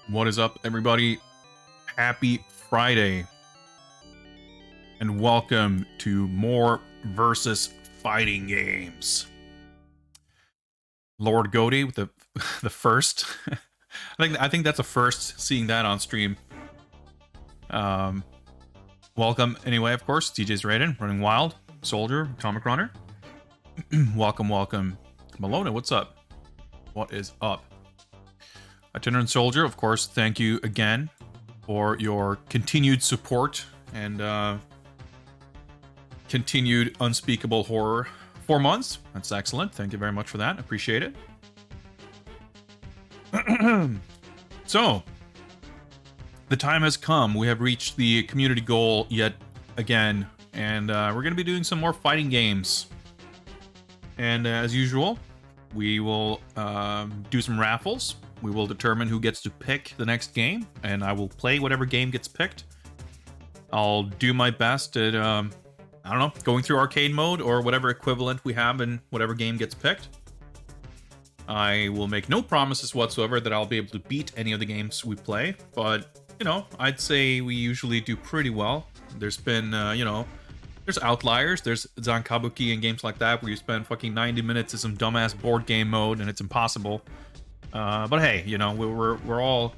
What is up, everybody? Happy Friday. And welcome to more versus fighting games. Lord Goaty with the first. I think that's a first, seeing that on stream. Welcome anyway, of course. TJ's Raiden, Running Wild, Soldier, Comic Runner. welcome. Malona, what's up? What is up? Itinerant Soldier, of course, thank you again for your continued support and continued unspeakable horror. 4 months. That's excellent. Thank you very much for that. Appreciate it. So, the time has come. We have reached the community goal yet again, and we're going to be doing some more fighting games. And as usual, we will do some raffles. We will determine who gets to pick the next game, and I will play whatever game gets picked. I'll do my best at, I don't know, going through arcade mode or whatever equivalent we have in whatever game gets picked. I will make no promises whatsoever that I'll be able to beat any of the games we play, but, you know, I'd say we usually do pretty well. There's been, you know, there's outliers. There's Zankabuki and games like that where you spend fucking 90 minutes in some dumbass board game mode and it's impossible. But hey, you know, we're all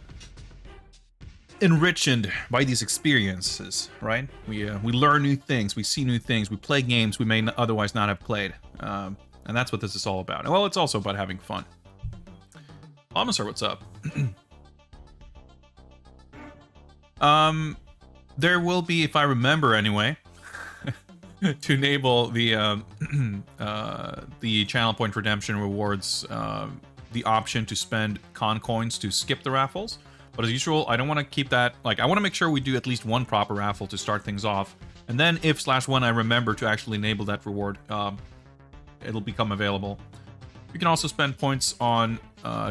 enriched by these experiences, right? We learn new things, we see new things, we play games we may otherwise not have played, and that's what this is all about. Well, it's also about having fun. Almasar, what's up? There will be, if I remember anyway, to enable the channel point redemption rewards. The option to spend con coins to skip the raffles, but as usual, I don't want to keep that, like, I want to make sure we do at least one proper raffle to start things off, and then if/when I remember to actually enable that reward, it'll become available. You can also spend points on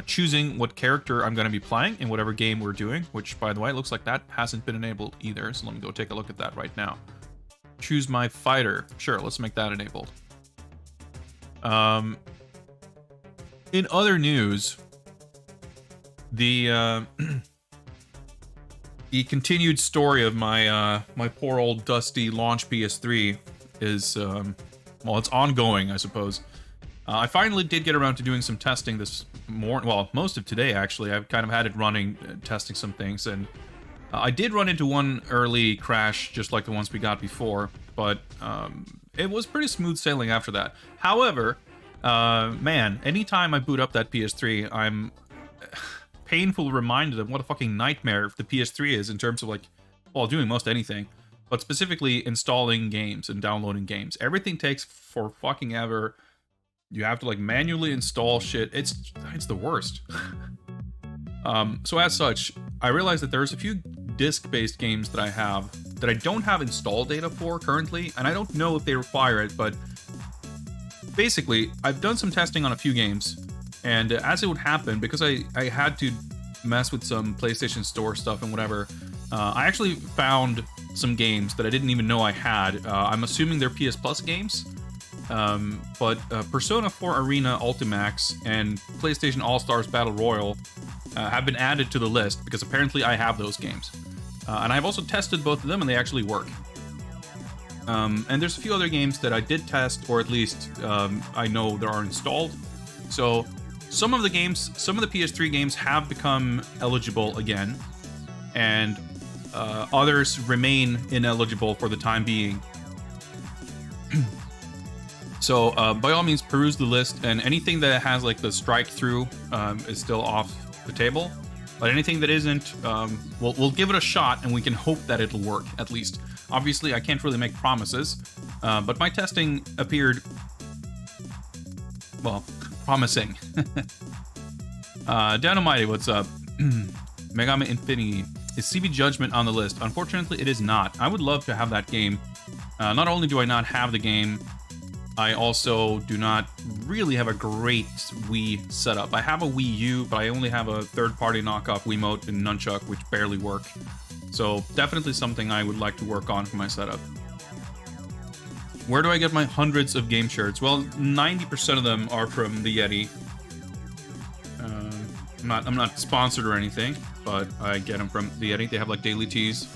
choosing what character I'm going to be playing in whatever game we're doing, which, by the way, looks like that hasn't been enabled either, so let me go take a look at that right now. Choose my fighter. Sure, let's make that enabled. In other news, the the continued story of my my poor old dusty launch PS3 is well, it's ongoing, I suppose. I finally did get around to doing some testing this morning. Well, most of today actually. I've kind of had it running, testing some things, and I did run into one early crash, just like the ones we got before, but it was pretty smooth sailing after that. However, man, anytime I boot up that PS3, I'm painfully reminded of what a fucking nightmare the PS3 is in terms of, like, well, doing most anything, but specifically installing games and downloading games. Everything takes for fucking ever. You have to, like, manually install shit. It's the worst. So as such, I realized that there's a few disc-based games that I have that I don't have install data for currently, and I don't know if they require it, but basically, I've done some testing on a few games, and as it would happen, because I had to mess with some PlayStation Store stuff and whatever, I actually found some games that I didn't even know I had. I'm assuming they're PS Plus games, but Persona 4 Arena Ultimax and PlayStation All-Stars Battle Royale have been added to the list, because apparently I have those games. And I've also tested both of them, and they actually work. And there's a few other games that I did test, or at least I know they are installed. So some of the PS3 games have become eligible again, and others remain ineligible for the time being. So by all means, peruse the list, and anything that has, like, the strike through is still off the table. But anything that isn't, we'll give it a shot, and we can hope that it'll work, at least. Obviously, I can't really make promises, but my testing appeared, well, promising. Dynamite, what's up? Megami Infinity. Is CB Judgment on the list? Unfortunately, it is not. I would love to have that game. Not only do I not have the game, I also do not really have a great Wii setup. I have a Wii U, but I only have a third-party knockoff Wiimote and Nunchuck, which barely work. So definitely something I would like to work on for my setup. Where do I get my hundreds of game shirts? Well, 90% of them are from the Yeti. I'm not sponsored or anything. but I get them from I think they have like daily teas.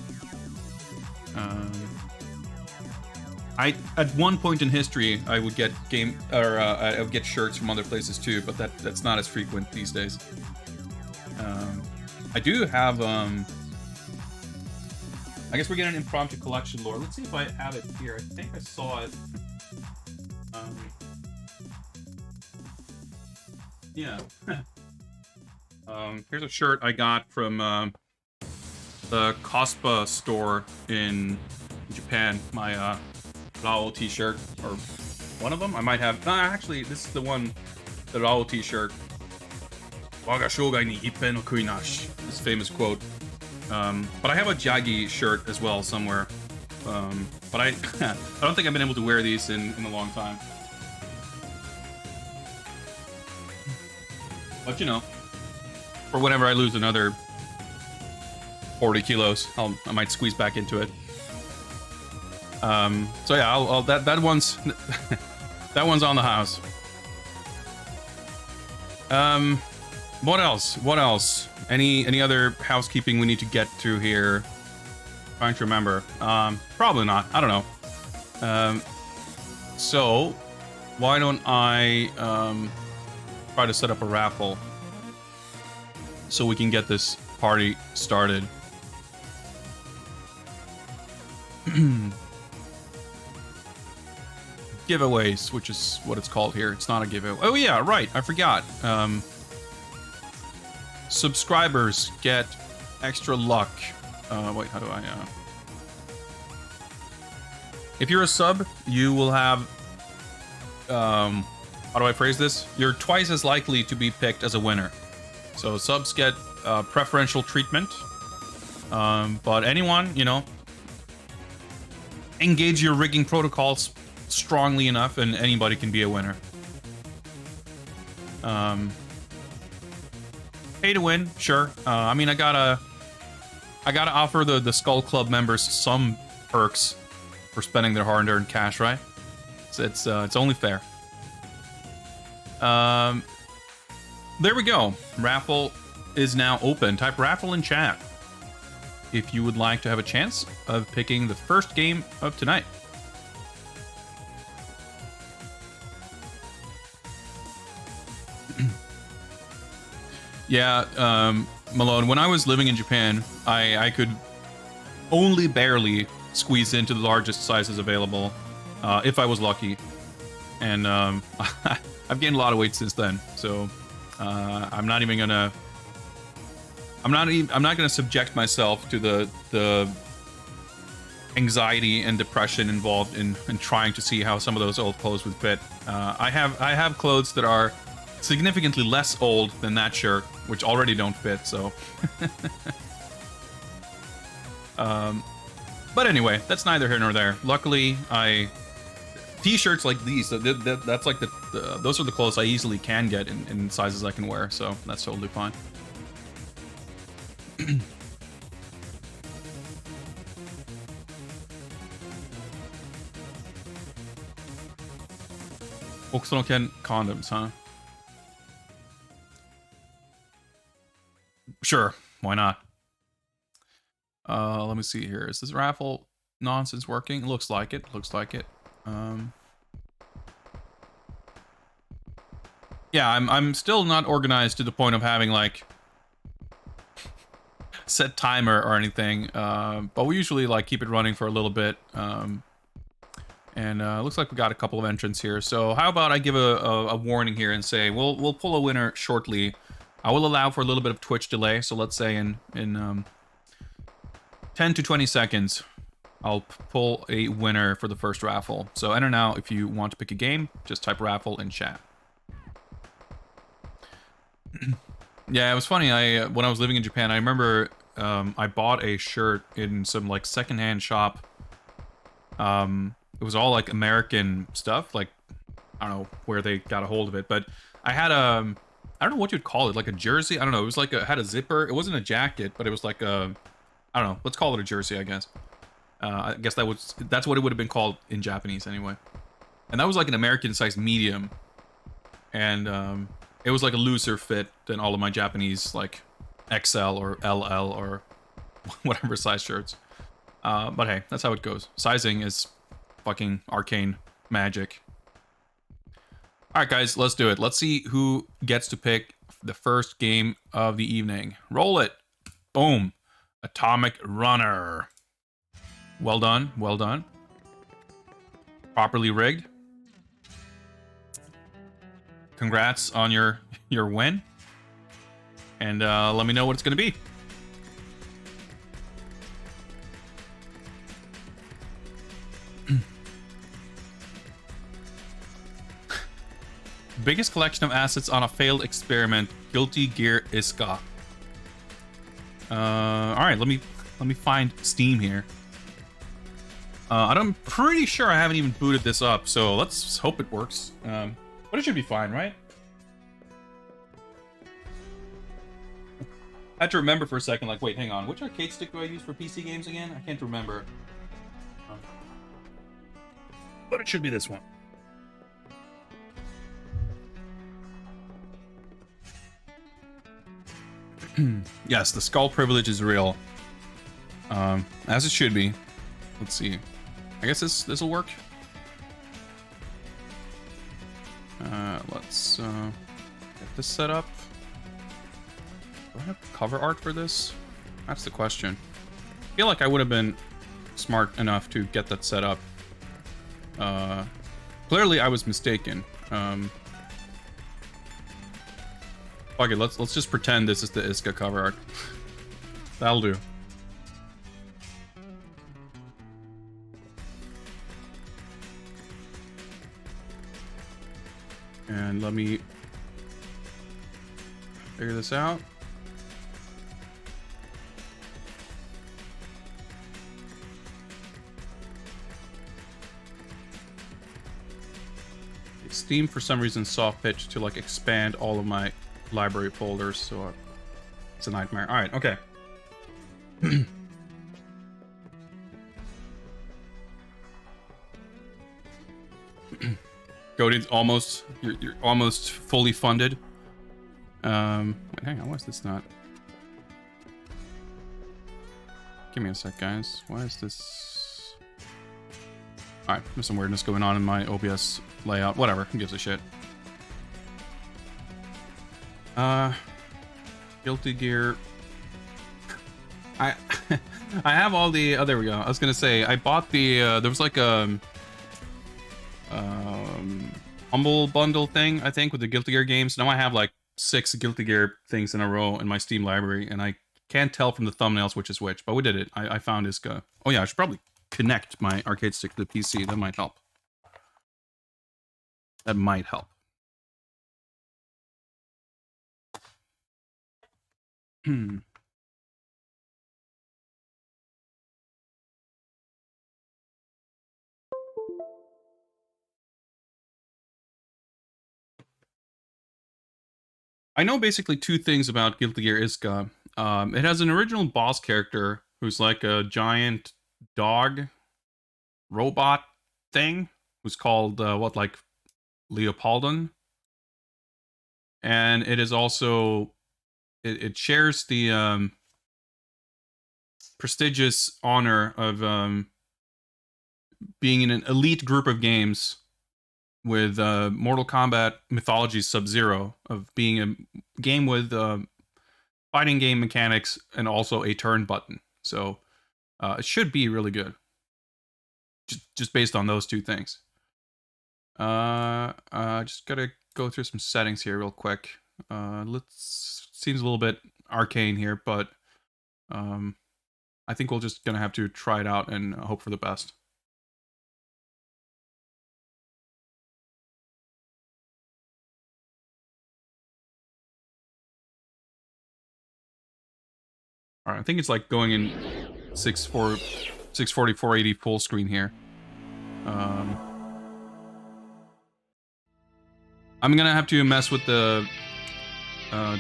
At one point in history, I would get I would get shirts from other places too, but that's not as frequent these days. I do have I guess we're getting an impromptu collection lore. Let's see if I have it here. I think I saw it. Yeah. Here's a shirt I got from the Cospa store in Japan. My Rao t-shirt, or one of them. I might have. No, actually, this is the one, the Rao t-shirt. Waga shogai ni ippen no kui nashi. This famous quote. But I have a Jagi shirt as well somewhere. But I don't think I've been able to wear these in a long time. But you know, for whenever I lose another 40 kilos, I might squeeze back into it. So yeah, that one's that one's on the house. What else? What else? Any other housekeeping we need to get through here? Trying to remember. Probably not. I don't know. So why don't I try to set up a raffle so we can get this party started. Giveaways, which is what it's called here. It's not a giveaway. Oh yeah, right. I forgot. Subscribers get extra luck. Wait, how do I... If you're a sub, you will have... how do I phrase this? You're twice as likely to be picked as a winner. So subs get preferential treatment. But anyone, you know, engage your rigging protocols strongly enough and anybody can be a winner. Pay to win, sure. I mean, I gotta offer the Skull Club members some perks for spending their hard-earned cash, right? It's only fair. There we go. Raffle is now open. Type raffle in chat if you would like to have a chance of picking the first game of tonight. Yeah, Malone, when I was living in Japan, I could only barely squeeze into the largest sizes available, if I was lucky. And I've gained a lot of weight since then, so I'm not even gonna... I'm not gonna subject myself to the anxiety and depression involved in trying to see how some of those old clothes would fit. I have clothes that are significantly less old than that shirt, which already don't fit, so... but anyway, that's neither here nor there. Luckily, t-shirts like these, that's like those are the clothes I easily can get in sizes I can wear, so that's totally fine. Oxonoken condoms, huh? Sure, why not? Let me see here. Is this raffle nonsense working? Looks like it. Looks like it. Yeah, I'm still not organized to the point of having like set timer or anything. But we usually like keep it running for a little bit. And looks like we got a couple of entrants here. So how about I give a warning here and say we'll pull a winner shortly. I will allow for a little bit of Twitch delay. So let's say in 10 to 20 seconds, I'll pull a winner for the first raffle. So enter now if you want to pick a game. Just type raffle in chat. Yeah, it was funny. When I was living in Japan, I remember I bought a shirt in some like secondhand shop. It was all like American stuff. Like, I don't know where they got a hold of it, but I had I don't know what you'd call it, like a jersey. I don't know. It was like it had a zipper. It wasn't a jacket, but it was like a, I don't know. Let's call it a jersey, I guess. I guess that's what it would have been called in Japanese anyway. And that was like an American size medium. And it was like a looser fit than all of my Japanese like XL or LL or whatever size shirts. But hey, that's how it goes. Sizing is fucking arcane magic. Alright guys, let's do it. Let's see who gets to pick the first game of the evening. Roll it. Boom. Atomic Runner. Well done, well done. Properly rigged. Congrats on your win. And let me know what it's going to be. Biggest collection of assets on a failed experiment. Guilty Gear Isuka. All right, let me find Steam here. I'm pretty sure I haven't even booted this up, so let's hope it works. But it should be fine, right? I had to remember for a second, like, wait, hang on. Which arcade stick do I use for PC games again? I can't remember. But it should be this one. Yes, the skull privilege is real. As it should be. Let's see. I guess this will work. Let's get this set up. Do I have cover art for this? That's the question. I feel like I would have been smart enough to get that set up. Clearly I was mistaken. Fuck it, let's just pretend this is the Isuka cover art. That'll do. And let me figure this out. Steam for some reason saw fit to like expand all of my library folders, so it's a nightmare. All right, okay. Godin's almost you're almost fully funded. Wait, hang on, why is this not? Give me a sec, guys. Why is this? All right, there's some weirdness going on in my OBS layout. Whatever, who gives a shit? Guilty Gear. I I have all the. Oh, there we go. I was gonna say I bought the. There was like a humble bundle thing, I think, with the Guilty Gear games. Now I have like 6 Guilty Gear things in a row in my Steam library, and I can't tell from the thumbnails which is which. But we did it. I found Isuka. Oh yeah, I should probably connect my arcade stick to the PC. That might help. That might help. I know basically 2 things about Guilty Gear Isuka. It has an original boss character who's like a giant dog robot thing, who's called like Leopoldon, and it is also it shares the prestigious honor of being in an elite group of games with Mortal Kombat Mythology's Sub-Zero, of being a game with fighting game mechanics and also a turn button. So it should be really good. Just based on those 2 things. Just gotta go through some settings here real quick. Seems a little bit arcane here, but I think we're just gonna have to try it out and hope for the best. All right, I think it's like going in 640, 480 full screen here. I'm gonna have to mess with the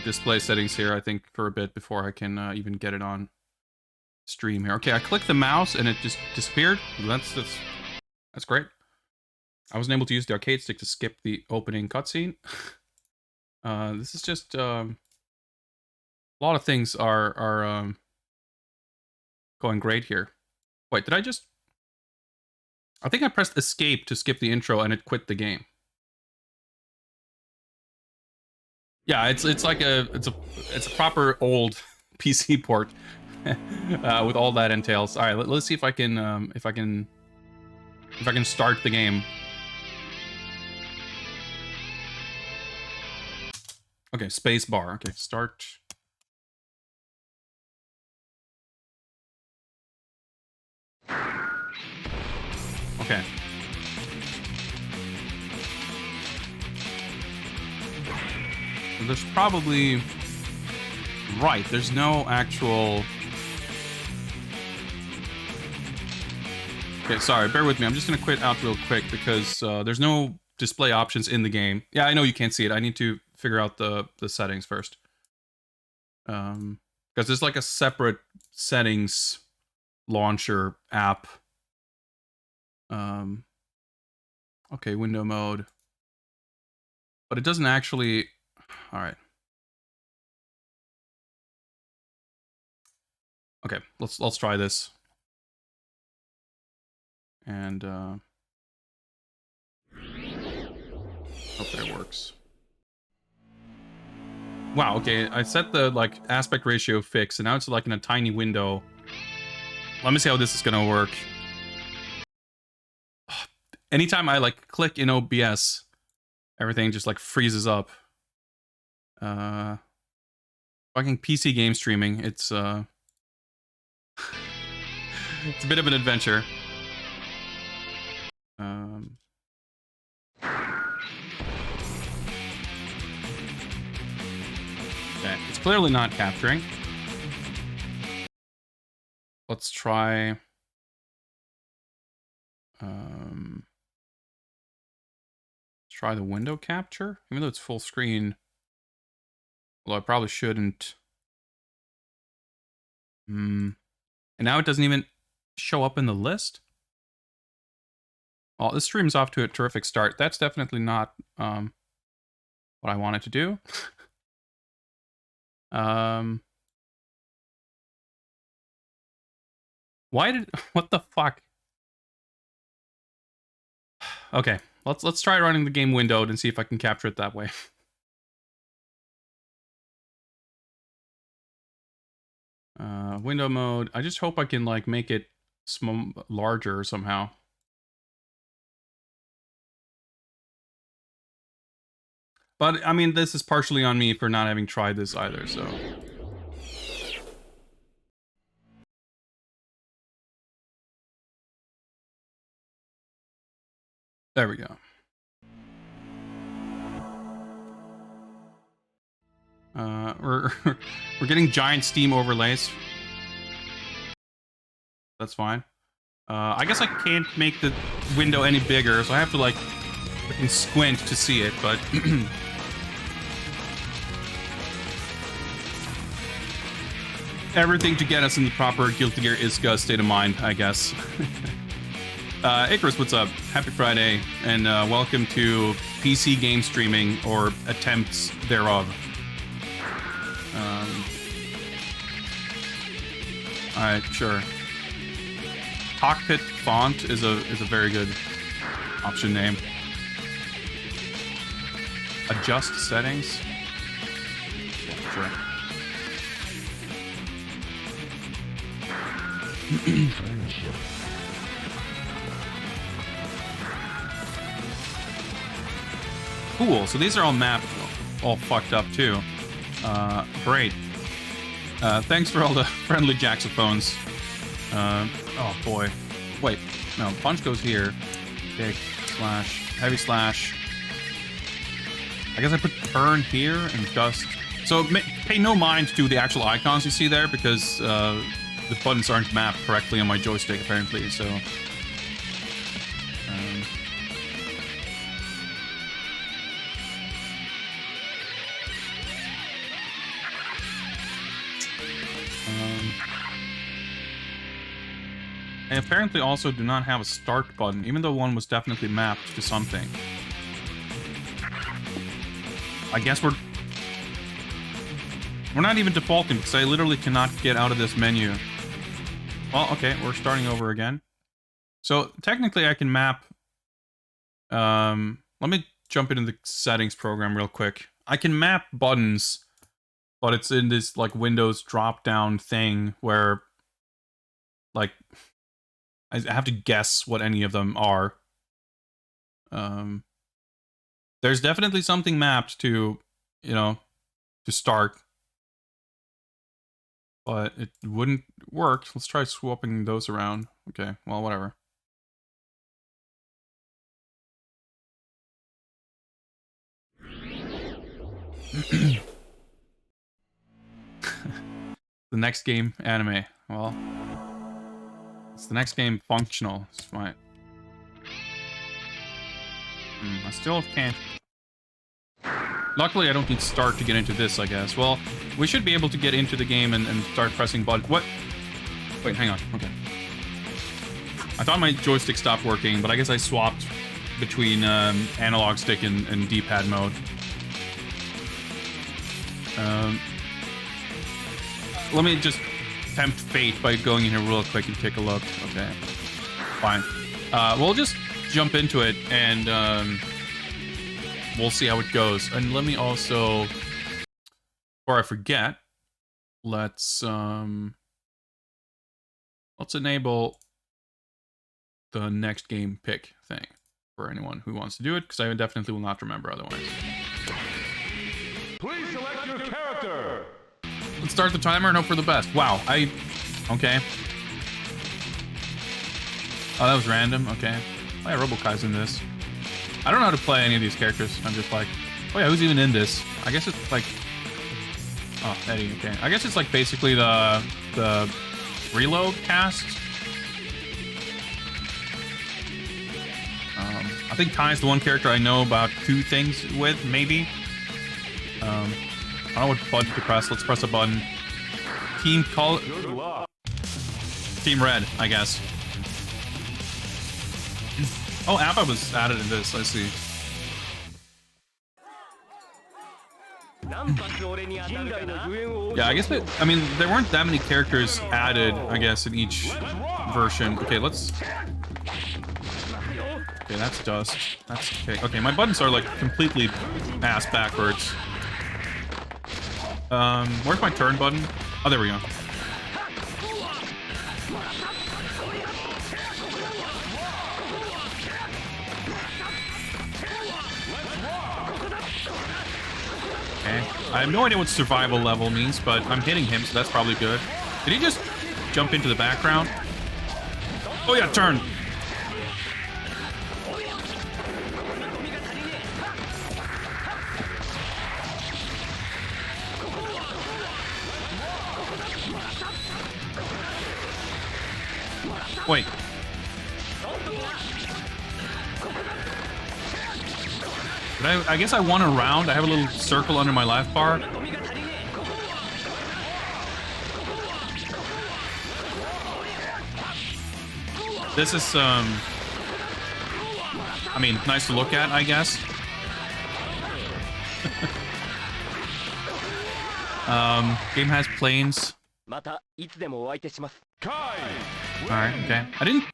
display settings here, I think, for a bit before I can even get it on stream here. Okay, I clicked the mouse and it just disappeared. That's great. I wasn't able to use the arcade stick to skip the opening cutscene. This is just A lot of things are going great here. Wait, did I just... I think I pressed escape to skip the intro and it quit the game. Yeah, it's like it's a proper old PC port with all that entails. All right, let's see if I can start the game. Okay, space bar. Okay, start. Okay. There's probably... Right, there's no actual... Okay, sorry, bear with me. I'm just gonna quit out real quick because there's no display options in the game. Yeah, I know you can't see it. I need to figure out the settings first. Because there's like a separate settings launcher app. Okay, window mode. But it doesn't actually... Alright. Okay, let's try this. And hope that works. Wow, okay, I set the like aspect ratio fix, and now it's like in a tiny window. Let me see how this is gonna work. Anytime I like click in OBS, everything just like freezes up. Fucking PC game streaming, it's it's a bit of an adventure. Okay, it's clearly not capturing. Let's try... try the window capture, even though it's full screen. Although I probably shouldn't. And now it doesn't even show up in the list. Well, this stream's off to a terrific start. That's definitely not what I wanted to do. Why did... What the fuck? Okay, let's try running the game windowed and see if I can capture it that way. Window mode. I just hope I can like make it larger somehow. But I mean, this is partially on me for not having tried this either, so. There we go. We're getting giant Steam overlays. That's fine. I guess I can't make the window any bigger, so I have to like freaking squint to see it, but everything to get us in the proper Guilty Gear Isuka state of mind, I guess. Icarus, what's up? Happy Friday, and welcome to PC game streaming, or attempts thereof. Alright, sure. Cockpit font is a very good option name. Adjust settings. Sure. Cool. So these are all mapped, all fucked up too. Great. Thanks for all the friendly jaxophones. Oh boy. Wait. No, punch goes here. Big slash, heavy slash. I guess I put turn here and dust. So pay no mind to the actual icons you see there, because the buttons aren't mapped correctly on my joystick apparently. So. I apparently also do not have a start button, even though one was definitely mapped to something. I guess we're... We're not even defaulting because I literally cannot get out of this menu. Well, okay, we're starting over again. So technically I can map... let me jump into the settings program real quick. I can map buttons, but it's in this like Windows drop-down thing where like I have to guess what any of them are. There's definitely something mapped to, you know, to start. But it wouldn't work. Let's try swapping those around. Okay, well, whatever. The next game, anime. Well, it's the next game, functional. It's fine. I still can't. Luckily, I don't need start to get into this, I guess. Well, we should be able to get into the game and start pressing buttons. What? Wait, hang on. Okay. I thought my joystick stopped working, but I guess I swapped between analog stick and D-pad mode. Let me just tempt fate by going in here real quick and take a look. Okay. Fine. We'll just jump into it and... we'll see how it goes. And let me also, before I forget, let's enable the next game pick thing for anyone who wants to do it, because I definitely will not remember otherwise. Please select your character. Let's start the timer and hope for the best. Wow, okay. Oh, that was random. Okay. Oh yeah, Robokai's in this. I don't know how to play any of these characters. I'm just like, oh yeah, who's even in this? I guess it's like, oh, Eddie, okay. I guess it's like basically the reload cast. I think Kai's the one character I know about 2 things with, maybe. I don't know what button to press. Let's press a button. Team Red, I guess. Oh, Appa was added in this, I see. Yeah, I guess I mean, there weren't that many characters added, I guess, in each version. Okay, let's... Okay, that's dust. That's okay. Okay, my buttons are, like, completely ass backwards. Where's my turn button? Oh, there we go. Okay. I have no idea what survival level means, but I'm hitting him, so that's probably good. Did he just jump into the background? Oh yeah, turn! Wait. I guess I won a round. I have a little circle under my life bar. This is, I mean, nice to look at, I guess. Game has planes. Alright, okay. I didn't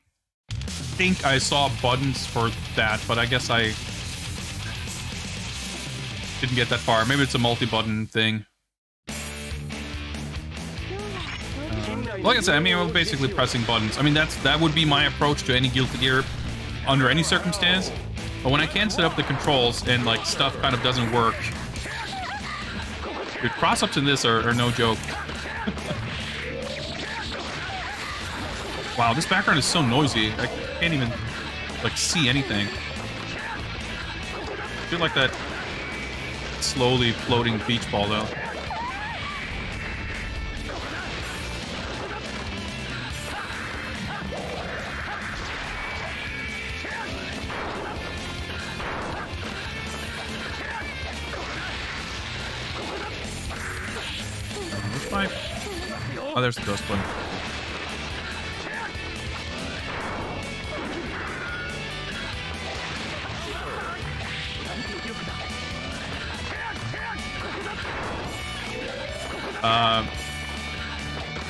think I saw buttons for that, but I guess I didn't get that far. Maybe it's a multi-button thing. Like I said, I mean, we're basically pressing buttons. I mean, that would be my approach to any Guilty Gear under any circumstance. But when I can't set up the controls and, like, stuff kind of doesn't work... Dude, cross-ups in this are no joke. Wow, this background is so noisy. I can't even, like, see anything. I feel like that slowly floating beach ball, though. Oh, there's the ghost button.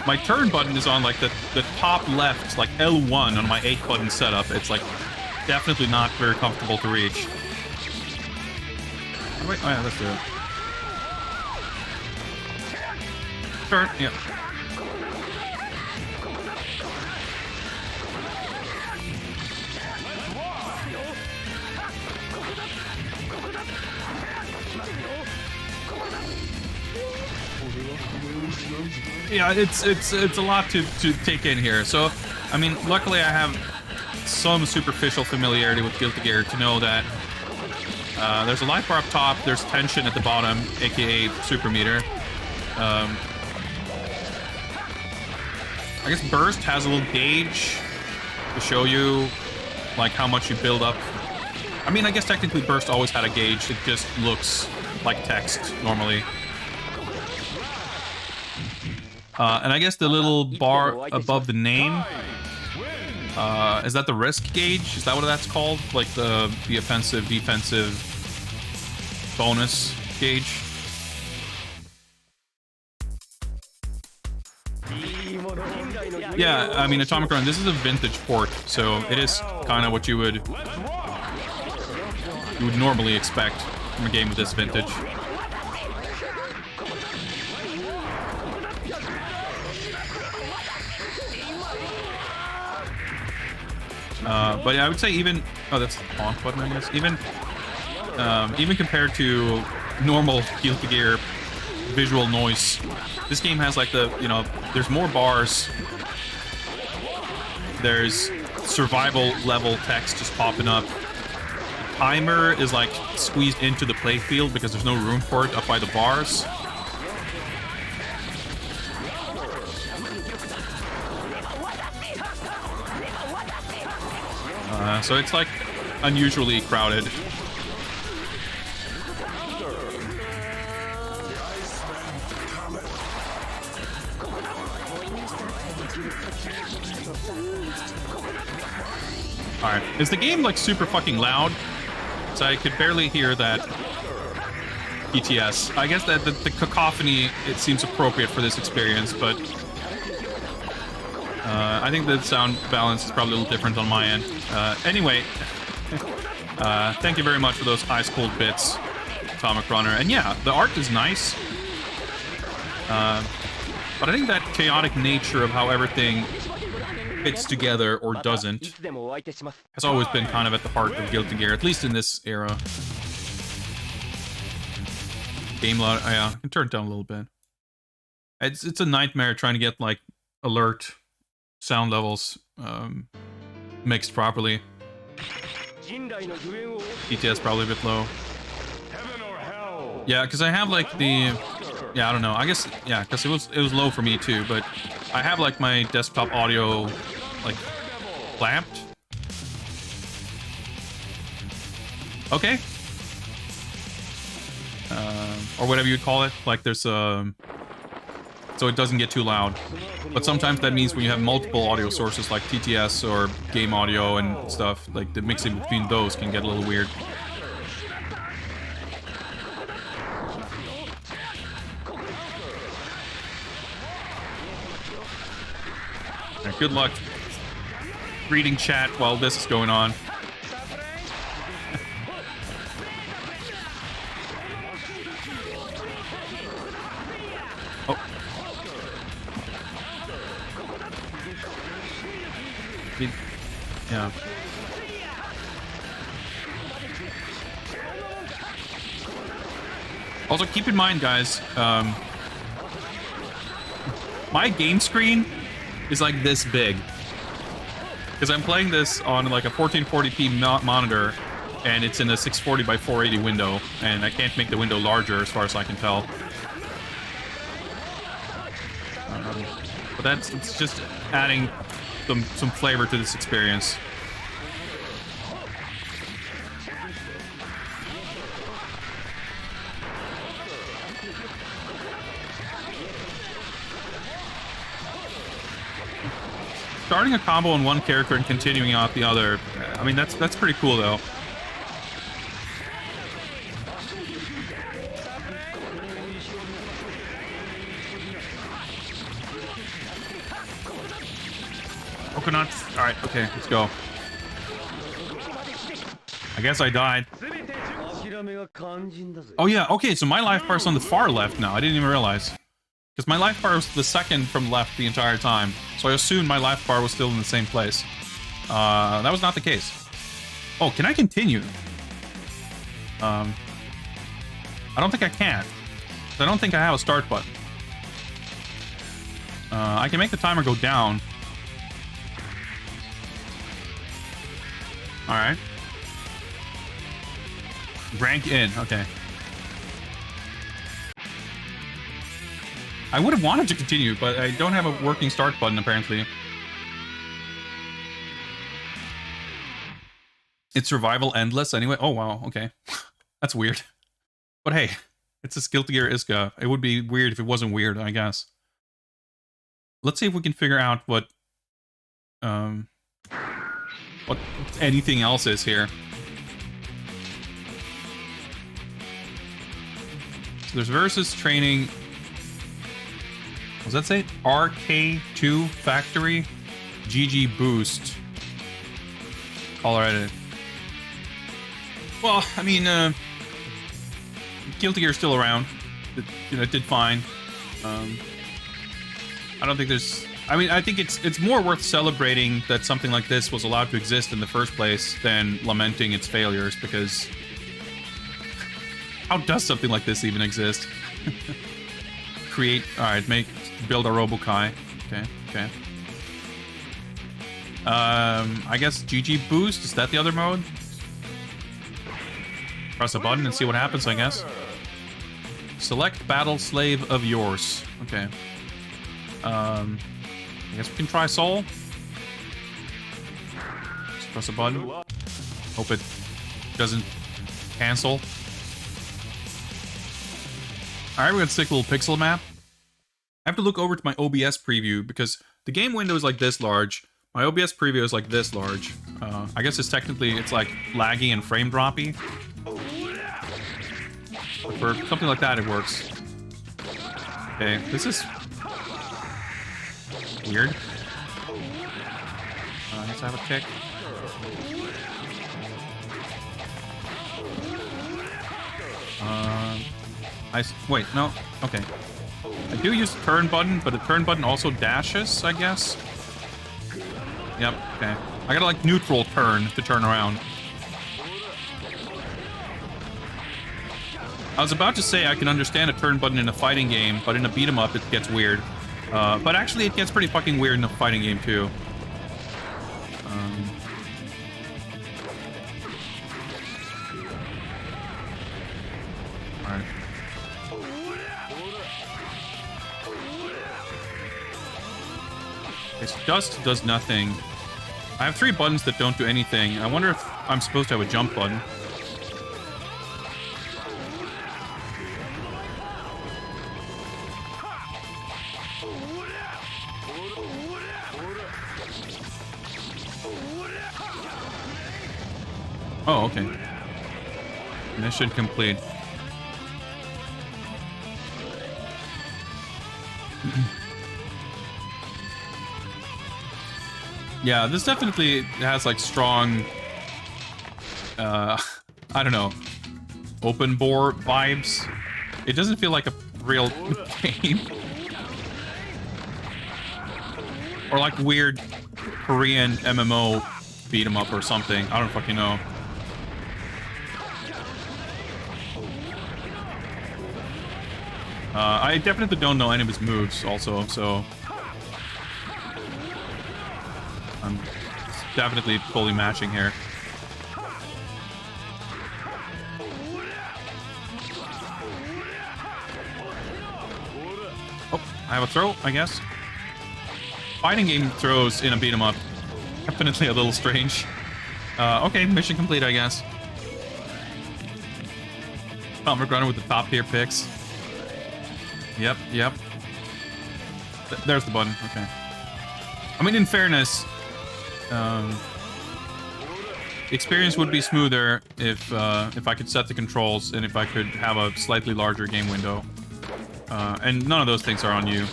My turn button is on like the top left, like L1 on my 8-button setup. It's like definitely not very comfortable to reach. Oh, wait, oh yeah, let's do it. Turn, yeah. Yeah, it's a lot to take in here. So, I mean, luckily I have some superficial familiarity with Guilty Gear to know that there's a life bar up top, there's tension at the bottom, aka super meter. I guess burst has a little gauge to show you like how much you build up. I mean, I guess technically burst always had a gauge. It just looks like text normally. And I guess the little bar above the name, is that the risk gauge? Is that what that's called? Like the offensive, defensive bonus gauge? Yeah, I mean, Atomic Run, this is a vintage port, so it is kind of what you would normally expect from a game of this vintage. But yeah, I would say even... Oh, that's the honk button, I guess. Even compared to normal Guilty Gear visual noise, this game has like the, you know, there's more bars. There's survival level text just popping up. The timer is like squeezed into the playfield because there's no room for it up by the bars. So it's like unusually crowded. Alright, is the game like super fucking loud? So I could barely hear that ETS. I guess that the cacophony, it seems appropriate for this experience, but I think the sound balance is probably a little different on my end. Anyway, thank you very much for those ice-cold bits, Atomic Runner. And yeah, the art is nice. But I think that chaotic nature of how everything fits together or doesn't has always been kind of at the heart of Guilty Gear, at least in this era. Game loud, yeah, I can turn it down a little bit. It's a nightmare trying to get like alert sound levels mixed properly. ETS probably a bit low. Yeah, because I have like the... Yeah, I don't know. I guess, yeah, because it was low for me too, but I have like my desktop audio like clamped. Okay. Or whatever you'd call it. Like there's so it doesn't get too loud. But sometimes that means when you have multiple audio sources like TTS or game audio and stuff, like the mixing between those can get a little weird. Right, good luck reading chat while this is going on. Oh. Yeah. Also, keep in mind, guys, my game screen is like this big. Because I'm playing this on like a 1440p monitor, and it's in a 640 by 480 window, and I can't make the window larger as far as I can tell. But it's just adding some flavor to this experience. Starting a combo on one character and continuing out the other, I mean, that's pretty cool, though. Coconuts. Alright, okay, let's go. I guess I died. Oh yeah, okay, so my life bar's on the far left now. I didn't even realize. Because my life bar was the second from left the entire time. So I assumed my life bar was still in the same place. That was not the case. Oh, can I continue? I don't think I can. I don't think I have a start button. I can make the timer go down. Alright. Rank in, okay. I would have wanted to continue, but I don't have a working start button, apparently. It's survival endless anyway? Oh, wow, okay. That's weird. But hey, it's a Guilty Gear Isuka. It would be weird if it wasn't weird, I guess. Let's see if we can figure out what anything else is here. So there's versus training. What does that say? RK2 Factory GG Boost. Alright. Well, I mean, Guilty Gear's still around. It did fine. I don't think there's... I mean, I think it's more worth celebrating that something like this was allowed to exist in the first place than lamenting its failures, because... How does something like this even exist? Create... Alright, build a Robo-Kai. Okay. I guess GG Boost, is that the other mode? Press a button and see what happens, I guess. Select Battle Slave of yours. Okay. I guess we can try Soul. Just press a button. Hope it doesn't cancel. Alright, we're gonna stick a little pixel map. I have to look over to my OBS preview because the game window is like this large. My OBS preview is like this large. I guess it's like laggy and frame droppy. But for something like that, it works. Okay, this is weird. I guess I have a kick. Wait, no. Okay. I do use the turn button, but the turn button also dashes, I guess. Yep, okay. I gotta, like, neutral turn to turn around. I was about to say I can understand a turn button in a fighting game, but in a beat-em-up it gets weird. But actually it gets pretty fucking weird in a fighting game, too. Alright. Okay, so dust does nothing. I have 3 buttons that don't do anything. I wonder if I'm supposed to have a jump button. Oh, okay. Mission complete. Yeah, this definitely has like strong, I don't know, open bore vibes. It doesn't feel like a real game. Or like weird Korean MMO beat 'em up or something. I don't fucking know. I definitely don't know any of his moves also, so... I'm definitely fully matching here. Oh, I have a throw, I guess. Fighting game throws in a beat 'em up. Definitely a little strange. Okay, mission complete, I guess. Tom McGruner with the top tier picks. Yep. There's the button, okay. I mean, in fairness, the experience would be smoother if I could set the controls and if I could have a slightly larger game window. And none of those things are on you.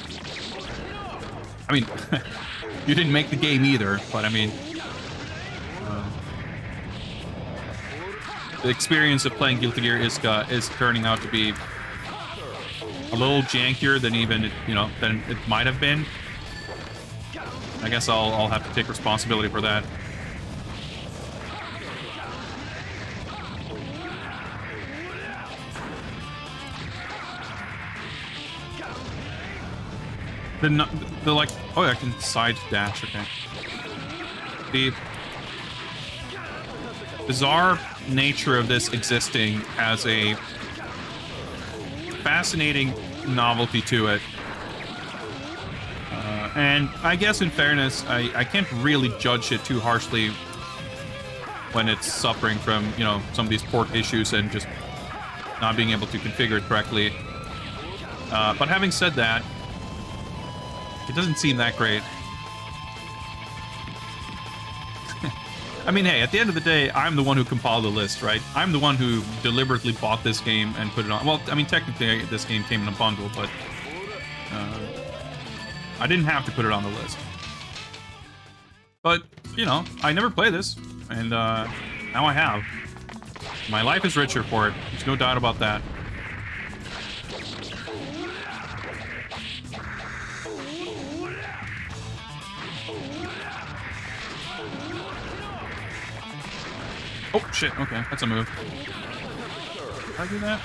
I mean, you didn't make the game either, but I mean, the experience of playing Guilty Gear Isuka is turning out to be a little jankier than even, you know, than it might have been. I guess I'll have to take responsibility for that. The like, oh yeah, I can side dash, okay. The bizarre nature of this existing has a fascinating novelty to it. And I guess in fairness, I can't really judge it too harshly when it's suffering from, you know, some of these port issues and just not being able to configure it correctly. But having said that, it doesn't seem that great. I mean, hey, at the end of the day, I'm the one who compiled the list, right? I'm the one who deliberately bought this game and put it on. Well, I mean, technically, this game came in a bundle, but I didn't have to put it on the list. But, you know, I never play this, and now I have. My life is richer for it. There's no doubt about that. Oh, shit. Okay, that's a move. Did I do that?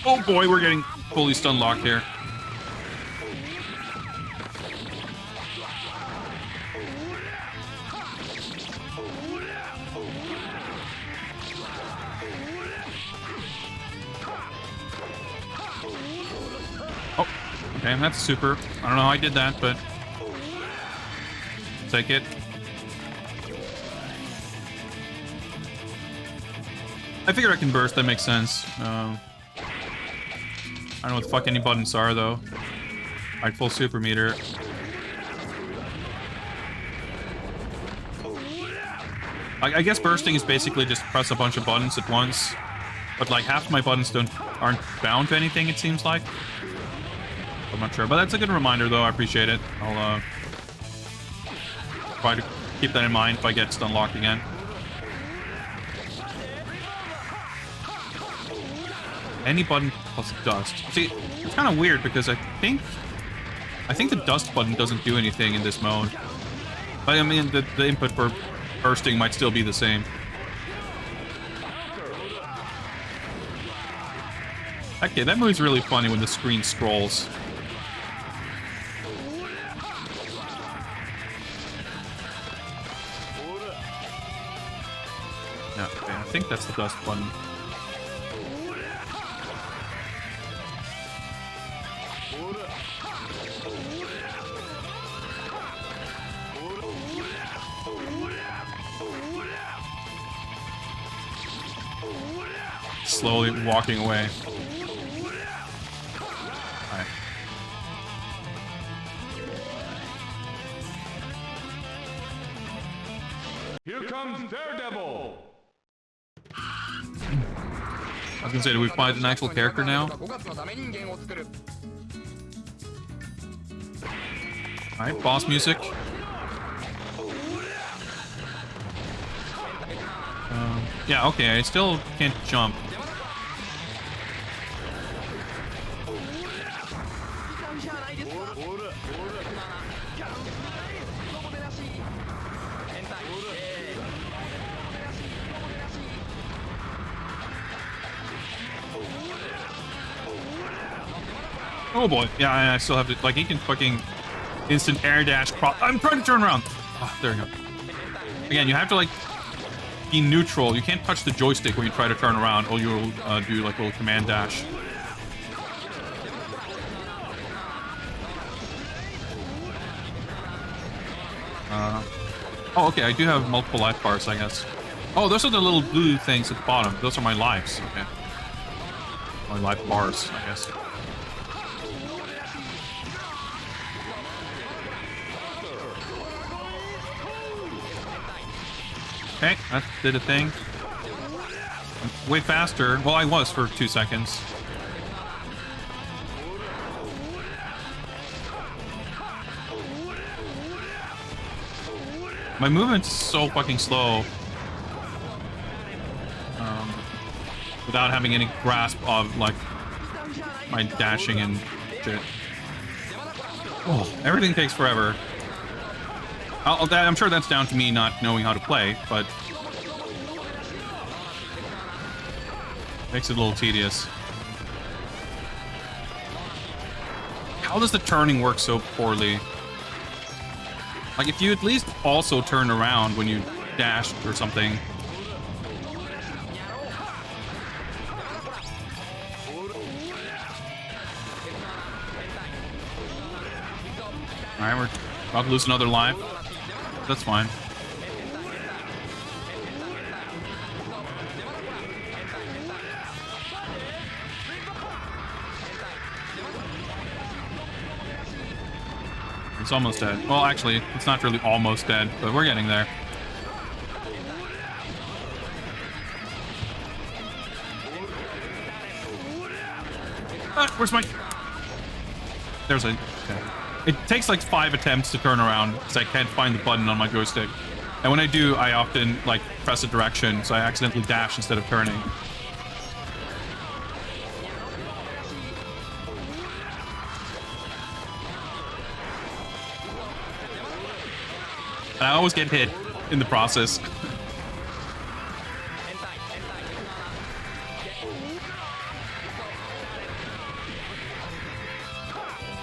Oh boy, we're getting fully stun locked here. Oh, okay, that's super. I don't know how I did that, but take it. I figure I can burst, that makes sense. I don't know what the fuck any buttons are, though. Alright, full super meter. I guess bursting is basically just press a bunch of buttons at once. But like half of my buttons aren't bound to anything, it seems like. I'm not sure, but that's a good reminder, though. I appreciate it. I'll try to keep that in mind if I get stun locked again. Any button plus dust. See, it's kind of weird because I think the dust button doesn't do anything in this mode. But I mean, the input for bursting might still be the same. Okay, that move's really funny when the screen scrolls. Yeah, okay, I think that's the dust button. Slowly walking away. Alright. Here comes Daredevil! I was gonna say, do we find an actual character now? Alright, boss music. Yeah, okay, I still can't jump. Oh boy, yeah, I still have to, like, he can fucking instant air dash cross. I'm trying to turn around. Oh, there we go. Again, you have to, like, be neutral. You can't touch the joystick when you try to turn around, or you'll do, like, a little command dash. Oh, okay, I do have multiple life bars, I guess. Oh, those are the little blue things at the bottom. Those are my lives, okay. My life bars, I guess. Okay, that did a thing. I'm way faster. Well, I was for 2 seconds. My movement's so fucking slow. Without having any grasp of, like, my dashing and shit. Oh, everything takes forever. I'm sure that's down to me not knowing how to play, but makes it a little tedious. How does the turning work so poorly? Like, if you at least also turn around when you dash or something. Alright, we're about to lose another life. That's fine. It's almost dead. Well, actually, it's not really almost dead, but we're getting there. Ah, where's my... There's a... Okay. It takes like 5 attempts to turn around because I can't find the button on my joystick. And when I do, I often like press a direction, so I accidentally dash instead of turning. And I always get hit in the process.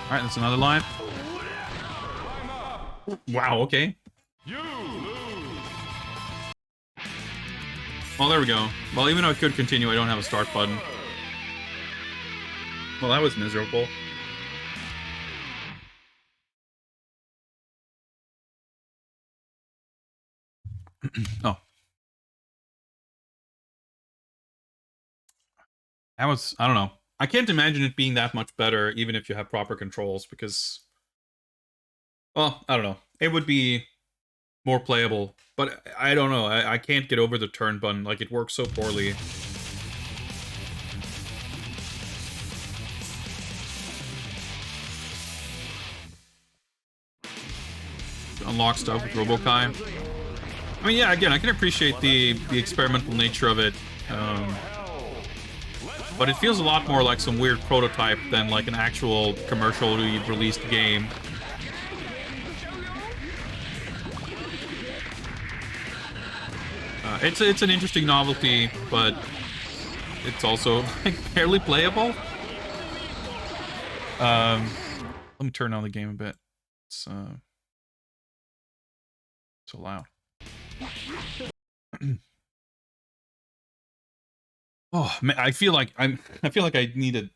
Alright, that's another line. Wow, okay. You lose. Well, there we go. Well, even though I could continue, I don't have a start button. Well, that was miserable. Oh. That was, I don't know. I can't imagine it being that much better, even if you have proper controls, because... Well, I don't know. It would be more playable, but I don't know. I can't get over the turn button. Like, it works so poorly. Unlock stuff with Robokai. I mean, yeah, again, I can appreciate the experimental nature of it. But it feels a lot more like some weird prototype than like an actual commercially released game. It's an interesting novelty, but it's also like barely playable. Let me turn on the game a bit. It's so loud. Oh man, I feel like I need a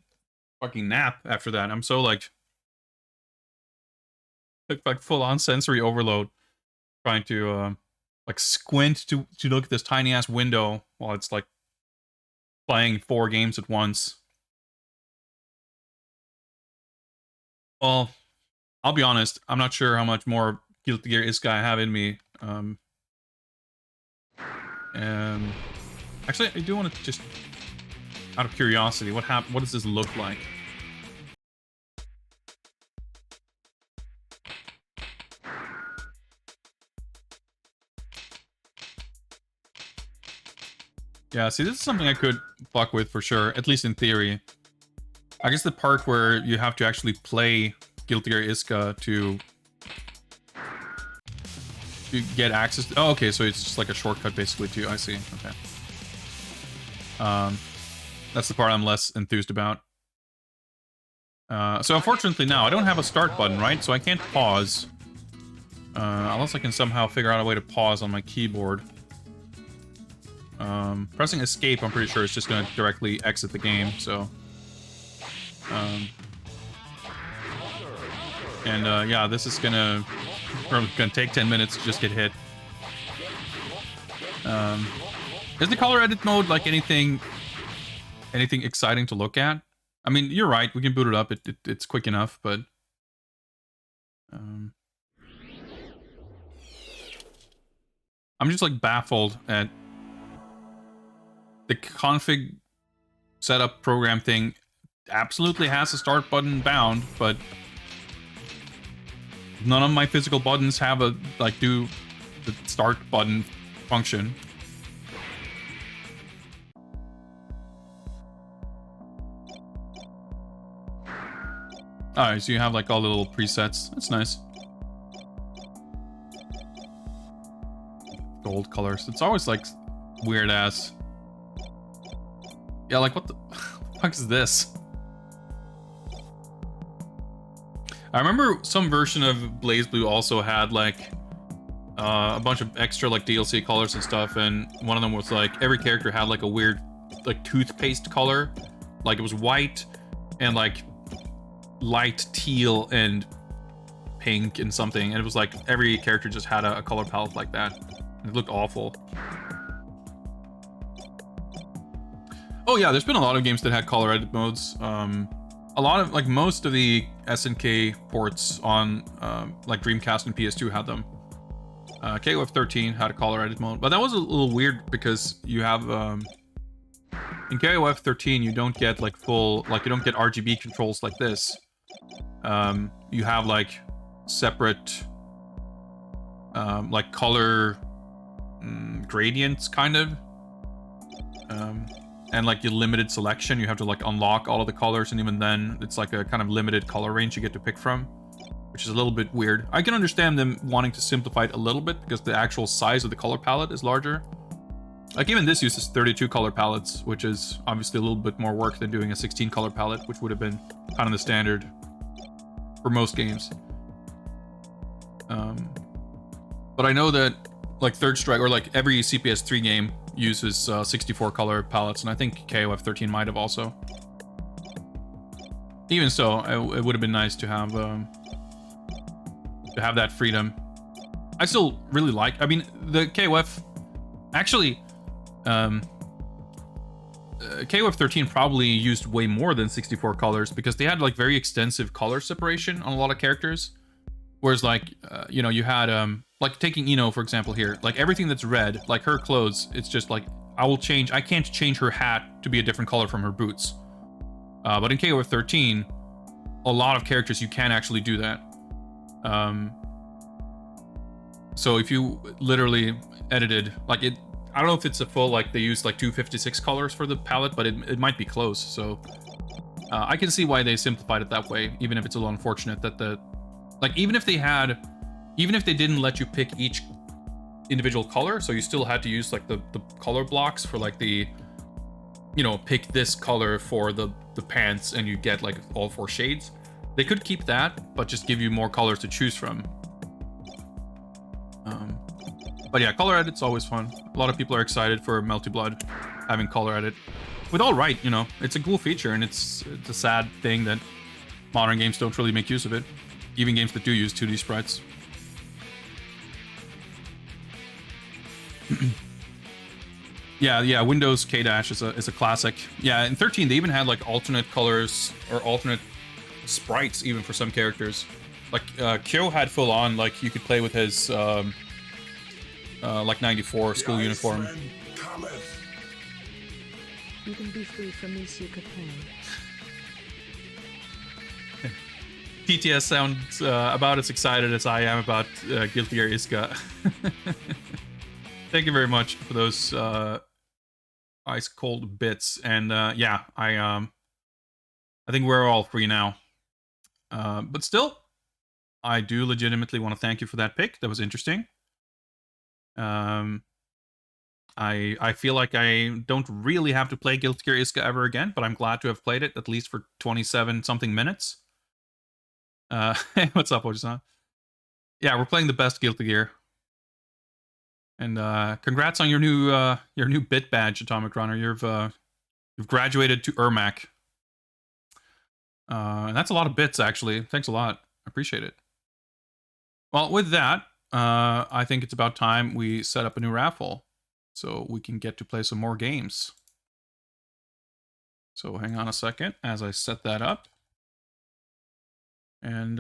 fucking nap after that. I'm so like full on sensory overload, trying to like squint to look at this tiny ass window while it's like playing 4 games at once. Well, I'll be honest, I'm not sure how much more Guilty Gear Isuka I have in me. Actually, I do want to just, out of curiosity, what does this look like? Yeah, see, this is something I could fuck with for sure, at least in theory. I guess the part where you have to actually play Guilty Gear Isuka to get access to... Oh, okay, so it's just like a shortcut basically too. I see, okay. That's the part I'm less enthused about. So unfortunately now, I don't have a start button, right? So I can't pause. Unless I can somehow figure out a way to pause on my keyboard. Pressing escape, I'm pretty sure it's just gonna directly exit the game, so... yeah, this is gonna take 10 minutes to just get hit. Is the color edit mode like anything exciting to look at? I mean, you're right, we can boot it up, it's quick enough, but... I'm just like baffled at the config setup program thing. Absolutely has a start button bound, but none of my physical buttons have a do the start button function. Alright, so you have like all the little presets. That's nice. Gold colors. It's always like weird ass. Yeah, like what the fuck is this? I remember some version of BlazBlue also had like a bunch of extra like DLC colors and stuff, and one of them was like every character had like a weird like toothpaste color. Like it was white and like light teal and pink and something, and it was like every character just had a color palette like that. It looked awful. Oh yeah, there's been a lot of games that had color edit modes. A lot of like most of the SNK ports on like Dreamcast and PS2 had them. KOF 13 had a color edit mode, but that was a little weird because you have in KOF 13 you don't get like full, like you don't get RGB controls like this. You have like separate like color gradients kind of, and like your limited selection. You have to like unlock all of the colors, and even then it's like a kind of limited color range you get to pick from, which is a little bit weird. I can understand them wanting to simplify it a little bit because the actual size of the color palette is larger. Like even this uses 32 color palettes, which is obviously a little bit more work than doing a 16 color palette, which would have been kind of the standard for most games. But I know that like Third Strike or like every CPS 3 game uses 64 color palettes, and I think KOF 13 might have also. Even so, it would have been nice to have that freedom. I still really like. I mean, the KOF actually. KOF 13 probably used way more than 64 colors because they had like very extensive color separation on a lot of characters. Whereas like, you know, you had, like taking Ino, for example here, like everything that's red, like her clothes, it's just like, I can't change her hat to be a different color from her boots. But in KOF 13, a lot of characters, you can actually do that. So if you literally edited, like it, I don't know if it's a full, like they use like 256 colors for the palette, but it might be close. So I can see why they simplified it that way, even if it's a little unfortunate that like even if they didn't let you pick each individual color, so you still had to use like the color blocks for like the, you know, pick this color for the pants and you get like all 4 shades. They could keep that, but just give you more colors to choose from. But yeah, color edit's always fun. A lot of people are excited for Melty Blood having color edit. With all right, you know, it's a cool feature, and it's a sad thing that modern games don't really make use of it. Even games that do use 2D sprites. Yeah, Windows K-Dash is a classic. Yeah, in 13 they even had like alternate colors or alternate sprites even for some characters. Like Kyo had full on, like you could play with his like 94 school uniform. You can be free from Isuka pain. TTS sounds about as excited as I am about Guilty Gear Isuka. Thank you very much for those ice cold bits, and yeah, I think we're all free now. But still, I do legitimately want to thank you for that pick. That was interesting. I feel like I don't really have to play Guilty Gear Isuka ever again, but I'm glad to have played it at least for 27 something minutes. Hey, what's up, Ojisan? Yeah, we're playing the best Guilty Gear. And congrats on your new bit badge, Atomic Runner. You've graduated to Ermac. And that's a lot of bits, actually. Thanks a lot. I appreciate it. Well, with that, I think it's about time we set up a new raffle so we can get to play some more games. So hang on a second as I set that up. And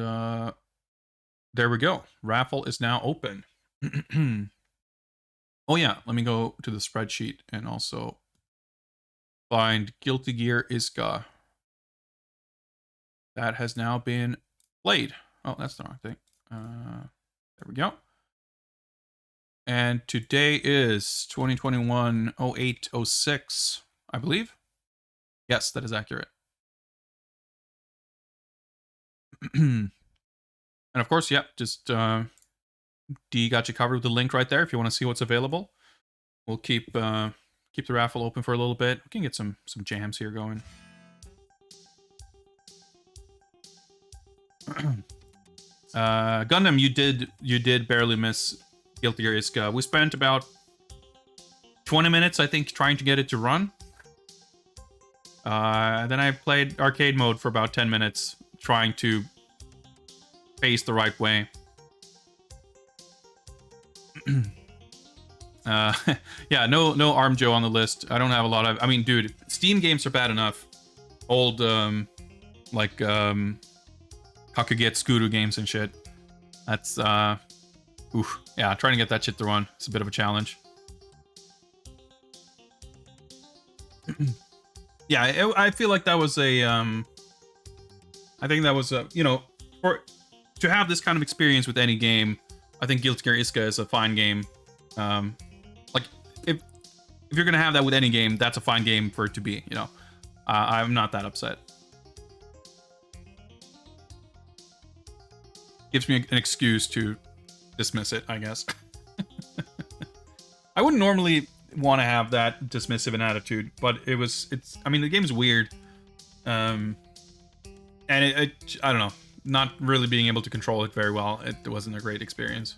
there we go. Raffle is now open. Oh yeah, let me go to the spreadsheet and also find Guilty Gear Isuka. That has now been played. Oh, that's the wrong thing. There we go. And today is 2021-08-06, I believe. Yes, that is accurate. And of course, yep, just D got you covered with the link right there if you want to see what's available. We'll keep the raffle open for a little bit. We can get some jams here going. Gundam, you did barely miss Guilty Gear Isuka. We spent about 20 minutes, I think, trying to get it to run. Then I played arcade mode for about 10 minutes, trying to face the right way. Yeah, no Arm Joe on the list. I don't have a lot of... I mean, dude, Steam games are bad enough. Old, like, Kakugetsu games and shit. That's, oof. Yeah, trying to get that shit to run. It's a bit of a challenge. Yeah, I feel like that was a, I think that was a, you know, to have this kind of experience with any game, I think Guilty Gear Isuka is a fine game. Like, if you're gonna have that with any game, that's a fine game for it to be, you know. I'm not that upset. Gives me an excuse to dismiss it, I guess. I wouldn't normally want to have that dismissive an attitude, but I mean, the game's weird. And I don't know, not really being able to control it very well. It wasn't a great experience.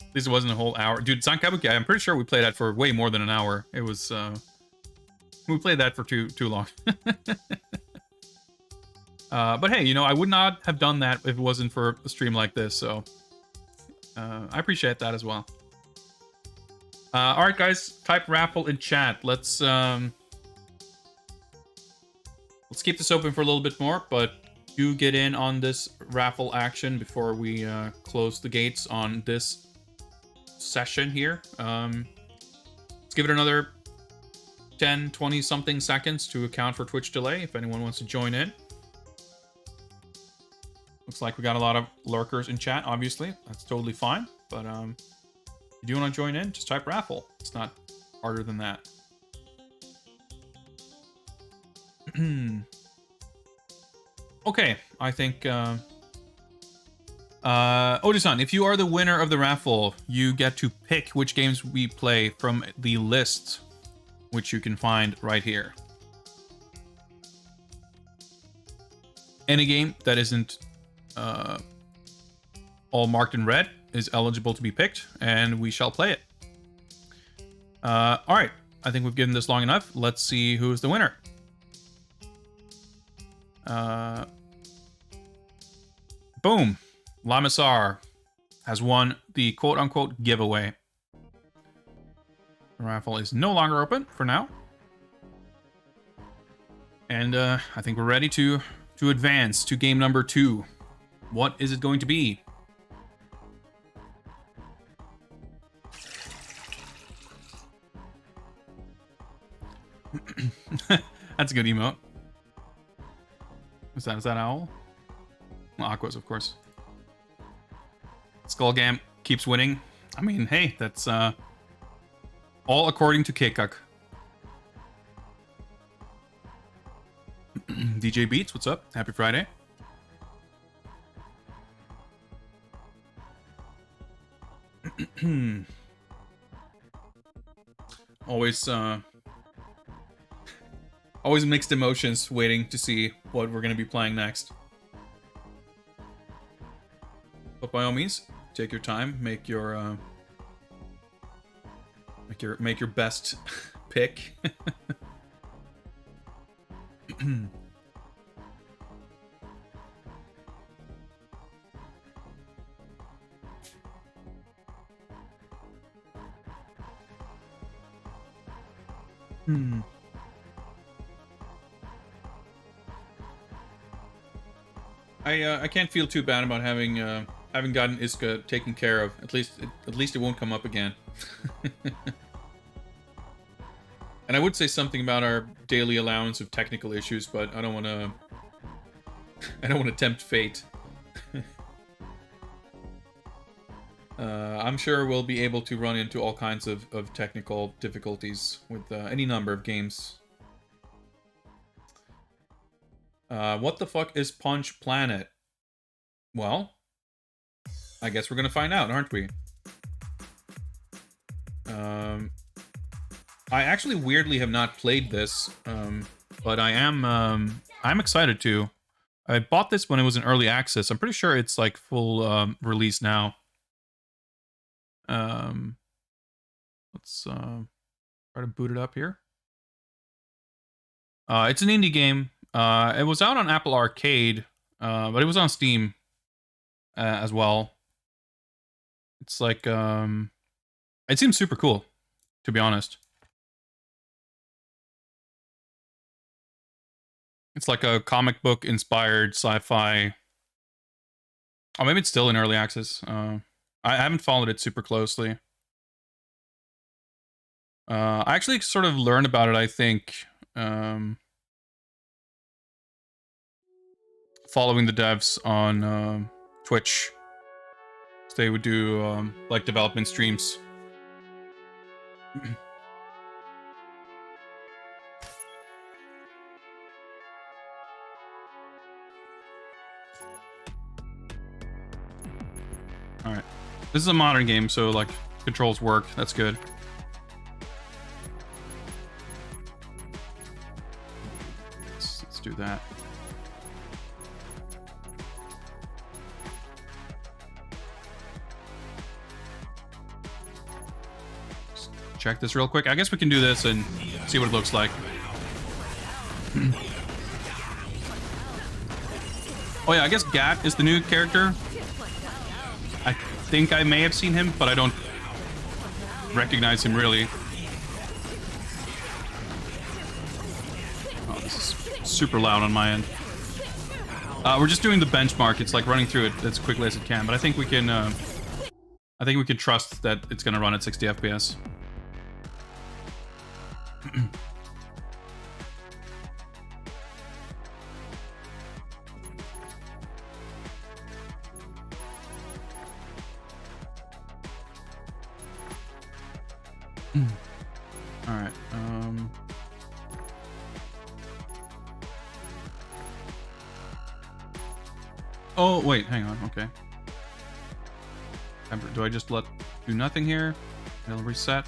At least it wasn't a whole hour. Dude, Sankabuki, I'm pretty sure we played that for way more than an hour. It was, we played that for too long. But hey, you know, I would not have done that if it wasn't for a stream like this, so I appreciate that as well. All right, guys, type raffle in chat. Let's keep this open for a little bit more, but do get in on this raffle action before we close the gates on this session here. Let's give it another 10, 20 something seconds to account for Twitch delay if anyone wants to join in. Looks like we got a lot of lurkers in chat, obviously. That's totally fine. But if you do want to join in, just type raffle. It's not harder than that. Okay, I think... Oji-san, if you are the winner of the raffle, you get to pick which games we play from the list, which you can find right here. Any game that isn't all marked in red is eligible to be picked, and we shall play it. All right, I think we've given this long enough. Let's see who's the winner. Boom. Lamisar has won the quote-unquote giveaway. The raffle is no longer open for now. And I think we're ready to advance to game number 2. What is it going to be? That's a good emote. Is that Owl? Well, Aqua's, of course. Skullgam keeps winning. I mean, hey, that's all according to Keikak. DJ Beats, what's up? Happy Friday. Always mixed emotions waiting to see what we're going to be playing next. But by all means, take your time, make your best pick. I can't feel too bad about having gotten Isuka taken care of. At least it won't come up again. And I would say something about our daily allowance of technical issues, but I don't want to tempt fate. I'm sure we'll be able to run into all kinds of technical difficulties with any number of games. What the fuck is Punch Planet? Well, I guess we're gonna find out, aren't we? I actually weirdly have not played this, but I'm excited to. I bought this when it was in early access. I'm pretty sure it's like full release now. Let's try to boot it up here. It's an indie game. It was out on Apple Arcade, but it was on Steam as well. It's like it seems super cool, to be honest. It's like a comic book inspired sci-fi. Oh, maybe it's still in early access. I haven't followed it super closely. I actually sort of learned about it, I think, following the devs on Twitch. They would do like development streams. All right, this is a modern game, so like controls work. That's good. Let's do that. Just check this real quick. I guess we can do this and see what it looks like. Oh yeah, I guess Gat is the new character. I think I may have seen him, but I don't recognize him really. Oh, this is super loud on my end. We're just doing the benchmark. It's like running through it as quickly as it can, but I think we can. I think we can trust that it's going to run at 60 FPS. All right. Oh wait, hang on. Okay. Do I just do nothing here? It'll reset.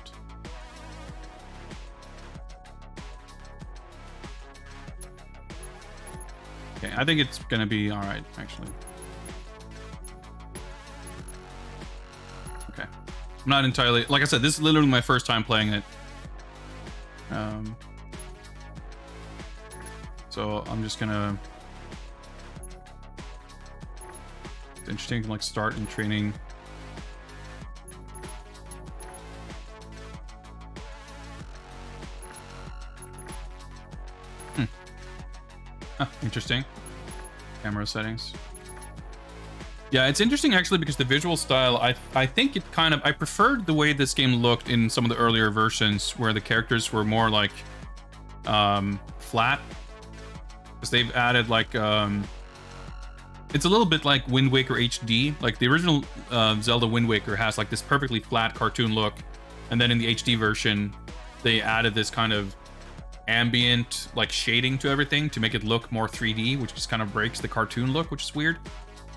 Okay, I think it's gonna be all right, actually. Okay. I'm not entirely... Like I said, this is literally my first time playing it. So I'm just gonna... It's interesting to like start in training. Interesting. Camera settings. Yeah, it's interesting actually because the visual style, I think it kind of... I preferred the way this game looked in some of the earlier versions where the characters were more like flat. Because they've added like... it's a little bit like Wind Waker HD. Like the original Zelda Wind Waker has like this perfectly flat cartoon look. And then in the HD version, they added this kind of ambient like shading to everything to make it look more 3D, which just kind of breaks the cartoon look, which is weird.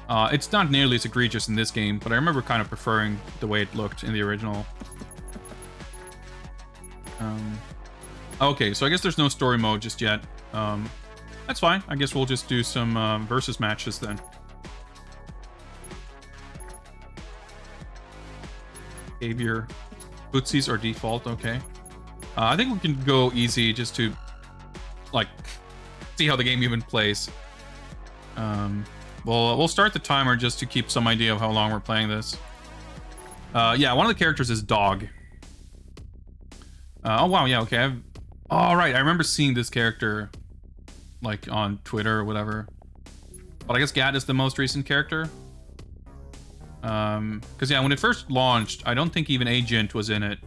It's not nearly as egregious in this game, but I remember kind of preferring the way it looked in the original. Okay, so I guess there's no story mode just yet. That's fine. I guess we'll just do some versus matches then. Behavior. Footsies are default, okay. I think we can go easy just to, like, see how the game even plays. We'll start the timer just to keep some idea of how long we're playing this. Yeah, one of the characters is Dog. Oh, wow, yeah, okay. Oh, right, I remember seeing this character, like, on Twitter or whatever. But I guess Gat is the most recent character. Because, yeah, when it first launched, I don't think even Agent was in it.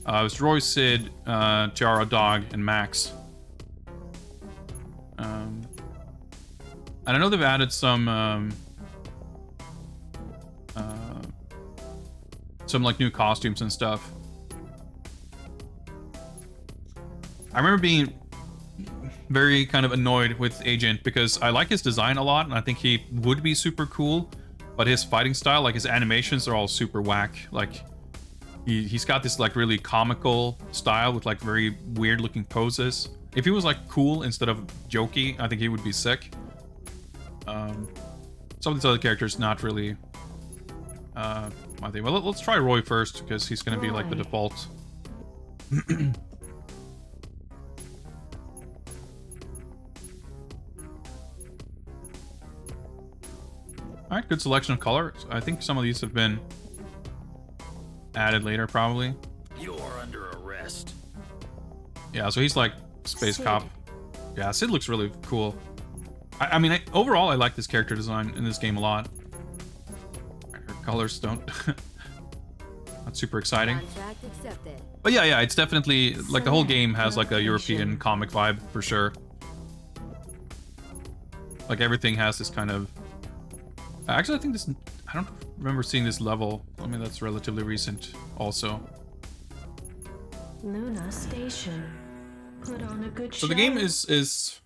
It was Roy, Sid, Tiara, Dog, and Max. And I know they've some like new costumes and stuff. I remember being very kind of annoyed with Agent because I like his design a lot and I think he would be super cool, but his fighting style, like his animations are all super whack. Like he's got this like really comical style with like very weird looking poses. If he was like cool instead of jokey, I think he would be sick. Some of these other characters not really my thing. Well, let's try Roy first because he's gonna be like the default. Alright, good selection of colors. I think some of these have been added later, probably. You're under arrest. Yeah, so he's like space cop. Yeah, Sid looks really cool. I mean, overall, I like this character design in this game a lot. Her colors don't... not super exciting. Contract accepted. But yeah, it's definitely... Like, the whole game has like a European comic vibe, for sure. Like, everything has this kind of... Actually, I think this... I don't remember seeing this level. I mean, that's relatively recent, also. Luna Station. Put on a good show. So the game is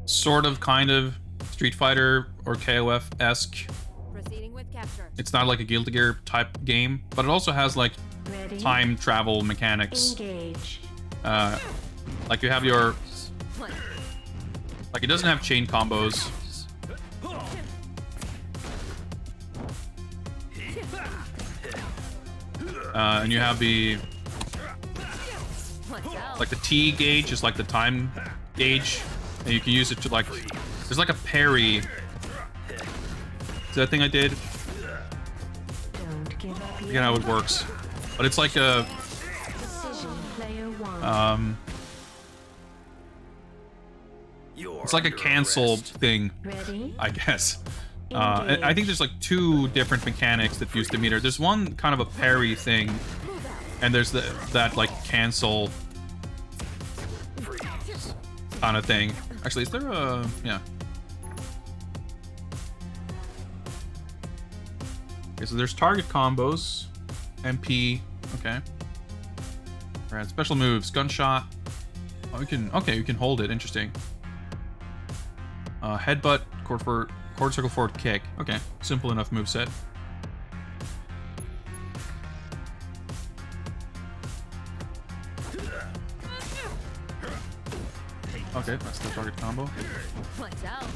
sort of, kind of Street Fighter or KOF-esque. Proceeding with capture. It's not like a Guilty Gear type game, but it also has like Ready? time travel mechanics. Engage. Like you have your... Like it doesn't have chain combos. And you have the... Like the T gauge is like the time gauge, and you can use it to like... There's like a parry. Is that thing I did? Don't give up I forget how it works, but it's like a... Decision player one. It's like a cancel thing, Ready? I guess. And I think there's like two different mechanics that use the meter. There's one kind of a parry thing, and there's that like cancel kind of thing. Actually, is there a... Yeah. Okay, so there's target combos, MP, okay. Alright, special moves, gunshot. Oh, you can... Okay, you can hold it, interesting. Headbutt, quarter circle forward kick. Okay, simple enough moveset. Okay, that's the target combo. Watch out.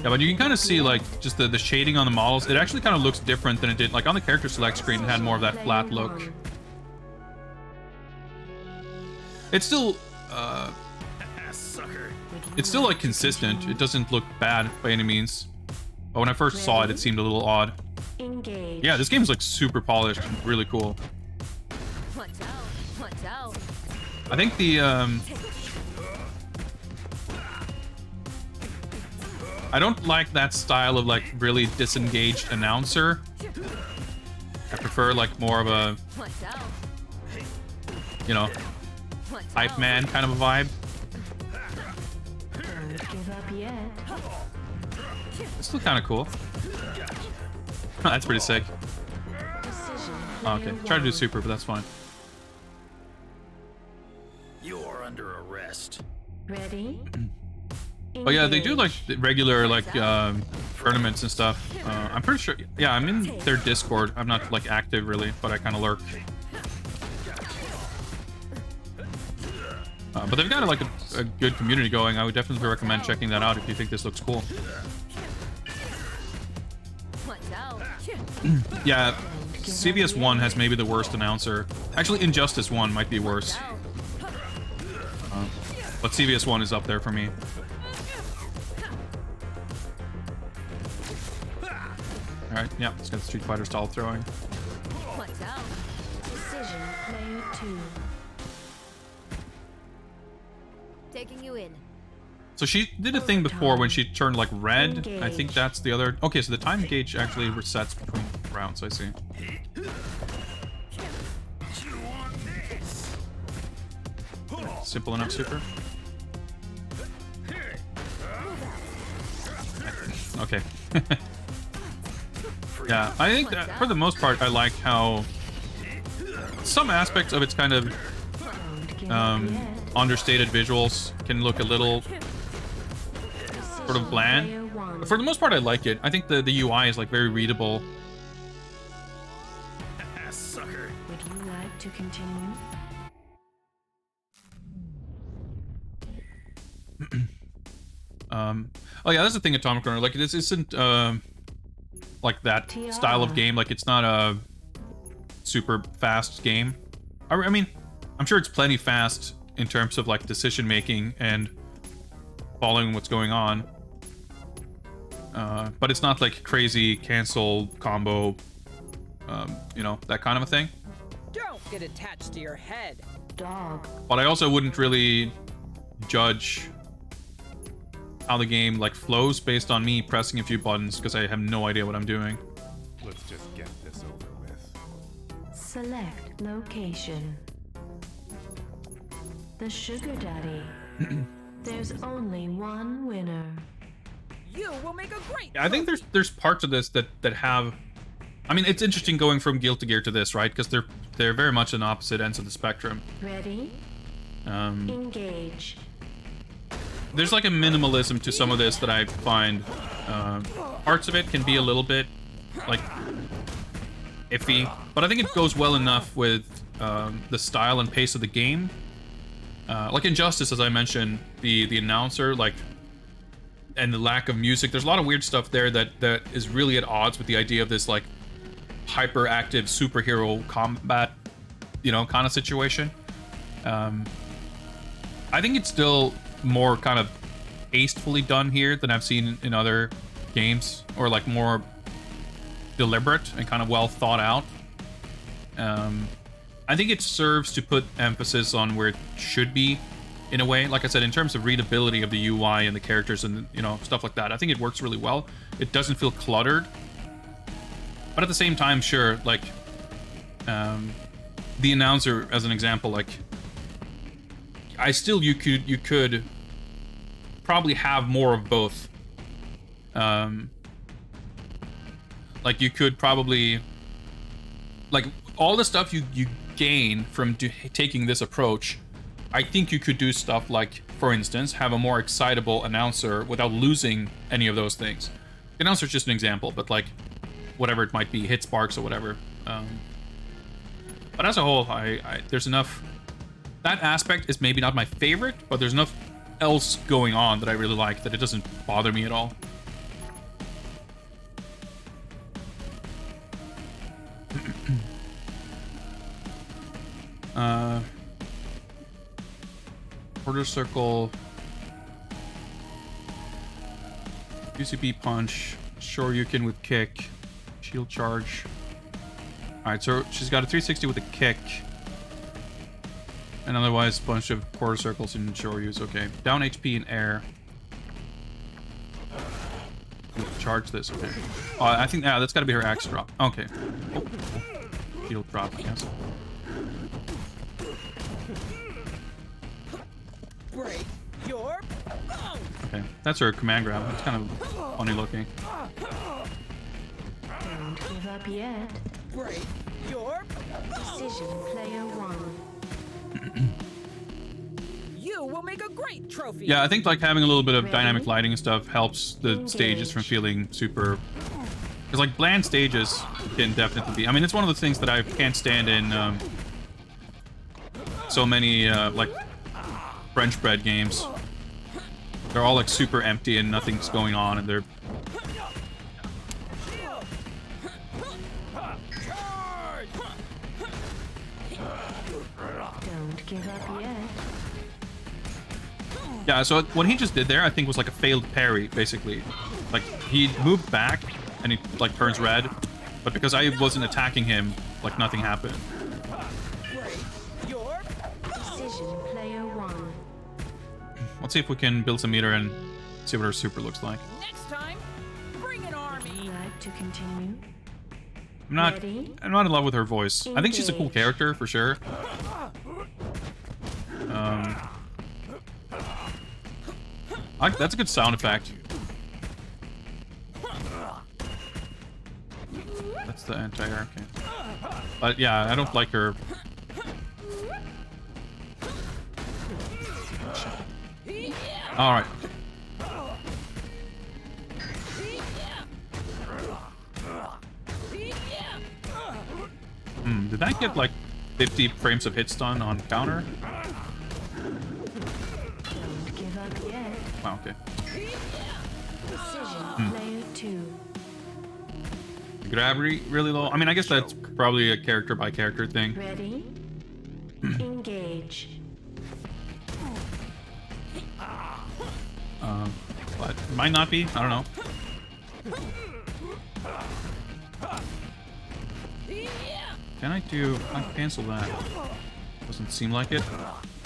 Yeah, but you can kind of see like just the shading on the models. It actually kind of looks different than it did. Like on the character select screen, it had more of that flat look. It's still it's still like consistent. It doesn't look bad by any means. But when I first saw it, it seemed a little odd. Engage. Yeah, this game is like super polished, and really cool. Watch out. Watch out. I think the I don't like that style of like really disengaged announcer. I prefer like more of a, Watch out. you know, Watch hype out. man kind of a vibe. Don't give up yet. It's still kind of cool. That's pretty sick. Decision Oh, okay, player try to do one. super, but that's fine. You're under arrest. Ready? But yeah, they do like Engage. the regular like tournaments and stuff. I'm pretty sure. Yeah, I'm in their Discord. I'm not like active really, but I kind of lurk. But they've got like a good community going. I would definitely recommend checking that out if you think this looks cool. Watch out. Yeah, CVS 1 has maybe the worst announcer. Actually, Injustice 1 might be worse. But CVS 1 is up there for me. Alright, yeah, let's get Street Fighter style throwing. Watch out. Decision player two. Taking you in. So she did a thing before when she turned like red. I think that's the other... Okay, so the time gauge actually resets between rounds, I see. Simple enough, super. Okay. Yeah, I think that for the most part, I like how some aspects of its kind of Don't give up yet. understated visuals can look a little sort of bland. Player one. But for the most part, I like it. I think the UI is like very readable. Sucker. Would you like to continue? Oh yeah, that's the thing, Atomic Runner. Like this isn't like that style of game. Like it's not a super fast game. I mean, I'm sure it's plenty fast in terms of like decision making and following what's going on. But it's not like crazy cancel combo, you know, that kind of a thing. Don't get attached to your head. Dog. But I also wouldn't really judge how the game like flows based on me pressing a few buttons because I have no idea what I'm doing. Let's just get this over with. Select location. The Sugar Daddy. There's only one winner. You will make a great. Yeah, I think there's parts of this that have. I mean, it's interesting going from Guilty Gear to this, right? Because they're very much on opposite ends of the spectrum. Ready? Engage. There's like a minimalism to some of this that I find. Parts of it can be a little bit like iffy, but I think it goes well enough with the style and pace of the game. Like Injustice, as I mentioned, the announcer, like, and the lack of music. There's a lot of weird stuff there that is really at odds with the idea of this like hyperactive superhero combat, you know, kind of situation. I think it's still more kind of tastefully done here than I've seen in other games, or like more deliberate and kind of well thought out. I think it serves to put emphasis on where it should be, in a way. Like I said, in terms of readability of the UI and the characters and, you know, stuff like that, I think it works really well. It doesn't feel cluttered, but at the same time, sure, like the announcer as an example, like you could probably have more of both. Like you could probably, like, all the stuff you gain from taking this approach, I think you could do stuff like, for instance, have a more excitable announcer without losing any of those things. The announcer is just an example, but like whatever it might be, hit sparks or whatever. But as a whole, there's enough. That aspect is maybe not my favorite, but there's enough else going on that I really like that it doesn't bother me at all. Quarter circle, UCB punch, Shoryuken with kick, shield charge. Alright, so she's got a 360 with a kick. And otherwise, a bunch of quarter circles and Shoryus. Okay. Down HP in air. Charge this. Okay. Oh, I think, yeah, that's got to be her axe drop. Okay. Oh. Shield drop, yes. Break your bones. Okay. That's her command grab. It's kind of funny looking. Don't give up yet. Break your bones. Decision player one. You will make a great trophy. Yeah, I think like having a little bit of dynamic lighting and stuff helps the stages from feeling super. Because like bland stages can definitely be. I mean, it's one of the things that I can't stand in so many like French bread games. They're all like super empty and nothing's going on, and they're. Don't give up yet. Yeah, so what he just did there, I think, was like a failed parry, basically. Like, he moved back, and he, like, turns red. But because I wasn't attacking him, like, nothing happened. Your Decision player one. Let's see if we can build some meter and see what our super looks like. next time, bring an Would army. you like to continue? I'm not Ready? in love with her voice. I think she's a cool Engage. character, for sure. That's a good sound effect. That's the anti-air. Okay. But yeah, I don't like her. All right. Did that get like 50 frames of hit stun on counter? Don't give up yet. Wow, okay. Decision player 2. Grab really low. I mean, I guess that's probably a character by character thing. Ready? Engage. But it might not be. I don't know. Can I do... I cancel that. Doesn't seem like it.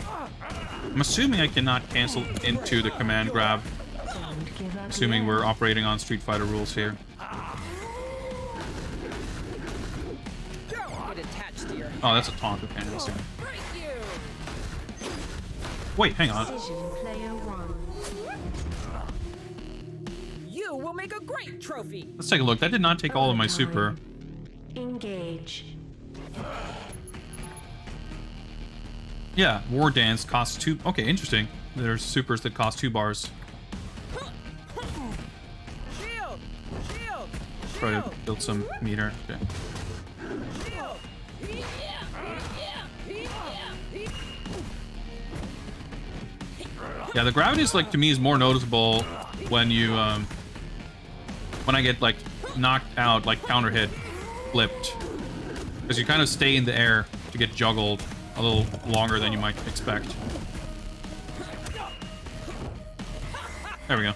I'm assuming I cannot cancel into the command grab. Don't give up Assuming yet. we're operating on Street Fighter rules here. Don't get attached to your Oh, that's a taunt. Okay, I see. break you. Wait, hang on. Decision player 1. You will make a great trophy. Let's take a look. That did not take all of my super. Engage. Yeah, War Dance costs 2... Okay, interesting. There's supers that cost 2 bars. Shield! Shield! Try to build some meter. Okay. Shield! Yeah, the gravity is like, to me, is more noticeable when you when I get like knocked out, like counter hit, flipped, because you kind of stay in the air to get juggled a little longer than you might expect. There we go.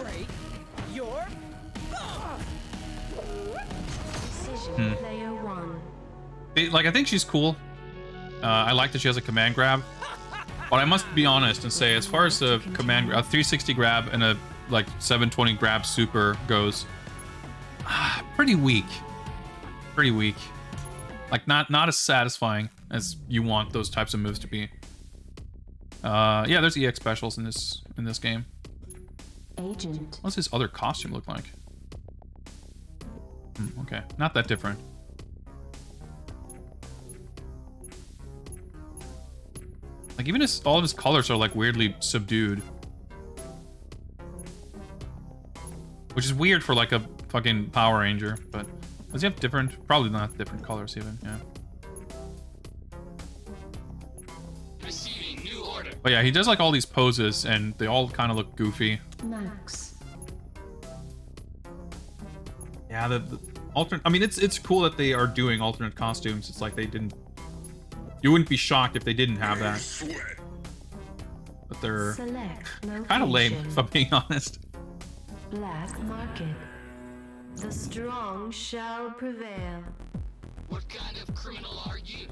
Break your Decision player 1. Like, I think she's cool. I like that she has a command grab. But I must be honest and say, as far as the command, a 360 grab and a like 720 grab super goes, pretty weak. Pretty weak. Like not as satisfying as you want those types of moves to be. Yeah, there's EX specials in this game. Agent. What's his other costume look like? Okay, not that different. Like, even all of his colors are like weirdly subdued. Which is weird for like a fucking Power Ranger, but does he have different? Probably not different colors even, yeah. Receiving new order. But yeah, he does like all these poses and they all kind of look goofy. Max. Yeah, the alternate, I mean, it's cool that they are doing alternate costumes. It's like they didn't, you wouldn't be shocked if they didn't have that. But they're Select location. kind of lame, if I'm being honest. Black market. The strong shall prevail. What kind of criminal are you?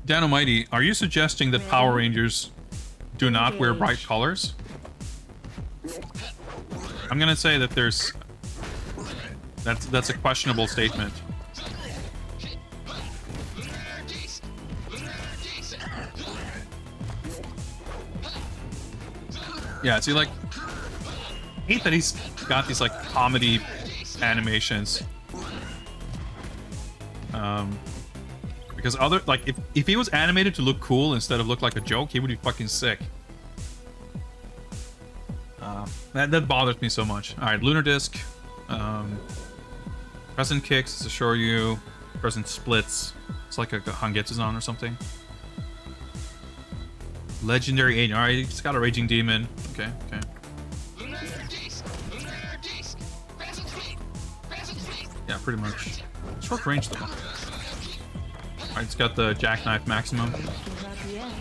Dan Almighty, are you suggesting that Power Rangers do not wear bright colors? I'm gonna say that that's a questionable statement. Yeah, see, like, I hate that he's got these like comedy animations. Because if he was animated to look cool instead of look like a joke, he would be fucking sick. That bothers me so much. All right, Lunar Disc, Crescent Kicks, to show you, Crescent Splits. It's like a Hangetsuzan or something. Legendary Agent. All right, he's got a Raging Demon. Okay. Yeah, pretty much. Short range though. All right, it's got the Jackknife Maximum. Give up yet.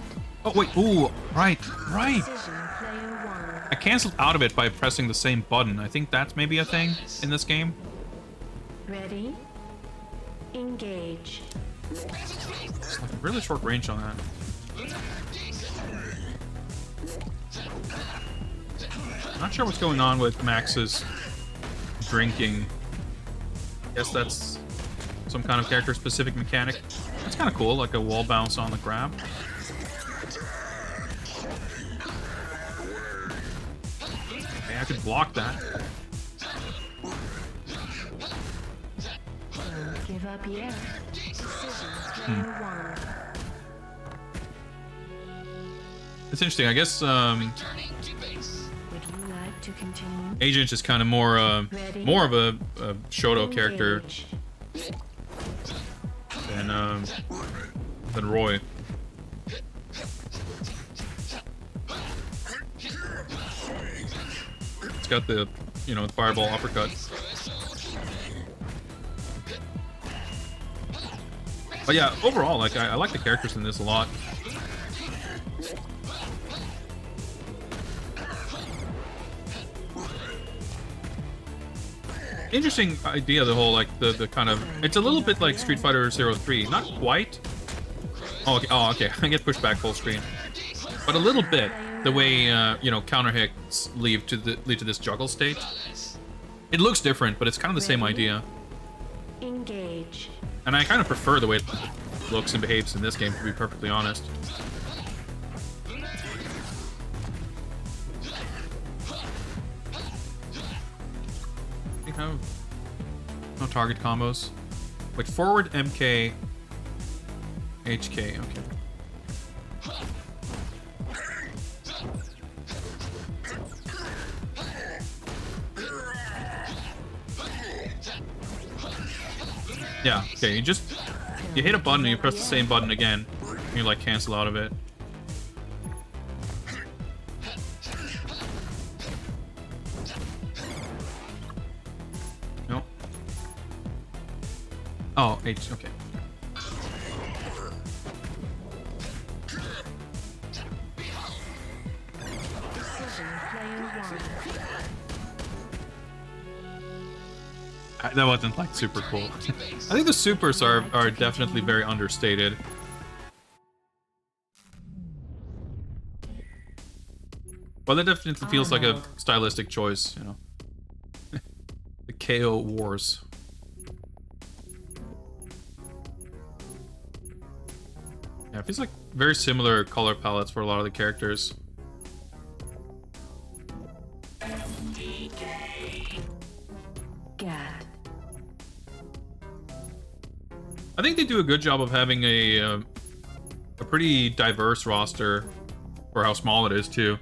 Oh wait, ooh, right. Decision player 1. I canceled out of it by pressing the same button. I think that's maybe a thing in this game. Ready? Engage. It's like a really short range on that. Not sure what's going on with Max's drinking. Guess that's some kind of character-specific mechanic. That's kind of cool, like a wall bounce on the grab. Okay, I could block that. Don't give up yet. Decision, player 1. It's interesting. I guess Turning to base. Would you like to continue? Agent is kind of more of a Shodo character Engage. than Roy. It's got the fireball uppercut. But yeah, overall, like I like the characters in this a lot. Interesting idea, the whole, like, the kind of... It's a little bit like Street Fighter 03. Not quite. Oh, okay. I get pushed back full screen. But a little bit. The way, counter hits lead to this juggle state. It looks different, but it's kind of the same idea. Engage. And I kind of prefer the way it looks and behaves in this game, to be perfectly honest. No target combos. Like forward MK HK, okay. Yeah, okay, you hit a button and you press the same button again. And you like cancel out of it. No. Oh, H, okay. Decision, player 1. That wasn't like super cool. I think the supers are definitely very understated. Well, that definitely feels like a stylistic choice, you know. The KO Wars. Yeah, it feels like very similar color palettes for a lot of the characters. Gat. I think they do a good job of having a pretty diverse roster for how small it is, too.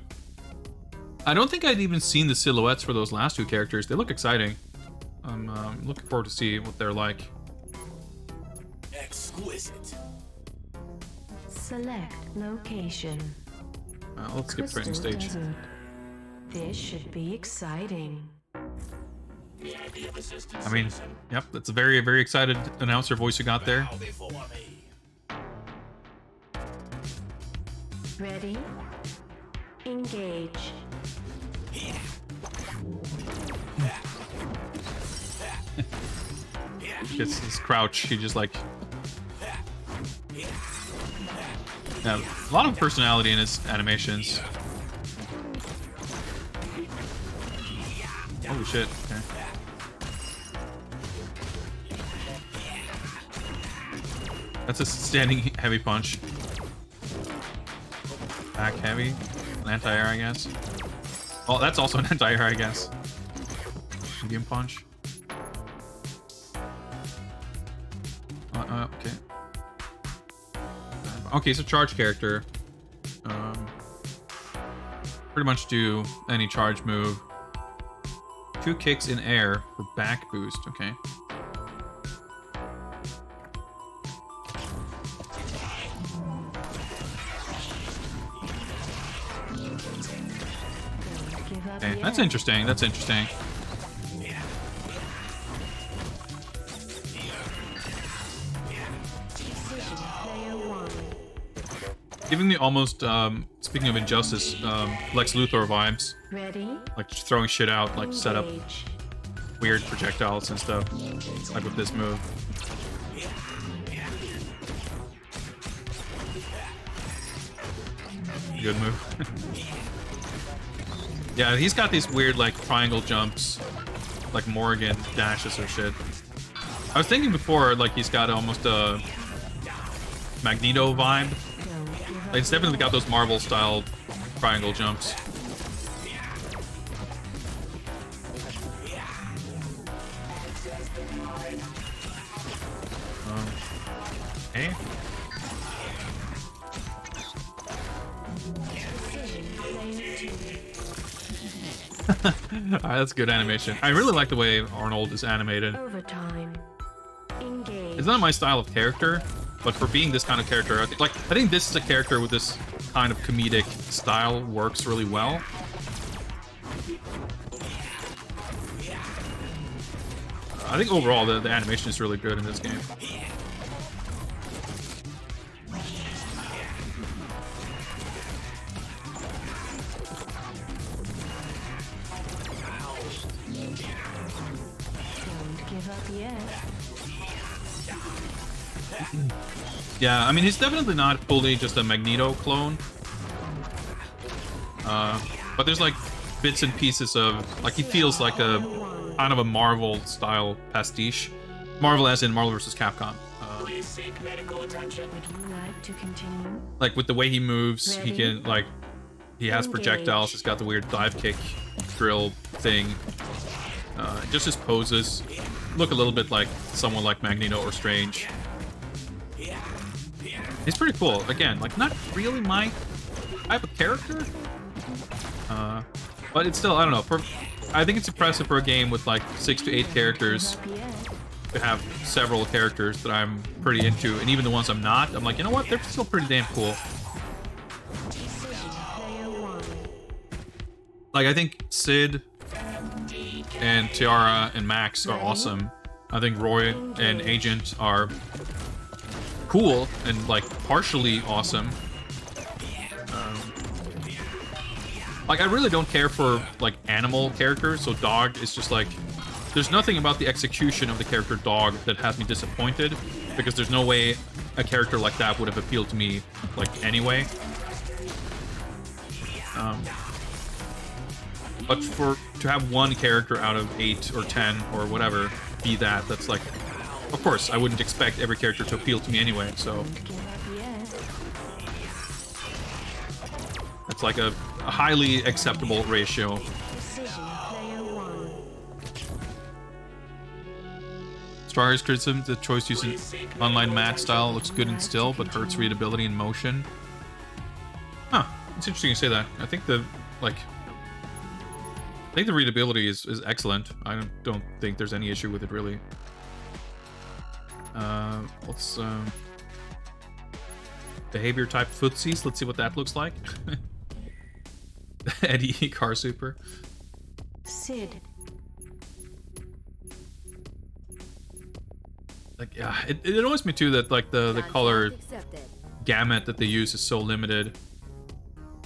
I don't think I'd even seen the silhouettes for those last two characters. They look exciting. I'm looking forward to see what they're like. Exquisite. Select location. Let's skip training Crystal stage. Desert. This should be exciting. I mean, yep, that's a very, very excited announcer voice you got there. Ready? Engage. Gets his crouch, he just like... Yeah, a lot of personality in his animations. Holy shit, okay. That's a standing heavy punch. Back heavy. An anti-air, I guess. Well, that's also an anti-air, I guess. Medium punch. Okay. Okay, so charge character. Pretty much do any charge move. 2 kicks in air for back boost, okay. Okay, that's interesting, that's interesting. Giving me almost, speaking of Injustice, Lex Luthor vibes. Ready? Like just throwing shit out, like set up weird projectiles and stuff. Like with this move. Good move. Yeah, he's got these weird like triangle jumps, like Morrigan dashes or shit. I was thinking before, like he's got almost a Magneto vibe. Like, it's definitely got those Marvel style triangle jumps. Okay. Alright, that's good animation. I really like the way Arnold is animated. Overtime. Engage. It's not my style of character, but for being this kind of character, I think this is a character with this kind of comedic style works really well. I think overall the animation is really good in this game. Don't give up yet. Yeah, I mean, he's definitely not fully just a Magneto clone. But there's like bits and pieces of, like, he feels like a kind of a Marvel style pastiche. Marvel as in Marvel vs. Capcom. Please seek medical attention. Would you like to continue? Like with the way he moves, he can like, he has projectiles. He's got the weird dive kick drill thing. Just his poses look a little bit like someone like Magneto or Strange. He's pretty cool. Again, like not really my type of character. But it's still, I don't know. I think it's impressive for a game with like 6 to 8 characters to have several characters that I'm pretty into, and even the ones I'm not, I'm like, you know what? They're still pretty damn cool. Like I think Sid and Tiara and Max are awesome. I think Roy and Agent are cool and like partially awesome. Like I really don't care for like animal characters, so Dog is just like, there's nothing about the execution of the character Dog that has me disappointed, because there's no way a character like that would have appealed to me like anyway. But to have one character out of 8 or 10 or whatever be that's like, of course I wouldn't expect every character to appeal to me anyway, so that's like a highly acceptable ratio. Strar's criticism: the choice using online mat style looks good and still, but hurts readability and motion. Huh, it's interesting you say that. I think the readability is excellent. I don't think there's any issue with it really. Let's behavior type footsies. Let's see what that looks like. Eddie Car Super. Sid. Like, yeah, it annoys me too that like the color gamut that they use is so limited.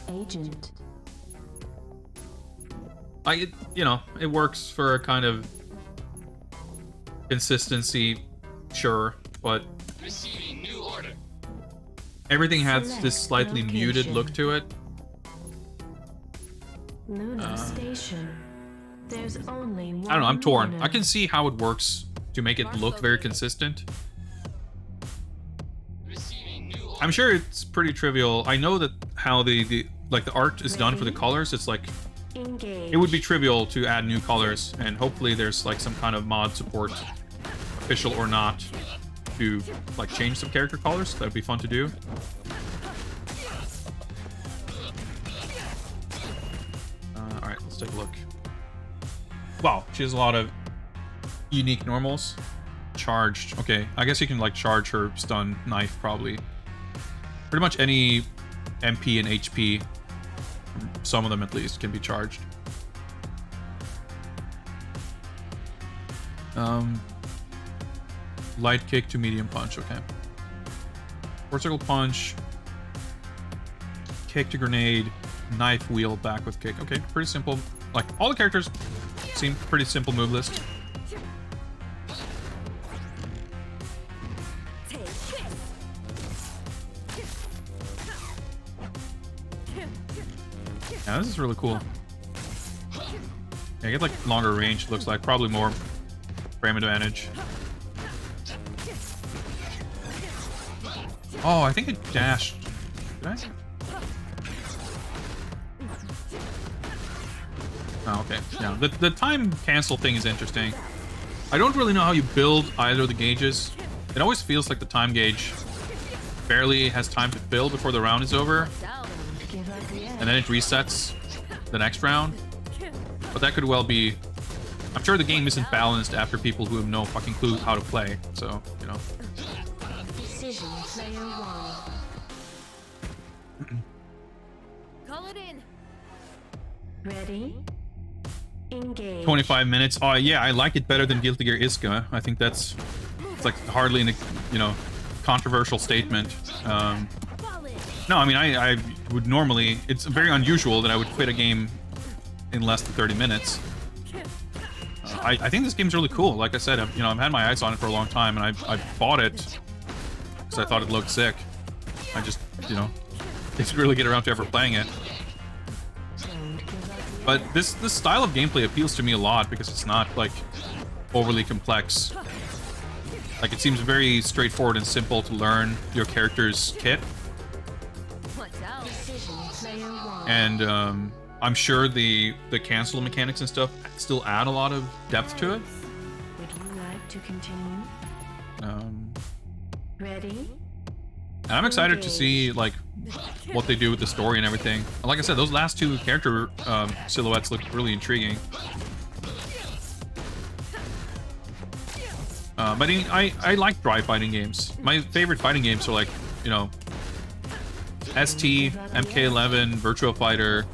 Agent. Like it, you know, it works for a kind of consistency, sure, but Receiving new order. everything has Select this slightly muted location. look to it. Luna Station. There's only one I don't know, I'm torn. winner. I can see how it works to make it look very consistent. Receiving new order. I'm sure it's pretty trivial. I know that how the art is done for the colors. It's like, Engage. it would be trivial to add new colors, and hopefully there's like some kind of mod support, official or not, to like change some character colors. That would be fun to do. All right, let's take a look. Wow, she has a lot of unique normals. Charged. Okay, I guess you can like charge her stun knife probably. Pretty much any MP and HP, some of them at least, can be charged. Light kick to medium punch, okay. Circle punch, kick to grenade, knife wheel back with kick. Okay, pretty simple. Like, all the characters seem pretty simple move list. Yeah, this is really cool. Yeah, I get like longer range, it looks like. Probably more frame advantage. Oh, I think it dashed. Did I? Oh, okay. Yeah, the time cancel thing is interesting. I don't really know how you build either of the gauges. It always feels like the time gauge barely has time to fill before the round is over, Down. Give up yet. and then it resets the next round. But that could well be... I'm sure the game isn't balanced after people who have no fucking clue how to play, so, you know. Decision player one. Call it in. Ready? Engage. 25 minutes. Oh, yeah, I like it better than Guilty Gear Isuka. I think it's like hardly an, you know, controversial statement. Call in. No, I mean, I would normally... It's very unusual that I would quit a game in less than 30 minutes. I think this game's really cool. Like I said, I've had my eyes on it for a long time, and I bought it because I thought it looked sick. I just, didn't really get around to ever playing it. Don't give up yet. But this style of gameplay appeals to me a lot because it's not, like, overly complex. Like, it seems very straightforward and simple to learn your character's kit. Watch out. Decision player one. And, I'm sure the cancel mechanics and stuff still add a lot of depth to it. Would you like to continue? Ready? And I'm excited to see, like, what they do with the story and everything. Like I said, those last two character silhouettes look really intriguing. But I like dry fighting games. My favorite fighting games are like, ST, MK11, Virtua Fighter,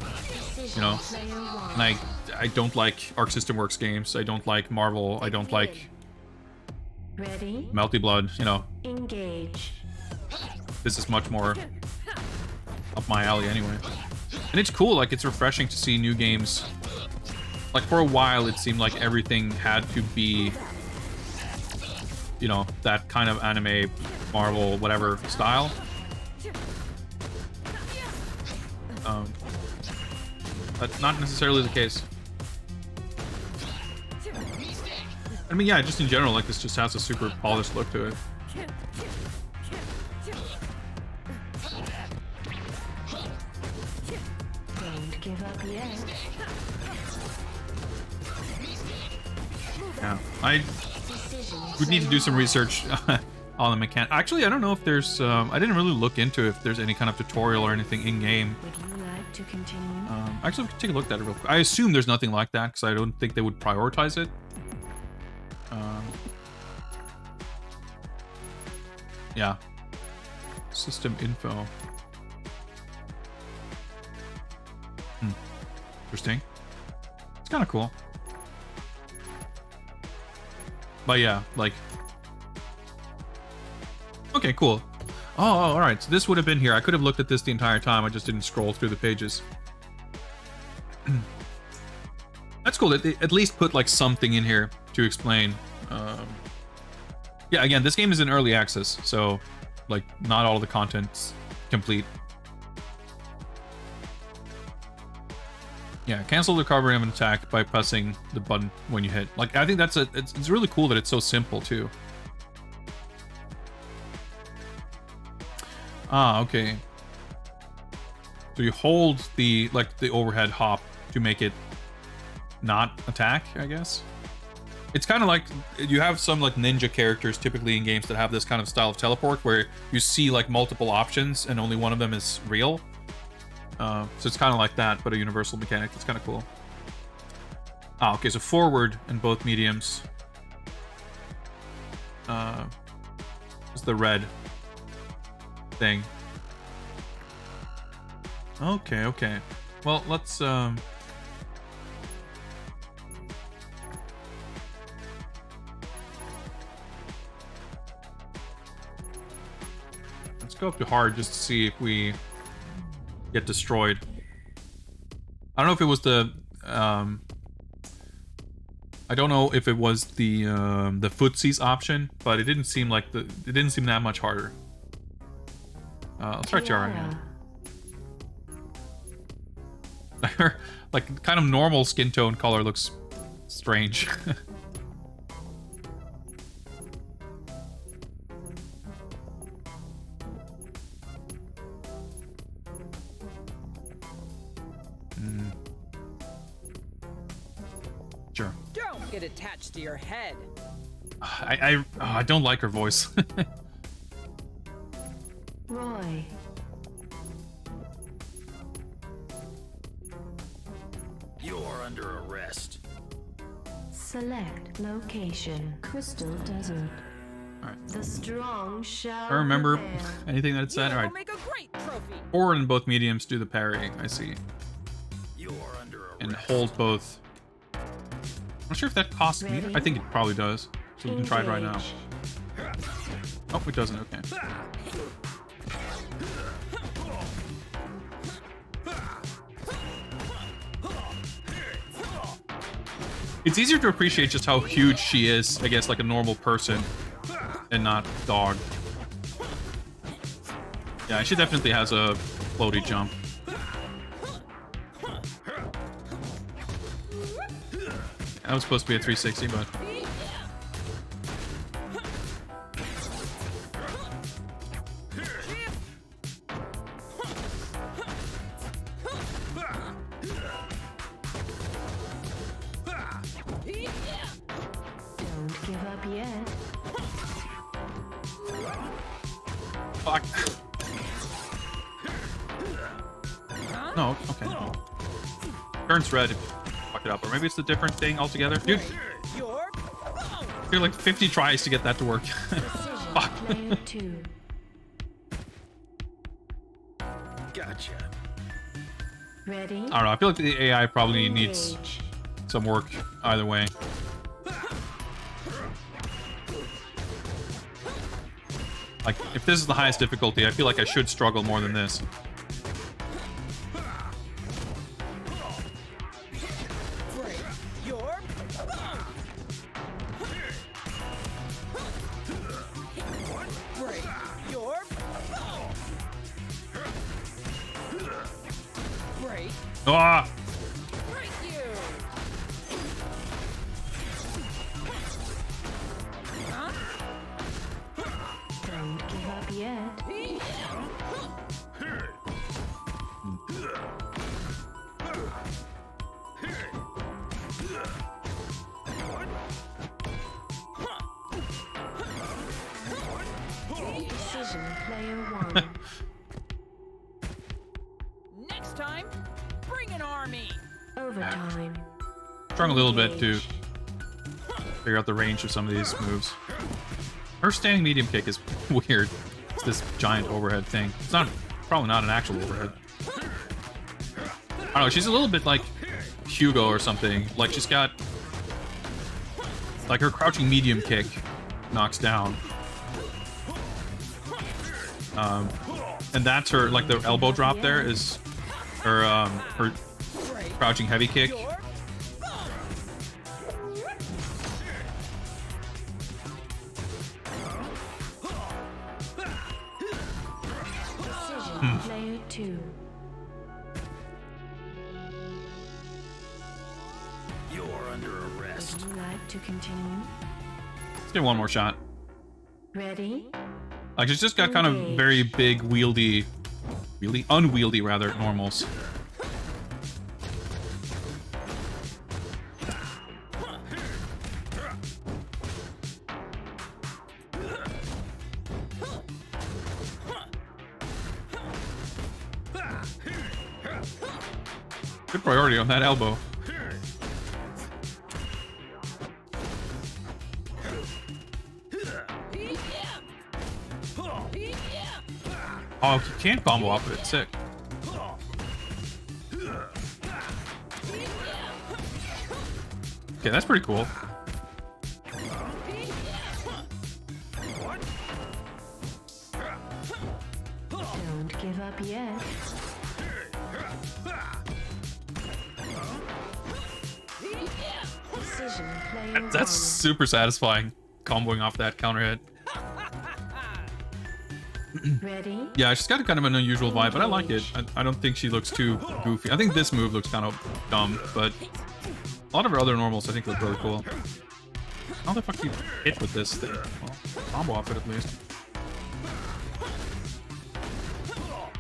Decision player one. and I don't like Arc System Works games. I don't like Marvel. I don't like Ready? Melty Blood. Engage. This is much more up my alley anyway. And it's cool, like, it's refreshing to see new games. Like, for a while, it seemed like everything had to be, that kind of anime, Marvel, whatever style. That's not necessarily the case. I mean, yeah, just in general, like, this just has a super polished look to it. Don't give up yet. Yeah, I Decision would need to do some player research on the mechanic. Actually, I don't know if there's... I didn't really look into if there's any kind of tutorial or anything in-game. one. Would you like to continue? Actually, we can take a look at it real quick. I assume there's nothing like that, because I don't think they would prioritize it. Yeah. System info. Interesting. It's kind of cool. But yeah, like... Okay, cool. Oh, alright. So this would have been here. I could have looked at this the entire time. I just didn't scroll through the pages. That's cool. They at least put, like, something in here to explain. Yeah, again, this game is in early access, so, like, not all of the content's complete. Yeah, cancel the recovery of an attack by pressing the button when you hit. Like, I think that's it's really cool that it's so simple, too. Ah, okay. So you hold the overhead hop to make it not attack, I guess. It's kind of like, you have some, like, ninja characters typically in games that have this kind of style of teleport where you see, like, multiple options and only one of them is real. So it's kind of like that, but a universal mechanic. It's kind of cool. Ah, okay, so forward in both mediums. It's the red thing. Okay, okay. Well, let's go up to hard just to see if we get destroyed. I don't know if it was the I don't know if it was the footsies option, but it didn't seem like it didn't seem that much harder. Let's try Tiara again. Like, kind of normal skin tone color looks strange. Sure. Don't Get attached to your head. I don't like her voice. Roy. You're under arrest. Select location. Crystal Desert. Alright. The strong shall I remember prevail. anything that it said. You Alright. will make a great trophy. Forward and both mediums do the parry. I see. You're under arrest. And hold both. I'm not sure if that costs me. I think it probably does. So we can try it right now. Engage. Oh, it doesn't. Okay. It's easier to appreciate just how huge she is, I guess, like a normal person, and not dog. Yeah, she definitely has a floaty jump. That was supposed to be a 360, but... Don't give up yet. Fuck. No, okay. Turns red if you fuck it up. Or maybe it's a different thing altogether. Dude, You're you're like 50 tries to get that to work. Fuck. Player 2. Gotcha. Ready? I don't know. I feel like the AI probably needs Engage. some work either way. Like, if this is the highest difficulty, I feel like I should struggle more than this. break. You're break. You're break. Ah! Break you. Huh? Don't give up yet. Decision player 1. Next time, bring an army. Overtime. Strung a little bit to Engage. figure out the range of some of these moves. Her standing medium kick is weird. It's this giant overhead thing. It's not probably not an actual overhead. I don't know, she's a little bit like Hugo or something. Like she's got like her crouching medium kick knocks down. And that's her like the elbow drop there is her crouching heavy kick. Decision player 2. You're under arrest. Would you like to continue? Let's get one more shot. Ready? Like she's just got kind of very big unwieldy rather normals. Good priority on that elbow. Oh, you can't combo off of it. Sick. Okay, that's pretty cool. Don't give up yet. Decision player That's 1. super satisfying, comboing off that counter hit. Ready? Yeah, she's got kind of an unusual vibe, but I like it. I don't think she looks too goofy. I think this move looks kind of dumb, but a lot of her other normals I think look really cool. How the fuck do you hit with this thing? Well, combo off it at least.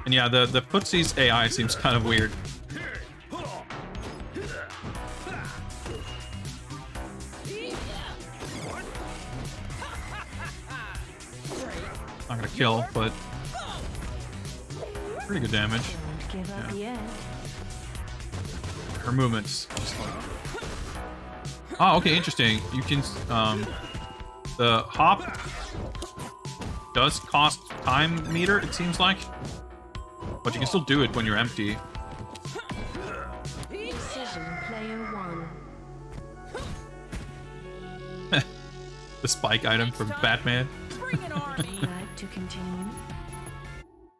And yeah, the Footsie's AI seems kind of weird. Not gonna kill, but pretty good damage. Don't give up yet. Her movements just like... Oh, okay, interesting. You can the hop does cost time meter, it seems like, but you can still do it when you're empty. Decision player one. The spike item from Batman, Bring an army. Like to continue?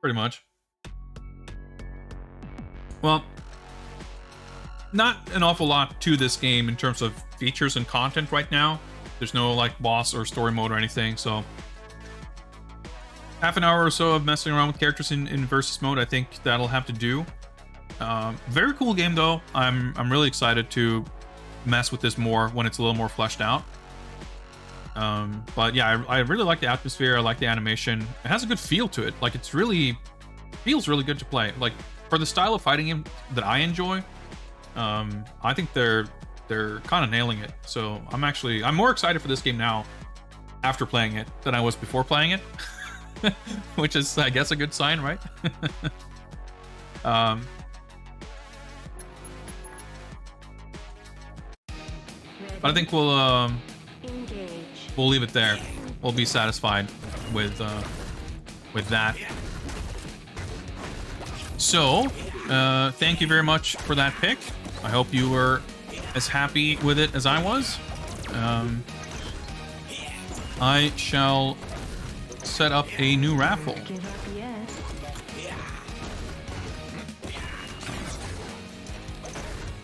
pretty much. Well, not an awful lot to this game in terms of features and content right now. There's no like boss or story mode or anything, so half an hour or so of messing around with characters in versus mode, I think that'll have to do. Very cool game though. I'm really excited to mess with this more when it's a little more fleshed out. But yeah, I really like the atmosphere. I like the animation. It has a good feel to it. Like it's really feels really good to play. Like for the style of fighting game that I enjoy, I think they're kind of nailing it. So I'm more excited for this game now after playing it than I was before playing it. Which is, I guess, a good sign, right? But I think we'll leave it there. We'll be satisfied with that. So, thank you very much for that pick. I hope you were as happy with it as I was. I shall set up a new raffle. Give up yet.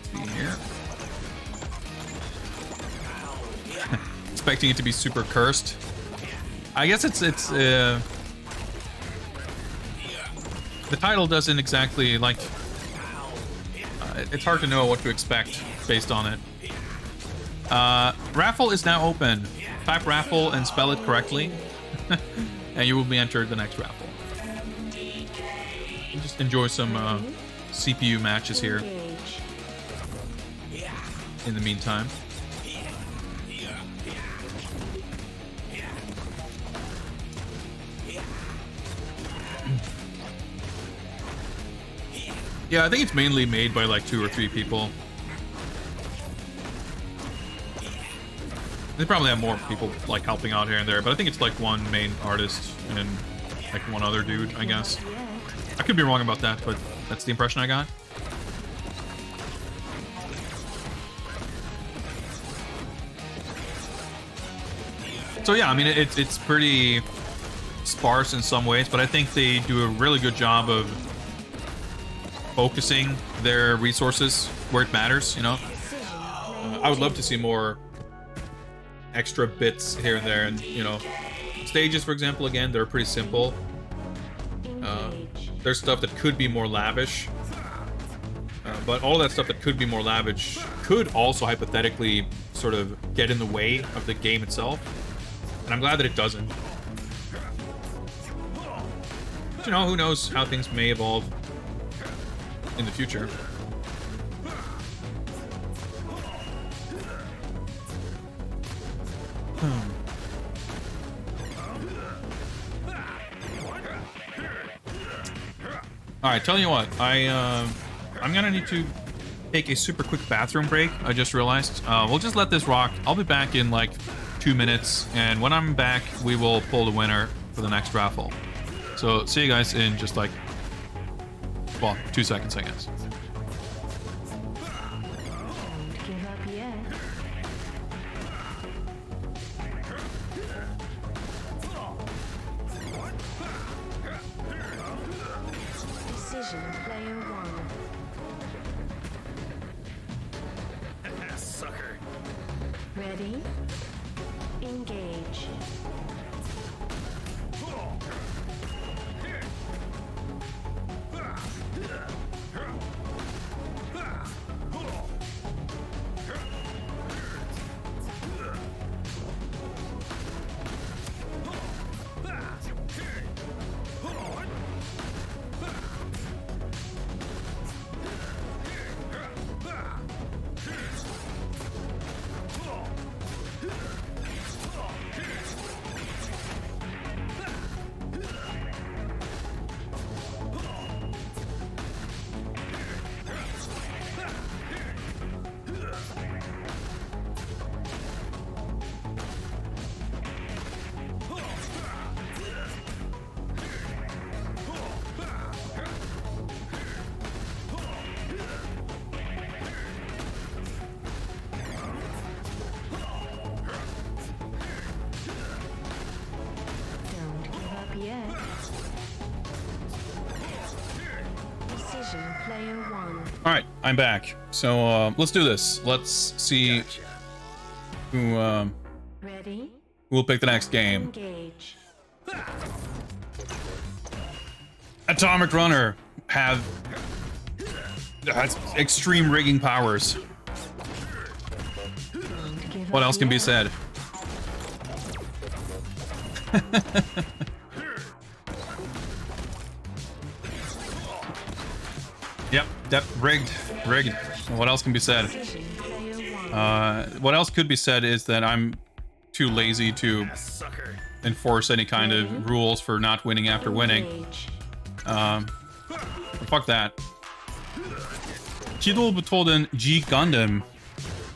See here. Expecting it to be super cursed. I guess it's the title doesn't exactly like. It's hard to know what to expect based on it. Raffle is now open. Type raffle and spell it correctly, and you will be entered the next raffle. Just enjoy some CPU matches here Engage. in the meantime. Yeah, I think it's mainly made by like 2 or 3 people. They probably have more people like helping out here and there, but I think it's like one main artist and like one other dude, I guess. I could be wrong about that, but that's the impression I got. So yeah, I mean, it's pretty sparse in some ways, but I think they do a really good job of focusing their resources where it matters, you know? I would love to see more extra bits here and there, and, you know, stages, for example, again, they're pretty simple. There's stuff that could be more lavish, but all that stuff that could be more lavish could also hypothetically sort of get in the way of the game itself, and I'm glad that it doesn't. But, you know, who knows how things may evolve in the future. All right, tell you what, I'm gonna need to take a super quick bathroom break. I just realized. We'll just let this rock. I'll be back in like 2 minutes, and when I'm back, we will pull the winner for the next raffle. So see you guys in just like, well, 2 seconds, I guess. Don't give up yet. Decision player one. Sucker. Ready? Engage. yet. Decision player one. All right, I'm back. So let's do this. Let's see Gotcha. who Ready? will pick the next game. Engage. Atomic Runner has extreme rigging powers. Don't give What up else can be yet. said? Yep, rigged. What else can be said? Decision player one. What else could be said is that I'm too lazy to Sucker. enforce any kind of rules for not winning after winning. Engage. Fuck that. Kidou Butouden G Gundam.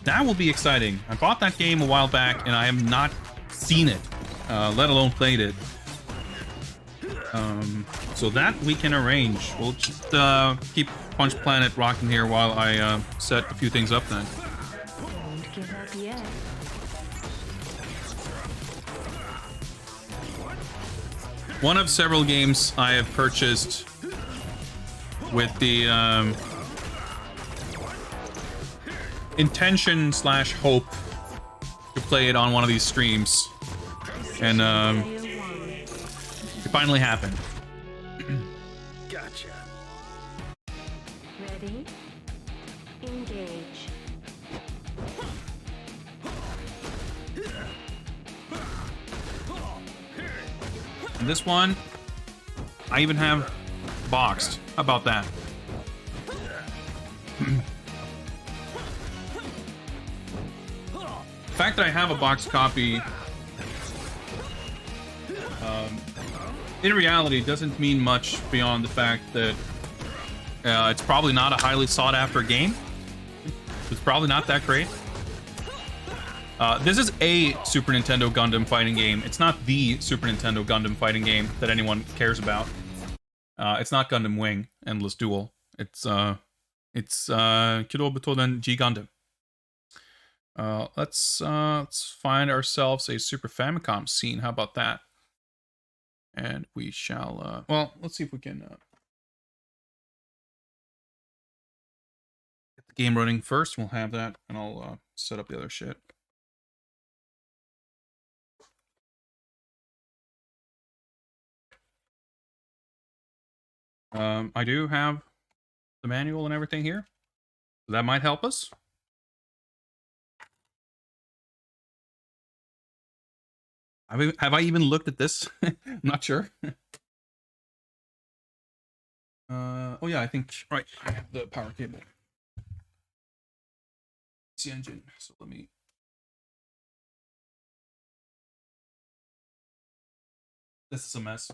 That will be exciting. I bought that game a while back and I have not seen it, let alone played it. So that we can arrange. We'll just keep Punch Planet rocking here while I set a few things up then. Don't give up yet. One of several games I have purchased with the intention / hope to play it on one of these streams, and Player one. it finally happened. Gotcha. Ready? Engage. And this one, I even have boxed. How about that? The fact that I have a boxed copy, in reality, doesn't mean much beyond the fact that it's probably not a highly sought after game. It's probably not that great. This is a Super Nintendo Gundam fighting game. It's not the Super Nintendo Gundam fighting game that anyone cares about. It's not Gundam Wing Endless Duel. It's Kidou Butouden G Gundam. Let's find ourselves a Super Famicom scene. How about that? And we shall. Well, let's see if we can get the game running first. We'll have that, and I'll set up the other shit. I do have the manual and everything here. So that might help us. Have I even looked at this? I'm not sure. Oh yeah, I think, right, I have the power cable. It's the engine, so let me... This is a mess.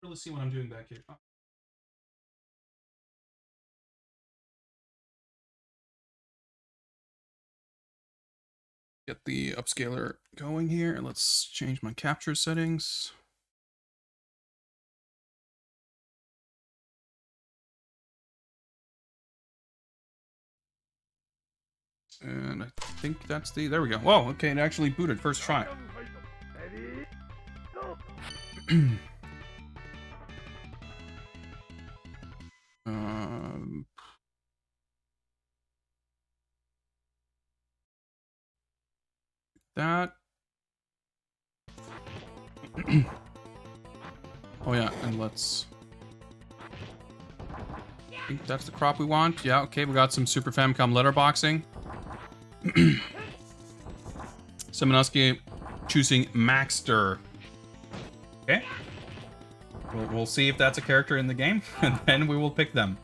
Really see what I'm doing back here. Oh. Get the upscaler going here, and let's change my capture settings. And I think that's the, there we go. Whoa, okay, it actually booted first try. That. Oh yeah, and let's... I think that's the crop we want. Yeah, okay, we got some Super Famicom letterboxing. Simonosuke choosing Maxter. Okay. We'll see if that's a character in the game, and then we will pick them.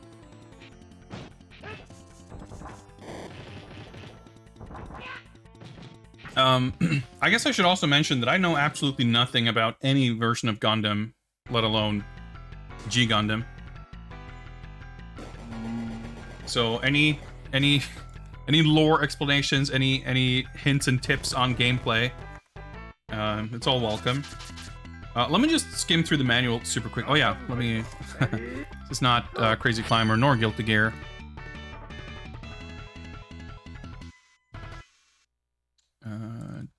I guess I should also mention that I know absolutely nothing about any version of Gundam, let alone G Gundam. So any any lore explanations, any hints and tips on gameplay, it's all welcome. Let me just skim through the manual super quick. Oh yeah, let me... This is not Crazy Climber nor Guilty Gear.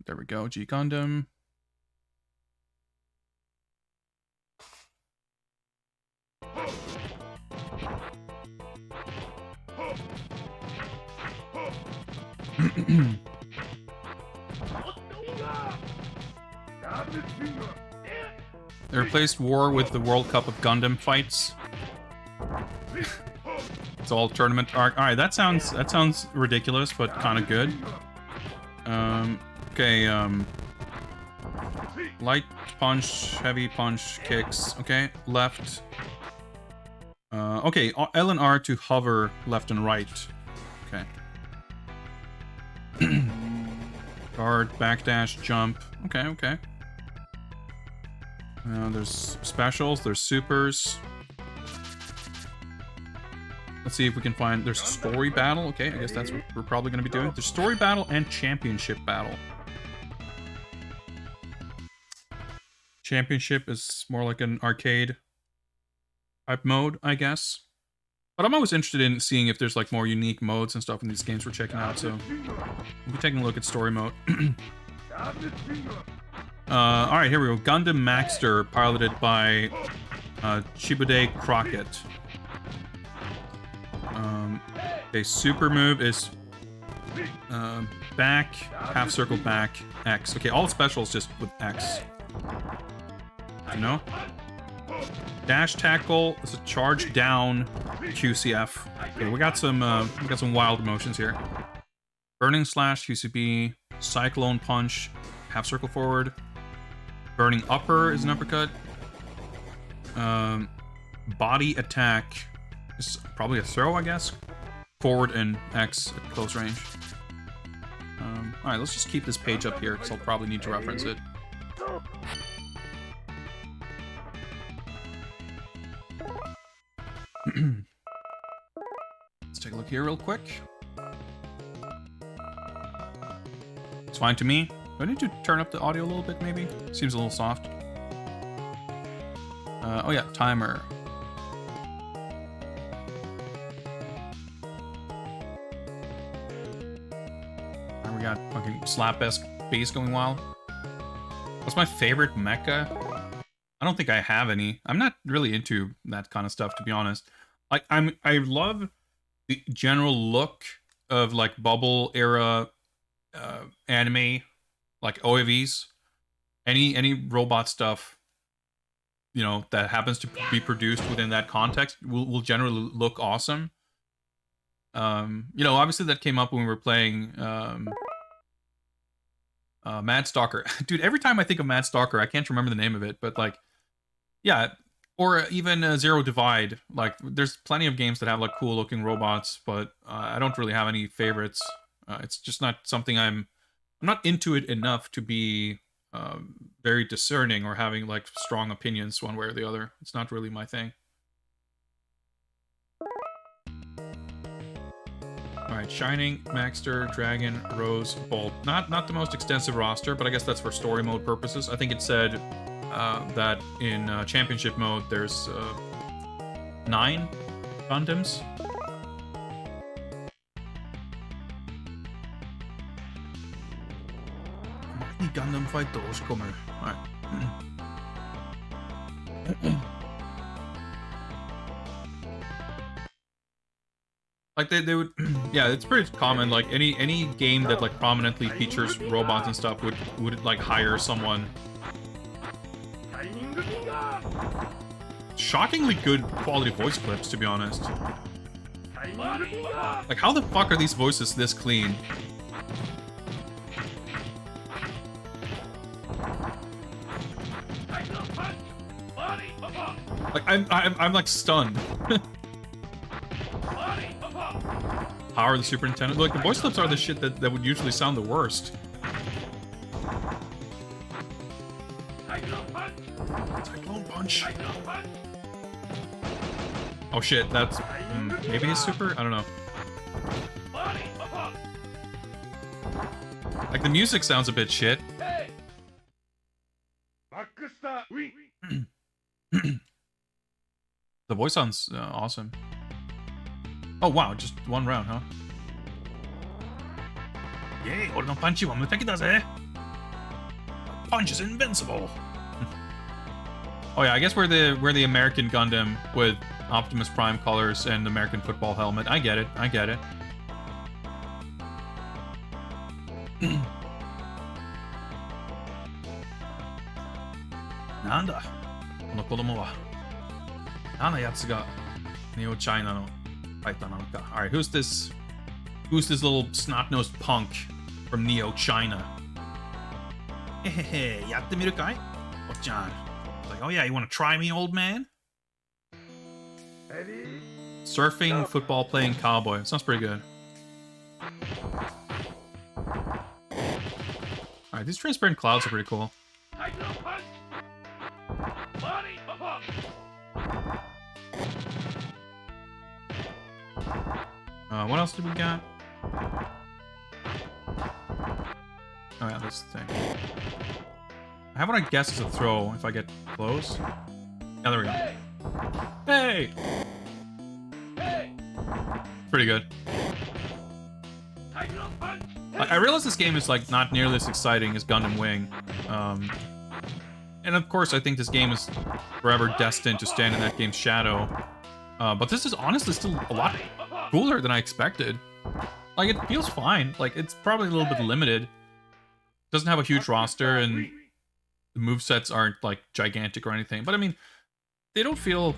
There we go, G Gundam. They replaced war with the World Cup of Gundam fights. It's all tournament arc. All right, that sounds ridiculous, but kind of good. Okay. Light punch, heavy punch, kicks. Okay, left. Okay, L and R to hover left and right. Okay. Guard, backdash, jump. Okay, okay. There's specials, there's supers. Let's see if we can find... There's story battle. Okay, I guess that's what we're probably going to be doing. There's story battle and championship battle. Championship is more like an arcade type mode, I guess. But I'm always interested in seeing if there's like more unique modes and stuff in these games we're checking out, so we'll be taking a look at story mode. Alright, here we go. Gundam Maxter, piloted by Chibude Crockett. Okay, super move is back, half circle back, X. Okay, all specials just with X. You know? Dash tackle is a charge down QCF. Okay, we got some wild emotions here. Burning slash QCB, cyclone punch, half circle forward. Burning upper is an uppercut. Body attack is probably a throw, I guess. Forward and X at close range. Alright, let's just keep this page up here, because I'll probably need to reference it. Let's take a look here real quick. It's fine to me. Do I need to turn up the audio a little bit, maybe? Seems a little soft. Oh yeah, timer. And we got fucking slap-esque bass going wild. What's my favorite mecha? I don't think I have any. I'm not really into that kind of stuff, to be honest. Like, I love the general look of like bubble era anime, like OAVs. Any robot stuff, you know, that happens to be produced within that context will generally look awesome. You know, obviously that came up when we were playing Mad Stalker. Dude, every time I think of Mad Stalker, I can't remember the name of it, but like, yeah, or even Zero Divide. Like, there's plenty of games that have like cool looking robots, but I don't really have any favorites. It's just not something I'm not into it enough to be very discerning or having like strong opinions one way or the other. It's not really my thing. Alright, Shining, Maxter, Dragon, Rose, Bolt. Not the most extensive roster, but I guess that's for story mode purposes. I think it said that in championship mode there's 9 Gundams. Gundam fight those kommer. Alright. Like they would, yeah, it's pretty common. Like any game that like prominently features robots and stuff would like hire someone. Shockingly good quality voice clips, to be honest. Like, how the fuck are these voices this clean? Like I'm like stunned. Power of the Superintendent. Like, the voice clips are the shit that would usually sound the worst. Cyclone punch. Oh shit, that's maybe his super? I don't know. Like, the music sounds a bit shit. The voice sounds awesome. Oh, wow, just one round, huh? Yay,俺のパンチは無敵だぜ! Punch is invincible! Oh yeah, I guess we're the American Gundam with Optimus Prime colors and American football helmet. I get it, I get it. なんだこの子供は。何のやつが Neo China のファイターなのか。Alright, who's this little snot-nosed punk from Neo China? へへへ、やってみるかいおっちゃん。Like, oh yeah, you want to try me, old man? Surfing, football playing cowboy. Sounds pretty good. Alright, these transparent clouds are pretty cool. What else did we got? Oh yeah, this thing. I have what I guess is a throw if I get close. Yeah, there we go. Hey! Pretty good. I realize this game is like not nearly as exciting as Gundam Wing. And of course I think this game is forever destined to stand in that game's shadow. But this is honestly still a lot cooler than I expected. Like, it feels fine. Like, it's probably a little bit limited. Doesn't have a huge roster, and the movesets aren't, like, gigantic or anything. But, I mean, they don't feel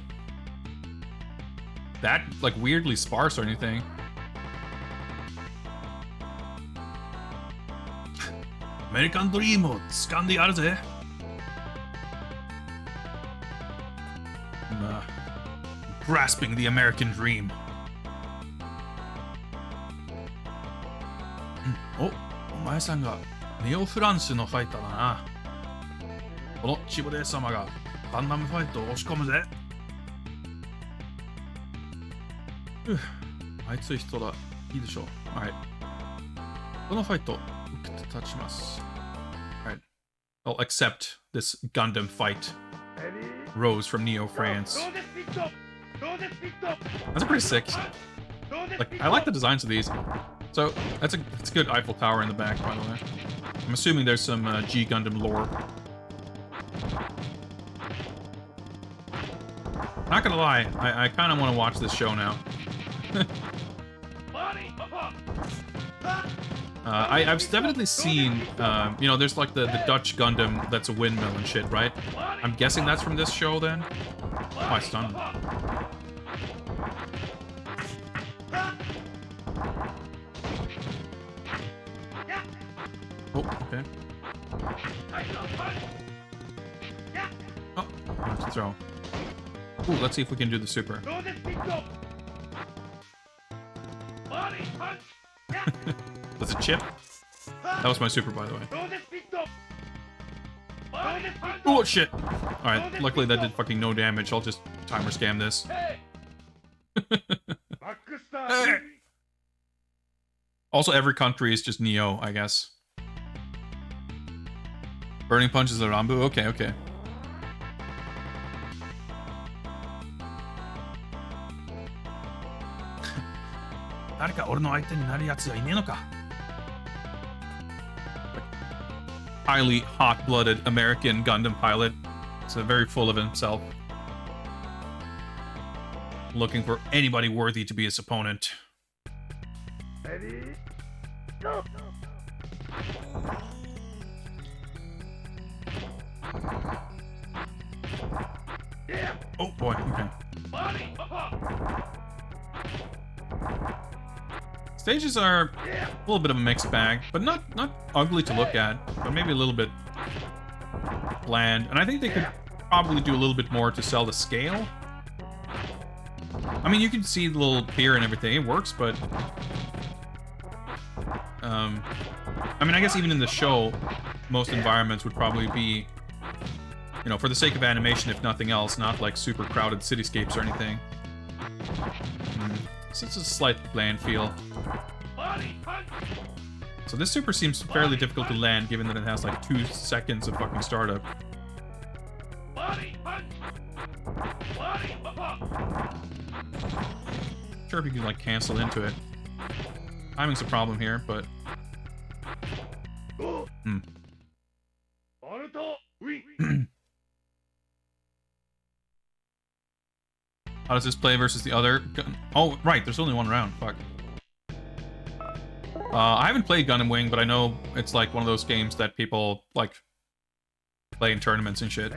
that, like, weirdly sparse or anything. American Dreamを掴んでやるぜ. Grasping the American dream. Oh, お前さんがネオフランスのファイターだな。このチボレー様がガンダムファイトを押し込むぜ。あいつ人だ。いいでしょう。はい。このファイト受けて立ちます。Alright. I'll accept this Gundam fight. Rose from Neo France. That's pretty sick. Like, I like the designs of these. So it's a good Eiffel Tower in the back, by the way. I'm assuming there's some G Gundam lore. Not gonna lie, I kind of want to watch this show now. I've definitely seen, you know, there's like the Dutch Gundam that's a windmill and shit, right? I'm guessing that's from this show then? Oh, I stunned him. Oh, okay. Oh, let's throw. Ooh, let's see if we can do the super. That's a chip? That was my super, by the way. Oh, shit! Alright, luckily that did fucking no damage. I'll just timer scam this. Hey. Also, every country is just Neo, I guess. Burning Punch is a Rambu? Okay, okay. Highly hot-blooded American Gundam pilot. So very full of himself. Looking for anybody worthy to be his opponent. Ready? Go! Oh boy, okay. Stages are a little bit of a mixed bag, but not ugly to look at, but maybe a little bit bland. And I think they could probably do a little bit more to sell the scale. I mean, you can see the little pier and everything, it works, but I mean, I guess even in the show, most environments would probably be, you know, for the sake of animation, if nothing else, not like super crowded cityscapes or anything. So it's a slight bland feel. So this super seems fairly difficult to land, given that it has like 2 seconds of fucking startup. Sure, if you can like cancel into it. Timing's a problem here, but how does this play versus the other? Oh, right, there's only one round. Fuck. I haven't played Gundam Wing, but I know it's like one of those games that people like play in tournaments and shit.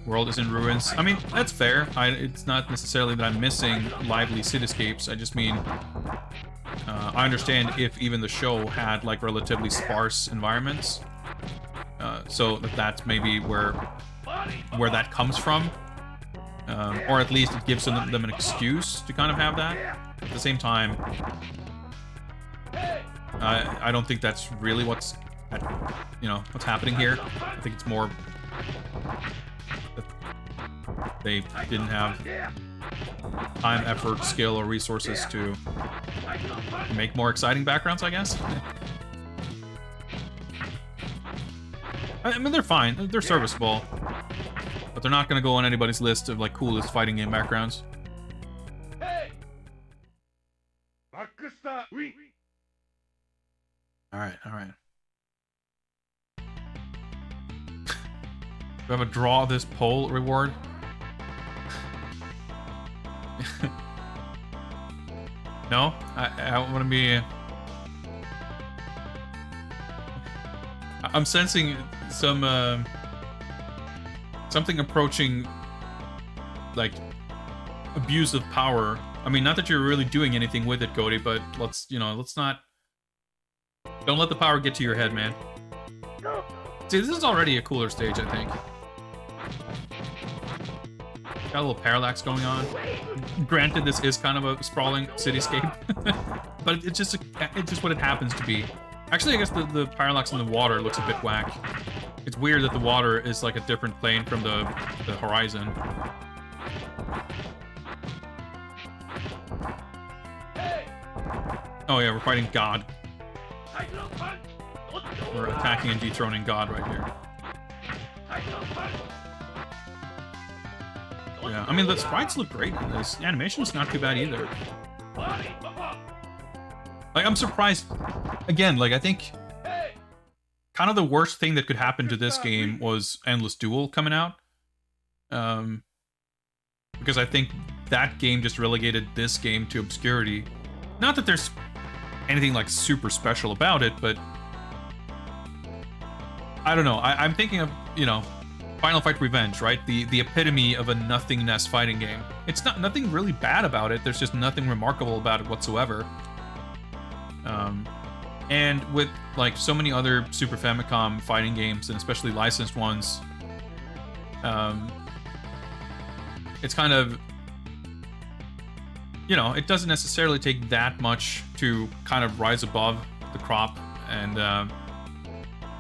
World is in ruins. I mean, that's fair. It's not necessarily that I'm missing lively cityscapes. I just mean, I understand if even the show had like relatively sparse environments. So that's maybe where that comes from. Or at least it gives them an excuse to kind of have that. At the same time, I don't think that's really what's happening here. I think it's more that they didn't have time, effort, skill, or resources to make more exciting backgrounds, I guess. I mean, they're fine. They're serviceable. But they're not going to go on anybody's list of, like, coolest fighting game backgrounds. Alright, alright. Do I have a draw this poll reward? No? I want to be... I'm sensing some, something approaching, like, abuse of power. I mean, not that you're really doing anything with it, Cody, but let's not... Don't let the power get to your head, man. See, this is already a cooler stage, I think. Got a little parallax going on. Granted, this is kind of a sprawling cityscape, but it's just what it happens to be. Actually, I guess the parallax in the water looks a bit whack. It's weird that the water is like a different plane from the horizon. Oh yeah, we're fighting God. We're attacking and dethroning God right here. Yeah, I mean, the sprites look great in this. The animation's not too bad either. Like, I'm surprised. Again, like, I think kind of the worst thing that could happen to this game was Endless Duel coming out. Because I think that game just relegated this game to obscurity. Not that there's anything, like, super special about it, but I don't know. I'm thinking of, Final Fight Revenge, right? The epitome of a nothingness fighting game. It's nothing really bad about it. There's just nothing remarkable about it whatsoever. And with like so many other Super Famicom fighting games, and especially licensed ones, it's kind of, it doesn't necessarily take that much to kind of rise above the crop and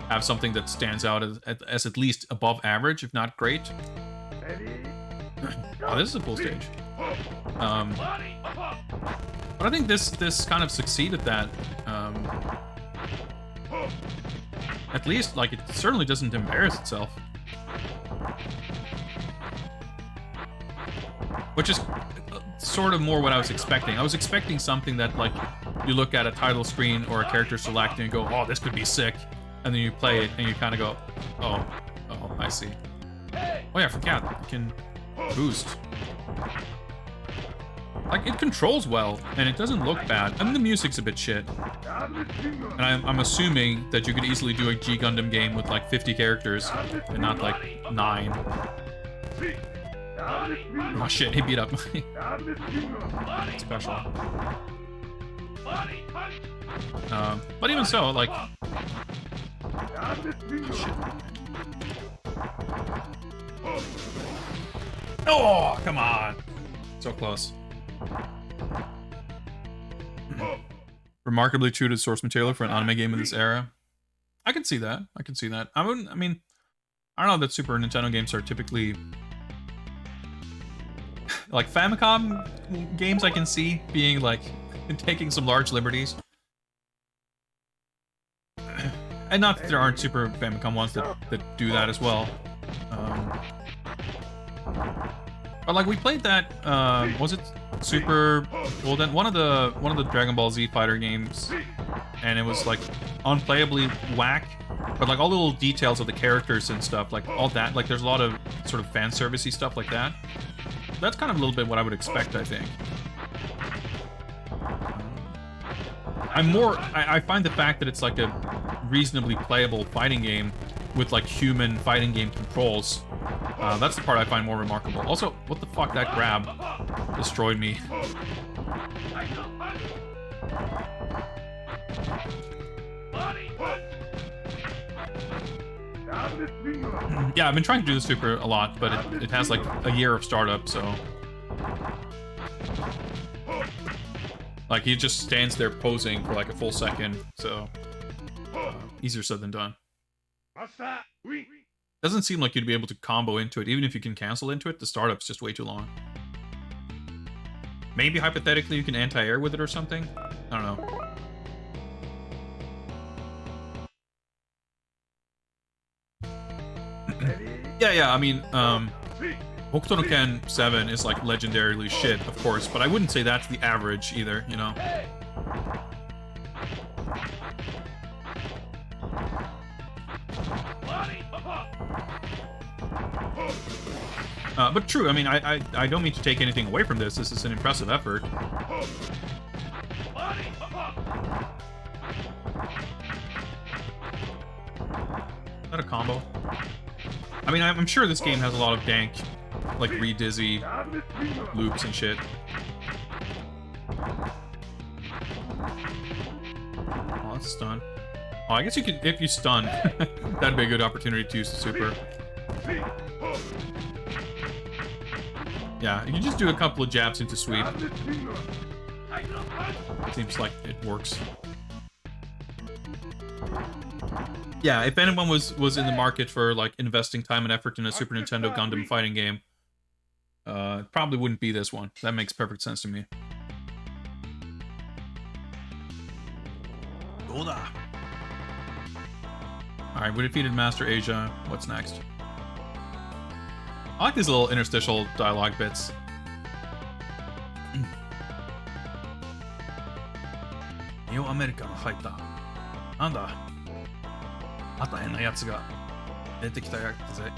have something that stands out as at least above average, if not great. Oh, this is a cool stage. But I think this kind of succeeded that. At least, like, it certainly doesn't embarrass itself. Which is sort of more what I was expecting. I was expecting something that, like, you look at a title screen or a character select and you go, oh, this could be sick. And then you play it and you kind of go, oh, I see. Oh yeah, I forgot. You can boost. Like, it controls well, and it doesn't look bad. I mean, the music's a bit shit. And I'm assuming that you could easily do a G Gundam game with, like, 50 characters, and not, like, 9. Oh, shit, he beat up my special. But even so, like... Shit. Oh, come on! So close. Remarkably true to source material for an anime game of this era. I can see that. I can see that. I don't know that Super Nintendo games are typically Like Famicom games, I can see being like taking some large liberties. And not that there aren't Super Famicom ones that do that as well. But like we played that, was it Super Butouden? One of the Dragon Ball Z fighter games, and it was like unplayably whack. But like all the little details of the characters and stuff, like all that, like there's a lot of sort of fan servicey stuff like that. That's kind of a little bit what I would expect, I think. I find the fact that it's like a reasonably playable fighting game with like human fighting game controls. That's the part I find more remarkable. Also, what the fuck, that grab destroyed me. Yeah, I've been trying to do the super a lot, but it has like a year of startup, so... Like, he just stands there posing for like a full second, so... easier said than done. Doesn't seem like you'd be able to combo into it. Even if you can cancel into it, the startup's just way too long. Maybe, hypothetically, you can anti-air with it or something? I don't know. Yeah, I mean, Hokuto no Ken 7 is like legendarily shit, of course, but I wouldn't say that's the average either, you know? But true, I mean, I don't mean to take anything away from this. This is an impressive effort. Is that a combo? I mean, I'm sure this game has a lot of dank, like, re-dizzy loops and shit. Oh, that's a stun. Oh, I guess you could, if you stun, that'd be a good opportunity to use the super. Yeah, you can just do a couple of jabs into sweep. Seems like it works. Yeah, if anyone was in the market for like investing time and effort in a Super Nintendo Gundam fighting game, it probably wouldn't be this one. That makes perfect sense to me. Alright, we defeated Master Asia. What's next? I like these little interstitial dialogue bits. Yo, Americaのファイター。なんだ? また変なやつが出てきたやつぜ。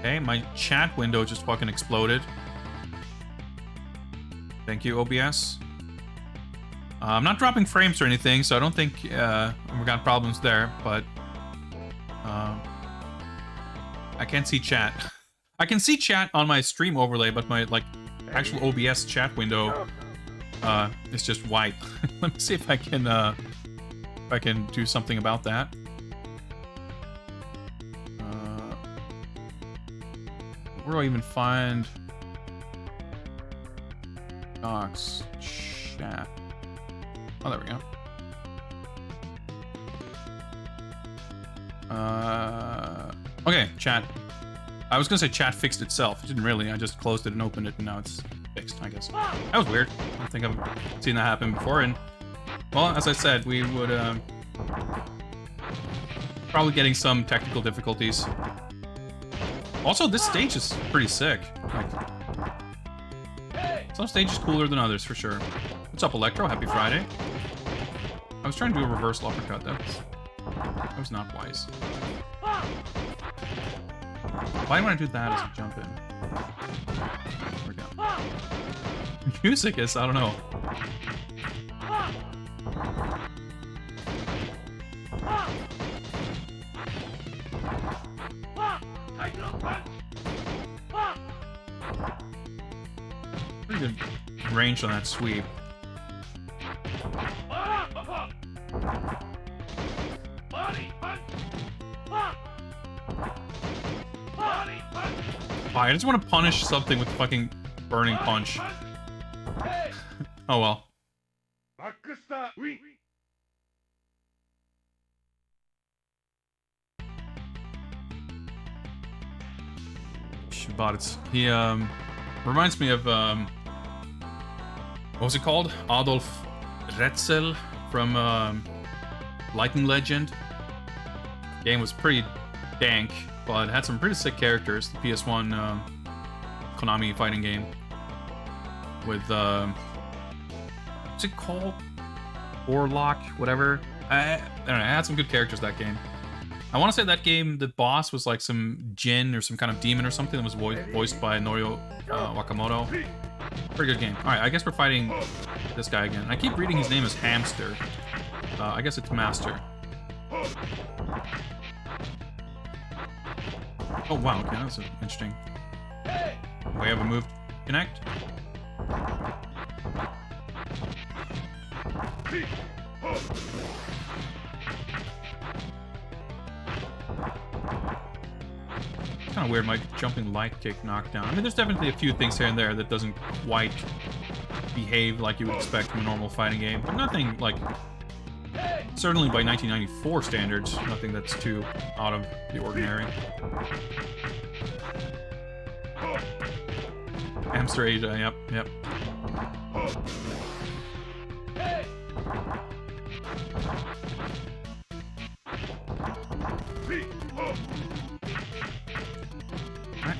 Okay, my chat window just fucking exploded. Thank you, OBS. I'm not dropping frames or anything, so I don't think we got problems there, but I can't see chat. I can see chat on my stream overlay, but my like actual OBS chat window is just white. Let me see if I can do something about that. Where do I even find docs chat? Oh, there we go. Okay, chat. I was gonna say chat fixed itself. It didn't really. I just closed it and opened it, and now it's fixed, I guess. That was weird. I don't think I've seen that happen before, and... Well, as I said, we would, probably getting some technical difficulties. Also, this stage is pretty sick. Like, some stages cooler than others, for sure. What's up, Electro? Happy Friday. I was trying to do a reversal uppercut. That was not wise. Why do I do that as a jump in? There we go. Music is, I don't know. Pretty good range on that sweep. I just want to punish something with fucking burning punch. Oh well. mentioned Bartz. He reminds me of what was it called? Adolf Retzel from Lightning Legend. Game was pretty dank, but had some pretty sick characters. The PS1 Konami fighting game with what's it called? Warlock, whatever. I don't know. It had some good characters that game. I want to say that game, the boss was like some djinn or some kind of demon or something that was voiced by Norio Wakamoto. Pretty good game. Alright, I guess we're fighting this guy again. I keep reading his name as Hamster. I guess it's Master. Oh wow, okay, that's interesting. We have a move. Connect. Kind of weird, my jumping light kick knockdown. I mean, there's definitely a few things here and there that doesn't quite behave like you would expect from a normal fighting game, but nothing like, certainly by 1994 standards, nothing that's too out of the ordinary. Hamster Asia, yep.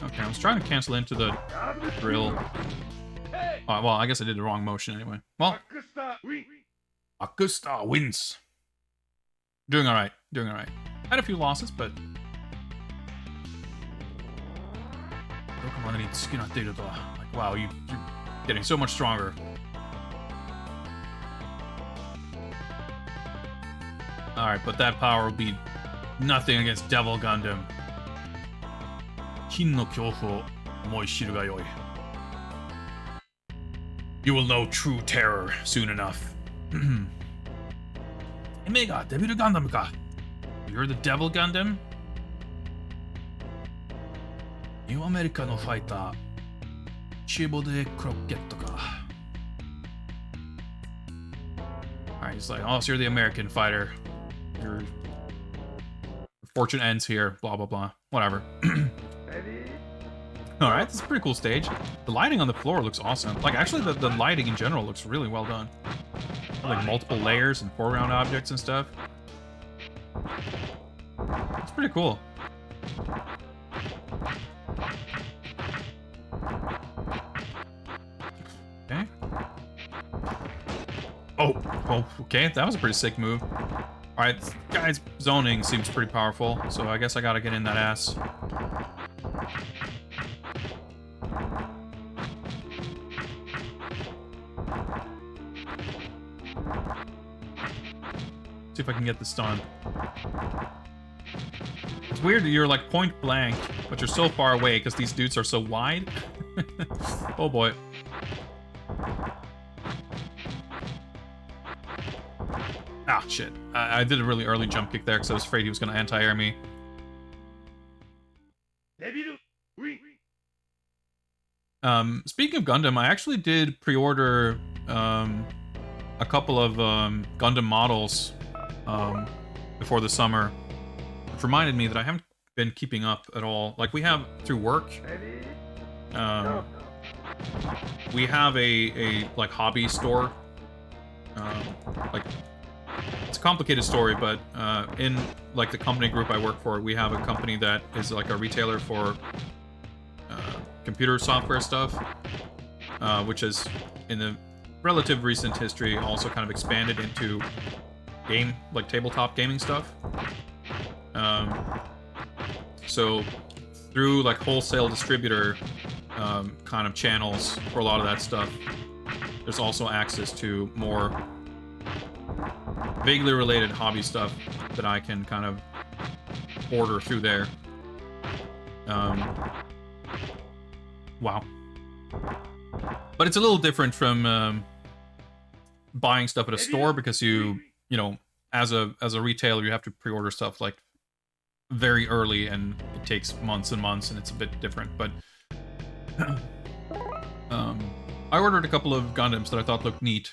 Okay, I was trying to cancel into the drill. Well, I guess I did the wrong motion anyway. Well, Akusta wins. Doing alright. Had a few losses, but... Like, wow, you're getting so much stronger. Alright, but that power will be nothing against Devil Gundam. You will know true terror soon enough. Omega, Devil Gundam ka? You're the Devil Gundam? New America no fighter. Chibo de Croquette ka? Alright, he's like, oh, so you're the American fighter. Your fortune ends here, blah blah blah. Whatever. Alright, this is a pretty cool stage. The lighting on the floor looks awesome. Like, actually, the lighting in general looks really well done. Like, multiple layers and foreground objects and stuff. It's pretty cool. Okay. Oh, okay, that was a pretty sick move. Alright, this guy's zoning seems pretty powerful, so I guess I gotta get in that ass. See if I can get this done. It's weird that you're like point blank, but you're so far away because these dudes are so wide. Oh boy. Ah, shit. I did a really early jump kick there because I was afraid he was going to anti-air me. Speaking of Gundam, I actually did pre-order a couple of Gundam models before the summer. It reminded me that I haven't been keeping up at all. Like, we have, through work, we have a like, hobby store. Like, it's a complicated story, but in, like, the company group I work for, we have a company that is, like, a retailer for computer software stuff, which is, in the relative recent history, also kind of expanded into tabletop gaming stuff. So through like wholesale distributor kind of channels for a lot of that stuff, there's also access to more vaguely related hobby stuff that I can kind of order through there. Wow. But it's a little different from buying stuff at a store, because you know, as a retailer, you have to pre-order stuff like very early, and it takes months and months, and it's a bit different. But I ordered a couple of Gundams that I thought looked neat.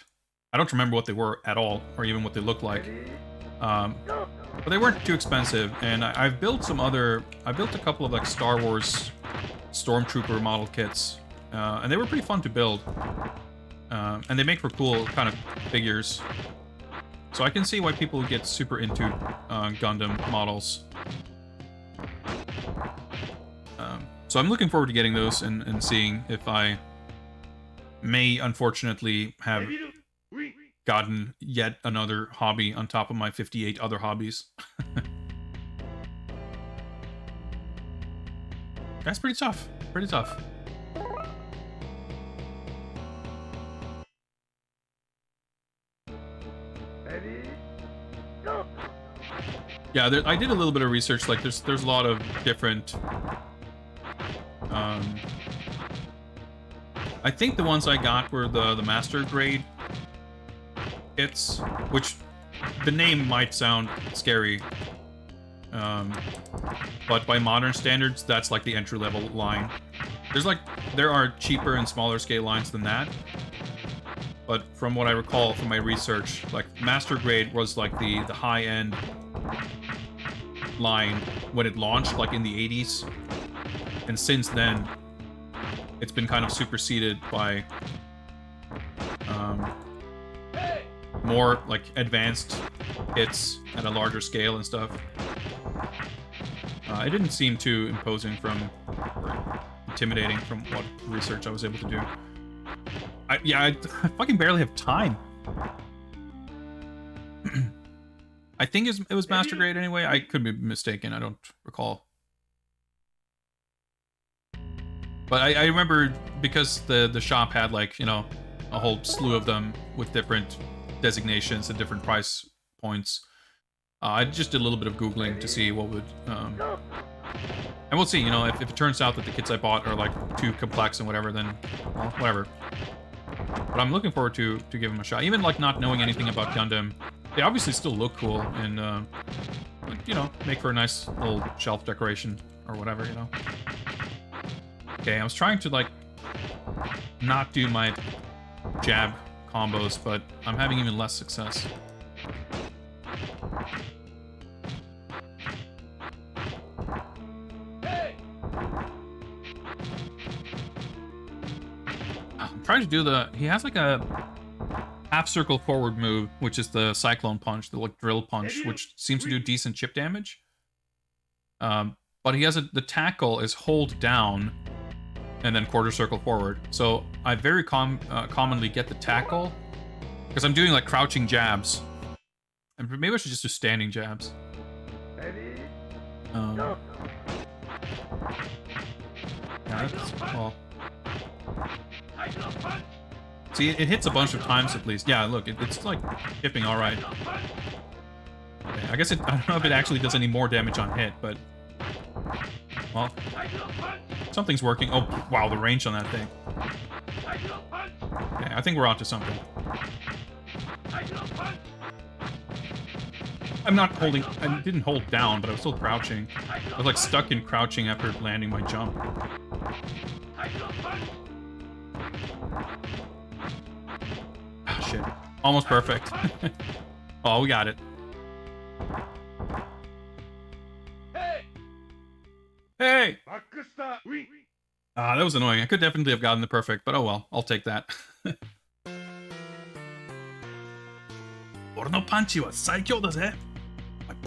I don't remember what they were at all, or even what they looked like. But they weren't too expensive, and I've built some other... I built a couple of, like, Star Wars Stormtrooper model kits, and they were pretty fun to build. And they make for cool kind of figures. So I can see why people get super into Gundam models. So I'm looking forward to getting those and seeing if I may, unfortunately, have gotten yet another hobby on top of my 58 other hobbies. That's pretty tough. Pretty tough. Yeah, I did a little bit of research. Like, there's a lot of different. I think the ones I got were the master grade kits, which the name might sound scary, but by modern standards, that's like the entry level line. There are cheaper and smaller scale lines than that. But from what I recall from my research, like master grade was like the high end line when it launched, like in the 80s, and since then it's been kind of superseded by more like advanced hits at a larger scale and stuff. It didn't seem too imposing or intimidating from what research I was able to do. I fucking barely have time. I think it was master grade anyway. I could be mistaken. I don't recall. But I remember because the shop had, like, you know, a whole slew of them with different designations and different price points. I just did a little bit of Googling to see what would... and we'll see, you know, if it turns out that the kits I bought are, like, too complex and whatever, then, well, whatever. But I'm looking forward to give them a shot. Even, like, not knowing anything about Gundam, they obviously still look cool and, you know, make for a nice little shelf decoration or whatever, you know. Okay, I was trying to, like, not do my jab combos, but I'm having even less success. I'm trying to do he has like a half circle forward move, which is the cyclone punch, the like drill punch, which seems to do decent chip damage. But he has the tackle is hold down and then quarter circle forward. So I very commonly get the tackle because I'm doing like crouching jabs. And maybe I should just do standing jabs. Yeah, well. See, it hits a bunch of times at least. Yeah, look, it's like hipping all right. Okay, I guess I don't know if it actually does any more damage on hit, but... Well, something's working. Oh, wow, the range on that thing. Okay, I think we're onto something. I'm not holding... I didn't hold down, but I was still crouching. I was like stuck in crouching after landing my jump. Ah, shit. Almost perfect. Oh, we got it. Hey! Ah, that was annoying. I could definitely have gotten the perfect, but oh well. I'll take that. My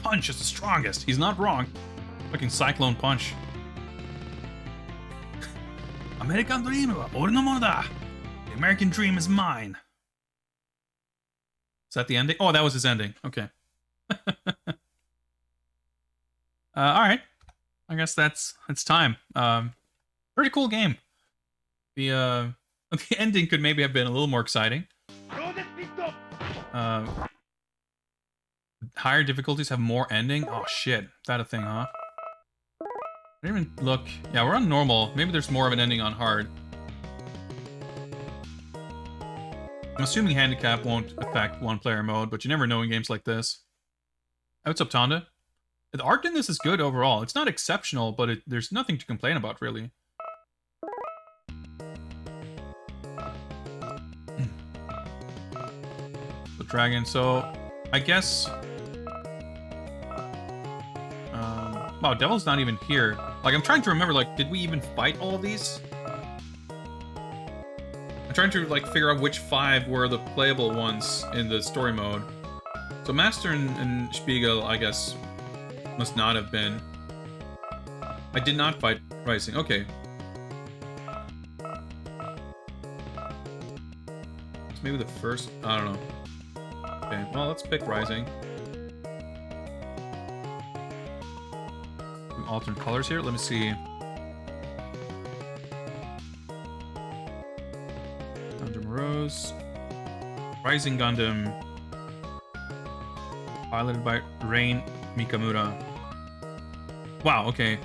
punch is the strongest. He's not wrong. Fucking cyclone punch. American dream wa ore no mono da. The American dream is mine. Is that the ending? Oh, that was his ending. Okay. Alright. I guess it's time. Pretty cool game. The ending could maybe have been a little more exciting. Higher difficulties have more ending? Oh shit. Is that a thing, huh? I didn't even look. Yeah, we're on normal. Maybe there's more of an ending on hard. I'm assuming handicap won't affect one-player mode, but you never know in games like this. Oh, what's up, Tonda? The art in this is good overall. It's not exceptional, but there's nothing to complain about, really. The dragon, so... I guess... Wow, Devil's not even here. Like, I'm trying to remember, like, did we even fight all of these? I'm trying to, like, figure out which 5 were the playable ones in the story mode. So Master and Spiegel, I guess, must not have been. I did not fight Rising. Okay. It's maybe the first... I don't know. Okay, well, let's pick Rising. Alternate colors here. Let me see. Gundam Rose. Rising Gundam. Piloted by Rain Mikamura. Wow, okay.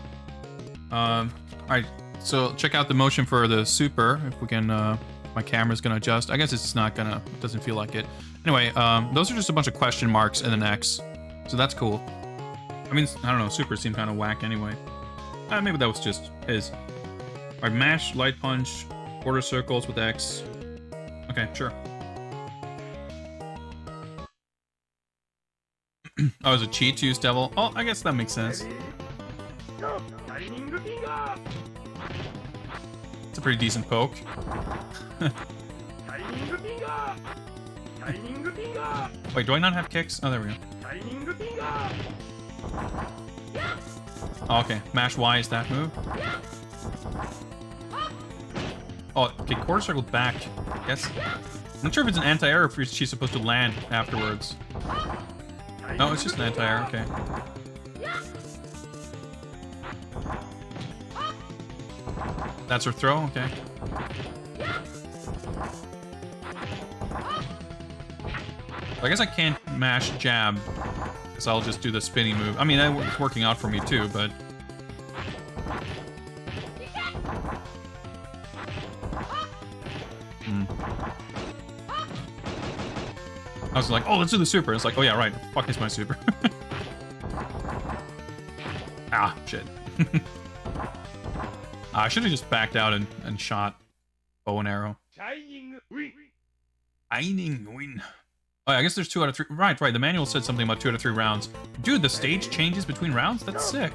Alright, so check out the motion for the Super. If we can, my camera's gonna adjust. I guess it's not gonna, it doesn't feel like it. Anyway, those are just a bunch of question marks and an X. So that's cool. I mean, I don't know, Super seemed kind of whack anyway. Maybe that was just his. Alright, mash, light punch, quarter circles with X. Okay, sure. Oh, it's a cheat to use Devil? Oh, I guess that makes sense. It's a pretty decent poke. Wait, do I not have kicks? Oh, there we go. Oh, okay, mash Y is that move. Oh, okay, quarter circle back. Yes. I'm not sure if it's an anti-air or if she's supposed to land afterwards. No, it's just an anti-air, okay. That's her throw, okay. I guess I can't mash jab, because I'll just do the spinny move. I mean, it's working out for me too, but... I was like, oh, let's do the super. It's like, oh yeah, right. Fuck is my super. Ah, shit. I should have just backed out and shot bow and arrow. Shining win. Oh, yeah, I guess there's 2 out of 3. Right. The manual said something about 2 out of 3 rounds. Dude, the stage changes between rounds? That's sick.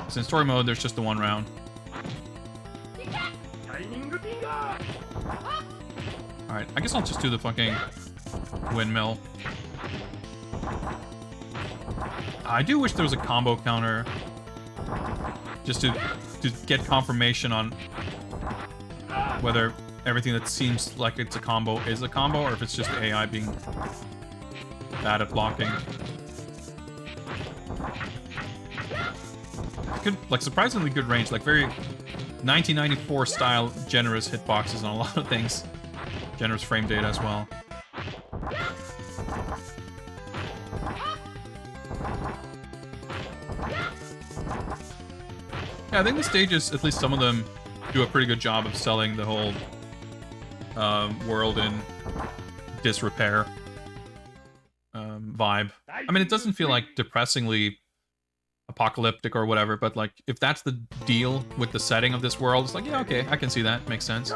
So in story mode, there's just the 1 round. Alright, I guess I'll just do the fucking windmill. I do wish there was a combo counter. Just to get confirmation on whether everything that seems like it's a combo is a combo, or if it's just the AI being bad at blocking. Good, like surprisingly good range, like very 1994 style generous hitboxes on a lot of things. Generous frame data as well. Yeah, I think the stages, at least some of them, do a pretty good job of selling the whole world in disrepair vibe. I mean, it doesn't feel like depressingly apocalyptic or whatever, but like, if that's the deal with the setting of this world, it's like, yeah, okay, I can see that. Makes sense.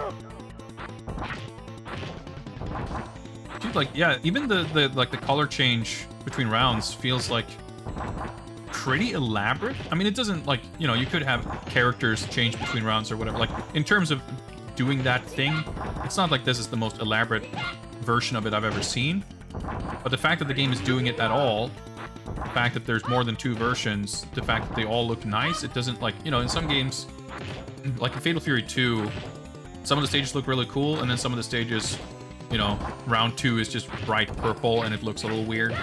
Dude, like, yeah, even the color change between rounds feels like pretty elaborate. I mean, it doesn't, like, you know, you could have characters change between rounds or whatever. Like, in terms of doing that thing, it's not like this is the most elaborate version of it I've ever seen. But the fact that the game is doing it at all, the fact that there's more than 2 versions, the fact that they all look nice, it doesn't, like, you know, in some games, like in Fatal Fury 2, some of the stages look really cool, and then some of the stages, you know, round 2 is just bright purple and it looks a little weird.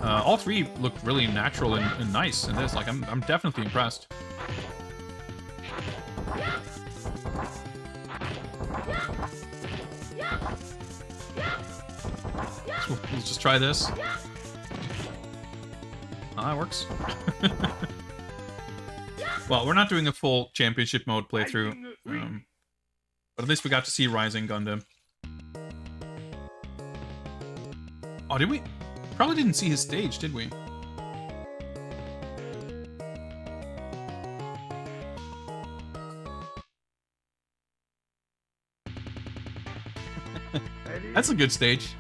All 3 look really natural and nice in this. Like, I'm definitely impressed. So let's just try this. That works. Well, we're not doing a full championship mode playthrough, but at least we got to see Rising Gundam. Oh, did we? Probably didn't see his stage, did we? That's a good stage.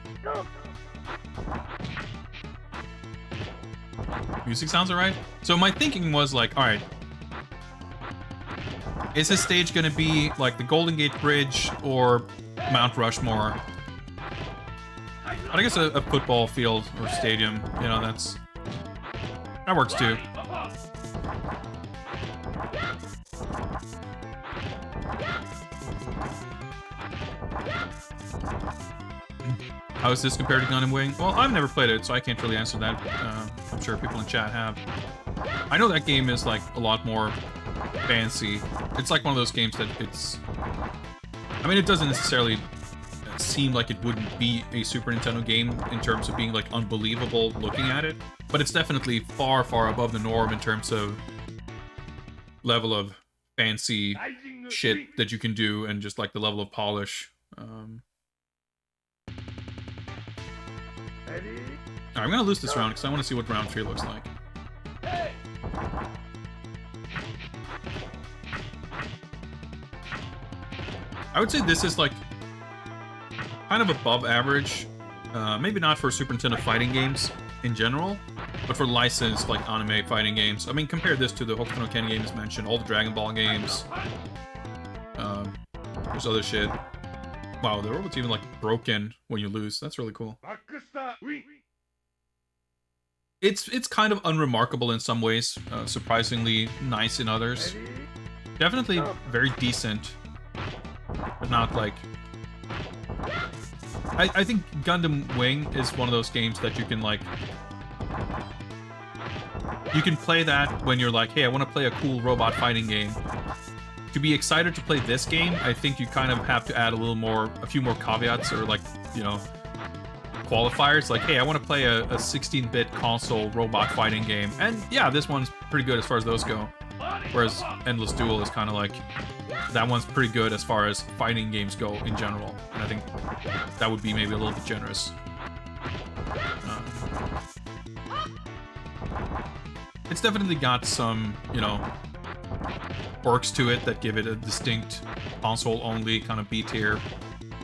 Music sounds alright. So my thinking was like, alright, is this stage gonna be like the Golden Gate Bridge or Mount Rushmore? I guess a football field or stadium, you know, that works too. How is this compared to Gundam Wing? Well, I've never played it, so I can't really answer that. I'm sure people in chat have. I know that game is like a lot more fancy. It's like one of those games that it's... I mean, it doesn't necessarily seem like it wouldn't be a Super Nintendo game in terms of being like unbelievable looking at it, but it's definitely far, far above the norm in terms of level of fancy shit that you can do and just like the level of polish. Alright, I'm gonna lose this round because I want to see what round 3 looks like. I would say this is like kind of above average. Maybe not for Super Nintendo fighting games in general, but for licensed like anime fighting games. I mean, compare this to the Hokuto no Ken games mentioned, all the Dragon Ball games. There's other shit. Wow, the robot's even like broken when you lose. That's really cool. It's kind of unremarkable in some ways, surprisingly nice in others. Definitely very decent, but not like... I think Gundam Wing is one of those games that you can like... You can play that when you're like, hey, I want to play a cool robot fighting game. To be excited to play this game, I think you kind of have to add a few more caveats or like, you know, qualifiers. Like, hey, I want to play a 16-bit console robot fighting game. And yeah, this one's pretty good as far as those go. Whereas Endless Duel is kind of like, that one's pretty good as far as fighting games go in general. And I think that would be maybe a little bit generous. It's definitely got some, you know, quirks to it that give it a distinct console-only kind of B-tier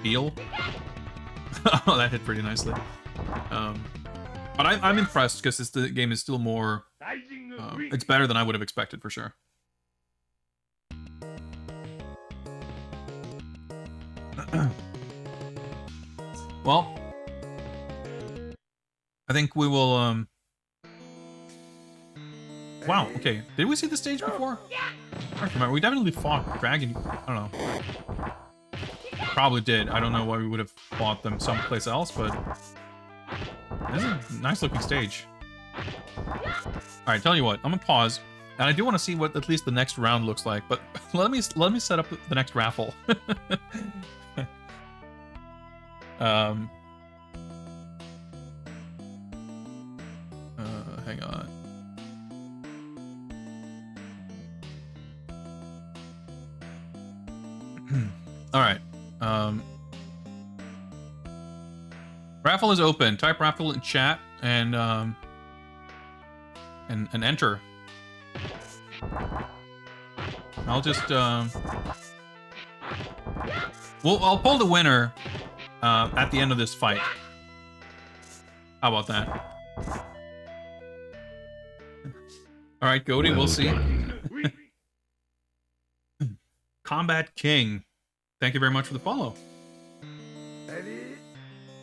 feel. Oh, that hit pretty nicely. But I'm impressed because the game is still more... it's better than I would have expected, for sure. Well, I think we will... Wow, okay. Did we see the stage before? I don't remember. We definitely fought Dragon... I don't know. Probably did. I don't know why we would have fought them someplace else, but... This is a nice looking stage. Alright, tell you what. I'm gonna pause. And I do want to see what at least the next round looks like, but let me set up the next raffle. Hang on. Alright. Raffle is open. Type raffle in chat and enter. I'll just I'll pull the winner at the end of this fight. How about that? All right, Goaty, we'll see. Combat King, thank you very much for the follow.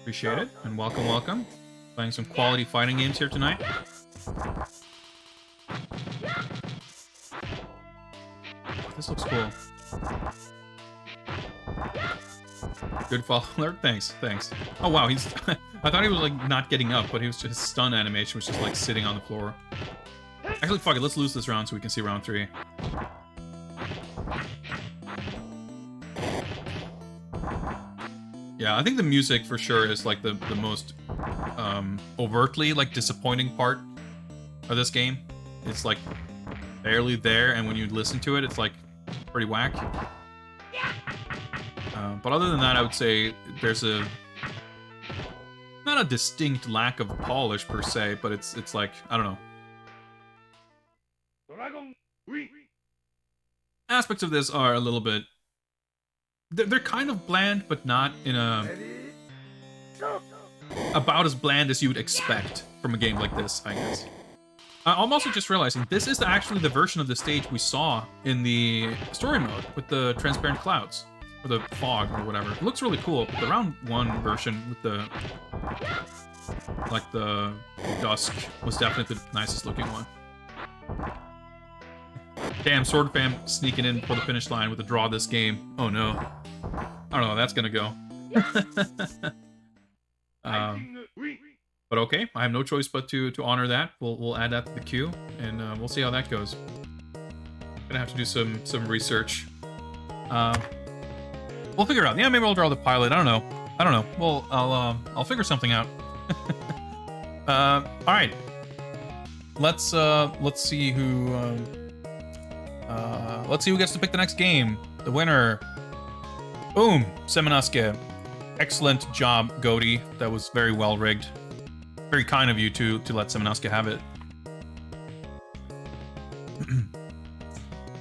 Appreciate it, and welcome, welcome. Playing some quality fighting games here tonight. This looks cool. Good follower. Thanks. Oh wow, he's... I thought he was like not getting up, but he was just... His stun animation was just like sitting on the floor. Actually, fuck it, let's lose this round so we can see round 3. Yeah, I think the music for sure is like the most overtly like disappointing part of this game. It's like barely there, and when you listen to it, it's like pretty whack. But other than that, I would say there's not a distinct lack of polish per se, but it's like, I don't know. Aspects of this are a little bit... They're kind of bland, but not in a... About as bland as you would expect from a game like this, I guess. I'm also just realizing this is actually the version of the stage we saw in the story mode with the transparent clouds or the fog or whatever. It looks really cool. But the round 1 version with the dusk was definitely the nicest looking one. Damn, Sword Fam sneaking in for the finish line with a draw this game. Oh no. I don't know how that's gonna go. But okay, I have no choice but to honor that. We'll add that to the queue, and we'll see how that goes. Gonna have to do some research. We'll figure it out. Yeah, maybe I'll draw the pilot. I don't know. Well, I'll figure something out. All right. Let's see who gets to pick the next game. The winner. Boom, Seminasuke. Excellent job, Goaty. That was very well rigged. Very kind of you to let Seminasuke have it.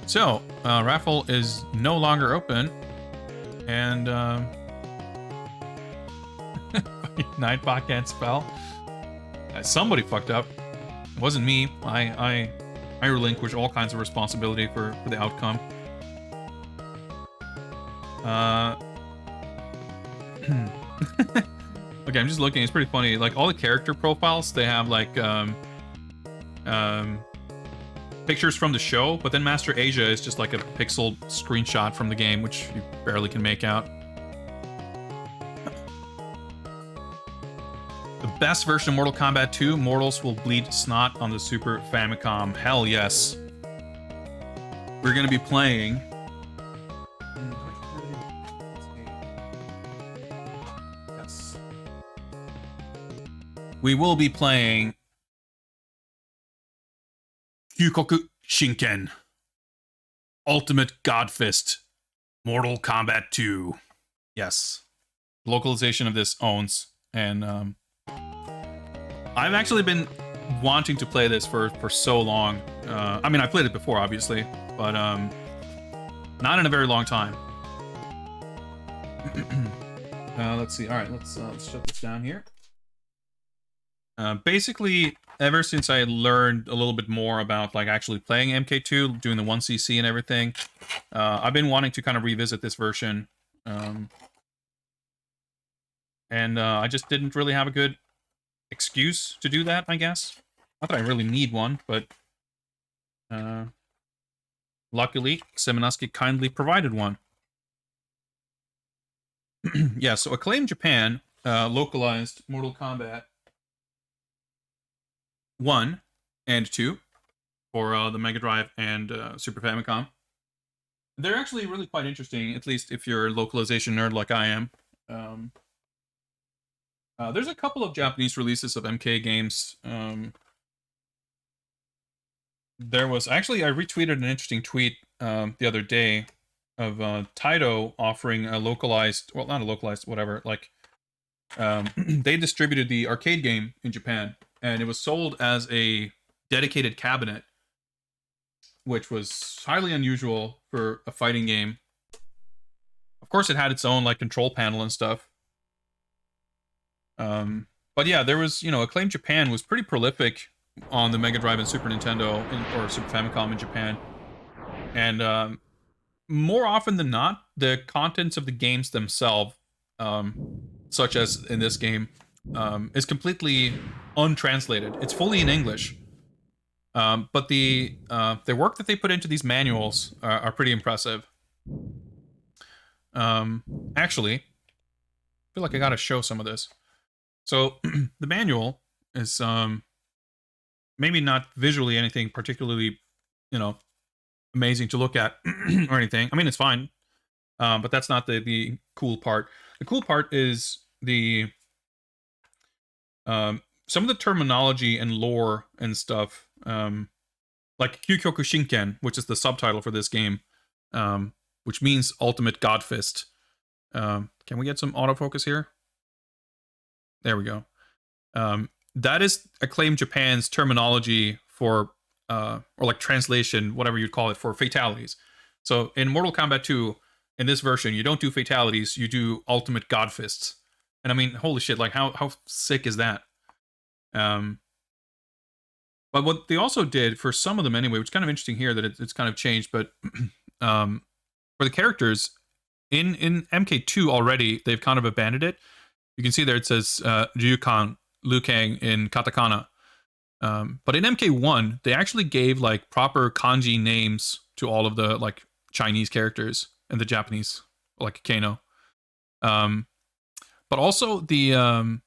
So, raffle is no longer open, and Nightbot can't spell. Somebody fucked up. It wasn't me. I relinquish all kinds of responsibility for the outcome. Okay, I'm just looking. It's pretty funny. Like all the character profiles, they have like pictures from the show, but then Master Asia is just like a pixel screenshot from the game, which you barely can make out. The best version of Mortal Kombat 2, Mortals will bleed snot on the Super Famicom. Hell yes. We're gonna be playing. Yes. We will be playing Kyukoku Shinken Ultimate Godfist Mortal Kombat 2. Yes. Localization of this owns, and I've actually been wanting to play this for so long. I mean, I played it before, obviously, but not in a very long time. Let's see. All right, let's shut this down here. Basically, ever since I learned a little bit more about like actually playing MK2, doing the 1cc and everything, I've been wanting to kind of revisit this version, and I just didn't really have a good excuse to do that, I guess. Not that I really need one, but luckily, Seminasuke kindly provided one. Yeah, so Acclaim Japan localized Mortal Kombat 1 and 2 for the Mega Drive and Super Famicom. They're actually really quite interesting, at least if you're a localization nerd like I am. There's a couple of Japanese releases of MK games. There was actually, I retweeted an interesting tweet the other day of Taito offering a localized, well, not a localized, whatever, like they distributed the arcade game in Japan, and it was sold as a dedicated cabinet, which was highly unusual for a fighting game. Of course, it had its own like control panel and stuff. But yeah, there was, Acclaim Japan was pretty prolific on the Mega Drive and Super Nintendo, or Super Famicom in Japan. And more often than not, the contents of the games themselves, such as in this game, is completely untranslated. It's fully in English. But the work that they put into these manuals are pretty impressive. Actually, I feel like I gotta show some of this. So the manual is maybe not visually anything particularly, amazing to look at or anything. I mean, it's fine, but that's not the cool part. The cool part is the some of the terminology and lore and stuff, like Kyukyoku Shinken, which is the subtitle for this game, which means Ultimate Godfist. Can we get some autofocus here? There we go. That is Acclaim Japan's terminology for, or like translation, whatever you'd call it, for fatalities. So in Mortal Kombat 2, in this version, you don't do fatalities, you do Ultimate Godfists. And I mean, holy shit, like how sick is that? But what they also did for some of them anyway, which is kind of interesting here that it's kind of changed, but for the characters in MK2 already, they've kind of abandoned it. You can see there it says Ryukan, Liu Kang in katakana. But in MK1, they actually gave like proper kanji names to all of the like Chinese characters and the Japanese, like Kano. But also the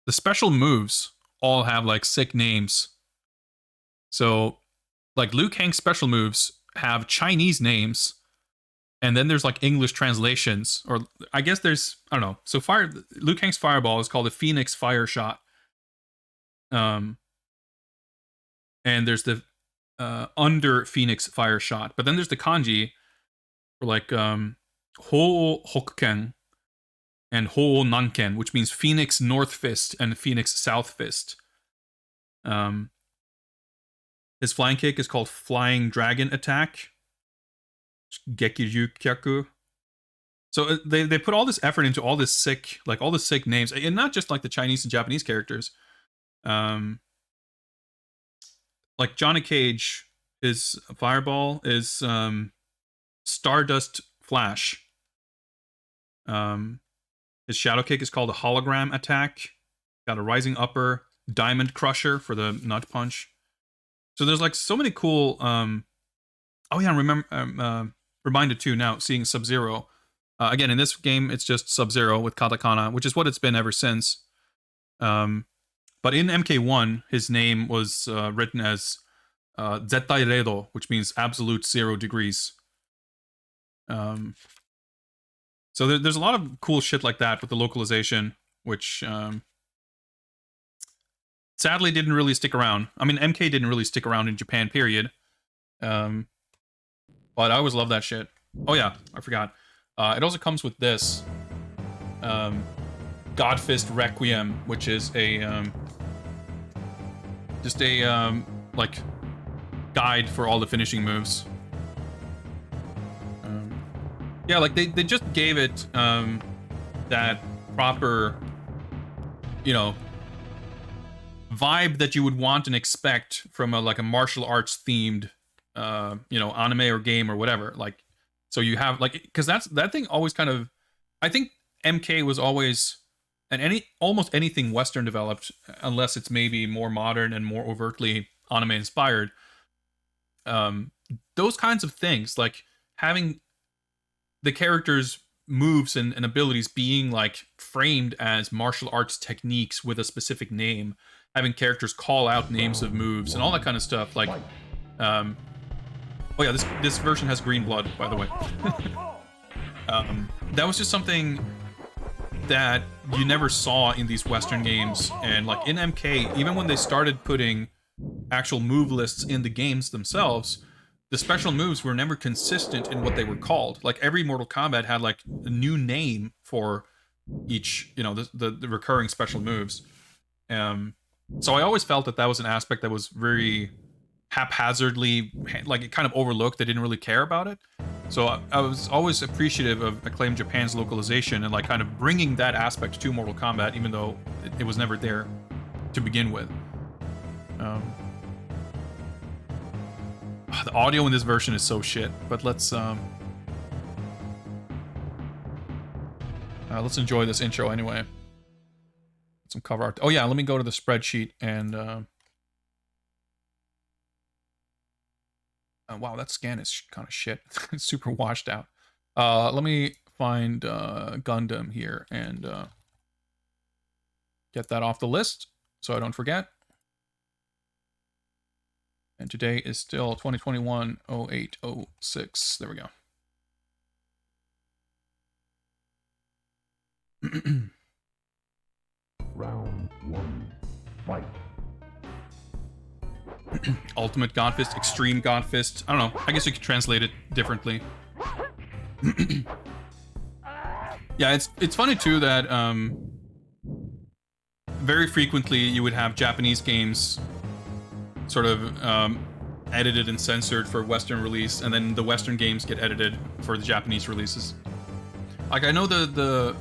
special moves all have like sick names. So like Liu Kang's special moves have Chinese names, and then there's like English translations, or I guess there's, I don't know. So Liu Kang's fireball is called a Phoenix Fire Shot. And there's the under Phoenix Fire Shot, but then there's the kanji for like Ho Hokuken and Ho Nanken, which means Phoenix North Fist and Phoenix South Fist. His flying kick is called Flying Dragon Attack. Gekiryu Kyaku. So they put all this effort into all this sick names, and not just like the Chinese and Japanese characters. Like Johnny Cage, his fireball is Stardust Flash. His shadow kick is called a Hologram Attack. Got a Rising Upper, Diamond Crusher for the Nut Punch. So there's like so many cool. Oh yeah, remember reminded too now seeing Sub-Zero. Again, in this game, it's just Sub-Zero with katakana, which is what it's been ever since. But in MK1, his name was written as Zettai Redo, which means absolute 0 degrees. So there's a lot of cool shit like that with the localization, which sadly didn't really stick around. I mean, MK didn't really stick around in Japan, period. But I always love that shit. Oh yeah, I forgot. It also comes with this. Godfist Requiem, which is a just a like guide for all the finishing moves. Yeah, like they just gave it that proper, you know, vibe that you would want and expect from a martial arts themed you know, anime or game or whatever. Like, so you have like, because that thing always kind of, I think MK was always, and almost anything Western developed, unless it's maybe more modern and more overtly anime inspired, those kinds of things, like having the characters' moves and abilities being like framed as martial arts techniques with a specific name, having characters call out names of moves and all that kind of stuff. Like, oh yeah, this version has green blood, by the way. That was just something that you never saw in these Western games, and like in MK, even when they started putting actual move lists in the games themselves, the special moves were never consistent in what they were called. Like every Mortal Kombat had like a new name for each, you know, the recurring special moves. So I always felt that was an aspect that was very haphazardly, like it kind of overlooked. They didn't really care about it. So I was always appreciative of Acclaim Japan's localization and like kind of bringing that aspect to Mortal Kombat, even though it was never there to begin with. The audio in this version is so shit, but let's enjoy this intro anyway. Some cover art. Oh yeah, let me go to the spreadsheet and wow, that scan is kind of shit. It's super washed out. Let me find Gundam here and get that off the list so I don't forget. And today is still 2021-08-06. There we go. Round 1. Fight. Ultimate Godfist, Extreme Godfist. I don't know. I guess you could translate it differently. Yeah, it's funny too that very frequently you would have Japanese games sort of edited and censored for Western release, and then the Western games get edited for the Japanese releases. Like I know the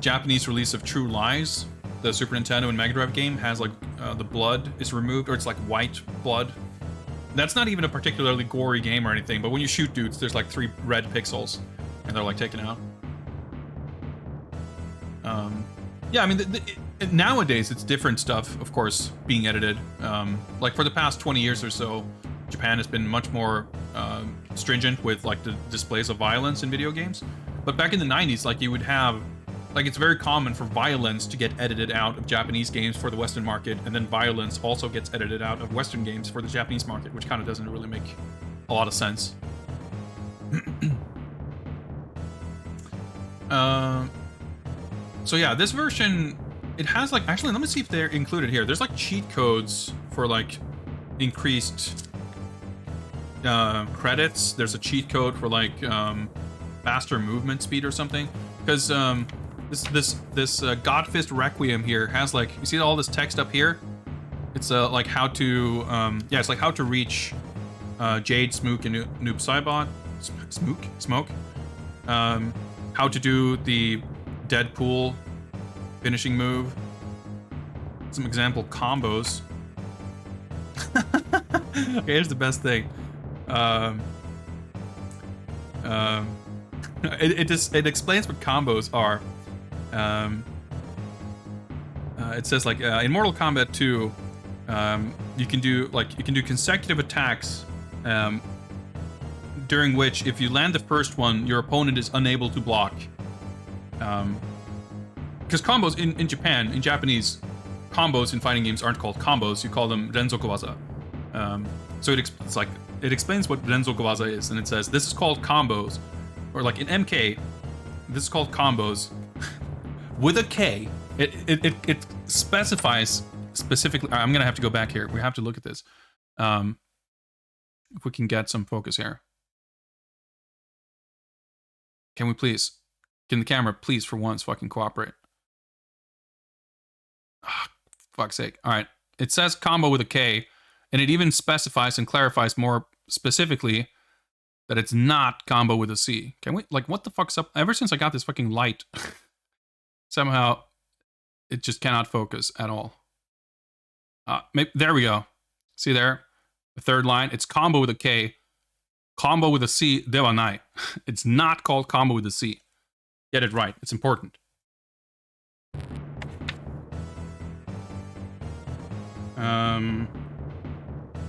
Japanese release of True Lies the Super Nintendo and Mega Drive game has like the blood is removed, or it's like white blood. That's not even a particularly gory game or anything, but when you shoot dudes, there's like 3 red pixels, and they're like taken out. Yeah, I mean, nowadays it's different stuff, of course, being edited. Like for the past 20 years or so, Japan has been much more stringent with like the displays of violence in video games. But back in the 90s, like you would have, like it's very common for violence to get edited out of Japanese games for the Western market, and then violence also gets edited out of Western games for the Japanese market, which kind of doesn't really make a lot of sense. So yeah, this version, it has like, actually, let me see if they're included here. There's like cheat codes for like increased credits. There's a cheat code for like faster movement speed or something. Because this Godfist Requiem here has like, you see all this text up here? It's like how to, yeah, it's like how to reach Jade, Smook, and Noob Saibot. Smoke. How to do the Deadpool finishing move. Some example combos. Okay, here's the best thing. It explains what combos are. It says like in Mortal Kombat 2, you can do consecutive attacks, during which if you land the first one, your opponent is unable to block. Because combos in Japan, in Japanese, combos in fighting games aren't called combos. You call them renzoku waza. So it explains what renzoku waza is, and it says this is called combos, or like in MK, this is called combos with a K. It specifies specifically. I'm gonna have to go back here. We have to look at this. If we can get some focus here. Can we please? Can the camera please for once fucking cooperate? Oh, fuck's sake. All right. It says combo with a K, and it even specifies and clarifies more specifically that it's not combo with a C. Can we, like, what the fuck's up? Ever since I got this fucking light, somehow it just cannot focus at all. There we go. See there? The third line. It's combo with a K. Combo with a C, dewa nai. It's not called combo with a C. Get it right. It's important.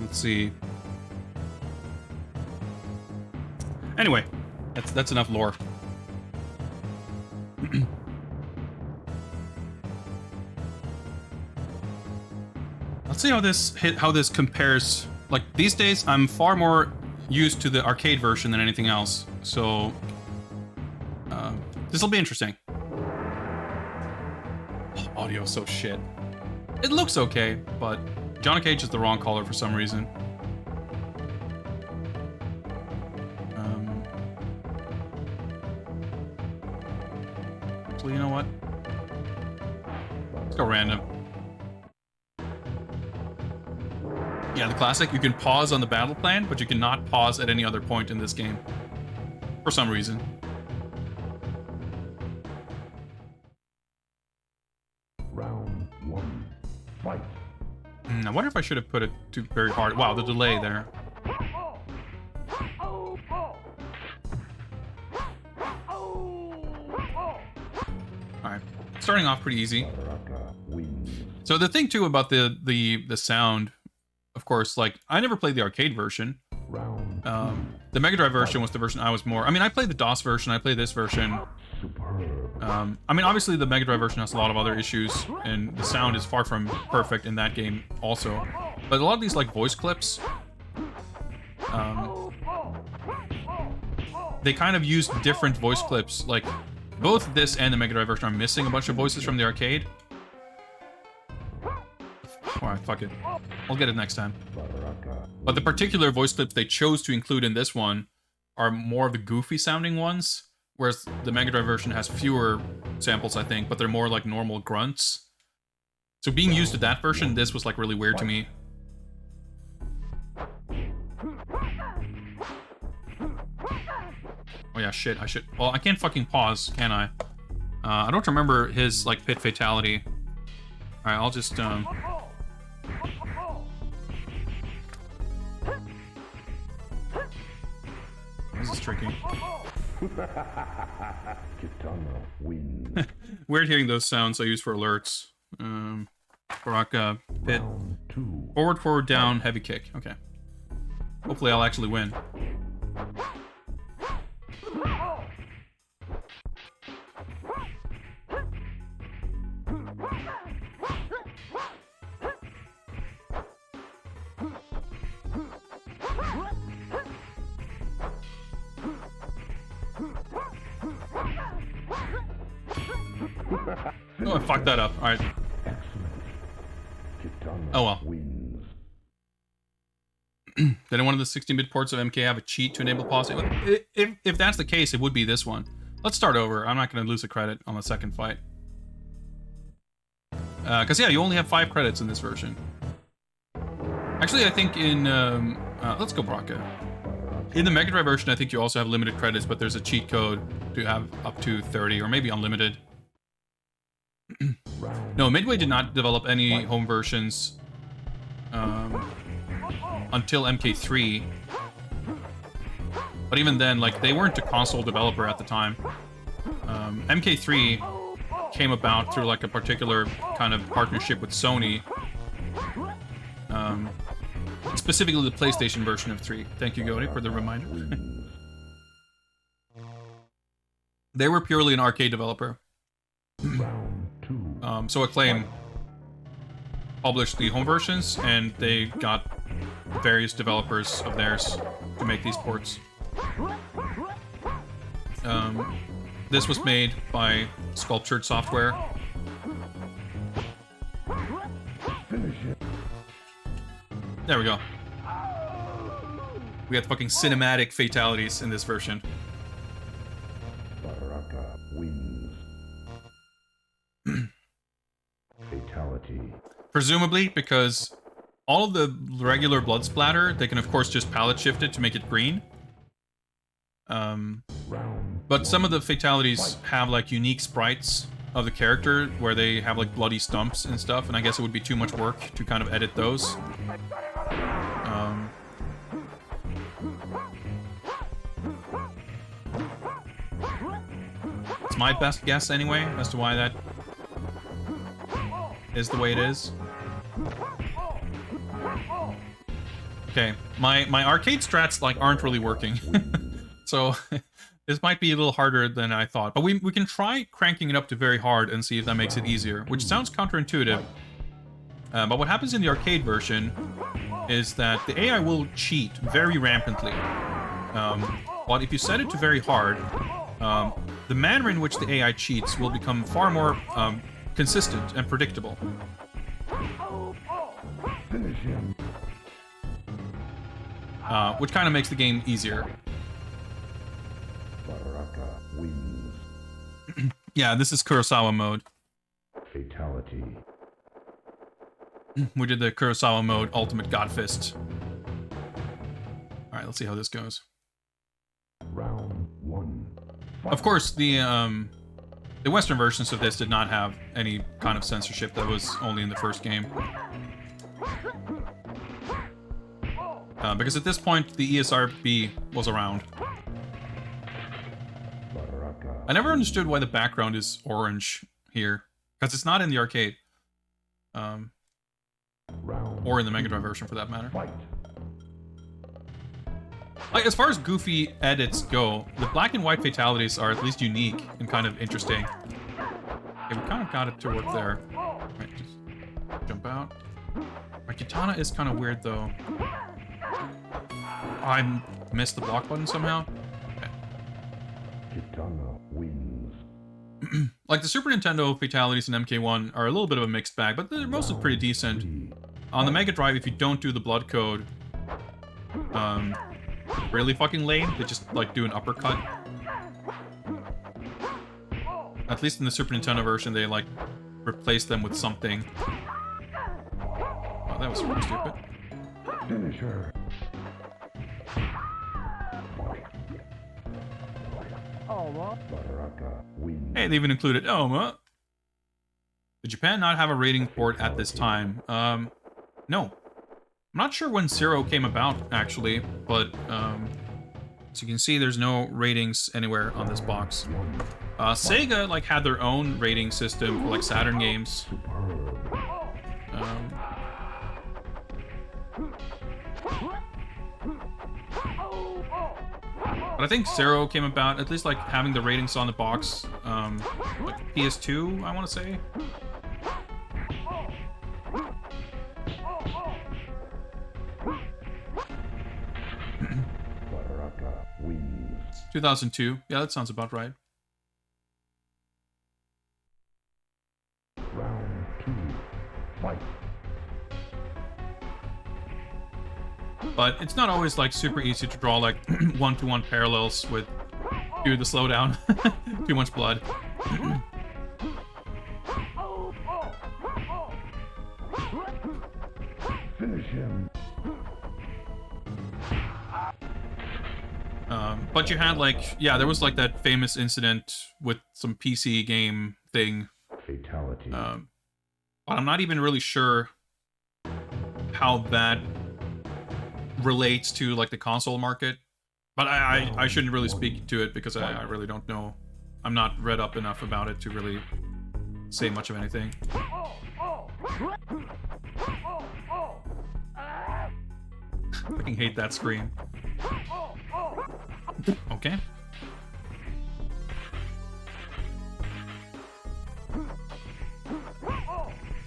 Let's see. Anyway, that's enough lore. Let's see how this compares. Like these days, I'm far more used to the arcade version than anything else. So this will be interesting. Oh, audio so shit. It looks okay, but Johnny Cage is the wrong color for some reason. So you know what? Let's go random. Yeah, the classic. You can pause on the battle plan, but you cannot pause at any other point in this game. For some reason. Round 1. Fight. I wonder if I should have put it too very hard. Wow, the delay there. Alright. Starting off pretty easy. So the thing too about the sound, of course, like I never played the arcade version. The Mega Drive version was the version I was more. I mean, I played the DOS version. I played this version. I mean, obviously the Mega Drive version has a lot of other issues, and the sound is far from perfect in that game also. But a lot of these like voice clips, they kind of use different voice clips. Like both this and the Mega Drive version are missing a bunch of voices from the arcade. Alright, fuck it. I'll get it next time. But the particular voice clips they chose to include in this one are more of the goofy sounding ones, whereas the Mega Drive version has fewer samples, I think, but they're more like normal grunts. So being used to that version, this was like really weird to me. Oh yeah, shit, I should... Well, I can't fucking pause, can I? I don't remember his, like, pit fatality. Alright, I'll just, This is tricky. Kitana wins. Weird hearing those sounds I use for alerts. Baraka, pit. Round 2. Forward, forward, down, heavy kick. Okay. Hopefully I'll actually win. Oh, I fucked that up. Alright. Kitana Oh well. wins. Did any one of the 16-bit ports of MK have a cheat to enable pause? If that's the case, it would be this one. Let's start over. I'm not going to lose a credit on the second fight. Because, yeah, you only have 5 credits in this version. Actually, I think in... let's go Baraka. In the Mega Drive version, I think you also have limited credits, but there's a cheat code to have up to 30, or maybe unlimited. No, Midway did not develop any home versions until MK3. But even then, like, they weren't a console developer at the time. MK3 came about through, like, a particular kind of partnership with Sony. Specifically the PlayStation version of 3. Thank you, Gody, for the reminder. They were purely an arcade developer. Round 2. So Acclaim published the home versions, and they got various developers of theirs to make these ports. This was made by Sculptured Software. Finish it. There we go. We got fucking cinematic fatalities in this version. Baraka wins. Fatality. Presumably because all of the regular blood splatter, they can of course just palette shift it to make it green. But some of the fatalities have like unique sprites of the character where they have like bloody stumps and stuff, and I guess it would be too much work to kind of edit those. It's my best guess anyway as to why that is the way it is. Okay, my arcade strats like aren't really working. So this might be a little harder than I thought. But we can try cranking it up to very hard and see if that makes it easier, which sounds counterintuitive. But what happens in the arcade version is that the AI will cheat very rampantly. But if you set it to very hard, the manner in which the AI cheats will become far more consistent and predictable. Finish him. Which kind of makes the game easier. Baraka wins. Yeah, this is Kurosawa mode. Fatality. We did the Kurosawa mode Ultimate Godfist. Alright, let's see how this goes. Round 1. Of course, the Western versions of this did not have any kind of censorship. That was only in the first game. Because at this point, the ESRB was around. Baraka. I never understood why the background is orange here. Because it's not in the arcade. Round Or in the Mega Drive version, for that matter. fight. Like, as far as goofy edits go, the black and white fatalities are at least unique and kind of interesting. Okay, we kind of got it to work there. Right, just jump out. My katana is kind of weird, though. I missed the block button somehow. Okay. Kitana wins. Like, the Super Nintendo fatalities in MK1 are a little bit of a mixed bag, but they're mostly pretty decent. 3. On the Mega Drive, if you don't do the blood code, really fucking lame. They just, like, do an uppercut. At least in the Super Nintendo version, they, like, replace them with something. Oh, that was super stupid. Finish her. Baraka wins. Hey, they even included Oma. Did Japan not have a rating port at this time? No. I'm not sure when Zero came about, actually, but, as you can see, there's no ratings anywhere on this box. Sega, like, had their own rating system for, like, Saturn games. But I think Zero came about, at least, like, having the ratings on the box, like, PS2, I want to say. Baraka wins. 2002. Yeah, that sounds about right. Round 2. Fight. But it's not always, like, super easy to draw, like, one-to-one parallels with due to the slowdown. Too much blood. Finish him. But you had, like, yeah, there was, like, that famous incident with some PC game thing. Fatality. But I'm not even really sure how that relates to, like, the console market. But I shouldn't really speak to it because I really don't know. I'm not read up enough about it to really say much of anything. I fucking hate that scream. Okay.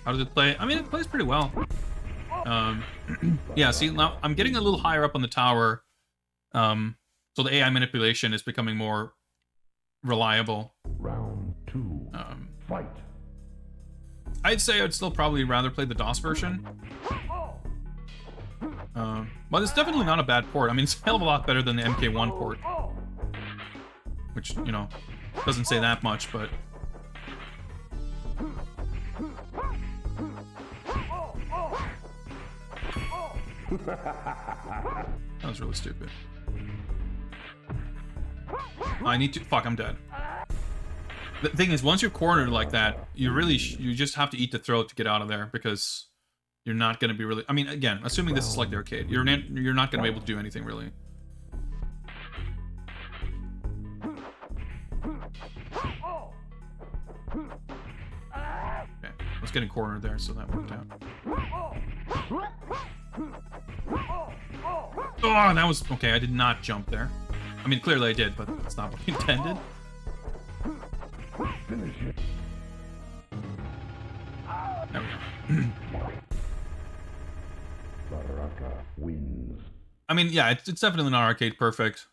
How does it play? I mean, it plays pretty well. Yeah, see, now I'm getting a little higher up on the tower. So the AI manipulation is becoming more reliable. Round 2. Fight. I'd say I'd still probably rather play the DOS version. But it's definitely not a bad port. I mean, it's a hell of a lot better than the MK1 port. Which, you know, doesn't say that much, but... That was really stupid. I need to... Fuck, I'm dead. The thing is, once you're cornered like that, you really... you just have to eat the throat to get out of there, because... you're not going to be really... I mean, again, assuming this is like the arcade, you're not going to be able to do anything, really. Okay, I was getting cornered there, so that worked out. Oh, that was... okay, I did not jump there. I mean, clearly I did, but that's not what I intended. Finish it. There we go. Baraka wins. I mean, yeah, it's definitely not arcade perfect.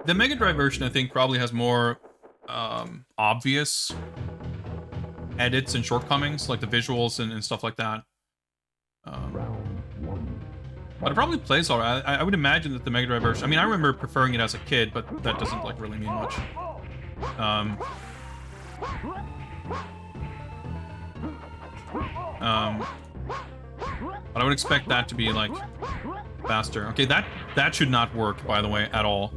The Mega Drive version, I think, probably has more obvious edits and shortcomings, like the visuals and stuff like that. Round 1. But it probably plays alright. I would imagine that the Mega Drive version... I mean, I remember preferring it as a kid, but that doesn't, like, really mean much. But I would expect that to be, like, faster. Okay, that should not work, by the way, at all.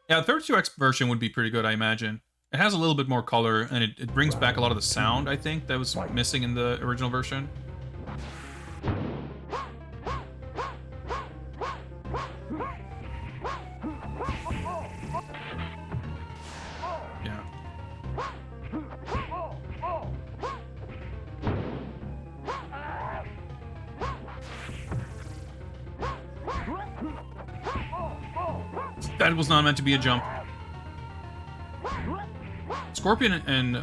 Yeah, the 32X version would be pretty good, I imagine. It has a little bit more color, and it brings back a lot of the sound, I think, that was missing in the original version. Yeah. That was not meant to be a jump. Scorpion and...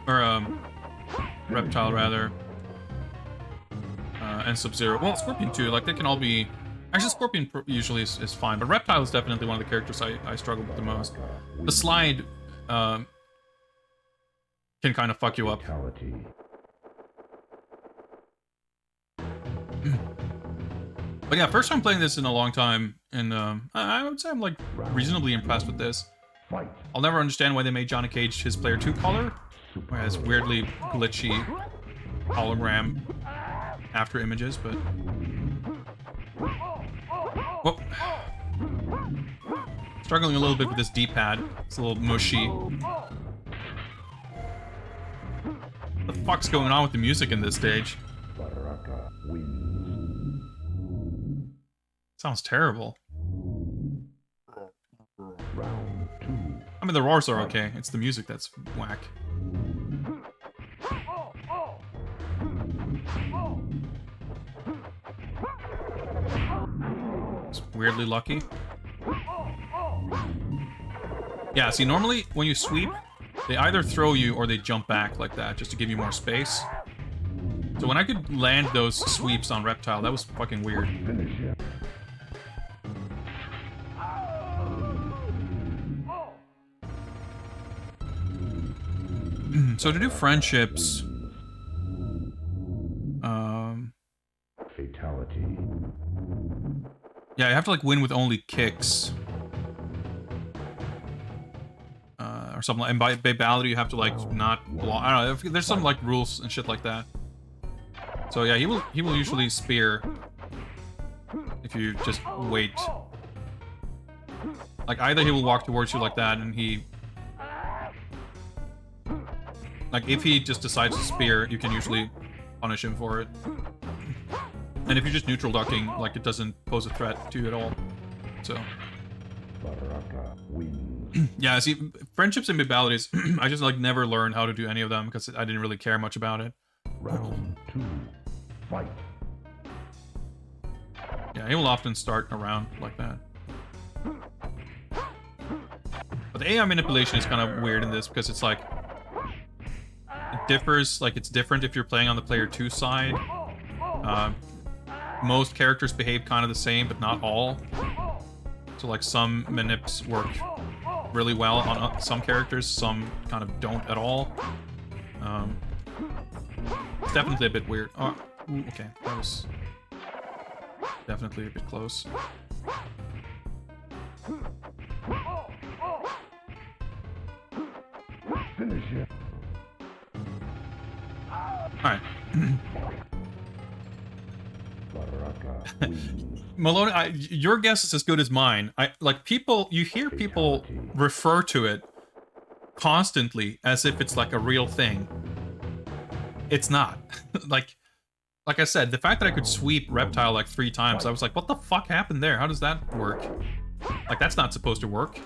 or, Reptile, rather. And Sub-Zero. Well, Scorpion, too. Like, they can all be... Actually, Scorpion usually is fine, but Reptile is definitely one of the characters I struggle with the most. The slide, can kind of fuck you up. Fatality. But yeah, first time playing this in a long time, and I would say I'm, like, reasonably impressed with this. Fight. I'll never understand why they made Johnny Cage his Player 2 color, where it has weirdly glitchy hologram after images, but... Whoa. Struggling a little bit with this D-pad. It's a little mushy. What the fuck's going on with the music in this stage? Baraka wins. Sounds terrible. Round 2. I mean, the roars are okay. It's the music that's whack. It's weirdly lucky. Yeah, see, normally when you sweep, they either throw you or they jump back like that, just to give you more space. So when I could land those sweeps on Reptile, that was fucking weird. Finish it. So to do friendships, Fatality. yeah, you have to like win with only kicks, or something. And by babality, you have to like not block. I don't know. There's some like rules and shit like that. So yeah, he will usually spear if you just wait. Like either he will walk towards you like that, and he. Like, if he just decides to spear, you can usually punish him for it. And if you're just neutral ducking, like, it doesn't pose a threat to you at all. So... Baraka wins. Yeah, see, friendships and babalities, I just, like, never learned how to do any of them because I didn't really care much about it. Round 2. Fight. Yeah, he will often start around like that. But the AI manipulation is kind of weird in this because it's like... It differs, like, it's different if you're playing on the player 2 side. Most characters behave kind of the same, but not all. So, like, some manips work really well on some characters, some kind of don't at all. It's definitely a bit weird. Oh, ooh, okay, that was definitely a bit close. Finish it. Alright. Baraka wins. Maloney, your guess is as good as mine. You hear people refer to it constantly as if it's like a real thing. It's not. like I said, the fact that I could sweep Reptile like 3 times, I was like, what the fuck happened there? How does that work? Like, that's not supposed to work.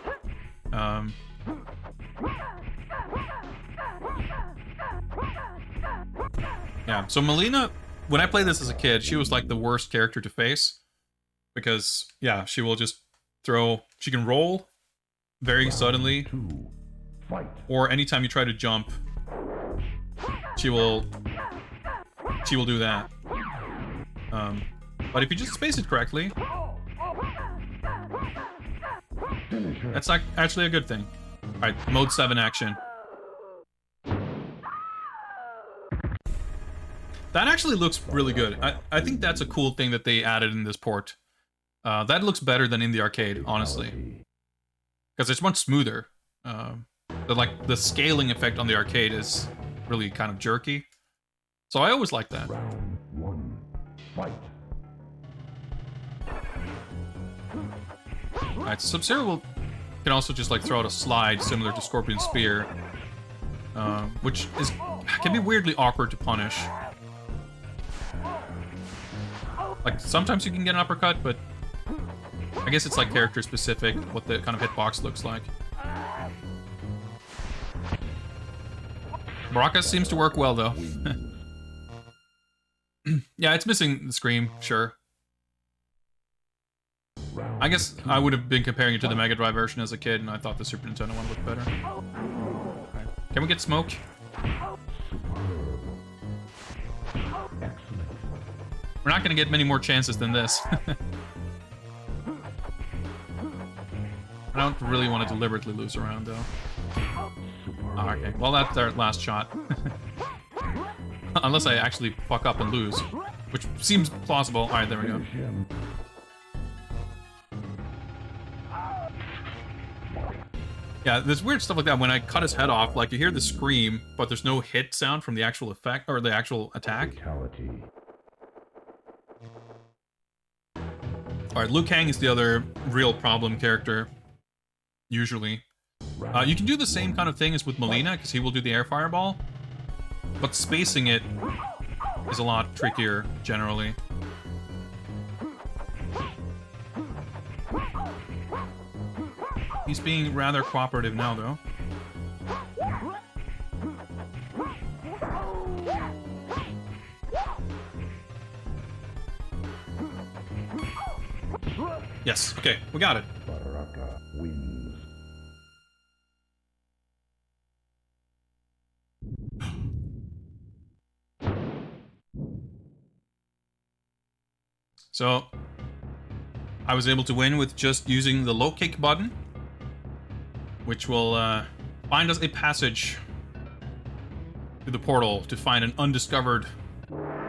Yeah, so Melina, when I played this as a kid, she was like the worst character to face. Because, yeah, she will just she can roll very suddenly. 2. Fight. Or anytime you try to jump, she will do that. But if you just space it correctly, Finish her. that's like actually a good thing. Alright, mode 7 action. That actually looks really good. I think that's a cool thing that they added in this port. That looks better than in the arcade, honestly. Because it's much smoother. The scaling effect on the arcade is really kind of jerky. So I always like that. Round 1. Fight. Alright, Sub-Zero can also just like throw out a slide similar to Scorpion Spear. Which can be weirdly awkward to punish. Like, sometimes you can get an uppercut, but I guess it's like character specific, what the kind of hitbox looks like. Baraka seems to work well, though. Yeah, it's missing the scream, sure. I guess I would have been comparing it to the Mega Drive version as a kid, and I thought the Super Nintendo one looked better. Right. Can we get smoke? We're not going to get many more chances than this. I don't really want to deliberately lose a round, though. Oh, okay, well, that's our last shot. Unless I actually fuck up and lose, which seems plausible. Alright, there we go. Yeah, there's weird stuff like that. When I cut his head off, like, you hear the scream, but there's no hit sound from the actual effect, or the actual attack. Fatality. Alright, Liu Kang is the other real problem character, usually. You can do the same kind of thing as with Melina, because he will do the air fireball. but spacing it is a lot trickier generally. He's being rather cooperative now, though. Yes, okay, we got it. Baraka wins. So, I was able to win with just using the low kick button, which will find us a passage to the portal to find an undiscovered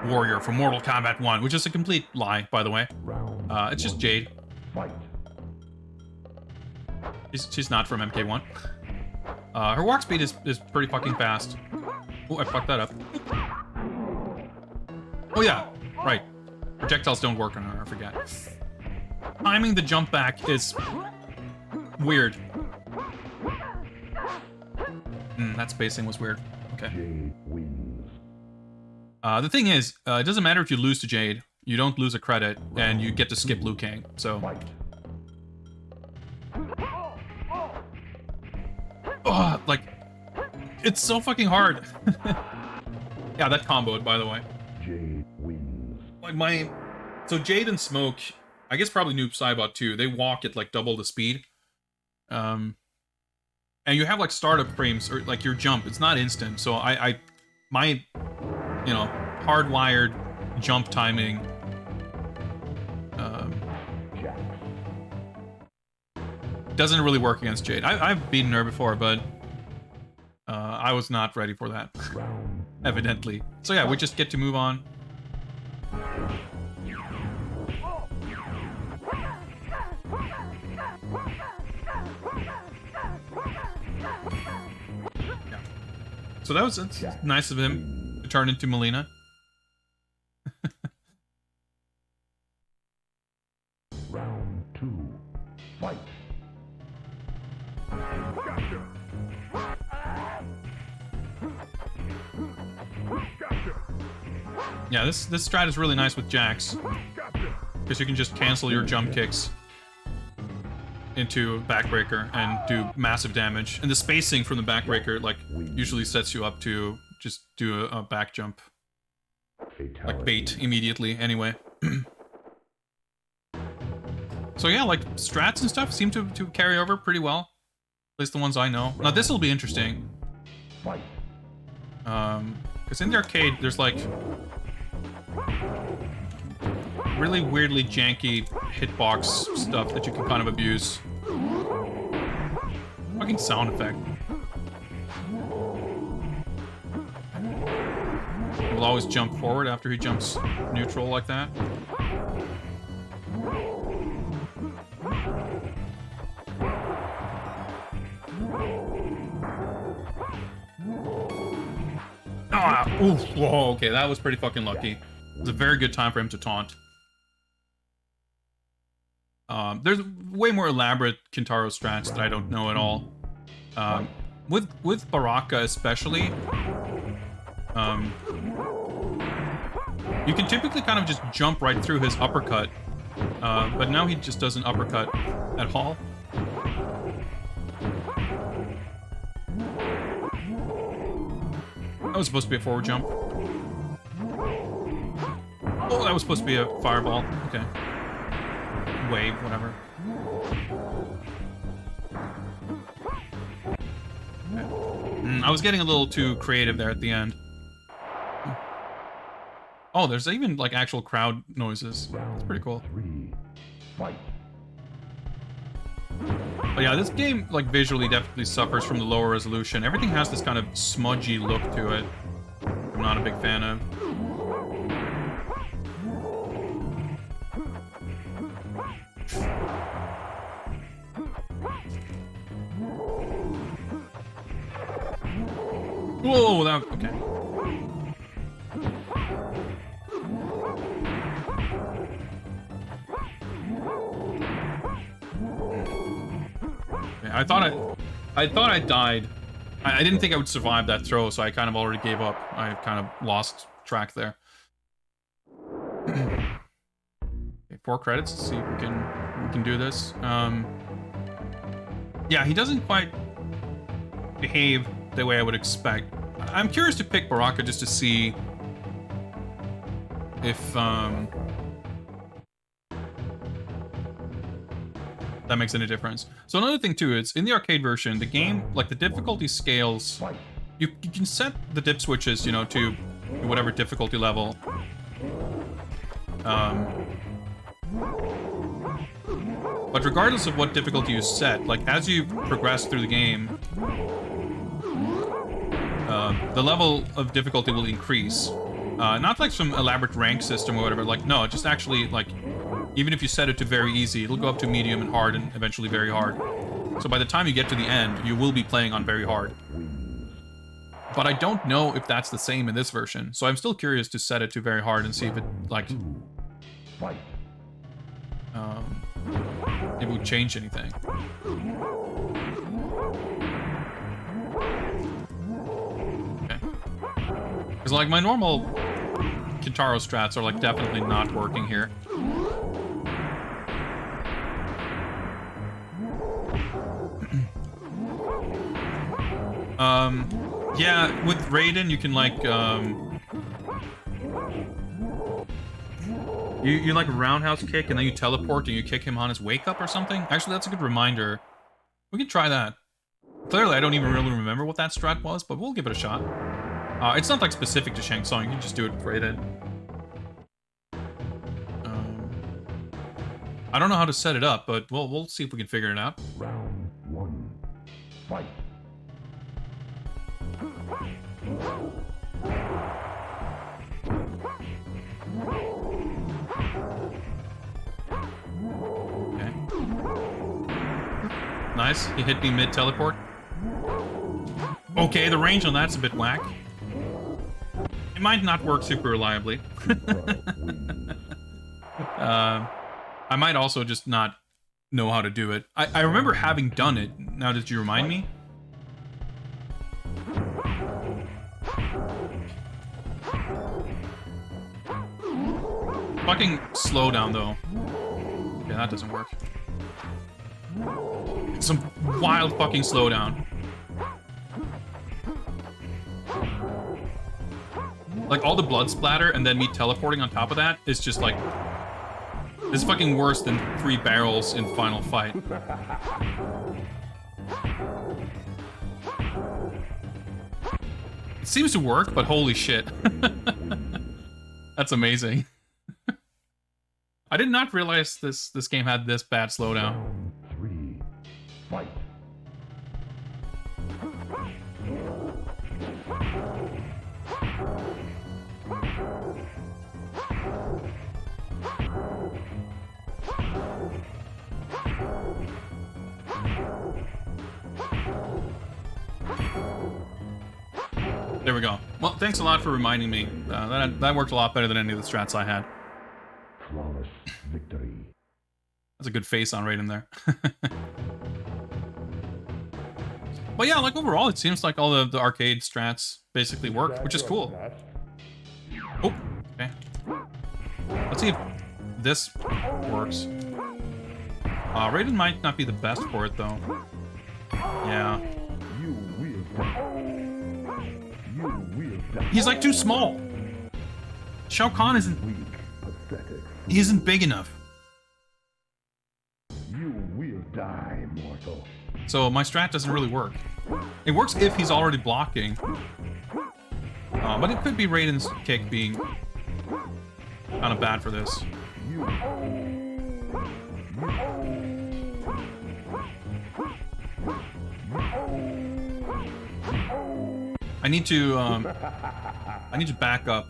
warrior from Mortal Kombat 1, which is a complete lie, by the way. It's just Jade. Fight. She's not from MK1. Her walk speed is pretty fucking fast. Oh, I fucked that up. Oh yeah, right. Projectiles don't work on her, I forget. Timing the jump back is weird. That spacing was weird. Okay. Jade wins. The thing is, it doesn't matter if you lose to Jade. You don't lose a credit, and you get to skip Liu Kang. So, Fight. oh, like, it's so fucking hard. Yeah, that comboed, by the way. Jade wins. Like so Jade and Smoke, I guess probably Noob Saibot too. They walk at like double the speed. And you have like startup frames or like your jump. It's not instant. So my, you know, hardwired jump timing. Doesn't really work against Jade. I've beaten her before, but I was not ready for that, evidently. So yeah, we just get to move on. Yeah. So that was nice of him to turn into Melina. Round 2. Fight. Yeah, this strat is really nice with Jax, because you can just cancel your jump kicks into backbreaker and do massive damage. And the spacing from the backbreaker like usually sets you up to just do a back jump, like bait immediately. Anyway. So yeah, like strats and stuff seem to carry over pretty well. At least the ones I know. Now this will be interesting. Because in the arcade there's like really weirdly janky hitbox stuff that you can kind of abuse. Fucking sound effect. He will always jump forward after he jumps neutral like that. Ah, oof, whoa, okay, that was pretty fucking lucky. It was a very good time for him to taunt. There's way more elaborate Kintaro strats that I don't know at all. With Baraka especially, you can typically kind of just jump right through his uppercut, but now he just doesn't uppercut at all. That was supposed to be a forward jump. Oh, that was supposed to be a fireball. Okay. Wave, whatever. Okay. I was getting a little too creative there at the end. Oh, there's even like actual crowd noises. That's pretty cool. But yeah, this game, like, visually definitely suffers from the lower resolution. Everything has this kind of smudgy look to it. I'm not a big fan of. Whoa, that, okay. I thought I died I didn't think I would survive that throw, so I kind of already gave up. I kind of lost track there. Okay, 4 credits. Let's see if we can do this. Yeah, he doesn't quite behave the way I would expect. I'm curious to pick Baraka just to see if that makes any difference. So another thing too is in the arcade version, the game, like the difficulty scales, you can set the dip switches, you know, to whatever difficulty level. But regardless of what difficulty you set, like as you progress through the game, the level of difficulty will increase. Not like some elaborate rank system or whatever, like no, just actually like, even if you set it to very easy, it'll go up to medium and hard and eventually very hard. So by the time you get to the end, you will be playing on very hard. But I don't know if that's the same in this version, so I'm still curious to set it to very hard and see if it, like, it would change anything. Okay. Because, like, my normal Kintaro strats are, like, definitely not working here. Yeah, with Raiden, you can, like, you like roundhouse kick, and then you teleport, and you kick him on his wake-up or something? Actually, that's a good reminder. We can try that. Clearly, I don't even really remember what that strat was, but we'll give it a shot. It's not, like, specific to Shang Tsung. You can just do it with Raiden. I don't know how to set it up, but we'll see if we can figure it out. Round 1. Fight. Okay. Nice. He hit me mid-teleport. Okay, the range on that's a bit whack. It might not work super reliably. I might also just not know how to do it. I remember having done it. Now, did you remind me? Fucking slow down, though. Okay, that doesn't work. Some wild fucking slowdown. Like, all the blood splatter and then me teleporting on top of that is just like... It's fucking worse than 3 barrels in Final Fight. It seems to work, but holy shit. That's amazing. I did not realize this game had this bad slowdown. Round 3. Fight. There we go. Well, thanks a lot for reminding me. That worked a lot better than any of the strats I had. Flawless victory. That's a good face on Raiden there. But yeah, like overall, it seems like all the arcade strats basically work, which is cool. Oh, okay. Let's see if this works. Raiden might not be the best for it, though. Yeah. You will die. You will die. He's like too small. Shao Kahn isn't... Weak, pathetic. He isn't big enough. You will die, mortal. So my strat doesn't really work. It works if he's already blocking. But it could be Raiden's kick being kind of bad for this. I need to back up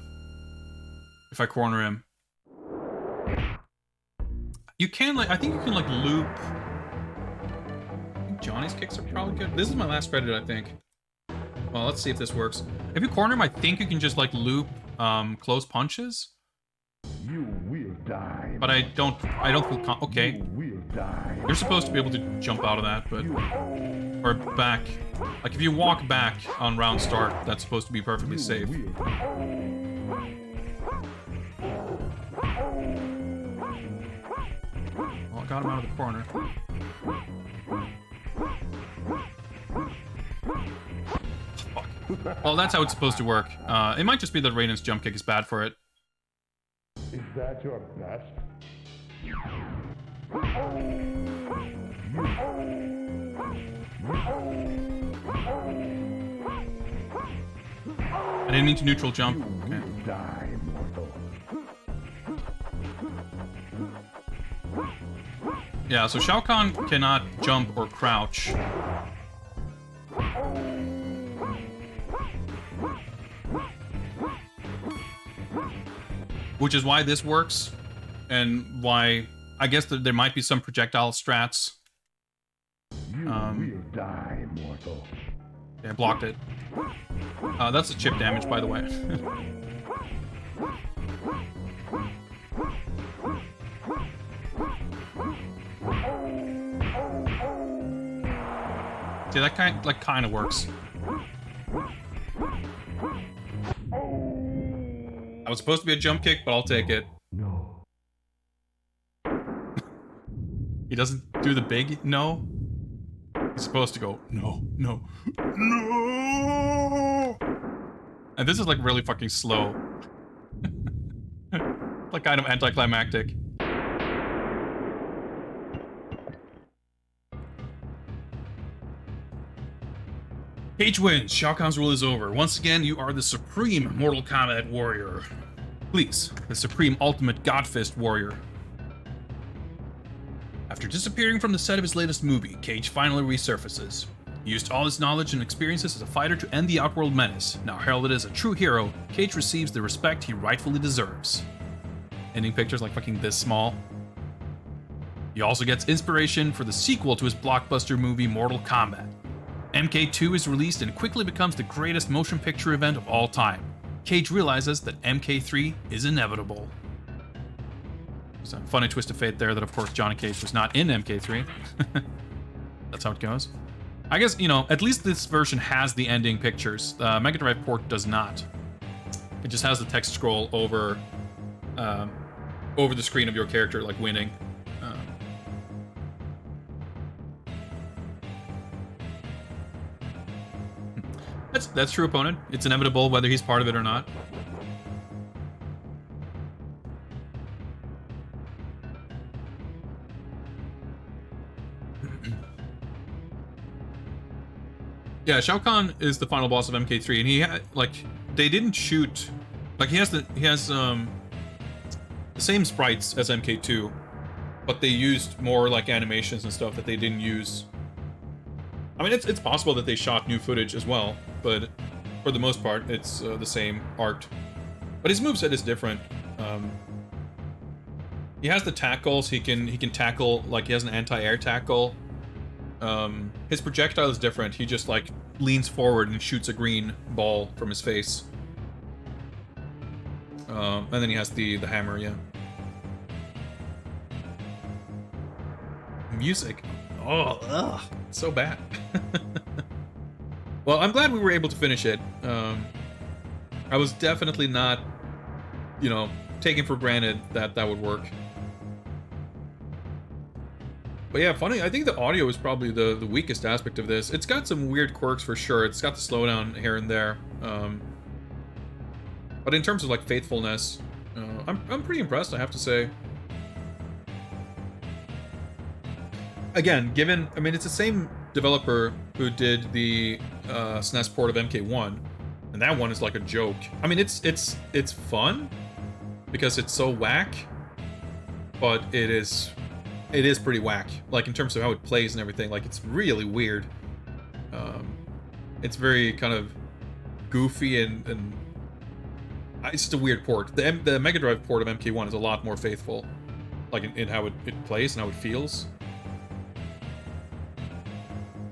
if I corner him. You can, like, I think you can, like, loop. I think Johnny's kicks are probably good. This is my last credit, I think. Well, let's see if this works. If you corner him, I think you can just, like, loop close punches. You will die. But I don't feel okay. You will die. You're supposed to be able to jump out of that, but... Or back. Like, if you walk back on round start, that's supposed to be perfectly safe. Well, I got him out of the corner. Fuck. Well, that's how it's supposed to work. It might just be that Raiden's jump kick is bad for it. Is that your best? I didn't mean to neutral jump. Okay. Die, mortal. Yeah, so Shao Kahn cannot jump or crouch. Which is why this works, and why I guess that there might be some projectile strats. You will die, mortal. Yeah, I blocked it. That's a chip damage, by the way. See, that kind of works. That was supposed to be a jump kick, but I'll take it. No. He doesn't do the big no. He's supposed to go no, no, no. And this is like really fucking slow. Like kind of anticlimactic. Cage wins. Shao Kahn's rule is over. Once again, you are the supreme Mortal Kombat warrior. Please, the supreme ultimate Godfist warrior. After disappearing from the set of his latest movie, Cage finally resurfaces. He used all his knowledge and experiences as a fighter to end the Outworld menace. Now heralded as a true hero, Cage receives the respect he rightfully deserves. Ending pictures like fucking this small. He also gets inspiration for the sequel to his blockbuster movie Mortal Kombat. MK2 is released and quickly becomes the greatest motion picture event of all time. Cage realizes that MK3 is inevitable. There's a funny twist of fate there that, of course, Johnny Cage was not in MK3. That's how it goes. I guess, you know, at least this version has the ending pictures. The Mega Drive port does not. It just has the text scroll over the screen of your character, like, winning. That's true, opponent. It's inevitable whether he's part of it or not. Yeah, Shao Kahn is the final boss of MK3, and he they didn't shoot, like he has the same sprites as MK2, but they used more like animations and stuff that they didn't use. I mean, it's possible that they shot new footage as well, but for the most part, it's the same art. But his moveset is different. He has the tackles. He can tackle, like he has an anti-air tackle. His projectile is different. He just like leans forward and shoots a green ball from his face. And then he has the hammer, yeah. Music. Oh, ugh, so bad. Well, I'm glad we were able to finish it. I was definitely not, you know, taking for granted that that would work. But yeah, funny, I think the audio is probably the weakest aspect of this. It's got some weird quirks for sure. It's got the slowdown here and there. But in terms of like faithfulness, I'm pretty impressed, I have to say. Again, given, I mean, it's the same developer who did the SNES port of MK1, and that one is like a joke. I mean, it's fun because it's so whack, but it is pretty whack. Like in terms of how it plays and everything, like it's really weird. It's very kind of goofy and it's just a weird port. The Mega Drive port of MK1 is a lot more faithful, like in how it plays and how it feels.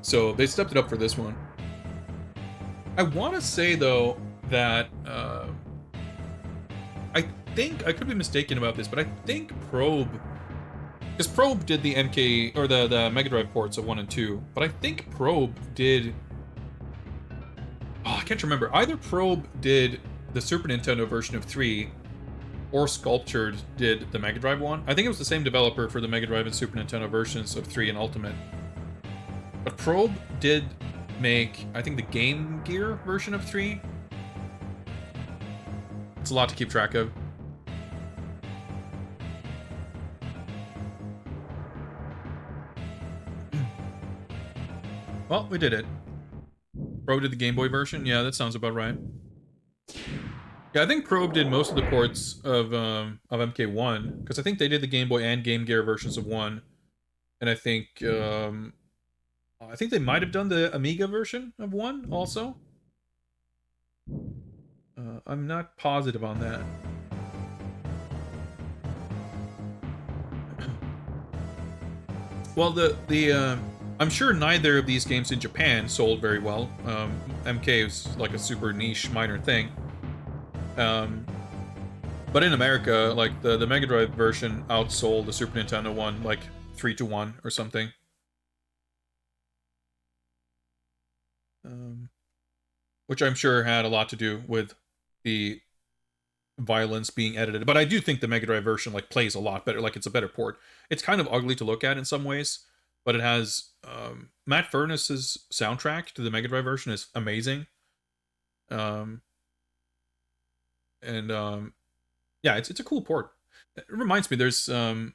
So they stepped it up for this one. I want to say though that I think I could be mistaken about this, but I think Probe, because Probe did the MK or the Mega Drive ports of 1 and 2, but I think Probe did I can't remember. Either Probe did the Super Nintendo version of 3, or Sculptured did the Mega Drive one. I think it was the same developer for the Mega Drive and Super Nintendo versions of 3 and Ultimate. But Probe did make, I think, the Game Gear version of 3. It's a lot to keep track of. Well, we did it. Probe did the Game Boy version? Yeah, that sounds about right. Yeah, I think Probe did most of the ports of MK1, because I think they did the Game Boy and Game Gear versions of 1. And I think they might have done the Amiga version of 1 also. I'm not positive on that. Well, I'm sure neither of these games in Japan sold very well. MK is like a super niche, minor thing. But in America, like the Mega Drive version outsold the Super Nintendo one like 3-1 or something. Which I'm sure had a lot to do with the violence being edited. But I do think the Mega Drive version like plays a lot better. Like, it's a better port. It's kind of ugly to look at in some ways, but it has Matt Furness's soundtrack to the Mega Drive version is amazing. Yeah, it's a cool port. It reminds me, there's a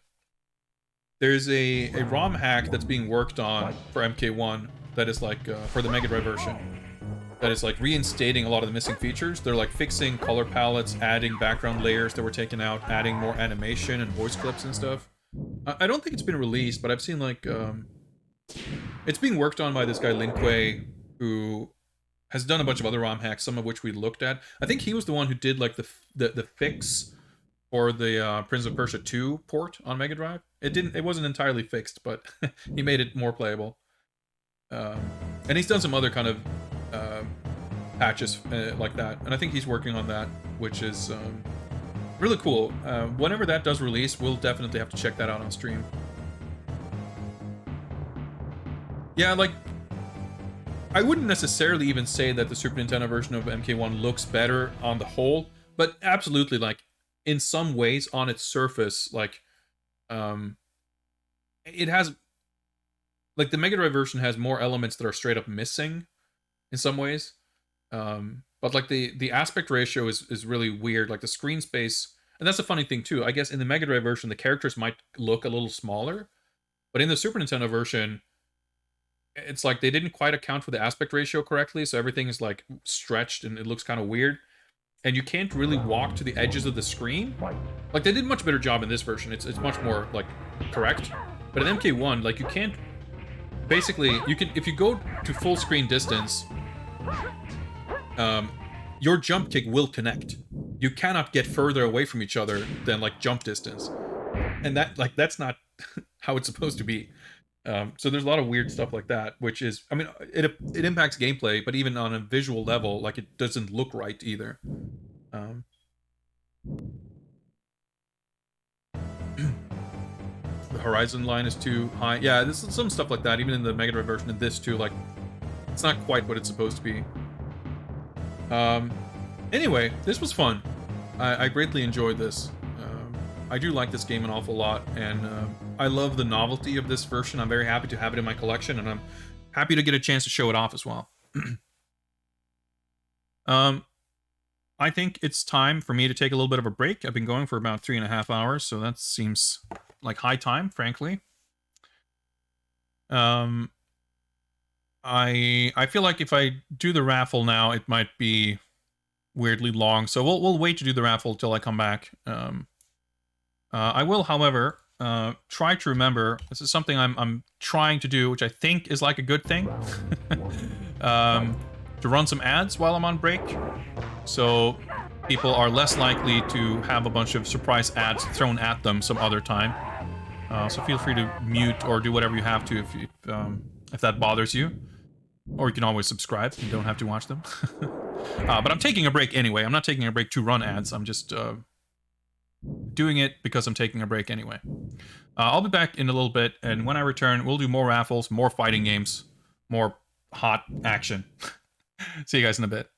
ROM hack that's being worked on for MK1 that is like for the Mega Drive version, that is like reinstating a lot of the missing features. They're like fixing color palettes, adding background layers that were taken out, adding more animation and voice clips and stuff. I don't think it's been released, but I've seen like it's being worked on by this guy Lin Kuei, who has done a bunch of other ROM hacks, some of which we looked at. I think he was the one who did like the fix for the Prince of Persia 2 port on Mega Drive. It wasn't entirely fixed, but he made it more playable. And he's done some other kind of patches like that, and I think he's working on that, which is really cool. Whenever that does release, we'll definitely have to check that out on stream. Yeah, like, I wouldn't necessarily even say that the Super Nintendo version of MK1 looks better on the whole, but absolutely, like, in some ways, on its surface, like, it has, like, the Mega Drive version has more elements that are straight up missing in some ways. But like the aspect ratio is really weird. Like the screen space, and that's a funny thing too. I guess in the Mega Drive version, the characters might look a little smaller, but in the Super Nintendo version, it's like they didn't quite account for the aspect ratio correctly, so everything is like stretched and it looks kind of weird. And you can't really walk to the edges of the screen. Like they did a much better job in this version. It's much more like correct. But in MK1, like you can't. Basically, you can, if you go to full screen distance, your jump kick will connect. You cannot get further away from each other than like jump distance, and that's not how it's supposed to be. So there's a lot of weird stuff like that, which is, I mean, it impacts gameplay, but even on a visual level, like it doesn't look right either. The horizon line is too high. Yeah, this is some stuff like that. Even in the Mega Drive version of this too, like it's not quite what it's supposed to be. Anyway, this was fun. I greatly enjoyed this. I do like this game an awful lot, and I love the novelty of this version. I'm very happy to have it in my collection, and I'm happy to get a chance to show it off as well. I think it's time for me to take a little bit of a break. I've been going for about 3.5 hours, so that seems like high time, frankly. I feel like if I do the raffle now, it might be weirdly long, so we'll wait to do the raffle till I come back. I will, however, try to remember, this is something I'm trying to do, which I think is like a good thing, to run some ads while I'm on break, so people are less likely to have a bunch of surprise ads thrown at them some other time. So feel free to mute or do whatever you have to if that bothers you. Or you can always subscribe. You don't have to watch them. But I'm taking a break anyway. I'm not taking a break to run ads. I'm just doing it because I'm taking a break anyway. I'll be back in a little bit, and when I return, we'll do more raffles, more fighting games, more hot action. See you guys in a bit.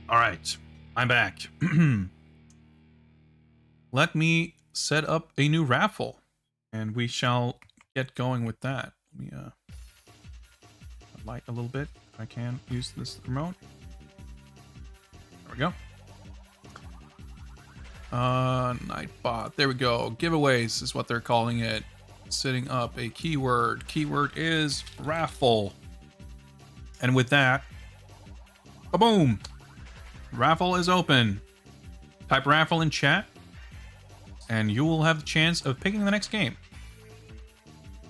All right, I'm back. Let me set up a new raffle, and we shall get going with that. Let me light a little bit. If I can use this remote. There we go. Nightbot. There we go. Giveaways is what they're calling it. Setting up a keyword. Keyword is raffle. And with that, boom. Raffle is open. Type raffle in chat and you will have the chance of picking the next game.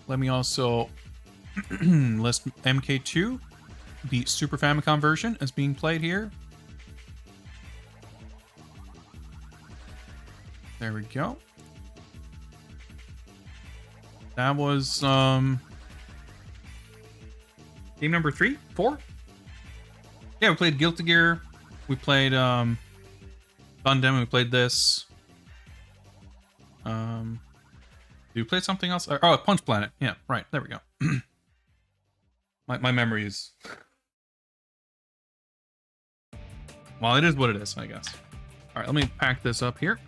Let me also list MK2, the Super Famicom version, as being played here. There we go. That was game number 3, 4. Yeah, we played Guilty Gear. We played Gundam. We played this. Did we play something else? Oh, Punch Planet. Yeah, right. There we go. my memory is... Well, it is what it is, I guess. All right, let me pack this up here.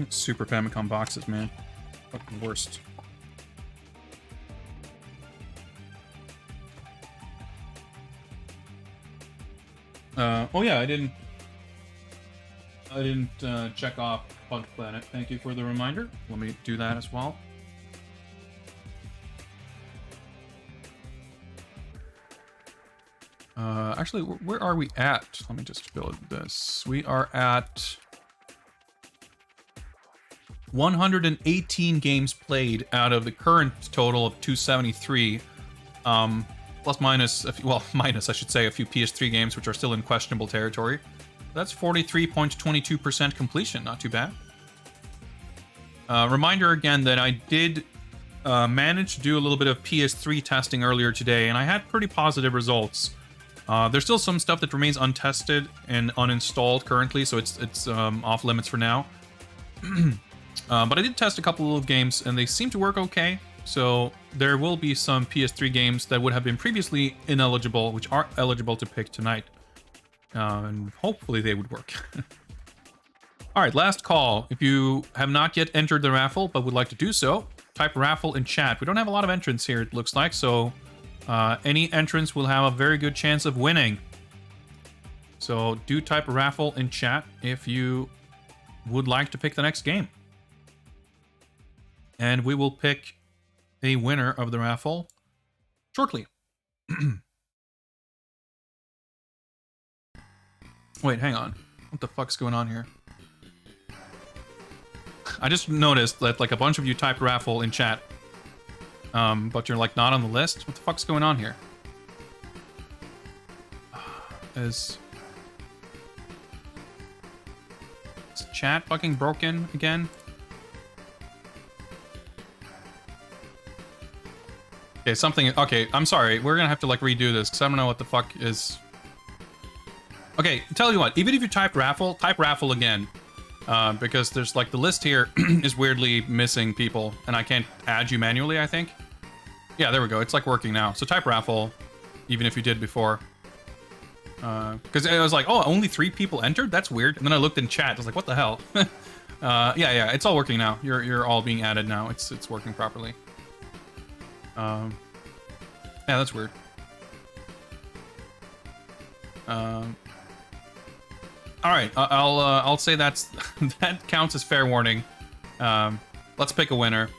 Super Famicom boxes, man. Fucking worst. Oh yeah, I didn't check off Punch Planet. Thank you for the reminder. Let me do that as well. Actually, where are we at? Let me just build this. We are at 118 games played out of the current total of 273. Plus minus, minus, I should say, a few PS3 games, which are still in questionable territory. That's 43.22% completion. Not too bad. Reminder again that I did manage to do a little bit of PS3 testing earlier today, and I had pretty positive results. There's still some stuff that remains untested and uninstalled currently, so it's off limits for now. But I did test a couple of games, and they seem to work okay. So there will be some PS3 games that would have been previously ineligible, which are eligible to pick tonight. And hopefully they would work. Alright, last call. If you have not yet entered the raffle, but would like to do so, type raffle in chat. We don't have a lot of entrants here, it looks like, so any entrants will have a very good chance of winning. So do type raffle in chat if you would like to pick the next game. And we will pick a winner of the raffle shortly. Wait, hang on. What the fuck's going on here? I just noticed that like a bunch of you typed raffle in chat, but you're like not on the list. What the fuck's going on here? Is chat fucking broken again? Okay, something... Okay, I'm sorry. We're gonna have to, like, redo this, because I don't know what the fuck is... Okay, tell you what. Even if you type raffle again. Because there's, like, the list here is weirdly missing people, and I can't add you manually, I think. Yeah, there we go. It's, like, working now. So type raffle, even if you did before. Because I was like, oh, only 3 people entered? That's weird. And then I looked in chat. I was like, what the hell? Yeah, it's all working now. You're all being added now. It's working properly. Yeah, that's weird. All right, I'll say that counts as fair warning. Let's pick a winner.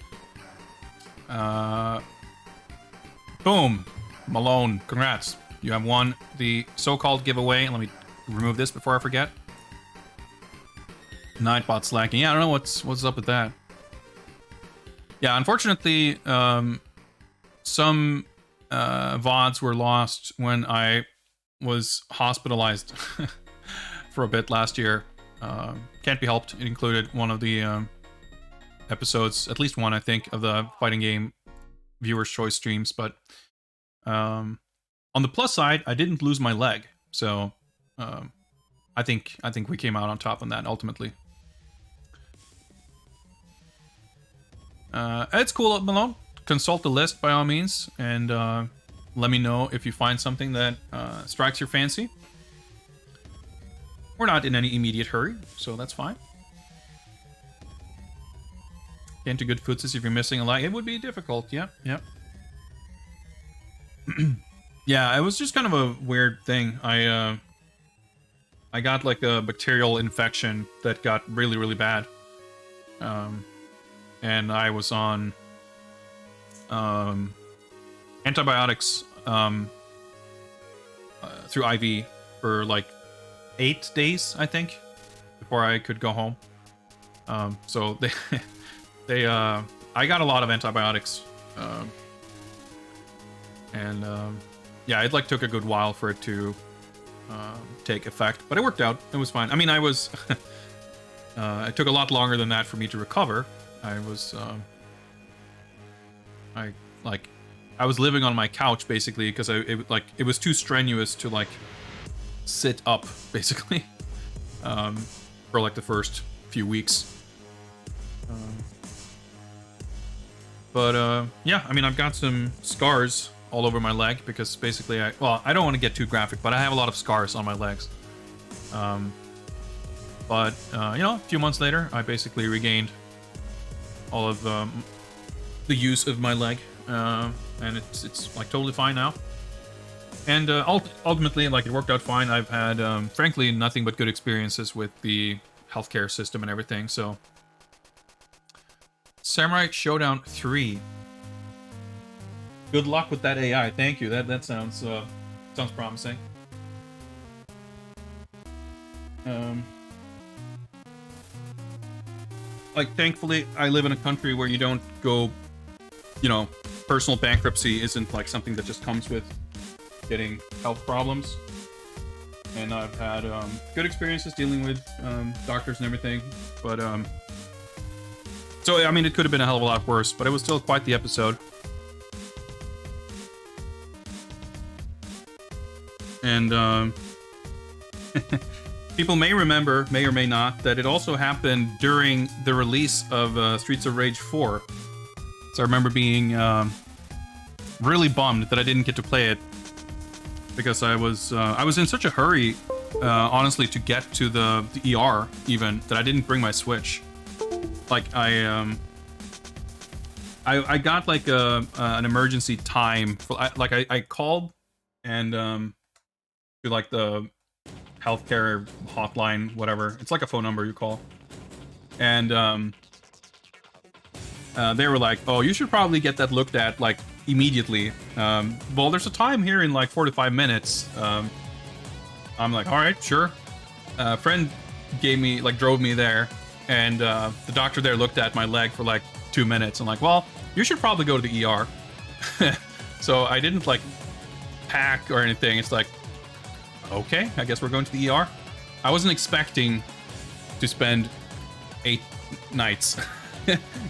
Boom, Malone, congrats. You have won the so-called giveaway. Let me remove this before I forget. Nightbot slacking. Yeah, I don't know what's up with that. Yeah, unfortunately, some VODs were lost when I was hospitalized for a bit last year. Can't be helped. It included one of the episodes, at least one, I think, of the fighting game viewers' choice streams. But on the plus side, I didn't lose my leg, so I think we came out on top on that ultimately. It's cool, Malone. Consult the list by all means, and let me know if you find something that strikes your fancy. We're not in any immediate hurry, so that's fine. Get into good futsis if you're missing a leg. It would be difficult, yep. Yeah, it was just kind of a weird thing. I got like a bacterial infection that got really, really bad. And I was on antibiotics through IV for like 8 days, I think, before I could go home. So I got a lot of antibiotics, and yeah, it like took a good while for it to take effect, but it worked out. It was fine. I mean, I was it took a lot longer than that for me to recover. I was I was living on my couch basically because it was too strenuous to like sit up basically for like the first few weeks. But yeah, I mean, I've got some scars all over my leg because basically I don't want to get too graphic, but I have a lot of scars on my legs. But you know, a few months later, I basically regained all of the use of my leg, and it's like totally fine now. And ultimately, like, it worked out fine. I've had, frankly, nothing but good experiences with the healthcare system and everything. So, Samurai Shodown 3. Good luck with that AI. Thank you. That sounds promising. Like, thankfully, I live in a country where you don't go, you know, personal bankruptcy isn't like something that just comes with getting health problems. And I've had good experiences dealing with doctors and everything. But so I mean, it could have been a hell of a lot worse, but it was still quite the episode. And people may remember, may or may not, that it also happened during the release of Streets of Rage 4. So I remember being really bummed that I didn't get to play it because I was in such a hurry, honestly, to get to the ER even, that I didn't bring my Switch. Like I got like an emergency time. I called and to like the healthcare hotline, whatever. It's like a phone number you call, and they were like, "Oh, you should probably get that looked at like immediately." Well, there's a time here in like 4 to 5 minutes. I'm like, all right, sure. A friend drove me there, and the doctor there looked at my leg for like 2 minutes. I'm like, well, you should probably go to the ER. So I didn't like pack or anything. It's like, okay, I guess we're going to the ER. I wasn't expecting to spend 8 nights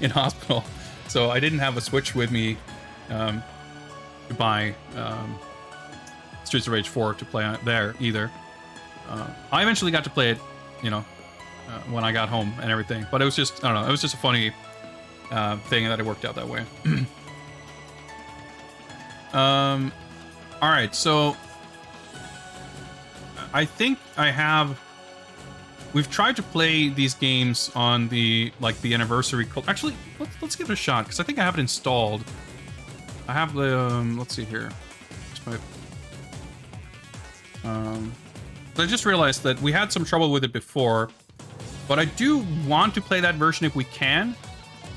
in hospital, so I didn't have a Switch with me to buy Streets of Rage 4 to play there either. I eventually got to play it, you know, when I got home and everything, but it was just, I don't know, it was just a funny thing that it worked out that way. All right, so I think we've tried to play these games on the anniversary. Actually, let's give it a shot, because I think I have it installed. I have the, let's see here. I just realized that we had some trouble with it before, but I do want to play that version if we can,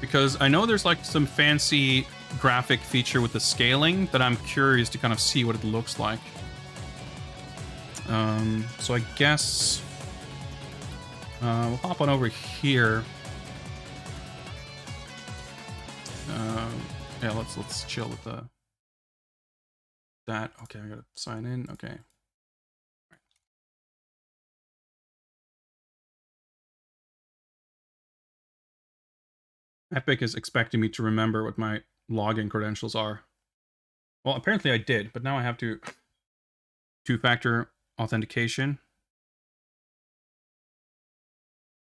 because I know there's like some fancy graphic feature with the scaling that I'm curious to kind of see what it looks like. So I guess we'll hop on over here. Yeah, let's chill with that. Okay, I gotta sign in. Okay. Epic is expecting me to remember what my login credentials are. Well, apparently I did, but now I have to two-factor authentication.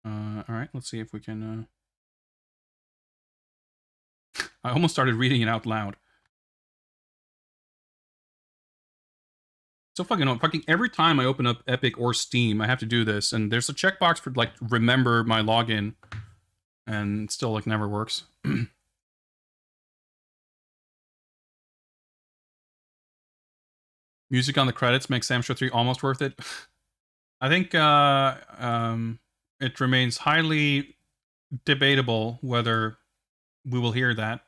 All right, let's see if we can. I almost started reading it out loud. So fucking every time I open up Epic or Steam, I have to do this, and there's a checkbox for like remember my login, and it still like never works. Music on the credits makes Sam Show 3 almost worth it. I think it remains highly debatable whether we will hear that.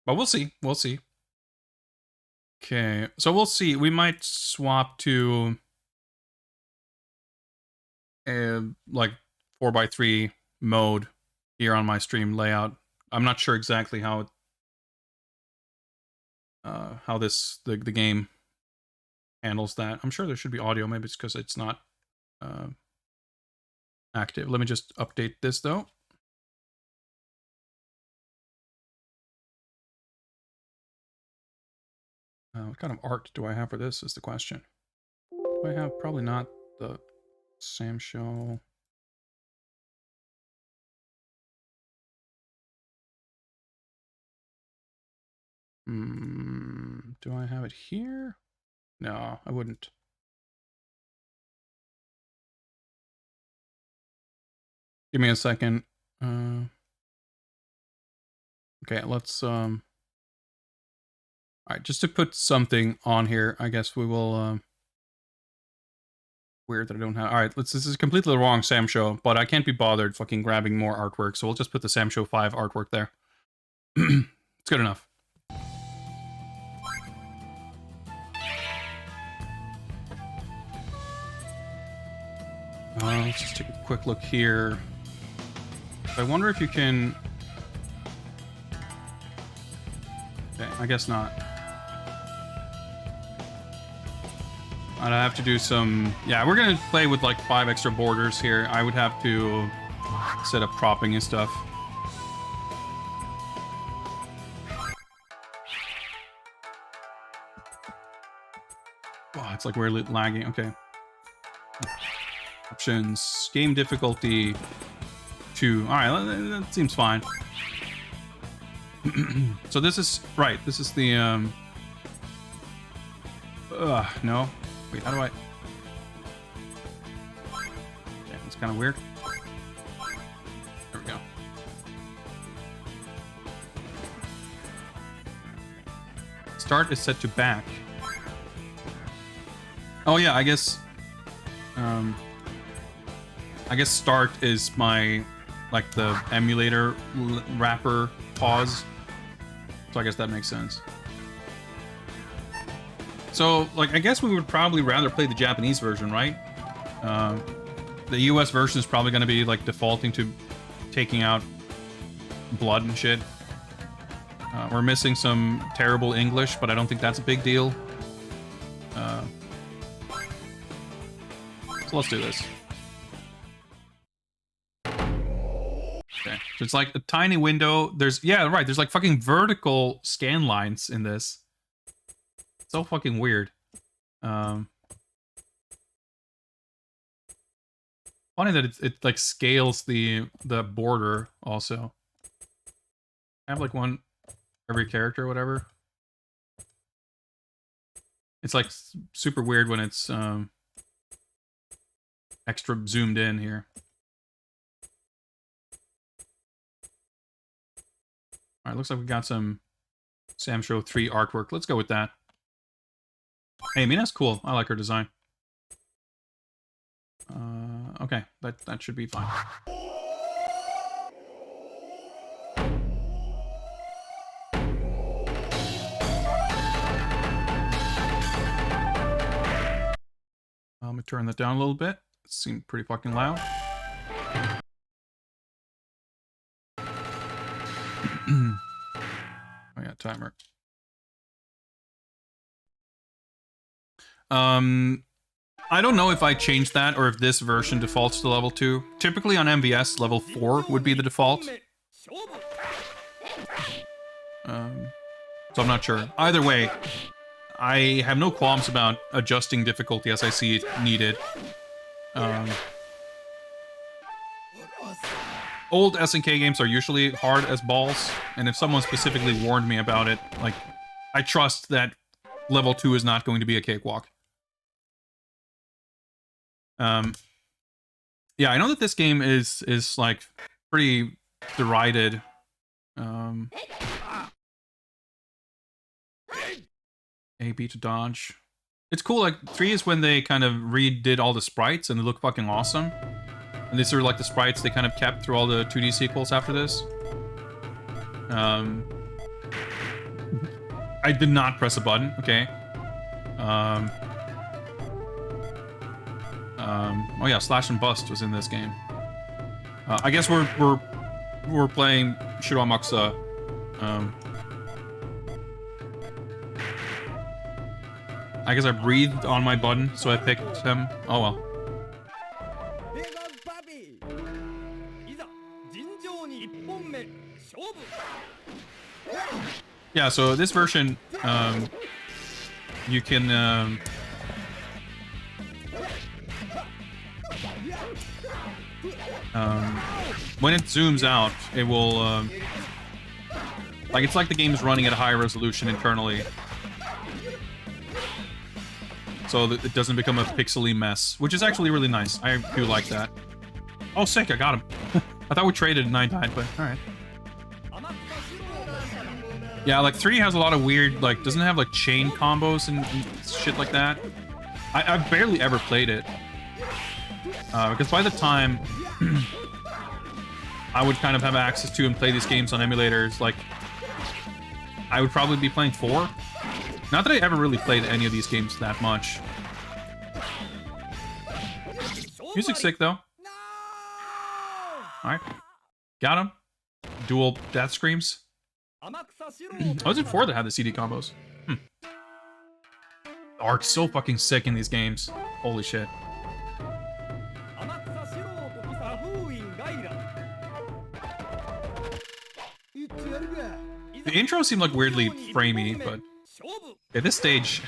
But we'll see. We'll see. Okay, so we'll see. We might swap to a like 4x3 mode here on my stream layout. I'm not sure exactly how the game handles that. I'm sure there should be audio. Maybe it's because it's not active. Let me just update this though. What kind of art do I have for this is the question. Do I have probably not the Sam Show? Do I have it here? No, I wouldn't. Give me a second. Okay, let's all right, just to put something on here, I guess we will weird that I don't have. All right, this is completely the wrong Sam Show, but I can't be bothered fucking grabbing more artwork, so we'll just put the Sam Show 5 artwork there. It's good enough. Let's just take a quick look here. I wonder if you can... Okay, I guess not. I'd have to do some... Yeah, we're gonna play with like 5 extra borders here. I would have to set up cropping and stuff. Oh, it's like weirdly lagging. Okay. Options. Game difficulty 2. Alright, that seems fine. So this is... Right, this is the... no. Wait, how do I... Okay, that's kind of weird. There we go. Start is set to back. Oh yeah, I guess start is my, like, the emulator wrapper pause. So I guess that makes sense. So, like, I guess we would probably rather play the Japanese version, right? The US version is probably going to be, like, defaulting to taking out blood and shit. We're missing some terrible English, but I don't think that's a big deal. So let's do this. Okay, so it's like a tiny window. There's, yeah, right, there's like fucking vertical scan lines in this. So fucking weird. Funny that it like scales the border also. I have like one every character or whatever. It's like super weird when it's extra zoomed in here. All right, looks like we got some Sam Show 3 artwork. Let's go with that. Hey, Mina's cool. I like her design. Okay, that should be fine. I'm gonna turn that down a little bit. It seemed pretty fucking loud. Oh yeah, timer. I don't know if I changed that or if this version defaults to level 2. Typically on MVS, level 4 would be the default. So I'm not sure. Either way, I have no qualms about adjusting difficulty as I see it needed. Old SNK games are usually hard as balls, and if someone specifically warned me about it, like, I trust that level 2 is not going to be a cakewalk. Yeah, I know that this game is like pretty derided. A, B to dodge. It's cool, like, 3 is when they kind of redid all the sprites and they look fucking awesome. And these are like the sprites they kind of kept through all the 2D sequels after this. I I did not press a button. Okay. Oh yeah, Slash and Bust was in this game. I guess we're playing Shiromaksa. I guess I breathed on my button, so I picked him. Oh well. Yeah, so this version, you can, when it zooms out, it will, like, it's like the game is running at a high resolution internally. So that it doesn't become a pixely mess, which is actually really nice. I do like that. Oh, sick, I got him. I thought we traded and I died, but alright. Yeah, like 3 has a lot of weird, like, doesn't it have like chain combos and shit like that? I've barely ever played it. Because by the time I would kind of have access to and play these games on emulators, like, I would probably be playing 4. Not that I ever really played any of these games that much. Music's sick, though. Alright. Got him. Dual death screams. I was in 4 that had the CD combos. The art's so fucking sick in these games. Holy shit. The intro seemed like weirdly framey, but at this stage,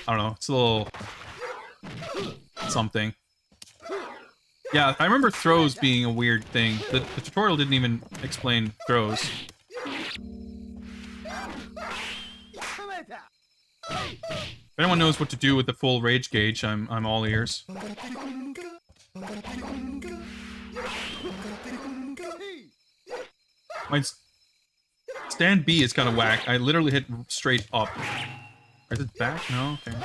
I don't know, it's a little something. Yeah, I remember throws being a weird thing. The tutorial didn't even explain throws. If anyone knows what to do with the full rage gauge, I'm all ears. My stand B is kind of whack. I literally hit straight up. Is it back? No? Okay.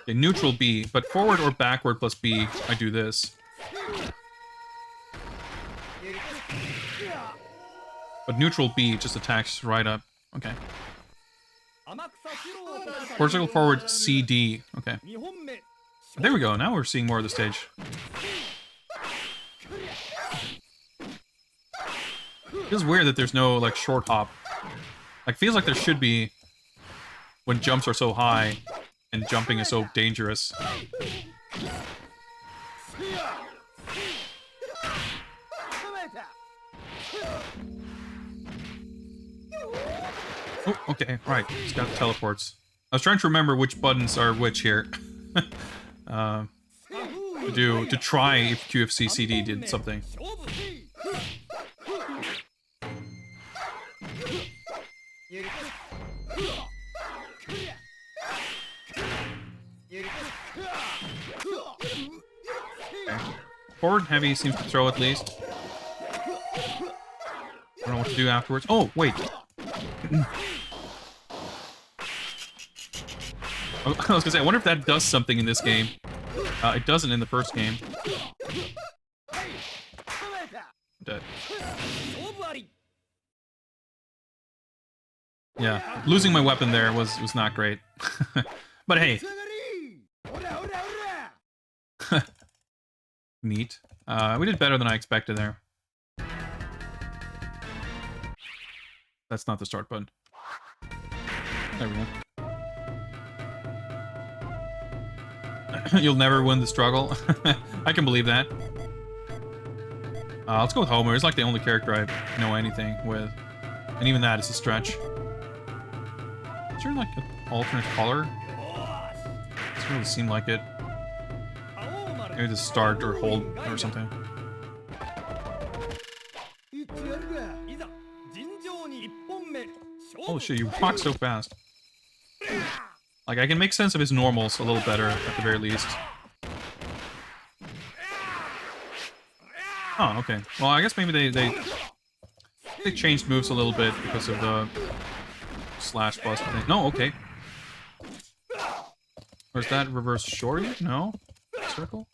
Okay, neutral B, but forward or backward plus B, I do this. But neutral B just attacks right up. Okay. Horizontal forward CD. Okay. There we go. Now we're seeing more of the stage. Feels weird that there's no, like, short hop. Like, feels like there should be when jumps are so high and jumping is so dangerous. Oh, okay, right. It's got teleports. I was trying to remember which buttons are which here. To try if QFC CD did something. Okay. Forward heavy seems to throw at least. I don't know what to do afterwards. Oh, wait. I was gonna say, I wonder if that does something in this game. It doesn't in the first game. Dead. Yeah, losing my weapon there was not great. But hey. Neat. We did better than I expected there. That's not the start button. There we go. You'll never win the struggle. I can believe that. Let's go with Homer. He's like the only character I know anything with. And even that is a stretch. Is there like an alternate color? Doesn't really seem like it. Maybe just start or hold or something. Holy shit, you walk so fast. Like, I can make sense of his normals a little better, at the very least. Oh, okay. Well, I guess maybe they changed moves a little bit because of the slash bust thing. No, okay. Or is that reverse shorty? No? Circle?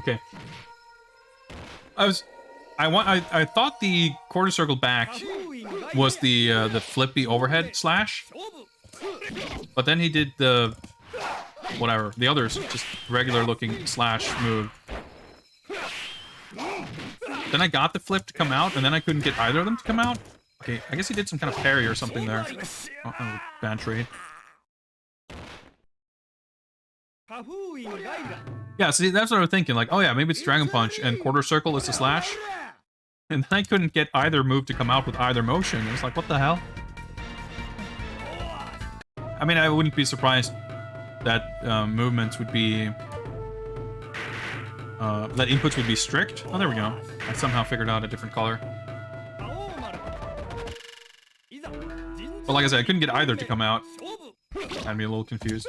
Okay. I thought the quarter circle back was the flippy overhead slash, but then he did the whatever the others just regular looking slash move. Then I got the flip to come out, and then I couldn't get either of them to come out. Okay, I guess he did some kind of parry or something there. Uh-oh, bad trade. Yeah, see, that's what I was thinking. Like, oh yeah, maybe it's Dragon Punch, and quarter circle is the slash. And then I couldn't get either move to come out with either motion. It was like, what the hell? I mean, I wouldn't be surprised that movements would be... that inputs would be strict. Oh, there we go. I somehow figured out a different color. But like I said, I couldn't get either to come out. Had me a little confused.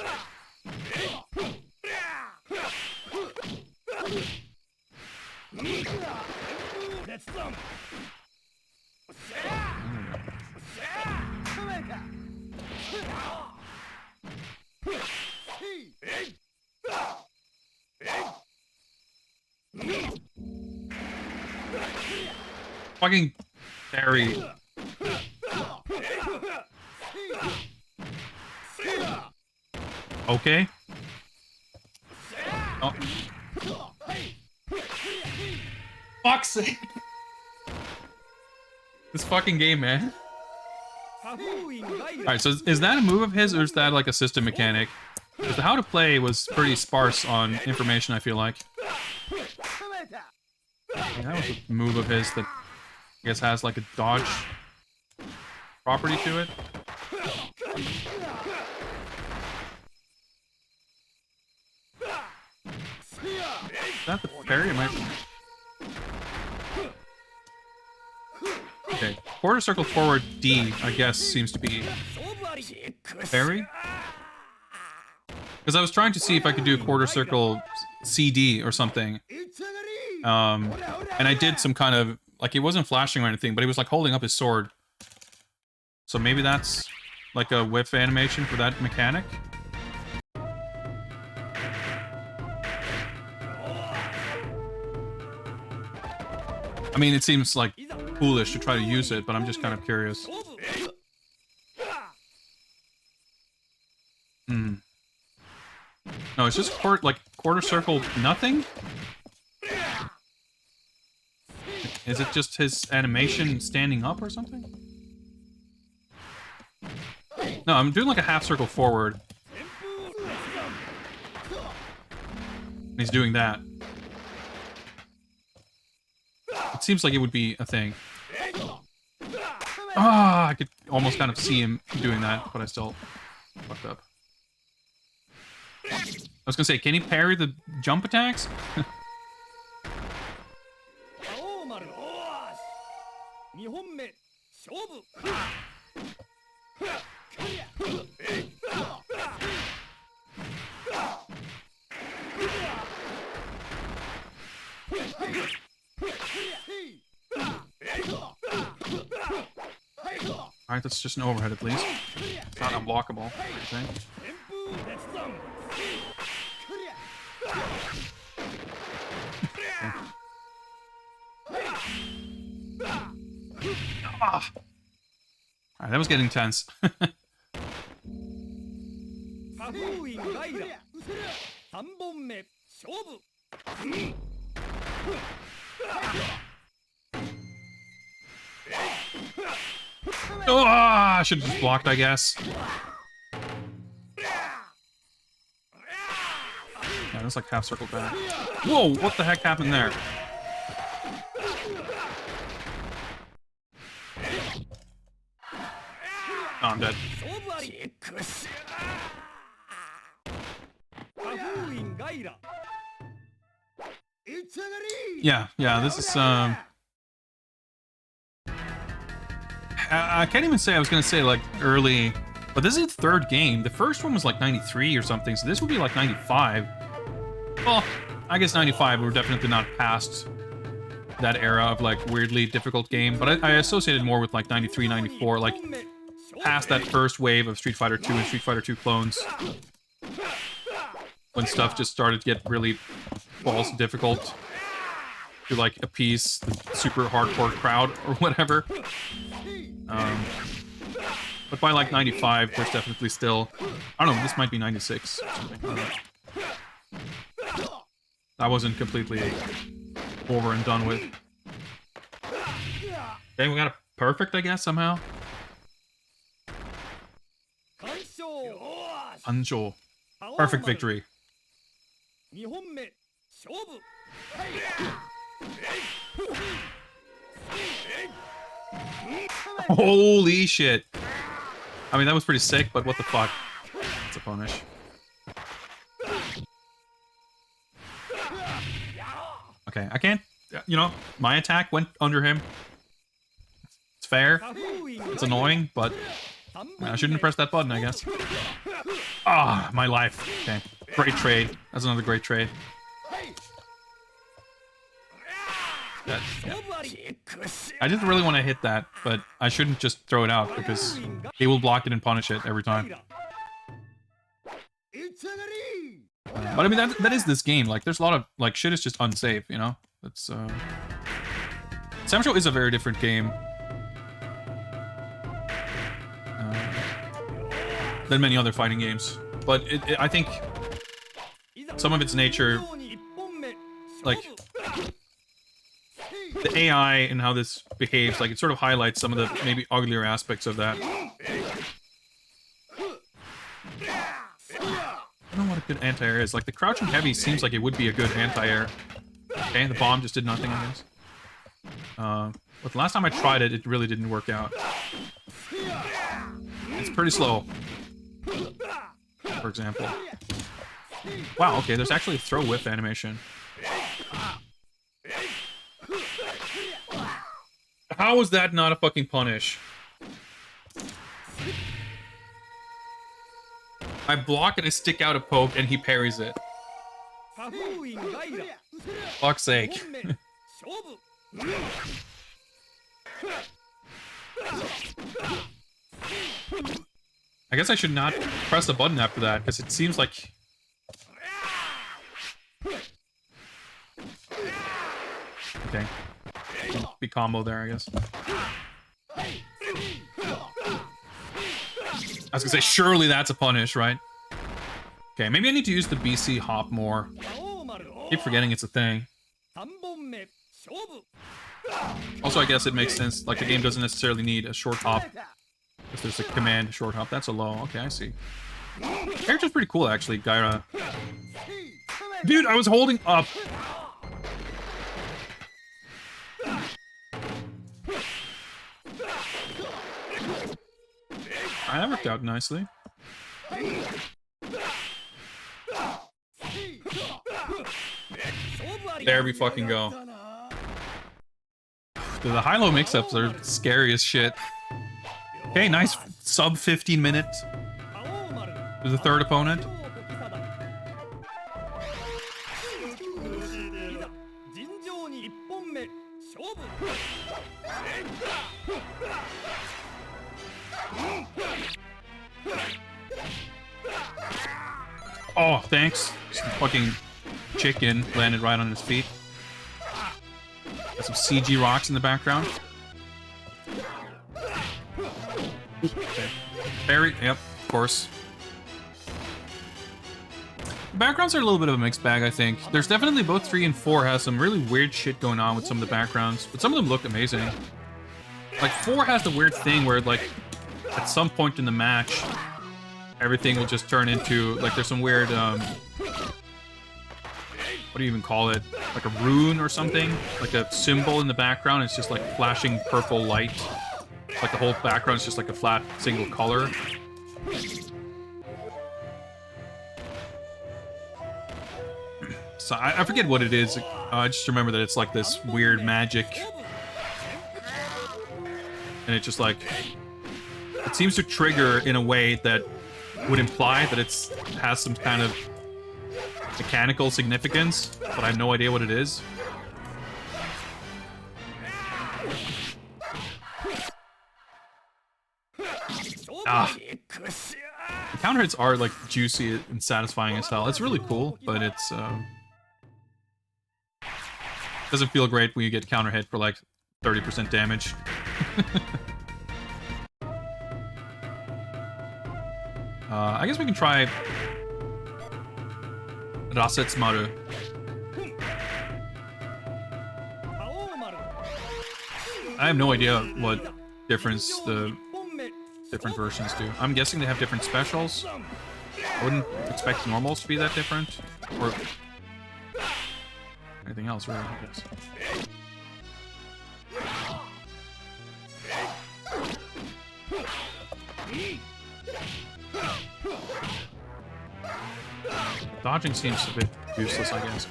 Fucking parry. Okay. Oh. Fuck's sake. This fucking game, man. Alright, so is that a move of his, or is that like a system mechanic? Because the how to play was pretty sparse on information, I feel like. Yeah, that was a move of his that I guess has like a dodge property to it. Is that the parry? Am I... Okay, quarter circle forward D, I guess, seems to be parry. Because I was trying to see if I could do a quarter circle CD or something. And I did some kind of, like, he wasn't flashing or anything, but he was like holding up his sword. So maybe that's like a whiff animation for that mechanic. I mean, it seems like foolish to try to use it, but I'm just kind of curious. Hmm. No, it's just quarter circle nothing? Is it just his animation standing up or something? No, I'm doing like a half circle forward. He's doing that. It seems like it would be a thing. Ah, I could almost kind of see him doing that, but I still fucked up. I was gonna say, can he parry the jump attacks? Alright, that's just an overhead at least. It's not unblockable, I think. Ah. Alright, that was getting tense. Oh, I should have just blocked, I guess. Yeah, that's like half circle back. Whoa, what the heck happened there? Oh, I'm dead. Yeah, this is, I can't even say, I was gonna say, like, early... But this is the third game. The first one was, like, 93 or something, so this would be, like, 95. Well, I guess 95, we're definitely not past that era of, like, weirdly difficult game. But I associated more with, like, 93, 94, like, past that first wave of Street Fighter 2 and Street Fighter 2 clones. When stuff just started to get really balls difficult to like appease the super hardcore crowd or whatever. But by like 95, there's definitely still, I don't know, this might be 96 or something. I don't know. That wasn't completely over and done with. Okay, we got a perfect, I guess, somehow. Anjo. Perfect victory. Holy shit. I mean, that was pretty sick, but what the fuck? It's a punish. Okay, I can't... You know, my attack went under him. It's fair. It's annoying, but... I shouldn't press that button, I guess. Ah, my life. Okay. Great trade. That's another great trade. Yeah. I didn't really want to hit that, but I shouldn't just throw it out because he will block it and punish it every time. But I mean, that is this game. Like, there's a lot of, like, shit is just unsafe, you know? That's, Samsho is a very different game. Than many other fighting games. But I think some of its nature, like, the AI and how this behaves, like, it sort of highlights some of the maybe uglier aspects of that. I don't know what a good anti-air is. Like, the crouching heavy seems like it would be a good anti-air. Okay, the bomb just did nothing, I guess. But the last time I tried it, it really didn't work out. It's pretty slow. For example. Wow, okay, there's actually a throw whip animation. How is that not a fucking punish? I block and I stick out a poke and he parries it. Fuck's sake. I guess I should not press the button after that, because it seems like... Okay. Be combo there, I guess. I was gonna say, surely that's a punish, right? Okay, maybe I need to use the BC hop more. Keep forgetting it's a thing. Also, I guess it makes sense, like, the game doesn't necessarily need a short hop. If there's a command short hop, that's a low. Okay, I see. Character's pretty cool, actually, Gaira. Dude, I was holding up. That worked out nicely. There we fucking go. Dude, the high-low mix-ups are scary as shit. Okay, nice sub 15 minute. There's the third opponent. Oh, thanks. Some fucking chicken landed right on his feet. Got some CG rocks in the background. Okay. Barry, yep, of course. The backgrounds are a little bit of a mixed bag, I think. There's definitely both 3 and 4 has some really weird shit going on with some of the backgrounds, but some of them look amazing. Like, 4 has the weird thing where, like, at some point in the match, everything will just turn into, like, there's some weird, what do you even call it? Like a rune or something? Like a symbol in the background, it's just like flashing purple light. Like the whole background is just like a flat single color. So I forget what it is. I just remember that it's like this weird magic. And it just like... It seems to trigger in a way that would imply that it has some kind of mechanical significance, but I have no idea what it is. Ah. The counter hits are like juicy and satisfying as hell. It's really cool, but it's Doesn't feel great when you get counter hit for like 30% damage. I guess we can try Rasetsmaru. I have no idea what difference the different versions do. I'm guessing they have different specials. I wouldn't expect normals to be that different. Or anything else, really, I guess. Dodging seems a bit useless, I guess.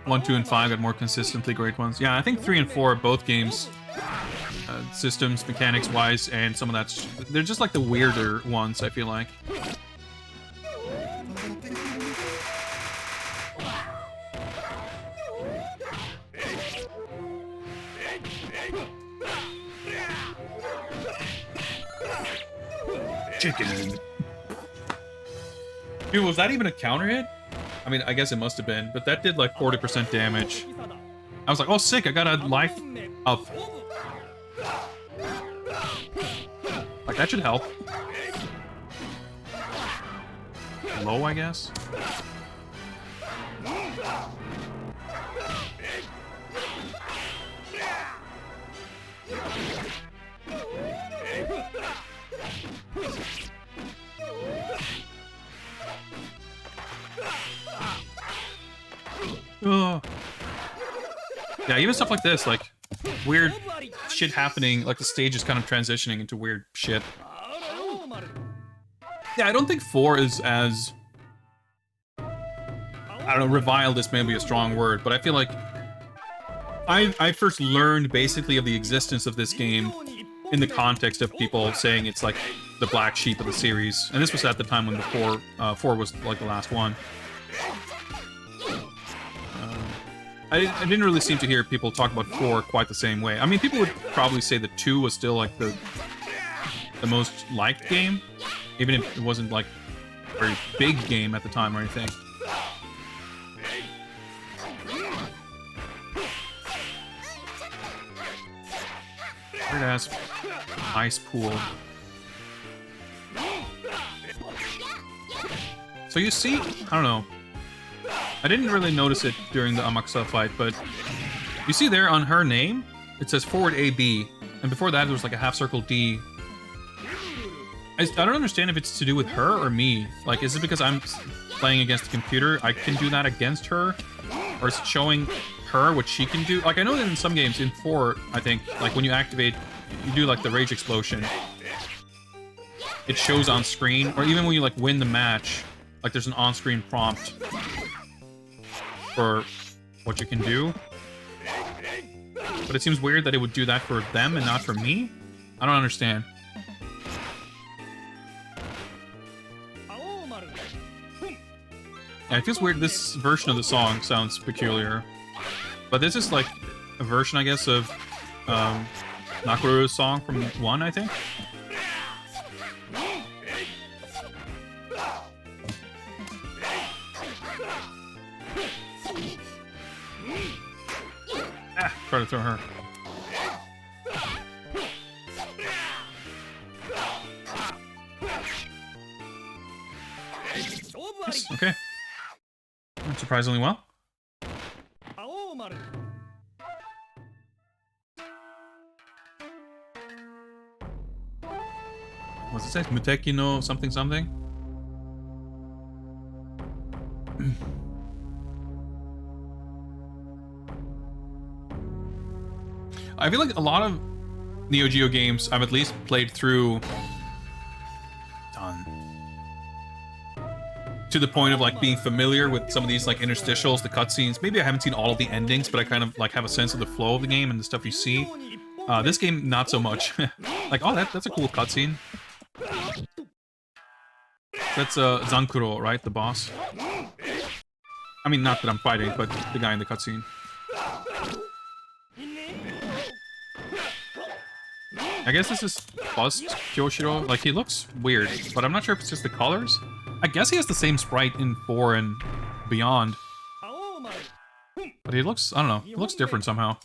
1, 2, and 5 got more consistently great ones. Yeah, I think 3 and 4 are both games, systems, mechanics-wise, and some of that's... They're just like the weirder ones, I feel like. Chicken. Dude, was that even a counter hit? I mean, I guess it must have been, but that did like 40% damage. I was like, oh, sick, I got a life up. Like, that should help. Low, I guess? Ugh. Yeah, even stuff like this, like weird shit happening, like the stage is kind of transitioning into weird shit. Yeah, I don't think 4 is as... I don't know, reviled is maybe a strong word, but I feel like I first learned basically of the existence of this game in the context of people saying it's like the black sheep of the series. And this was at the time when the 4 was like the last one. I didn't really seem to hear people talk about 4 quite the same way. I mean, people would probably say that 2 was still like the most liked game, even if it wasn't like a very big game at the time or anything. Weird ass ice pool. So you see, I don't know. I didn't really notice it during the Amakusa fight, but you see there on her name, it says forward AB, and before that there was like a half circle D. I don't understand if it's to do with her or me. Like, is it because I'm playing against the computer, I can do that against her? Or is it showing her what she can do? Like, I know that in some games, in 4, I think, like when you activate, you do like the rage explosion, it shows on screen, or even when you like win the match, like there's an on-screen prompt for what you can do. But it seems weird that it would do that for them and not for me. I don't understand. Yeah, it feels weird. This version of the song sounds peculiar. But this is like a version, I guess, of Nakuru's song from 1, I think. Try to throw her. Yes, okay. Went surprisingly well. What's it say? Muteki no something something? I feel like a lot of Neo Geo games I've at least played through to the point of like being familiar with some of these like interstitials, the cutscenes. Maybe I haven't seen all of the endings, but I kind of like have a sense of the flow of the game and the stuff you see. This game, not so much. Like, oh, that's a cool cutscene. That's Zankuro, right? The boss. I mean, not that I'm fighting, but the guy in the cutscene. I guess this is bust Kyoshiro. Like, he looks weird, but I'm not sure if it's just the colors. I guess he has the same sprite in 4 and beyond. But he looks, I don't know, he looks different somehow.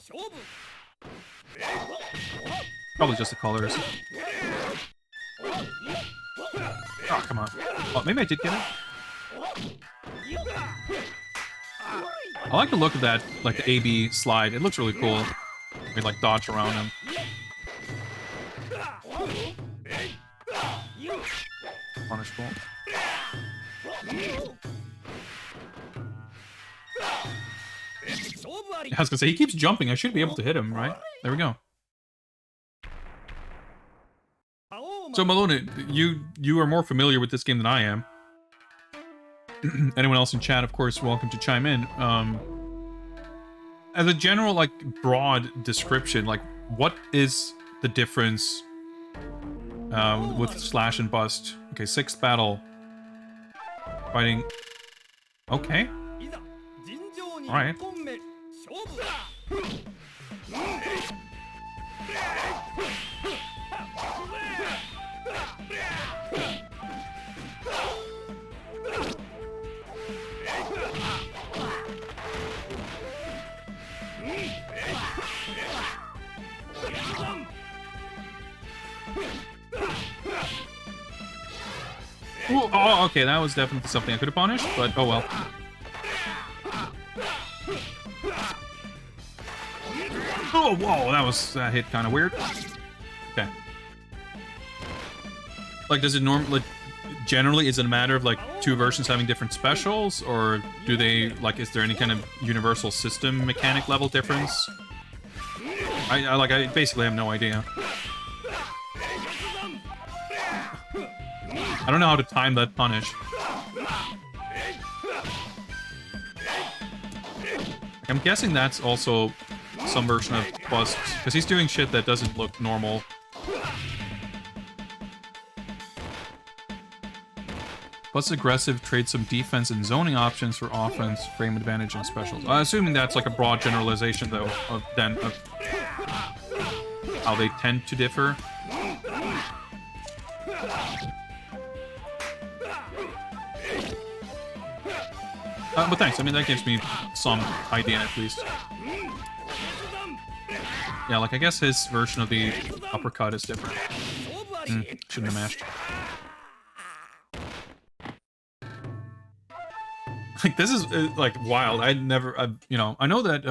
Probably just the colors. Oh, come on. Oh, maybe I did get it? I like the look of that, like the AB slide. It looks really cool. We like dodge around him. Punishable. I was gonna say, he keeps jumping. I should be able to hit him, right? There we go. So Malone, you are more familiar with this game than I am. Anyone else in chat, of course, welcome to chime in. As a general, like, broad description, like, what is the difference with slash and bust? Okay, 6th battle. Fighting. Okay. Alright. Ooh, oh, okay, that was definitely something I could have punished, but oh well. Oh, whoa, that hit kind of weird. Okay. Like, does it normally, generally, is it a matter of, like, 2 versions having different specials, or do they, like, is there any kind of universal system mechanic level difference? I basically have no idea. I don't know how to time that punish. I'm guessing that's also some version of bust, because he's doing shit that doesn't look normal. Bust aggressive, trade some defense and zoning options for offense, frame advantage, and specials. Assuming that's like a broad generalization, though, of how they tend to differ. But thanks, I mean, that gives me some idea, at least. Yeah, like, I guess his version of the uppercut is different. Shouldn't have mashed. Like, this is, like, wild. You know, I know that,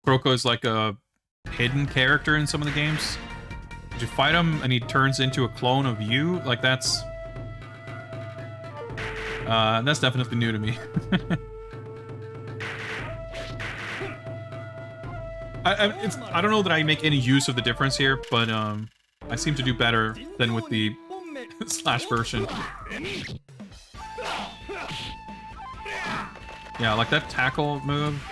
Kuroko is, like, a hidden character in some of the games. Did you fight him and he turns into a clone of you? Like, that's definitely new to me. I don't know that I make any use of the difference here, but I seem to do better than with the slash version. Yeah, like that tackle move.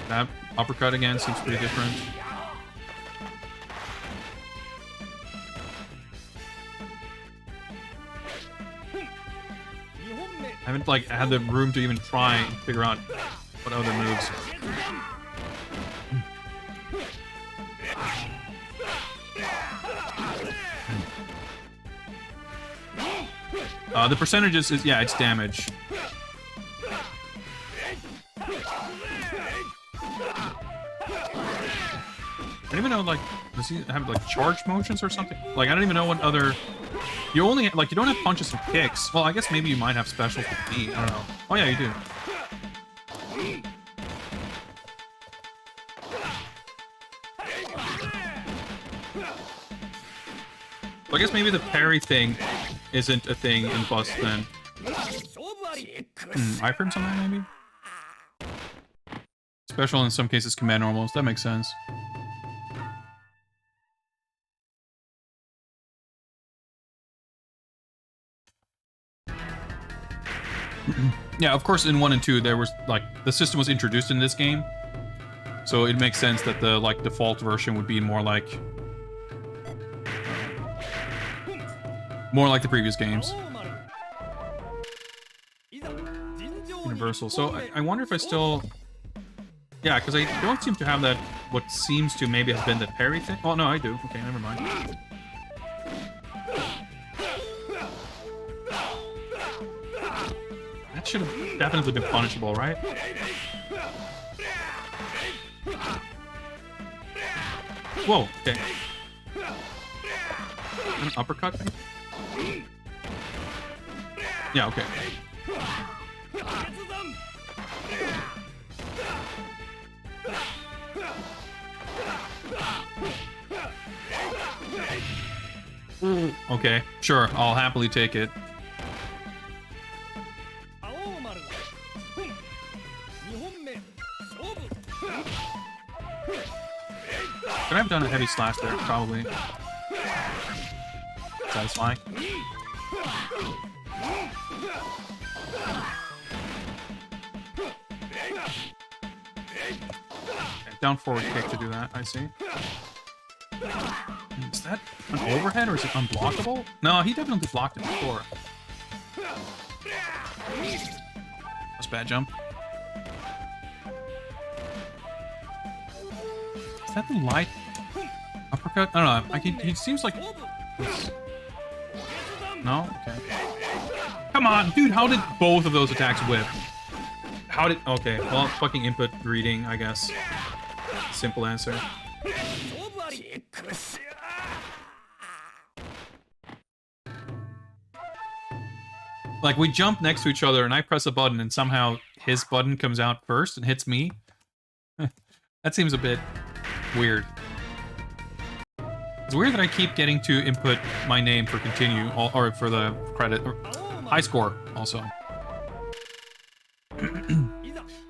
That uppercut again seems pretty different. I haven't like had the room to even try and figure out what other moves. The percentages is, yeah, it's damage. I don't even know, like, does he have, like, charge motions or something? Like, I don't even know what other... You only, like, you don't have punches and kicks. Well, I guess maybe you might have specials with B. I don't know. Oh, yeah, you do. Well, I guess maybe the parry thing isn't a thing in Bust, then. Iframe something, maybe? Special in some cases, command normals. That makes sense. Yeah, of course, in 1 and 2, there was, like, the system was introduced in this game. So it makes sense that the, like, default version would be more like the previous games. reversal. So I wonder if I still... Yeah, because I don't seem to have that, what seems to maybe have been the parry thing. Oh, no, I do. Okay, never mind. That should have definitely been punishable, right? Whoa, okay. An uppercut thing? Yeah, okay. Okay, sure, I'll happily take it. Could I have done a heavy slash there? Probably. Satisfying. Okay, down forward kick to do that, I see. Is that an overhead or is it unblockable? No, he definitely blocked it before. That's a bad jump. Is that the light uppercut? I don't know. He seems like... No? Okay. Come on, dude, how did both of those attacks whip? How did... Okay, well, fucking input reading, I guess. Simple answer. Like, we jump next to each other and I press a button and somehow his button comes out first and hits me. That seems a bit weird. It's weird that I keep getting to input my name for continue, or for the credit, or high score also.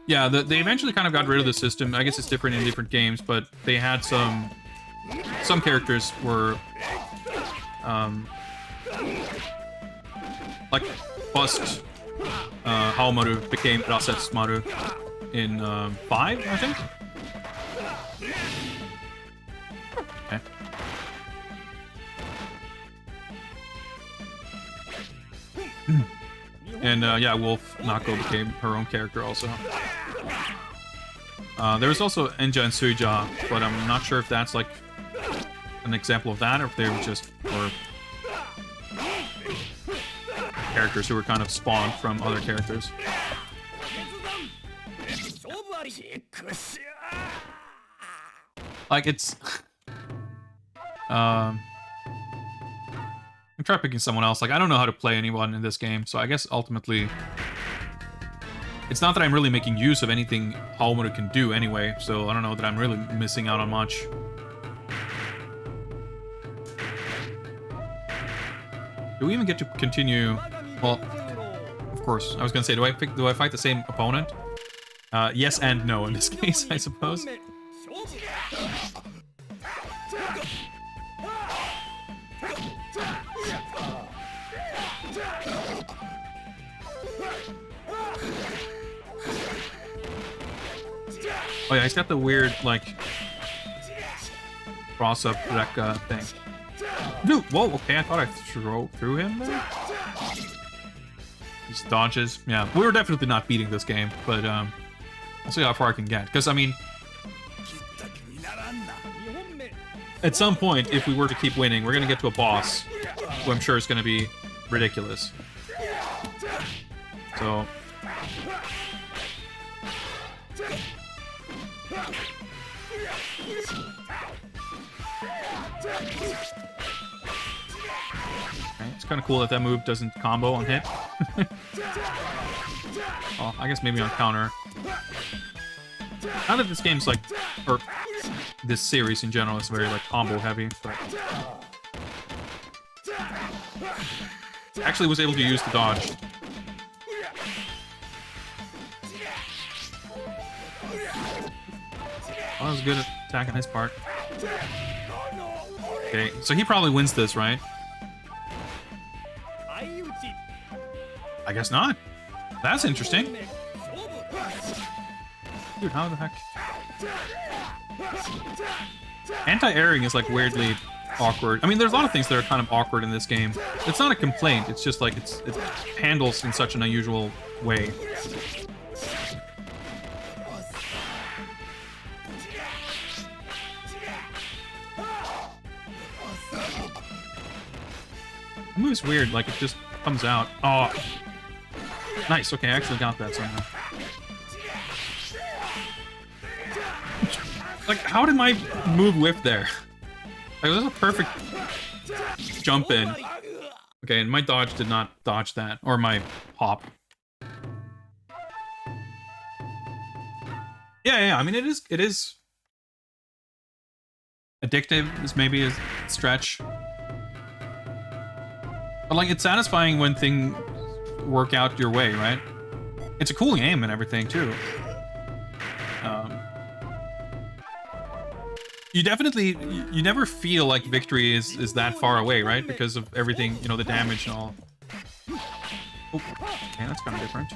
Yeah, they eventually kind of got rid of the system. I guess it's different in different games, but they had some characters were like bust Haomaru became Rasetsumaru in 5, I think. Okay. And yeah, Wolf Nako became her own character also. There was also Enja and Suija, but I'm not sure if that's like an example of that, or if they were just characters who were kind of spawned from other characters. Like, it's... I'm trying picking someone else. Like, I don't know how to play anyone in this game, so I guess ultimately... It's not that I'm really making use of anything Haomaru can do anyway, so I don't know that I'm really missing out on much. Do we even get to continue... Well, of course. I was gonna say, do I fight the same opponent? Yes and no in this case, I suppose. Oh yeah, he's got the weird, like, cross-up Rekka thing. Dude, whoa, okay, I thought I threw him there? Just dodges. Yeah, we were definitely not beating this game, but I'll see how far I can get. Because, I mean, at some point, if we were to keep winning, we're going to get to a boss who I'm sure is going to be ridiculous. So... Okay, it's kind of cool that that move doesn't combo on hit. Well, I guess maybe on counter. Now that this game's like, or this series in general is very like combo heavy, but actually was able to use the dodge. Well, that was good attack on his part. Okay, so he probably wins this, right? I guess not. That's interesting. Dude, how the heck? Anti-airing is like weirdly awkward. I mean, there's a lot of things that are kind of awkward in this game. It's not a complaint. It's just like it handles in such an unusual way. The move's weird, like it just comes out. Oh, nice. Okay, I actually got that somehow. Like, how did my move whiff there? Like, this is a perfect jump in. Okay, and my dodge did not dodge that, or my hop. Yeah. I mean, it is addictive. Is maybe a stretch. But like, it's satisfying when things work out your way, right? It's a cool game and everything too. You never feel like victory is that far away, right? Because of everything, you know, the damage and all. Oh, okay, that's kind of different.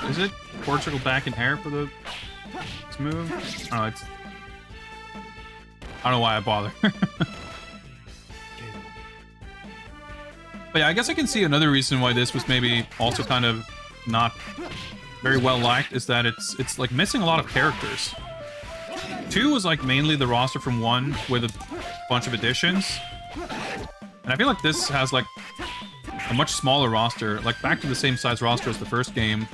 Is it Portugal back in air for the this move? Oh, it's. I don't know why I bother. But yeah, I guess I can see another reason why this was maybe also kind of not very well liked is that it's like missing a lot of characters. 2 was like mainly the roster from 1 with a bunch of additions, and I feel like this has like a much smaller roster, like back to the same size roster as the first game.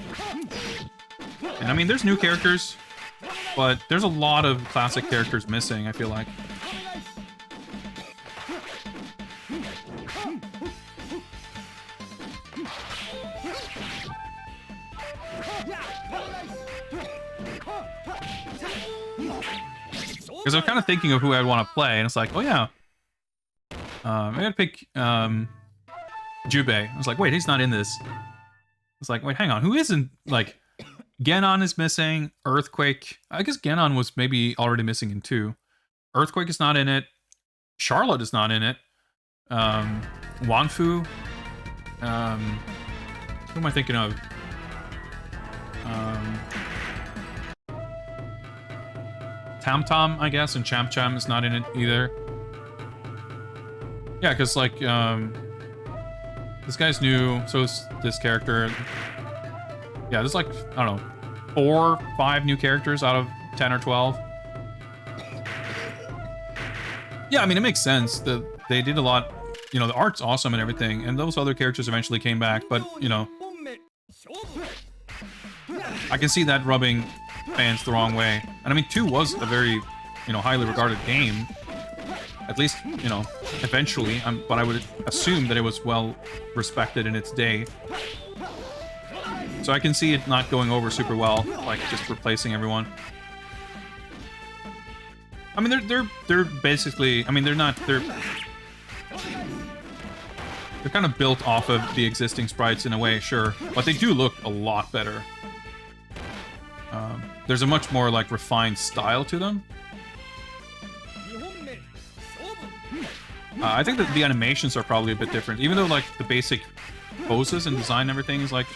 And I mean, there's new characters, but there's a lot of classic characters missing, I feel like. Because I was kind of thinking of who I'd want to play, and it's like, oh yeah. I gotta pick Jubei. I was like, wait, he's not in this. It's like, wait, hang on, who isn't? Like, Genon is missing. Earthquake. I guess Genon was maybe already missing in 2. Earthquake is not in it. Charlotte is not in it. Wanfu. Who am I thinking of? Tam Tam, I guess, and Cham Cham is not in it either. Yeah, because like this guy's new, so is this character. Yeah, there's like, I don't know, 4, 5 new characters out of 10 or 12. Yeah, I mean, it makes sense that they did a lot. You know, the art's awesome and everything, and those other characters eventually came back, but, you know, I can see that rubbing fans the wrong way. And I mean, 2 was a very, you know, highly regarded game. At least, you know, eventually, but I would assume that it was well respected in its day. So I can see it not going over super well, like just replacing everyone. I mean, they're basically, I mean, they're kind of built off of the existing sprites in a way, sure, but they do look a lot better. There's a much more like refined style to them. I think that the animations are probably a bit different, even though like the basic poses and design and everything is like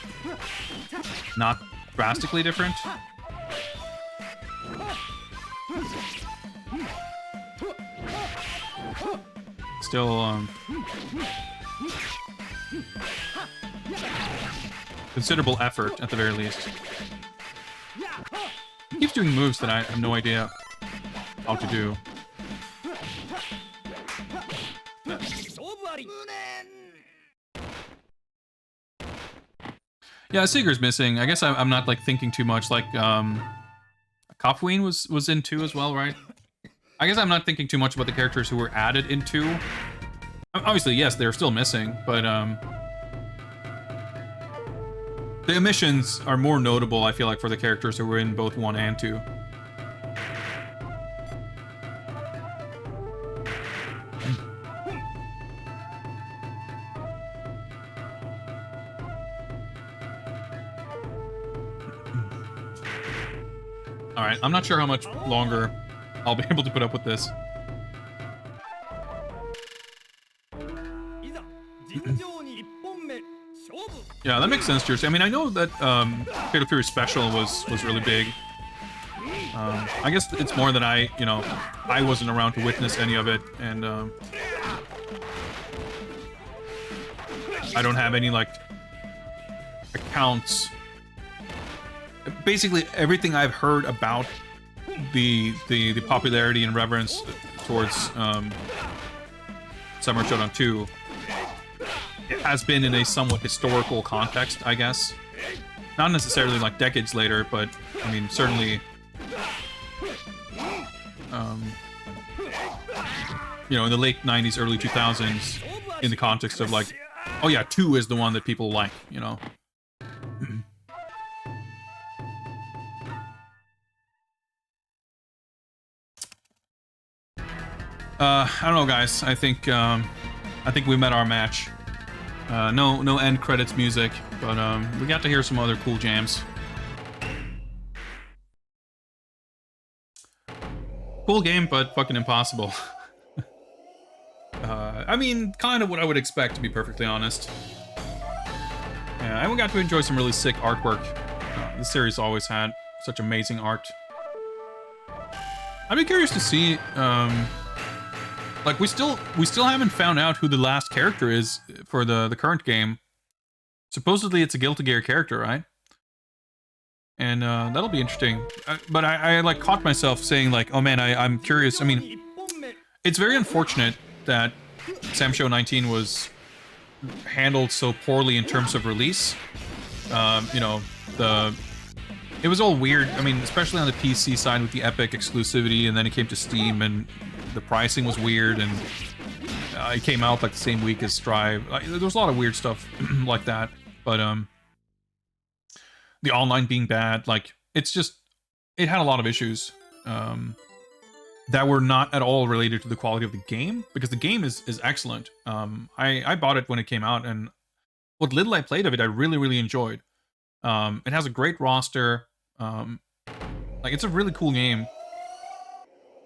not drastically different. Still, considerable effort at the very least. He keeps doing moves that I have no idea how to do. Yeah, Seeger's missing. I guess I'm not like thinking too much. Like, Kafuin was in 2 as well, right? I guess I'm not thinking too much about the characters who were added in 2. Obviously, yes, they're still missing, but the omissions are more notable, I feel like, for the characters who were in both 1 and 2. Alright, I'm not sure how much longer I'll be able to put up with this. Yeah, that makes sense, Jersey. I mean, I know that Fatal Fury Special was really big. I guess it's more that I wasn't around to witness any of it, and I don't have any like accounts. Basically, everything I've heard about the popularity and reverence towards Samurai Shodown 2 has been in a somewhat historical context, I guess. Not necessarily like decades later, but I mean certainly, in the late 90s, early 2000s, in the context of like, oh yeah, 2 is the one that people like, I don't know, guys. I think we met our match. No end credits music, but we got to hear some other cool jams. Cool game, but fucking impossible. I mean, kind of what I would expect, to be perfectly honest. Yeah, we got to enjoy some really sick artwork. This series always had such amazing art. I'd be curious to see, like, we still haven't found out who the last character is for the current game. Supposedly it's a Guilty Gear character, right? And that'll be interesting. But I like caught myself saying like, oh man, I'm curious. I mean, it's very unfortunate that Sam 19 was handled so poorly in terms of release. It was all weird. I mean, especially on the PC side with the Epic exclusivity, and then it came to Steam, and the pricing was weird, and it came out like the same week as Strive. There was a lot of weird stuff like that. But the online being bad, like it had a lot of issues that were not at all related to the quality of the game, because the game is excellent. I bought it when it came out, and what little I played of it, I really, really enjoyed. It has a great roster. Like, it's a really cool game,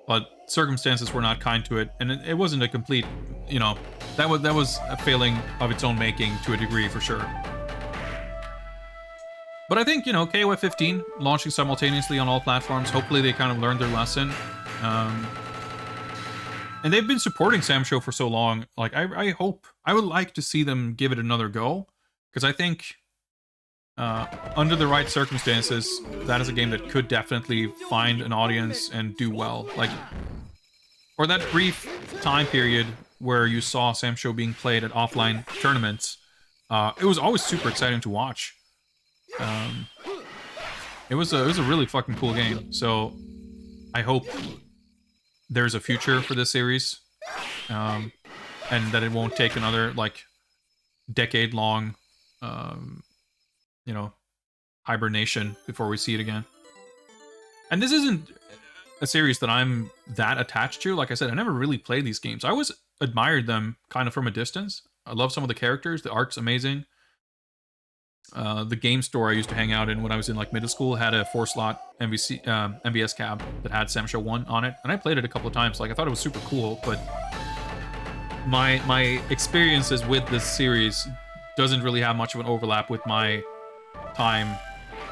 but circumstances were not kind to it, and it wasn't a complete, that was a failing of its own making to a degree, for sure. But I think, KOF 15 launching simultaneously on all platforms, hopefully they kind of learned their lesson. And they've been supporting Samsho for so long. Like, I hope, I would like to see them give it another go, because I think under the right circumstances, that is a game that could definitely find an audience and do well. Like, for that brief time period where you saw Samsho being played at offline tournaments, it was always super exciting to watch. It was a really fucking cool game. So I hope there's a future for this series, and that it won't take another like decade-long, hibernation before we see it again. And this isn't a series that I'm that attached to. Like I said, I never really played these games. I always admired them kind of from a distance. I love some of the characters. The art's amazing. The game store I used to hang out in when I was in like middle school had a 4-slot MVS cab that had Samsho 1 on it, and I played it a couple of times. Like, I thought it was super cool, but my experiences with this series doesn't really have much of an overlap with my time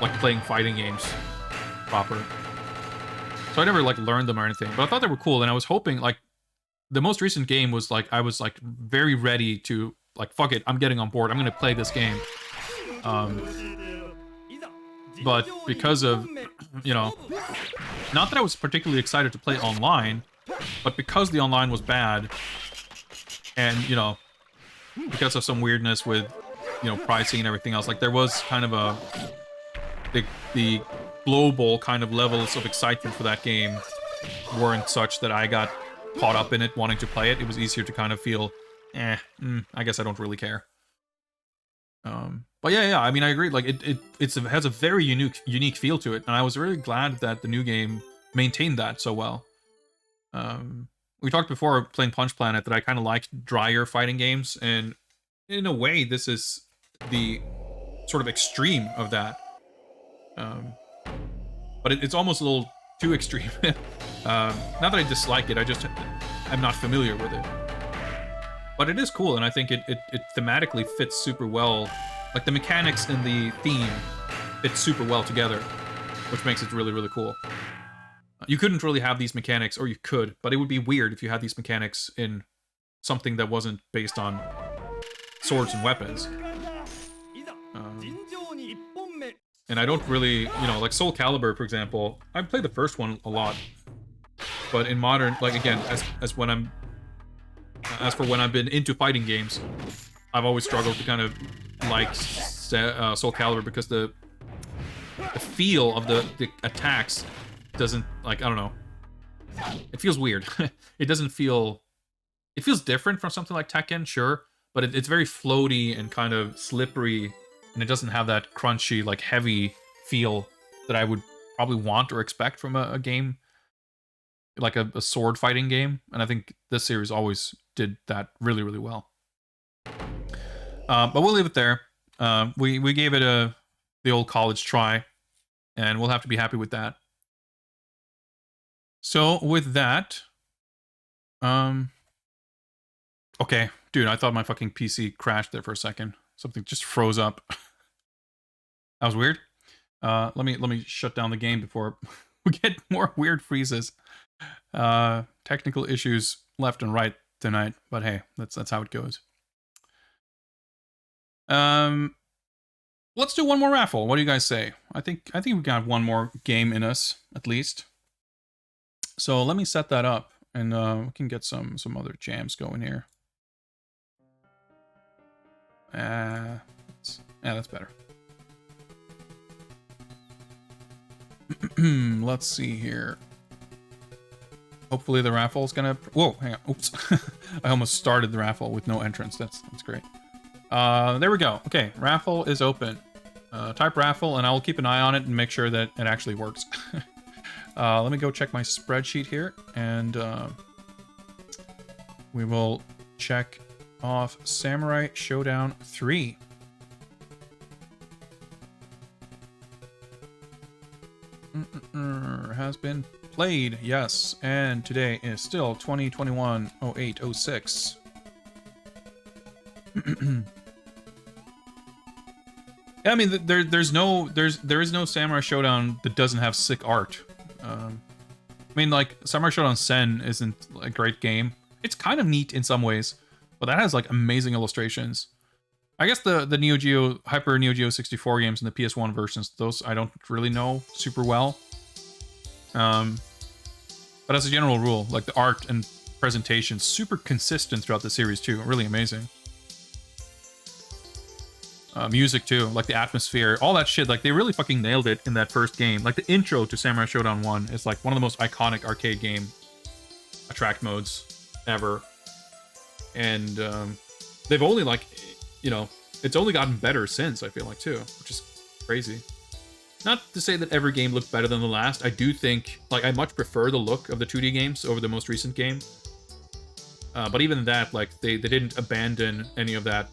like playing fighting games proper. So I never like learned them or anything, but I thought they were cool, and I was hoping, like, the most recent game was like, I was like very ready to like, fuck it, I'm getting on board, I'm gonna play this game. But because of, not that I was particularly excited to play online, but because the online was bad, and, because of some weirdness with, pricing and everything else, like, there was kind of the global kind of levels of excitement for that game weren't such that I got caught up in it wanting to play it. It was easier to kind of feel, I guess I don't really care. But yeah, I mean, I agree. Like, it has a very unique feel to it, and I was really glad that the new game maintained that so well. We talked before playing Punch Planet that I kind of liked drier fighting games, and in a way, this is the sort of extreme of that. But it's almost a little too extreme. Not that I dislike it, I'm not familiar with it. But it is cool, and I think it thematically fits super well Like the mechanics and the theme fit super well together, which makes it really, really cool. You couldn't really have these mechanics, or you could, but it would be weird if you had these mechanics in something that wasn't based on swords and weapons. And I don't really, you know, like Soul Calibur, for example, I've played the first one a lot, but in modern, like again, as for when I've been into fighting games, I've always struggled to kind of like Soul Calibur because the feel of the attacks doesn't, like, I don't know. It feels weird. It doesn't feel... It feels different from something like Tekken, sure, but it's very floaty and kind of slippery, and it doesn't have that crunchy, like, heavy feel that I would probably want or expect from a game, like a sword fighting game, and I think this series always did that really, really well. But we'll leave it there. We gave it the old college try, and we'll have to be happy with that. So with that, okay, dude, I thought my fucking PC crashed there for a second. Something just froze up. That was weird. Let me shut down the game before we get more weird freezes. Technical issues left and right tonight, but hey, that's how it goes. Let's do one more raffle. What do you guys say? I think we got one more game in us at least. So let me set that up, and we can get some other jams going here. Yeah, that's better. Let's see here. Hopefully the raffle is gonna... Whoa, hang on. Oops. I almost started the raffle with no entrance. That's great. There we go. Okay, raffle is open. Type raffle, and I'll keep an eye on it and make sure that it actually works. Let me go check my spreadsheet here, and we will check off Samurai Shodown 3. Has been played, yes, and today is still 2021-08-06. Yeah, I mean, there is no Samurai Shodown that doesn't have sick art. I mean, like, Samurai Shodown Sen isn't a great game. It's kind of neat in some ways, but that has, like, amazing illustrations. I guess the Neo Geo, Hyper Neo Geo 64 games and the PS1 versions, those I don't really know super well. But as a general rule, like, the art and presentation, super consistent throughout the series, too. Really amazing. Music too, like the atmosphere, all that shit, like they really fucking nailed it in that first game. Like the intro to Samurai Shodown 1 is like one of the most iconic arcade game attract modes ever. And they've only, like, you know, it's only gotten better since, I feel like, too, which is crazy. Not to say that every game looked better than the last. I do think, like, I much prefer the look of the 2D games over the most recent game. But even that, like, they didn't abandon any of that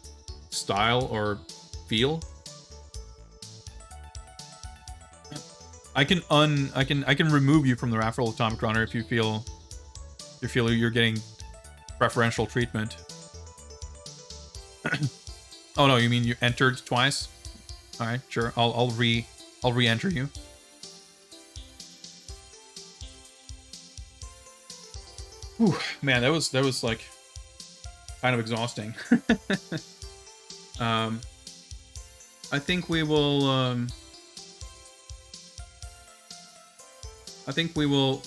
style or feel. I can remove you from the raffle, Atomic Runner, if you feel you're getting preferential treatment. Oh no, you mean you entered twice? All right, sure. I'll re-enter you. Whew, man, that was like kind of exhausting. I think we will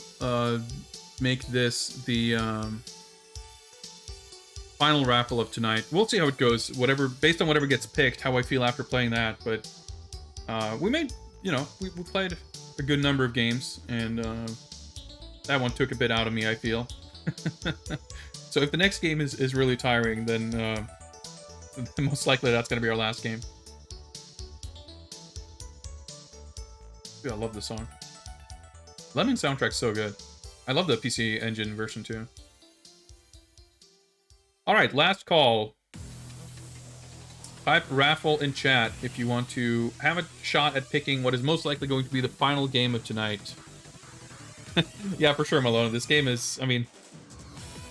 make this the final raffle of tonight. We'll see how it goes. Whatever, based on whatever gets picked, how I feel after playing that. But we made, you know, we played a good number of games, and that one took a bit out of me, I feel. So if the next game is really tiring, then most likely that's going to be our last game. Dude, I love this song. Lemon soundtrack's so good. I love the PC Engine version too. Alright, last call. Type raffle in chat if you want to have a shot at picking what is most likely going to be the final game of tonight. Yeah, for sure, Malone. This game is, I mean,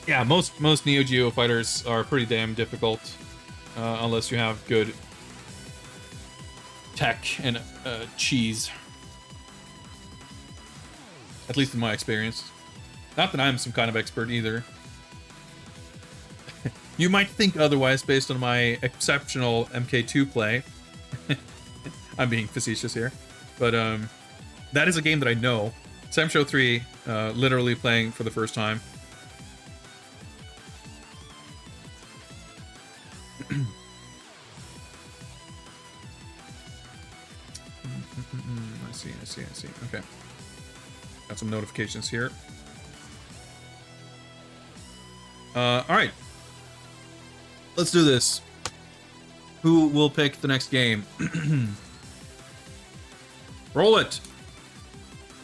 yeah, most Neo Geo fighters are pretty damn difficult. Unless you have good tech and cheese. At least in my experience. Not that I'm some kind of expert either. You might think otherwise based on my exceptional MK2 play. I'm being facetious here. But that is a game that I know. Shodown 3, literally playing for the first time. I see. Okay. Got some notifications here. Alright. Let's do this. Who will pick the next game? Roll it!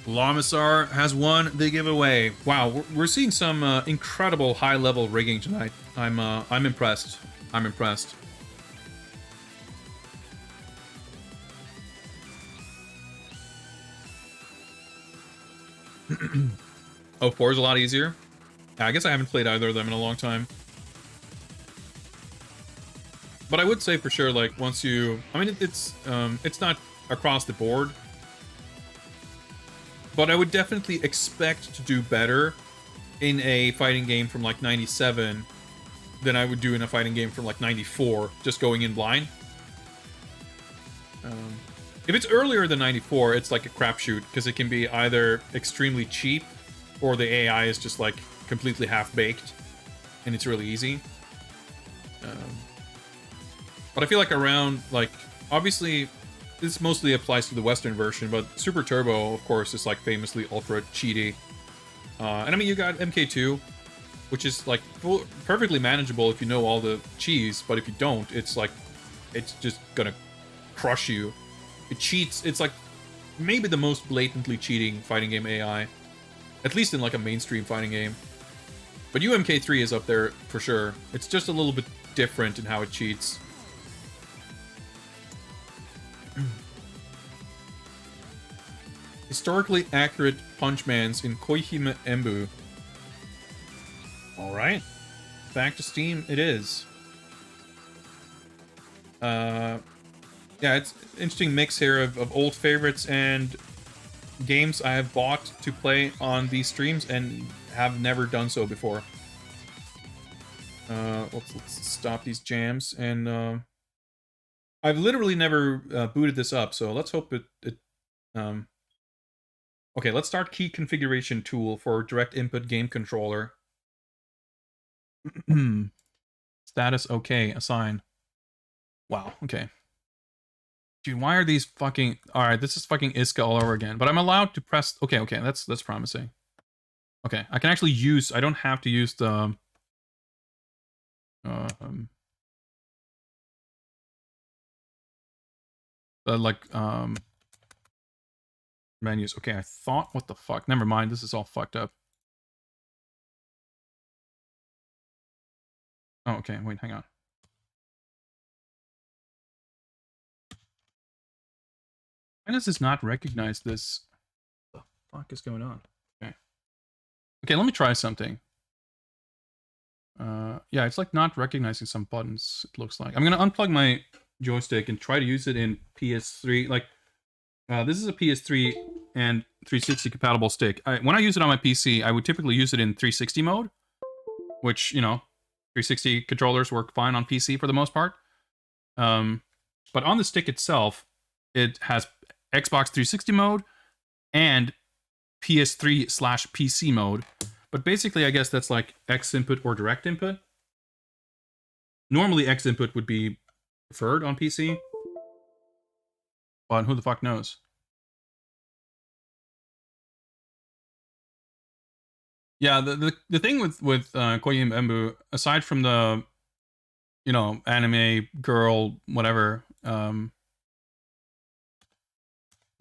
Lamisar has won the giveaway. Wow, we're seeing some incredible high-level rigging tonight. I'm impressed. I'm impressed. Oh, 4 is a lot easier. Yeah, I guess I haven't played either of them in a long time. But I would say for sure, like, once you... I mean, it's not across the board. But I would definitely expect to do better in a fighting game from, like, 97 than I would do in a fighting game from, like, 94, just going in blind. If it's earlier than 94, it's like a crapshoot, because it can be either extremely cheap, or the AI is just, like, completely half-baked, and it's really easy. But I feel like around, like, obviously, this mostly applies to the Western version, but Super Turbo, of course, is, like, famously ultra cheaty. And I mean, you got MK2, which is, like, perfectly manageable if you know all the cheese, but if you don't, it's, like, it's just gonna crush you. It cheats. It's, like, maybe the most blatantly cheating fighting game AI. At least in, like, a mainstream fighting game. But UMK3 is up there for sure. It's just a little bit different in how it cheats. Historically accurate punchmans in Koihime Enbu. Alright. Back to Steam it is. Yeah, it's an interesting mix here of old favorites and games I have bought to play on these streams and have never done so before. Let's stop these jams, and I've literally never booted this up, so let's hope it okay, let's start key configuration tool for direct input game controller. Status okay, assign. Wow, okay. Dude, why are these fucking... Alright, this is fucking Isuka all over again. But I'm allowed to press... Okay, that's promising. Okay, I can actually use... I don't have to use the... menus. Okay, I thought... What the fuck? Never mind, this is all fucked up. Oh, okay, wait, hang on. Why does this not recognize this? What the fuck is going on? Okay. Okay, let me try something. Yeah, it's like not recognizing some buttons, it looks like. I'm gonna unplug my joystick and try to use it in PS3. Like, this is a PS3 and 360 compatible stick. When I use it on my PC, I would typically use it in 360 mode, which, you know, 360 controllers work fine on PC for the most part. But on the stick itself, it has Xbox 360 mode and PS3/PC mode. But basically, I guess that's like X input or direct input. Normally, X input would be preferred on PC. But who the fuck knows? Yeah, the thing with Koihime Enbu, aside from the, you know, anime girl, whatever,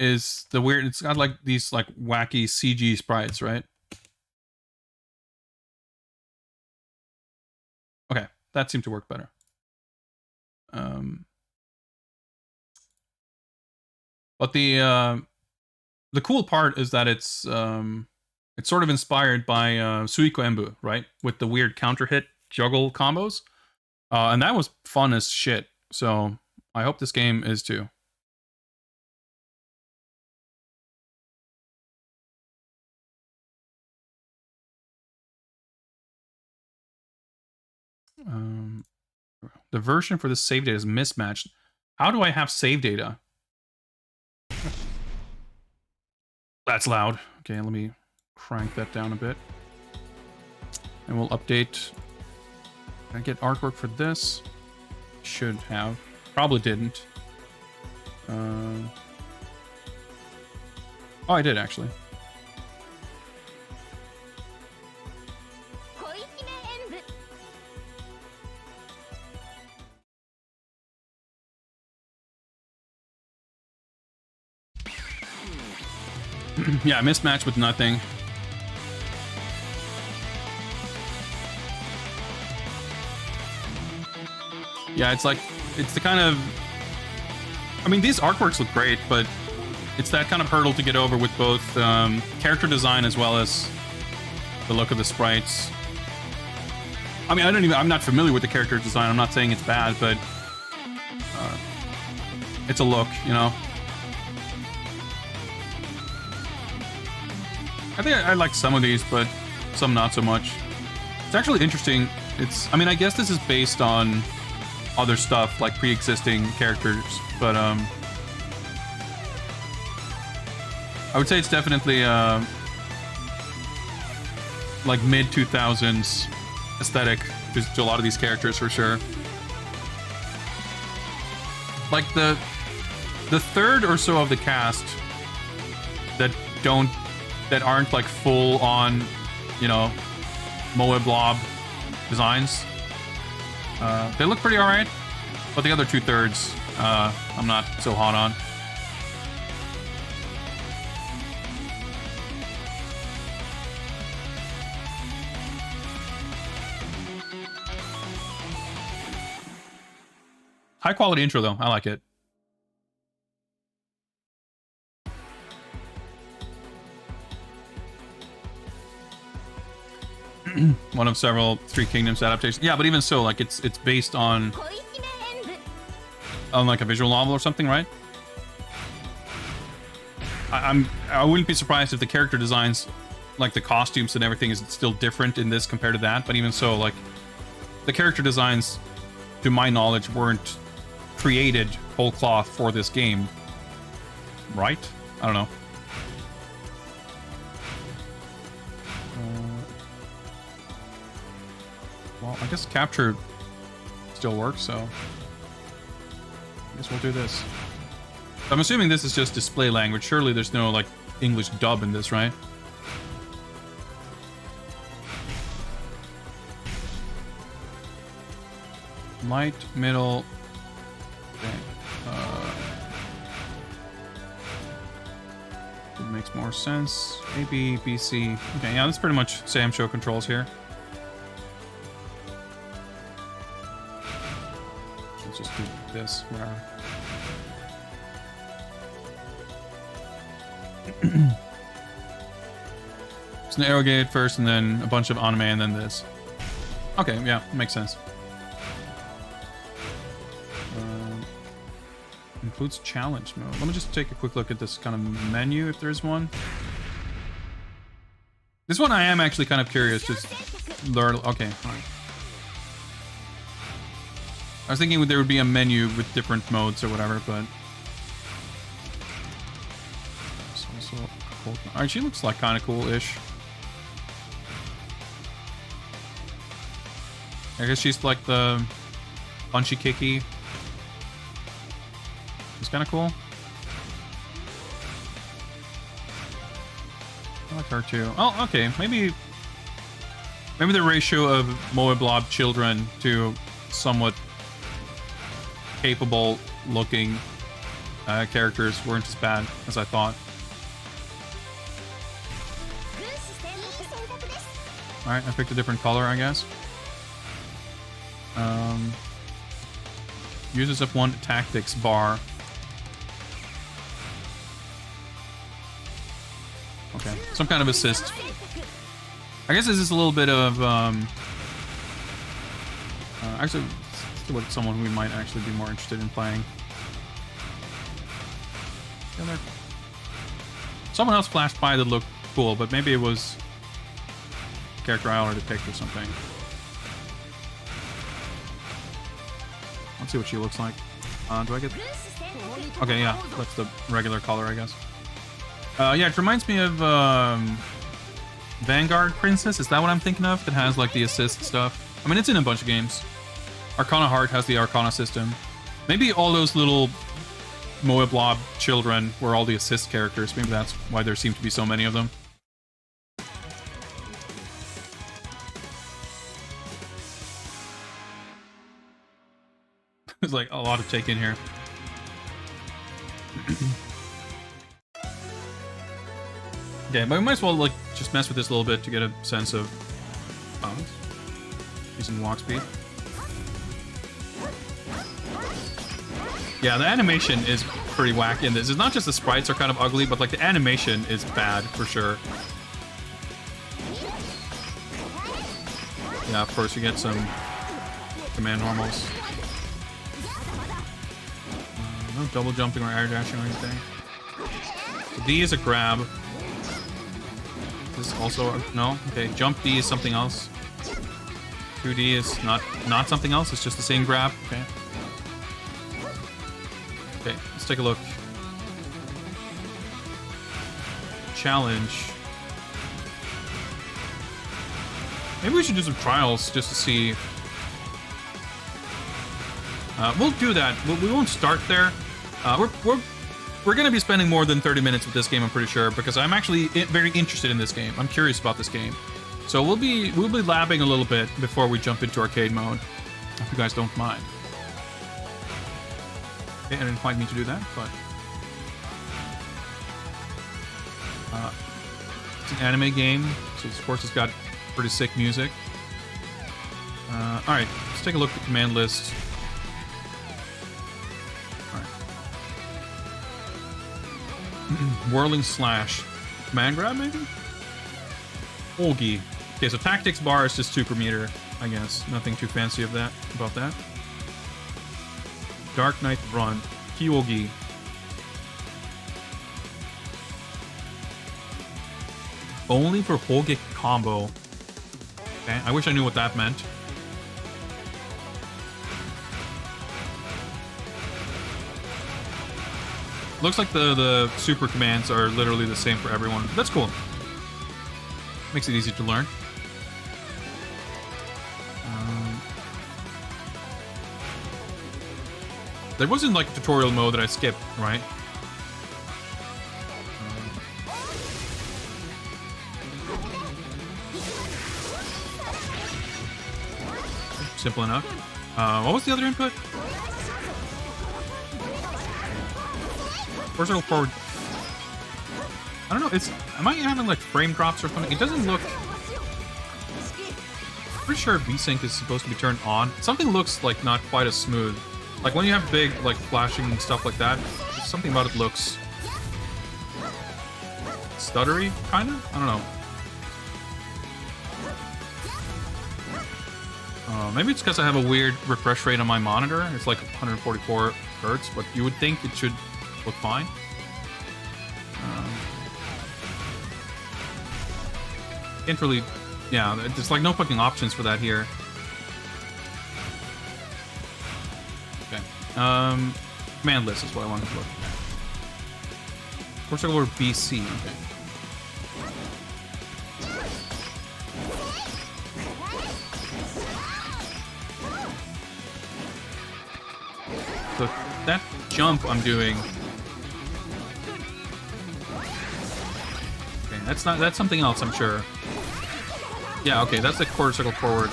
is the weird... It's got like these like wacky CG sprites, right? Okay, that seemed to work better. But the cool part is that it's sort of inspired by Suiko Enbu, right? With the weird counter hit juggle combos. And that was fun as shit. So I hope this game is too. The version for the save data is mismatched. How do I have save data? That's loud. Okay, let me crank that down a bit. And we'll update. Can I get artwork for this? Should have. Probably didn't. Oh, I did actually. Koihime Enbu. Yeah, mismatch with nothing. Yeah, it's like, it's the kind of... I mean, these artworks look great, but it's that kind of hurdle to get over with both character design as well as the look of the sprites. I mean, I'm not familiar with the character design. I'm not saying it's bad, but it's a look, you know? I think I like some of these, but some not so much. It's actually interesting. I mean, I guess this is based on other stuff, like pre-existing characters, but I would say it's definitely like mid-2000s aesthetic to a lot of these characters for sure. Like the third or so of the cast that aren't like full on, you know, Moe Blob designs. They look pretty alright, but the other 2/3, I'm not so hot on. High quality intro though, I like it. One of several Three Kingdoms adaptations. Yeah, but even so, like it's based on like a visual novel or something, right? I wouldn't be surprised if the character designs, like the costumes and everything, is still different in this compared to that. But even so, like the character designs, to my knowledge, weren't created whole cloth for this game, right? I don't know. Well, I guess capture still works, so I guess we'll do this. I'm assuming this is just display language. Surely there's no, like, English dub in this, right? Light, middle... Okay. It makes more sense. A, B, B, C. Okay, yeah, that's pretty much Sam Show controls here. Just do this, whatever. It's an arrow gate first, and then a bunch of anime, and then this. Okay, yeah, makes sense. Includes challenge mode. Let me just take a quick look at this kind of menu, if there's one. This one I am actually kind of curious to learn. Okay, alright. I was thinking there would be a menu with different modes or whatever, but... It's also cool. Alright, she looks like kind of cool-ish. I guess she's like the punchy kicky. It's kind of cool. I like her too. Oh, okay. Maybe the ratio of Moe Blob children to somewhat capable looking characters weren't as bad as I thought. Alright, I picked a different color, I guess. Uses F1 tactics bar. Okay, some kind of assist. I guess this is a little bit of actually, what someone we might actually be more interested in playing. Someone else flashed by that looked cool, but maybe it was a character I already picked or something. Let's see what she looks like. Do I get... Okay, yeah, that's the regular color, I guess. Yeah, it reminds me of Vanguard Princess. Is that what I'm thinking of? That has like the assist stuff. I mean, it's in a bunch of games. Arcana Heart has the Arcana system. Maybe all those little Moe Blob children were all the assist characters. Maybe that's why there seem to be so many of them. There's like a lot to take in here. Okay, but we might as well like just mess with this a little bit to get a sense of using walk speed. Yeah, the animation is pretty wacky in this. It's not just the sprites are kind of ugly, but like the animation is bad for sure. Yeah, of course you get some command normals. No double jumping or air dashing or anything. So D is a grab. This is also no. Okay, jump D is something else. 2D is not something else. It's just the same grab. Okay. Okay, let's take a look. Challenge. Maybe we should do some trials just to see. We'll do that. We won't start there. We're going to be spending more than 30 minutes with this game, I'm pretty sure, because I'm actually very interested in this game. I'm curious about this game. So we'll be labbing a little bit before we jump into arcade mode, if you guys don't mind. Okay, I didn't quite mean to do that, but it's an anime game, so of course it's got pretty sick music. All right, let's take a look at the command list. Whirling slash. Command grab, maybe? Olgi. Okay, so tactics bar is just super meter, I guess. Nothing too fancy about that. Dark Knight run. Kyogi. Only for Hoge combo. Okay, I wish I knew what that meant. Looks like the super commands are literally the same for everyone. That's cool. Makes it easy to learn. There wasn't like a tutorial mode that I skipped, right? Simple enough. What was the other input? Circle forward. I don't know. Am I having like frame drops or something? It doesn't look. Pretty sure VSync is supposed to be turned on. Something looks like not quite as smooth. Like when you have big like flashing and stuff like that, something about it looks stuttery, kind of. I don't know. Maybe it's because I have a weird refresh rate on my monitor. It's like 144 hertz, but you would think it should look fine. Can't really, yeah, there's like no fucking options for that here. Okay. Command list is what I wanted to look at. Of course, I'll go to BC. Okay. So that jump I'm doing. Okay, that's something else, I'm sure. Yeah, okay, that's the quarter circle forward.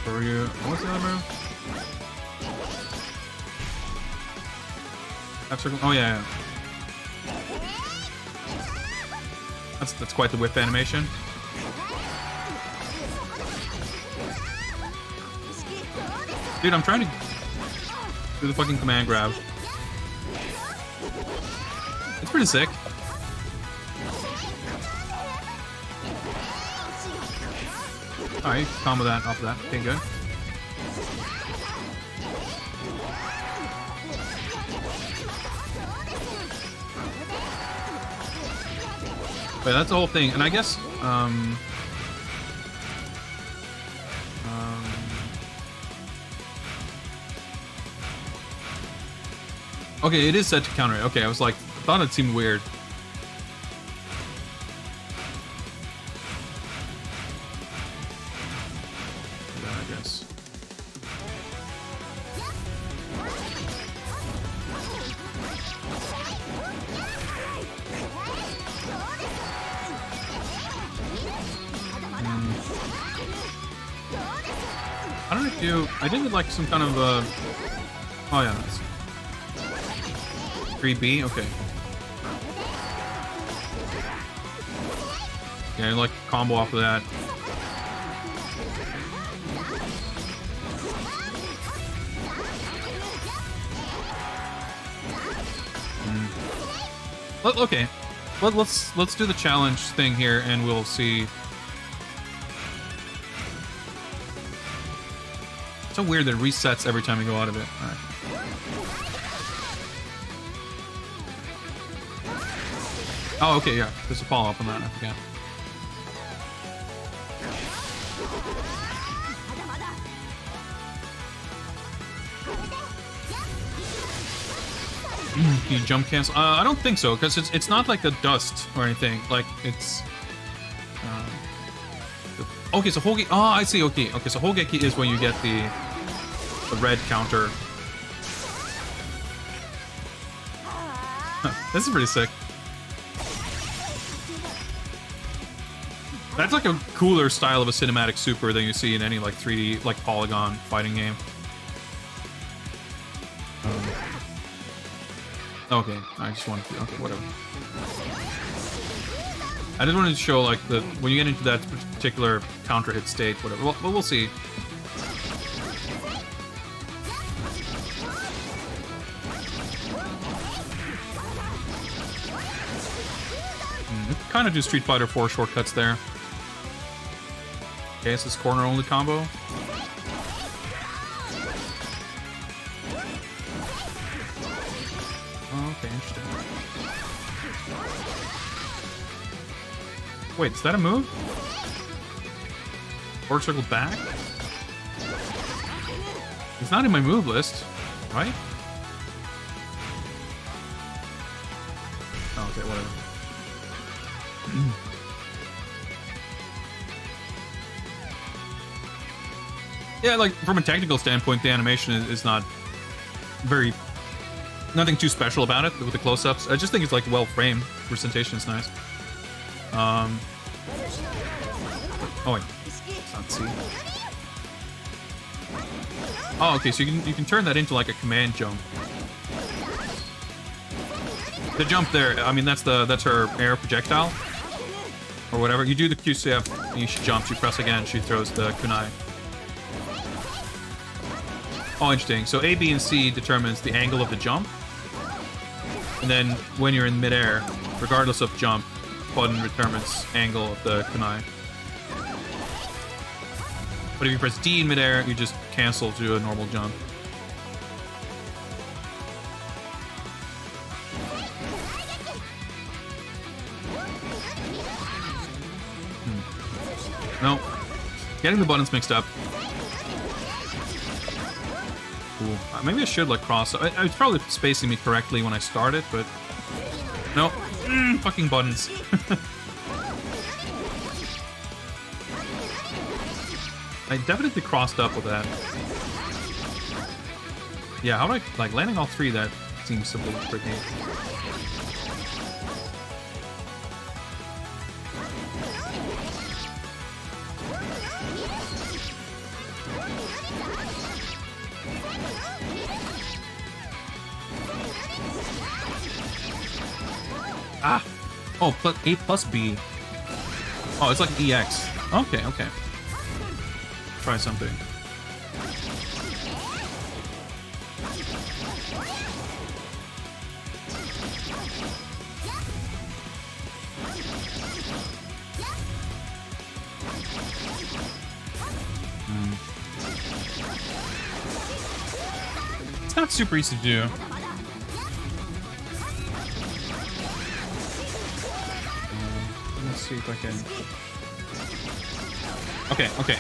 For you, what's the other move? Half circle. Oh yeah. That's quite the whip animation. Dude, I'm trying to do the fucking command grab. It's pretty sick. Alright, combo that off of that. Okay, good. But that's the whole thing, and I guess okay, it is set to counter it. Okay, I was like, I thought it seemed weird. Yeah, I guess. I don't know if you... I did like some kind of oh yeah, that's 3B? Okay. Yeah, like combo off of that. Okay. Let's do the challenge thing here and we'll see. It's so weird that it resets every time you go out of it. Alright. Oh, okay, yeah. There's a follow-up on that, I forgot. Can you jump cancel? I don't think so, because it's not like a dust or anything. Like, it's... okay, so Hogeki... Oh, I see, okay. Okay, so Hogeki is when you get the red counter. Huh, this is pretty sick. That's like a cooler style of a cinematic super than you see in any like 3D, like polygon fighting game. Okay, I just wanted to, okay, whatever. I just wanted to show like the, when you get into that particular counter hit state, whatever, well, we'll see. Kind of do Street Fighter 4 shortcuts there. Okay, it's this corner only combo. Oh, okay, interesting. Wait, is that a move? Forward circle back? It's not in my move list, right? Oh, okay, whatever. Yeah, like, from a technical standpoint, the animation is not very... Nothing too special about it with the close-ups. I just think it's, like, well-framed. Presentation is nice. Oh, wait. Let's see. Oh, okay, so you can turn that into, like, a command jump. The jump there, I mean, that's her air projectile. Or whatever. You do the QCF, and she jumps, you press again, she throws the kunai. Oh, interesting. So A, B, and C determines the angle of the jump. And then when you're in midair, regardless of jump, button determines angle of the kunai. But if you press D in midair, you just cancel to a normal jump. No. Getting the buttons mixed up. Cool. Maybe I should like cross. I was probably spacing me correctly when I started, but no. Fucking buttons. I definitely crossed up with that. Yeah, how do I like landing all three? That seems simple, tricky. Ah! Oh, plus A plus B. Oh, it's like EX. Okay, okay. Try something. It's not super easy to do. see if I can... Okay, okay.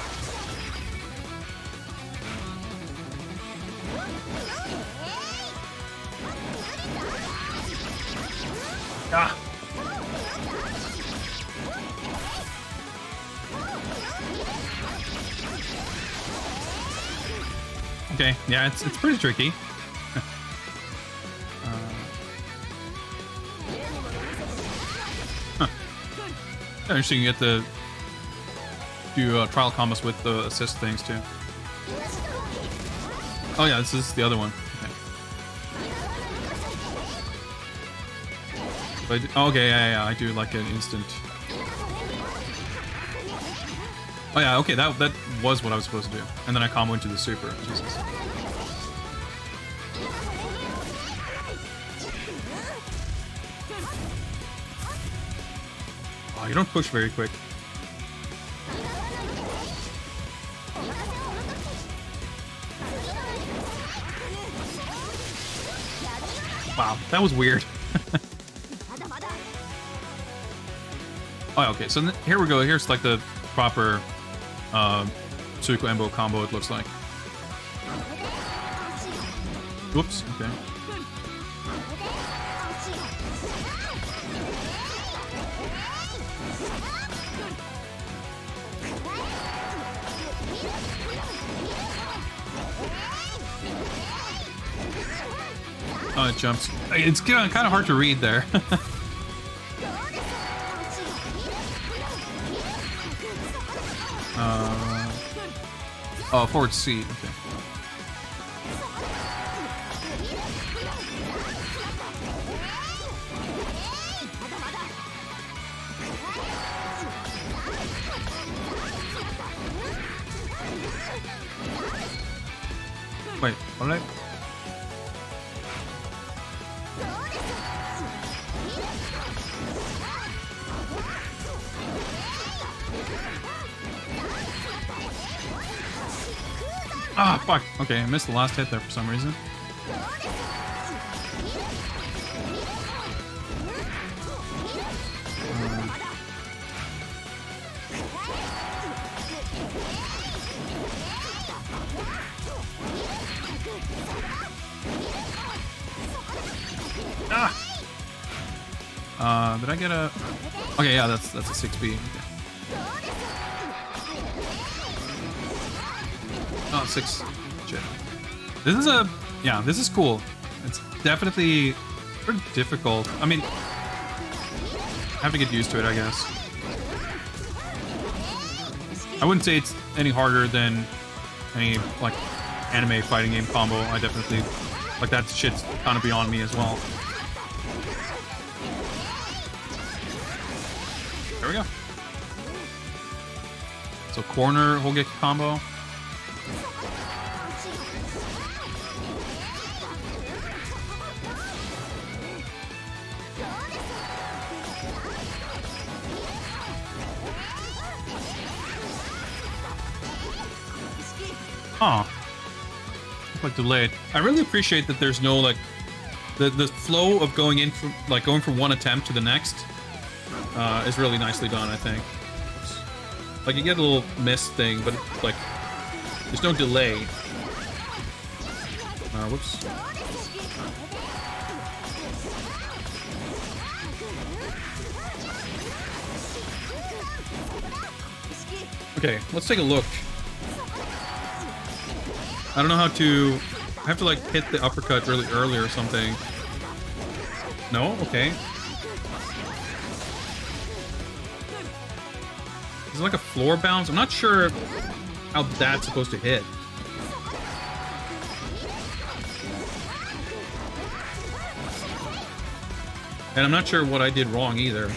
Ah! Okay, yeah, it's pretty tricky. Interesting, you get to do trial combos with the assist things too. Oh yeah, this is the other one. Okay, okay, yeah, I do like an instant. Oh yeah, okay, that was what I was supposed to do. And then I combo into the super. Jesus. Oh, you don't push very quick. Wow, that was weird. Oh, okay, so here we go. Here's like the proper Koihime Enbu combo, it looks like. Whoops, okay. Oh, it jumps. It's kind of hard to read there. Oh, forward C. Okay. Wait, what? Ah, fuck. Okay, I missed the last hit there for some reason. Did I get a... Okay, yeah, that's a 6B. Okay. Oh, 6. Shit. This is a... Yeah, this is cool. It's definitely pretty difficult. I mean, I have to get used to it, I guess. I wouldn't say it's any harder than any, like, anime fighting game combo. I definitely... Like, that shit's kind of beyond me as well. There we go. So, corner Hogeki combo. Huh. Like delayed. I really appreciate that there's no like the flow of going in from going from one attempt to the next is really nicely done, I think. Like you get a little miss thing, but like there's no delay. Whoops. Okay, let's take a look. I don't know how to... I have to, like, hit the uppercut really early or something. No? Okay. Is it like a floor bounce? I'm not sure how that's supposed to hit. And I'm not sure what I did wrong either.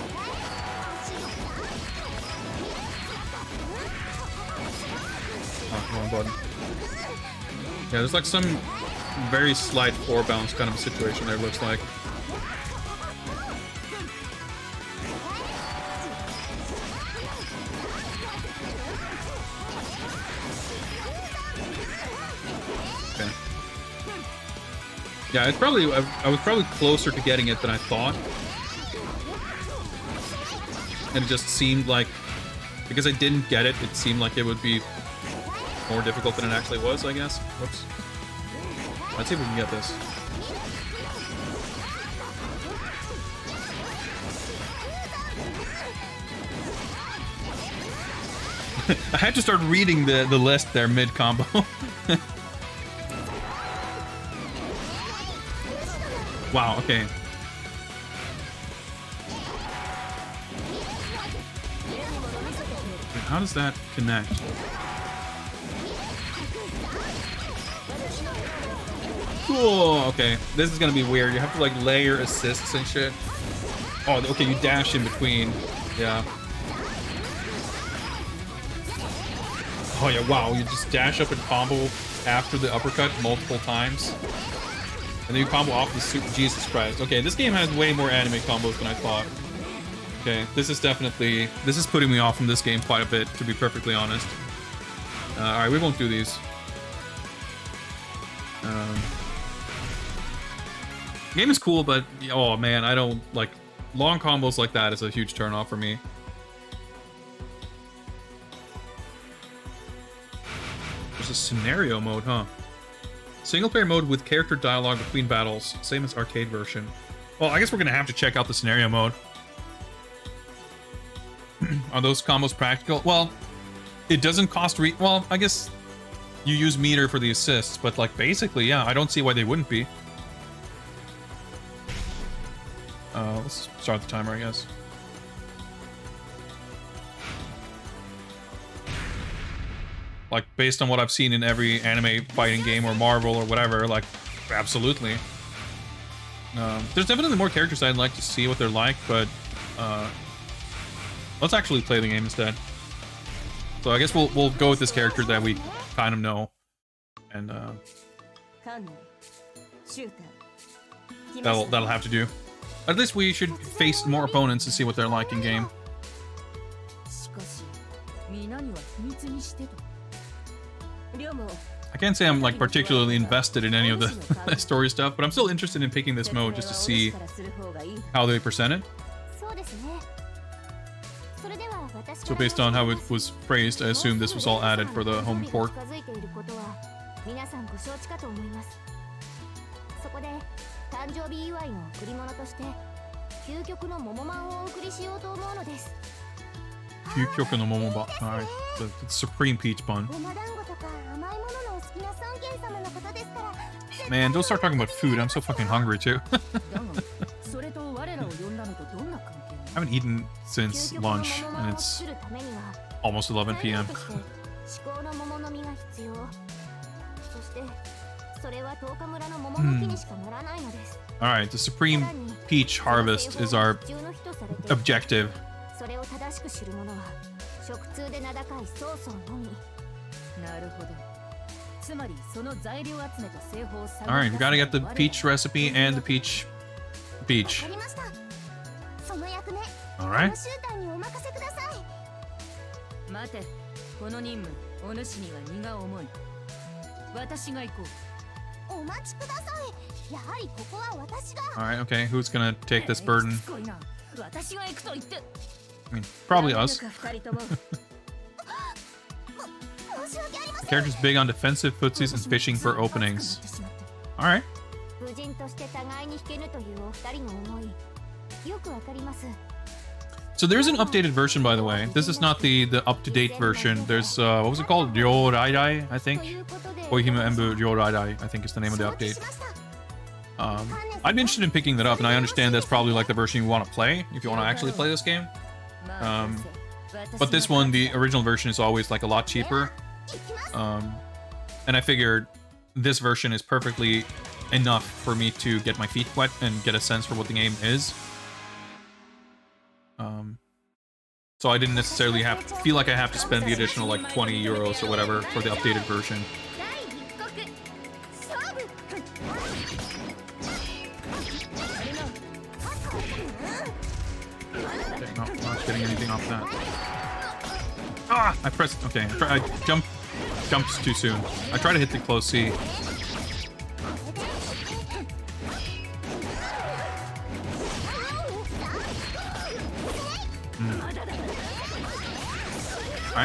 Oh, wrong button. Yeah, there's like some very slight floor bounce kind of situation there, looks like. Okay. Yeah, it's probably... I was probably closer to getting it than I thought. and it just seemed like, because I didn't get it, it seemed like it would be more difficult than it actually was, I guess. Whoops. Let's see if we can get this. I had to start reading the list there mid-combo. Wow, okay. How does that connect? Cool, okay. This is gonna be weird. You have to like layer assists and shit. Oh, okay, you dash in between. Yeah. Oh yeah, wow, you just dash up and combo after the uppercut multiple times. And then you combo off the super. Jesus Christ. Okay, this game has way more anime combos than I thought. Okay, this is definitely... This is putting me off from this game quite a bit, to be perfectly honest. Alright, we won't do these. Game is cool, but... Oh man, I don't... Like, long combos like that is a huge turnoff for me. There's a scenario mode, huh? Single player mode with character dialogue between battles. Same as arcade version. Well, I guess we're gonna have to check out the scenario mode. Are those combos practical? Well, it doesn't cost well, I guess you use meter for the assists, but like basically, yeah, I don't see why they wouldn't be. Let's start the timer, I guess. Like, based on what I've seen in every anime fighting game or Marvel or whatever, like, absolutely. There's definitely more characters I'd like to see what they're like, but let's actually play the game instead. So I guess we'll go with this character that we kind of know, and that'll have to do. At least we should face more opponents to see what they're like in game. I can't say I'm like particularly invested in any of the story stuff, but I'm still interested in picking this mode just to see how they present it. So based on how it was praised, I assume this was all added for the home port. Kyukyoku no Momoba. Alright, the Supreme Peach Bun. Man, don't start talking about food. I'm so fucking hungry too. I haven't eaten since lunch, and it's almost 11 p.m. Alright, the Supreme Peach Harvest is our objective. Alright, we gotta get the peach recipe and the peach. Alright. Alright, okay, who's gonna take this burden? I mean, probably us. The character's big on defensive footsies and fishing for openings. Alright. So there's an updated version, by the way. This is not the up-to-date version. There's, what was it called? Ryo Raidai, I think? Koihime Enbu Ryo Raidai, I think is the name of the update. I'd be interested in picking that up, and I understand that's probably like the version you want to play, if you want to actually play this game. But this one, the original version, is always like a lot cheaper. And I figured this version is perfectly enough for me to get my feet wet and get a sense for what the game is. So I didn't necessarily feel like I have to spend the additional like 20 euros or whatever for the updated version. Okay, not getting anything off that. Ah! I pressed... Okay, I jumped too soon. I tried to hit the close C.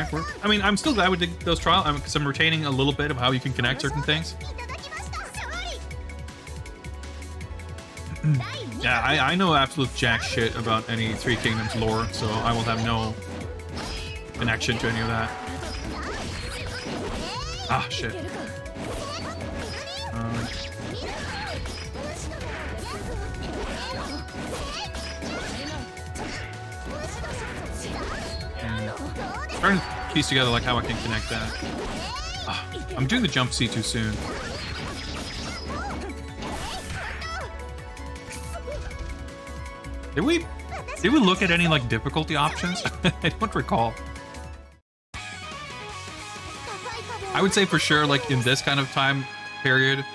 Alright, I mean, I'm still glad we did those trials, because I'm retaining a little bit of how you can connect certain things. Yeah, I know absolute jack shit about any Three Kingdoms lore, so I will have no connection to any of that. Ah, shit. Trying to piece together like how I can connect that. Ah, I'm doing the jump C too soon. Did we look at any like difficulty options? I don't recall. I would say for sure, like in this kind of time period,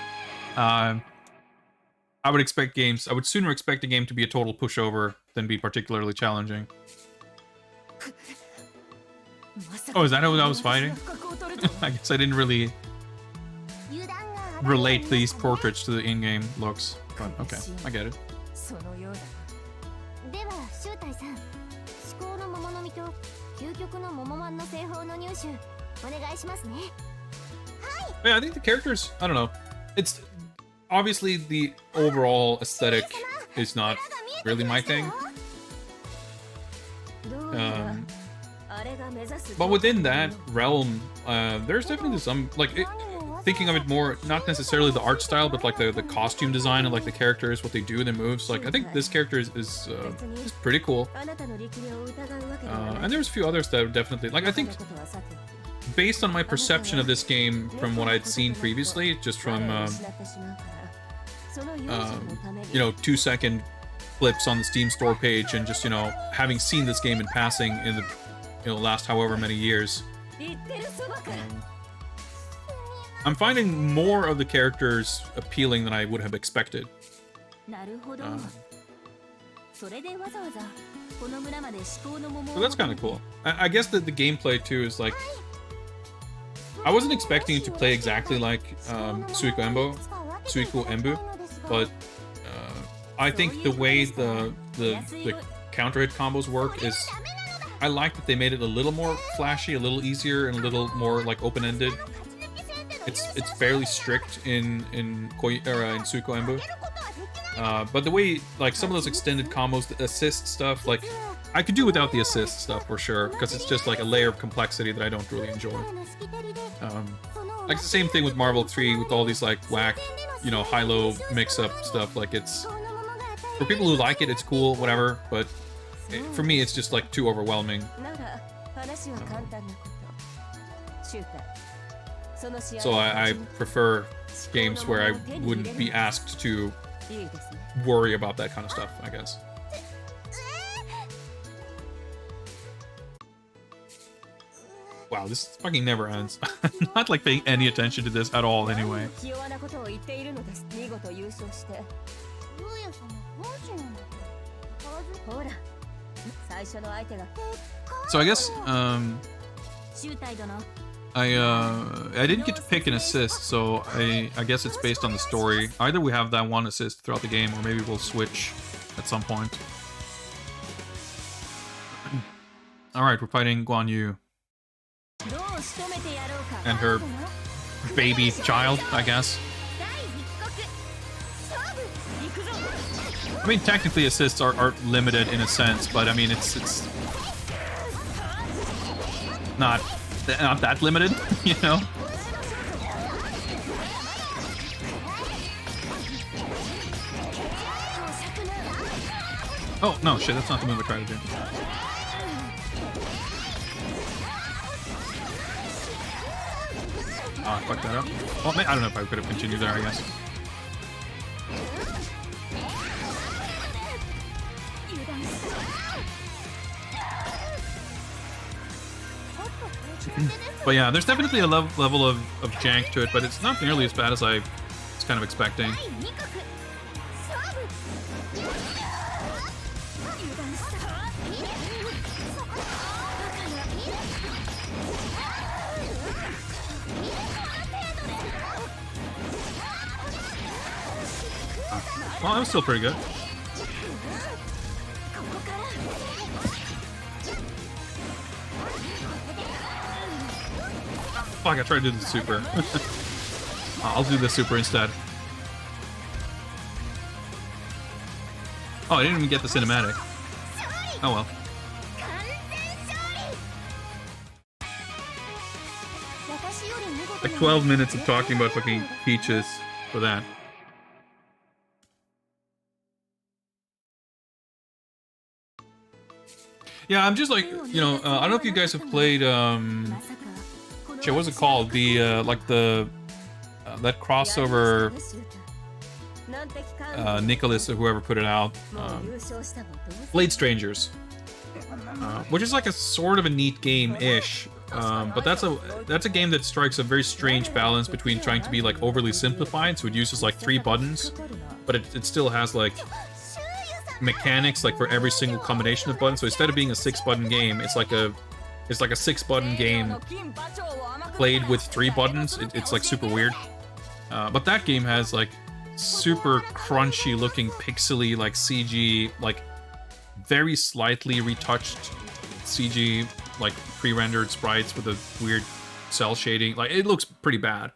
I would sooner expect a game to be a total pushover than be particularly challenging. Oh, is that who I was fighting? I guess I didn't really relate these portraits to the in-game looks, but okay, I get it. Yeah, I think the characters, I don't know. It's obviously the overall aesthetic is not really my thing. But within that realm, there's definitely some, like, thinking of it more, not necessarily the art style, but like the costume design and like the characters, what they do, their moves. Like, I think this character is pretty cool. And there's a few others that are definitely, like, I think, based on my perception of this game from what I'd seen previously, just from, you know, 2-second clips on the Steam store page, and just, you know, having seen this game in passing in the, you know, last however many years, I'm finding more of the characters appealing than I would have expected. So that's kind of cool. I guess that the gameplay too is like, I wasn't expecting it to play exactly like Suiko Enbu, but I think the way the counter hit combos work is, I like that they made it a little more flashy, a little easier, and a little more like open-ended. It's fairly strict in Suiko Enbu. But the way, like, some of those extended combos, the assist stuff, like, I could do without the assist stuff for sure, because it's just like a layer of complexity that I don't really enjoy. Like the same thing with Marvel 3 with all these like whack, you know, high-low mix-up stuff. Like, it's, for people who like it, it's cool, whatever, but for me, it's just like too overwhelming. So I prefer games where I wouldn't be asked to worry about that kind of stuff, I guess. Wow, this fucking never ends. I'm not like paying any attention to this at all anyway. So I guess I didn't get to pick an assist, so I guess it's based on the story. Either we have that one assist throughout the game, or maybe we'll switch at some point. Alright, we're fighting Guan Yu. And her baby child, I guess. I mean, technically assists are limited in a sense, but I mean, it's not that limited, you know? Oh, no, shit, that's not the move I tried to do. Oh, I fucked that up. Well, I don't know if I could have continued there, I guess. But yeah, there's definitely a level of jank to it, but it's not nearly as bad as I was kind of expecting. Well, that was still pretty good. Fuck, I tried to do the super. I'll do the super instead. Oh, I didn't even get the cinematic. Oh well. Like 12 minutes of talking about fucking peaches for that. Yeah, I'm just like, you know, I don't know if you guys have played, shit, what's it called? The, like the, that crossover, Nicholas or whoever put it out, Blade Strangers, which is like a sort of a neat game-ish, but that's a game that strikes a very strange balance between trying to be like overly simplified, so it uses like 3 buttons, but it still has like mechanics like for every single combination of buttons. So instead of being a 6-button game, it's like a 6-button game played with 3 buttons. It's like super weird. But that game has like super crunchy looking pixely like CG, like very slightly retouched CG, like pre-rendered sprites with a weird cell shading. Like it looks pretty bad.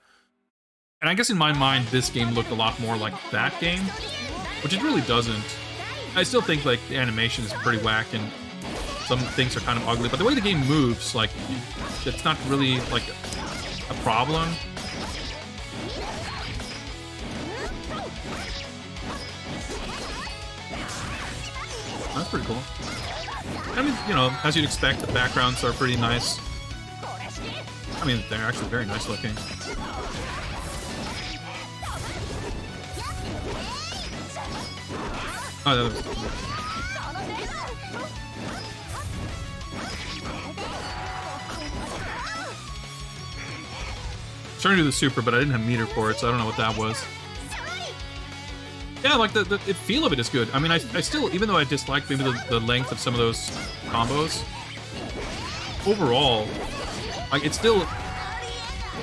And I guess in my mind this game looked a lot more like that game, which it really doesn't. I still think like the animation is pretty whack and some things are kind of ugly, but the way the game moves, like, it's not really like a problem. That's pretty cool. I mean, you know, as you'd expect, the backgrounds are pretty nice. I mean, they're actually very nice looking. Oh, that was... Trying to do the super, but I didn't have meter for it, so I don't know what that was. Yeah, like the feel of it is good. I mean, I still, even though I dislike maybe the length of some of those combos, overall, like it's still,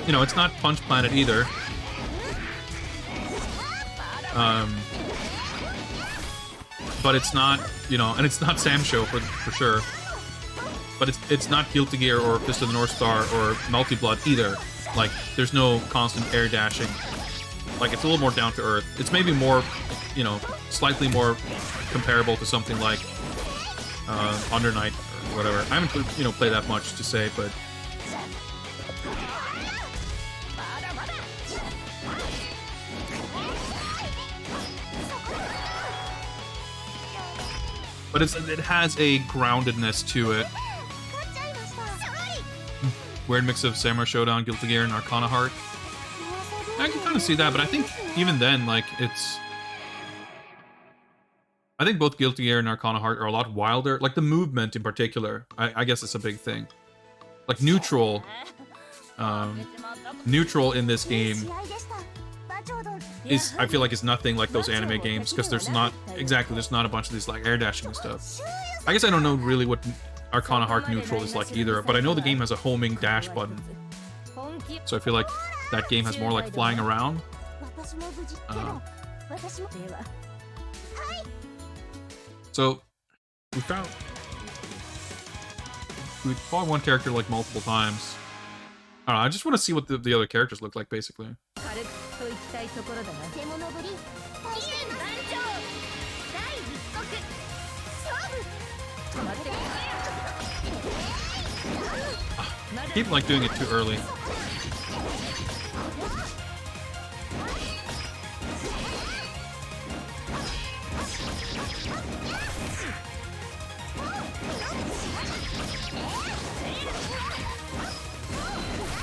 you know, it's not Punch Planet either. But it's not, you know, and it's not Sam Show for sure. But it's not Guilty Gear or Fist of the North Star or Multi Blood either. Like, there's no constant air dashing. Like, it's a little more down to earth. It's maybe more, you know, slightly more comparable to something like Under Night or whatever. I haven't, you know, played that much to say, but it has a groundedness to it. Weird mix of Samurai Shodown, Guilty Gear, and Arcana Heart. I can kind of see that, but I think even then, like, it's... I think both Guilty Gear and Arcana Heart are a lot wilder. Like, the movement in particular, I guess it's a big thing. Like, neutral in this game is, I feel like, is nothing like those anime games, because there's not a bunch of these, like, air dashing and stuff. I guess I don't know really what Arcana Heart neutral is like either, but I know the game has a homing dash button. So I feel like that game has more like flying around. So we fought one character like multiple times. I don't know, I just want to see what the other characters look like, basically. Keep like doing it too early.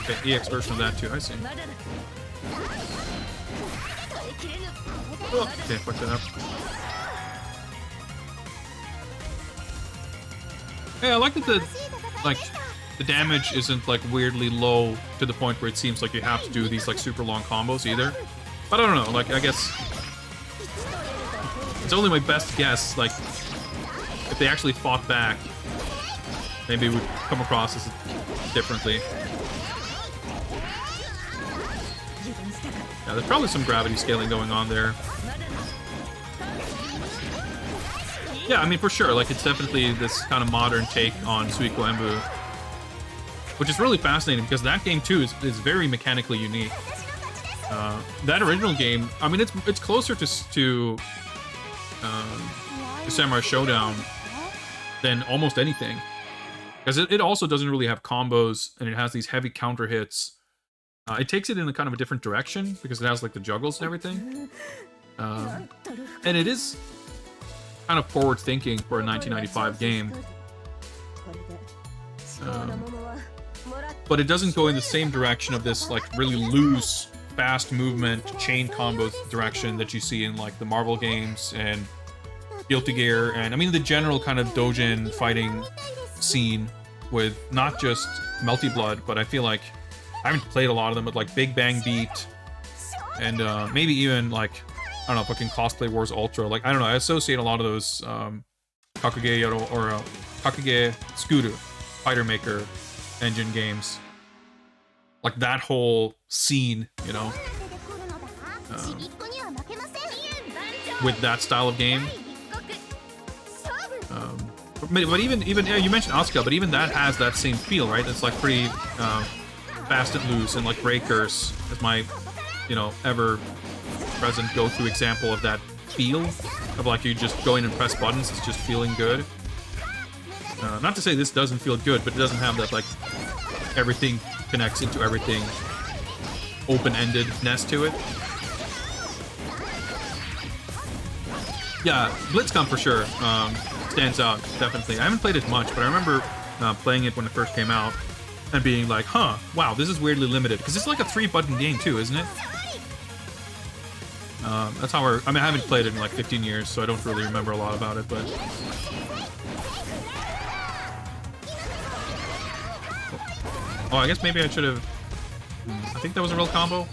Okay, EX version of that too, I see. Oh, okay, fuck that up. Yeah, I like that the damage isn't like weirdly low to the point where it seems like you have to do these like super long combos either. But I don't know, like I guess it's only my best guess, like if they actually fought back, maybe it would come across as differently. Yeah, there's probably some gravity scaling going on there. Yeah, I mean, for sure, like, it's definitely this kind of modern take on Koihime Enbu. which is really fascinating because that game too is very mechanically unique. That original game, I mean, it's closer to Samurai Shodown than almost anything, because it also doesn't really have combos, and it has these heavy counter hits. It takes it in a kind of a different direction because it has like the juggles and everything, and it is kind of forward thinking for a 1995 game. But it doesn't go in the same direction of this like really loose, fast movement, chain combo direction that you see in like the Marvel games and Guilty Gear, and I mean the general kind of doujin fighting scene with not just Melty Blood, but I feel like I haven't played a lot of them, but like Big Bang Beat and maybe even like, I don't know, fucking Cosplay Wars Ultra. Like, I don't know, I associate a lot of those Kakage Yoro or Kakage Tsukuru, Fighter Maker engine games. Like that whole scene, you know, with that style of game. But even yeah, you mentioned Asuka, but even that has that same feel, right? It's like pretty fast and loose, and like Breakers is my, you know, ever-present go-to example of that feel of like you just go in and press buttons. It's just feeling good. Not to say this doesn't feel good, but it doesn't have that like everything connects into everything open-endedness to it. Yeah, Blitzcom for sure stands out, definitely. I haven't played it much, but I remember playing it when it first came out and being like, huh, wow, this is weirdly limited. Because it's like a 3-button game too, isn't it? That's how I mean, I haven't played it in like 15 years, so I don't really remember a lot about it, but... Oh, I guess maybe I should have... I think that was a real combo.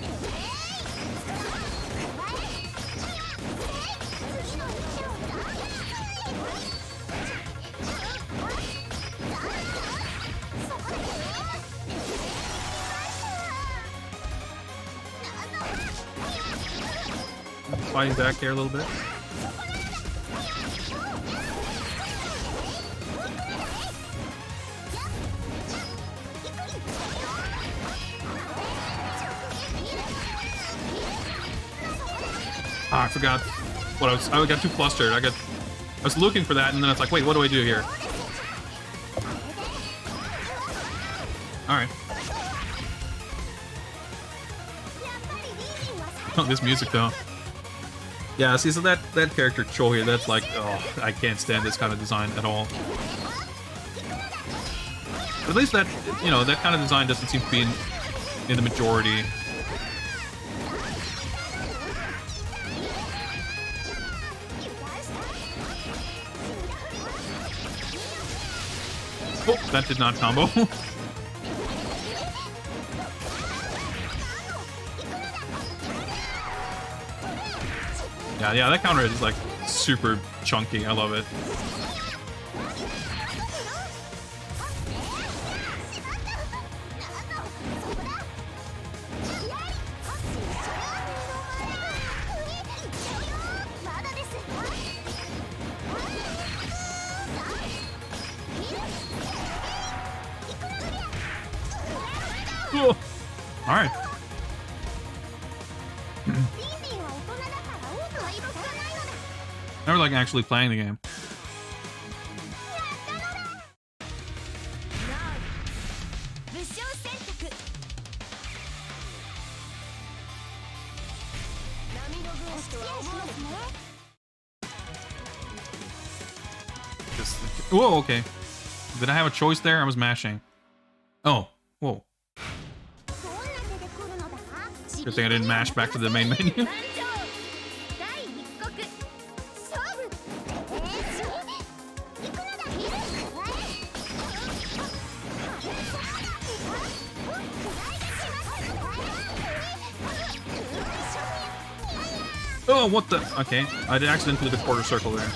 Fighting back here a little bit. Ah, I forgot what I got too flustered. I was looking for that, and then I was like, wait, what do I do here? Alright. Oh, this music though. Yeah, see, so that character Cho here, that's like, oh, I can't stand this kind of design at all. But at least that, you know, that kind of design doesn't seem to be in the majority. Oh, that did not combo. Yeah, that counter is like super chunky. I love it. Cool. All right. Never like actually playing the game. Whoa, okay. Did I have a choice there? I was mashing. Oh, whoa. Good thing I didn't mash back to the main menu. Oh, what the? Okay, I did accidentally hit the quarter circle there.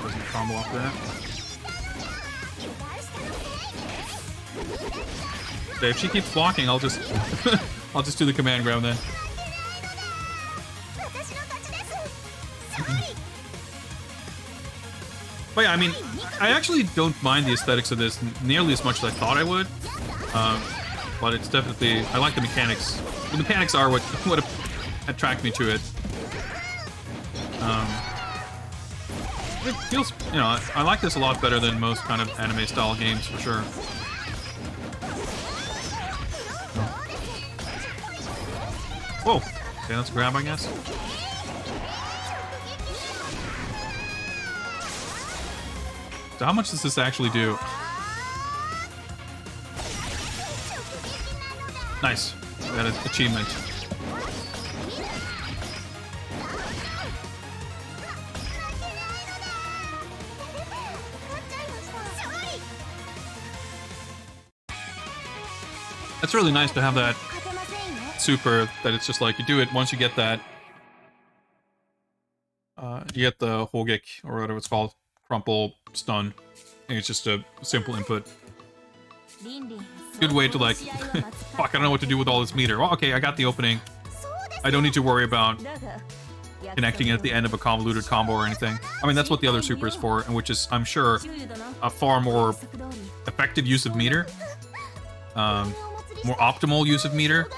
Doesn't combo off that. Okay, if she keeps blocking, I'll just I'll just do the command grab then. But yeah, I mean, I actually don't mind the aesthetics of this nearly as much as I thought I would. But it's definitely, I like the mechanics. The mechanics are what attract me to it. It feels, you know, I like this a lot better than most kind of anime-style games, for sure. Whoa! Okay, let's grab, I guess. So how much does this actually do? Nice. We got an achievement. It's really nice to have that super, that it's just like you do it once you get that. You get the Hogek, or whatever it's called, crumple, stun. And it's just a simple input. Good way to like, fuck, I don't know what to do with all this meter. Well, okay, I got the opening. I don't need to worry about connecting it at the end of a convoluted combo or anything. I mean, that's what the other super is for, and which is, I'm sure, a far more effective use of meter. More optimal use of meter.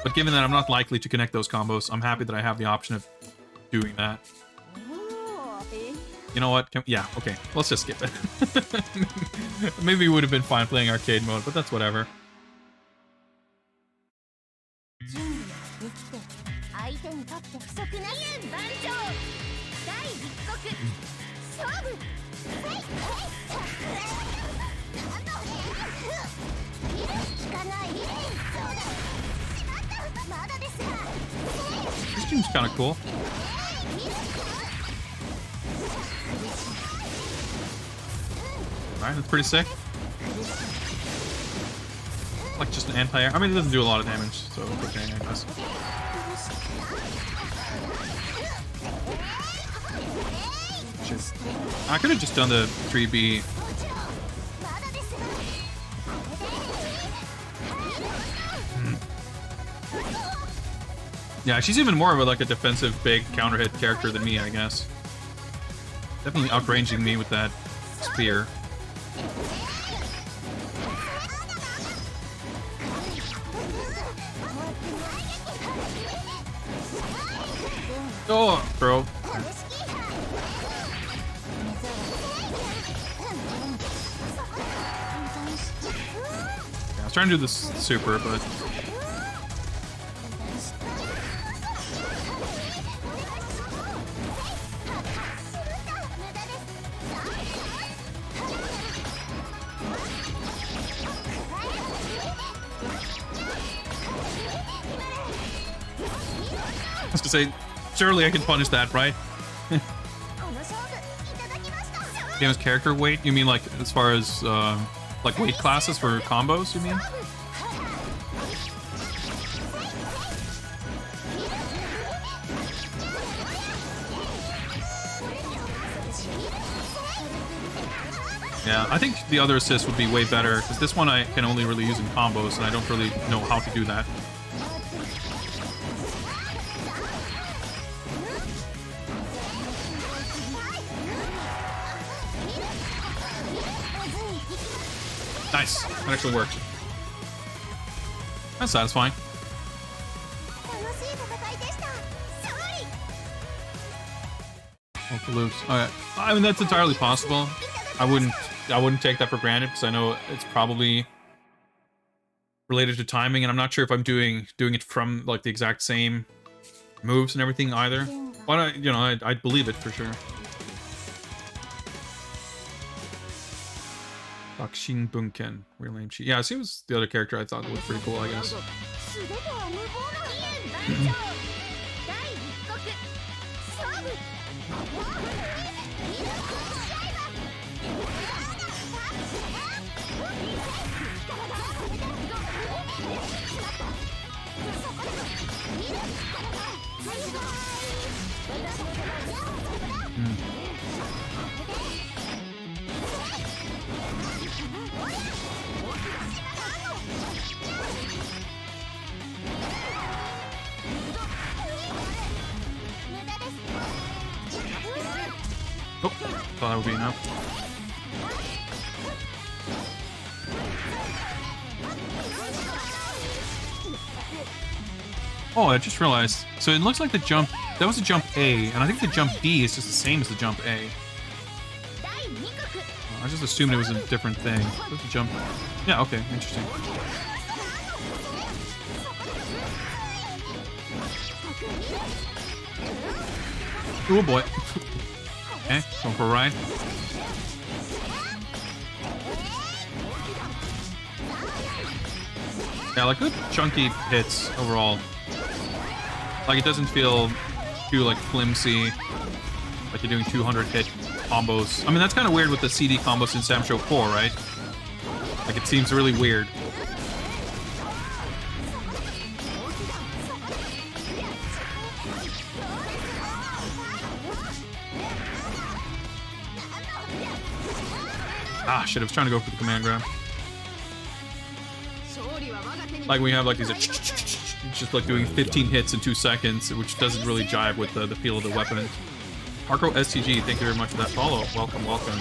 But given that I'm not likely to connect those combos, I'm happy that I have the option of doing that. You know what? Yeah, okay. Let's just skip it. Maybe it would have been fine playing arcade mode, but that's whatever. This seems kind of cool. Alright, that's pretty sick. Like just an anti-air. I mean, it doesn't do a lot of damage, so it's okay, I guess. Shit. I could have just done the 3B. Yeah, she's even more of like a defensive, big counter hit character than me, I guess. Definitely outranging me with that spear. Oh, bro. Yeah, I was trying to do this super, but I was gonna say, surely I can punish that, right? Game's character weight? You mean like as far as like weight classes for combos, you mean? Yeah, I think the other assist would be way better, because this one I can only really use in combos, and I don't really know how to do that. Nice. That actually worked. That's satisfying. Hope to lose. Okay. I mean, that's entirely possible. I wouldn't take that for granted, because I know it's probably related to timing, and I'm not sure if I'm doing it from like the exact same moves and everything either. But I'd believe it for sure. Bakshin Bunken, real name. Yeah, she was the other character I thought looked pretty cool, I guess. Oh, thought that would be enough. Oh, I just realized. So it looks like the jump, that was a jump A, and I think the jump D is just the same as the jump A. I just assumed it was a different thing. What's the jump? Yeah, okay, interesting. Oh boy. Okay, going for a ride. Yeah, like good chunky hits overall. Like it doesn't feel too like flimsy, like you're doing 200 hit combos. I mean that's kind of weird with the CD combos in Sam Show 4, right? Like it seems really weird. Ah, shit, I was trying to go for the command grab. Like we have like these, just like doing 15 hits in 2 seconds, which doesn't really jive with the feel of the weapon. Marco STG, thank you very much for that follow. Welcome, welcome.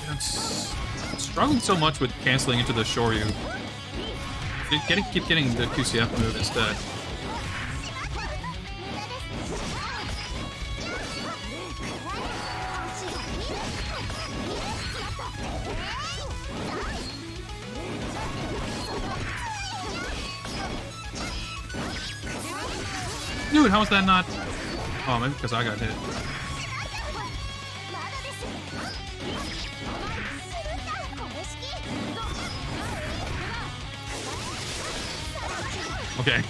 I'm struggling so much with canceling into the Shoryu. Keep getting the QCF move instead. Dude, how is that not? Oh, maybe because I got hit. Okay,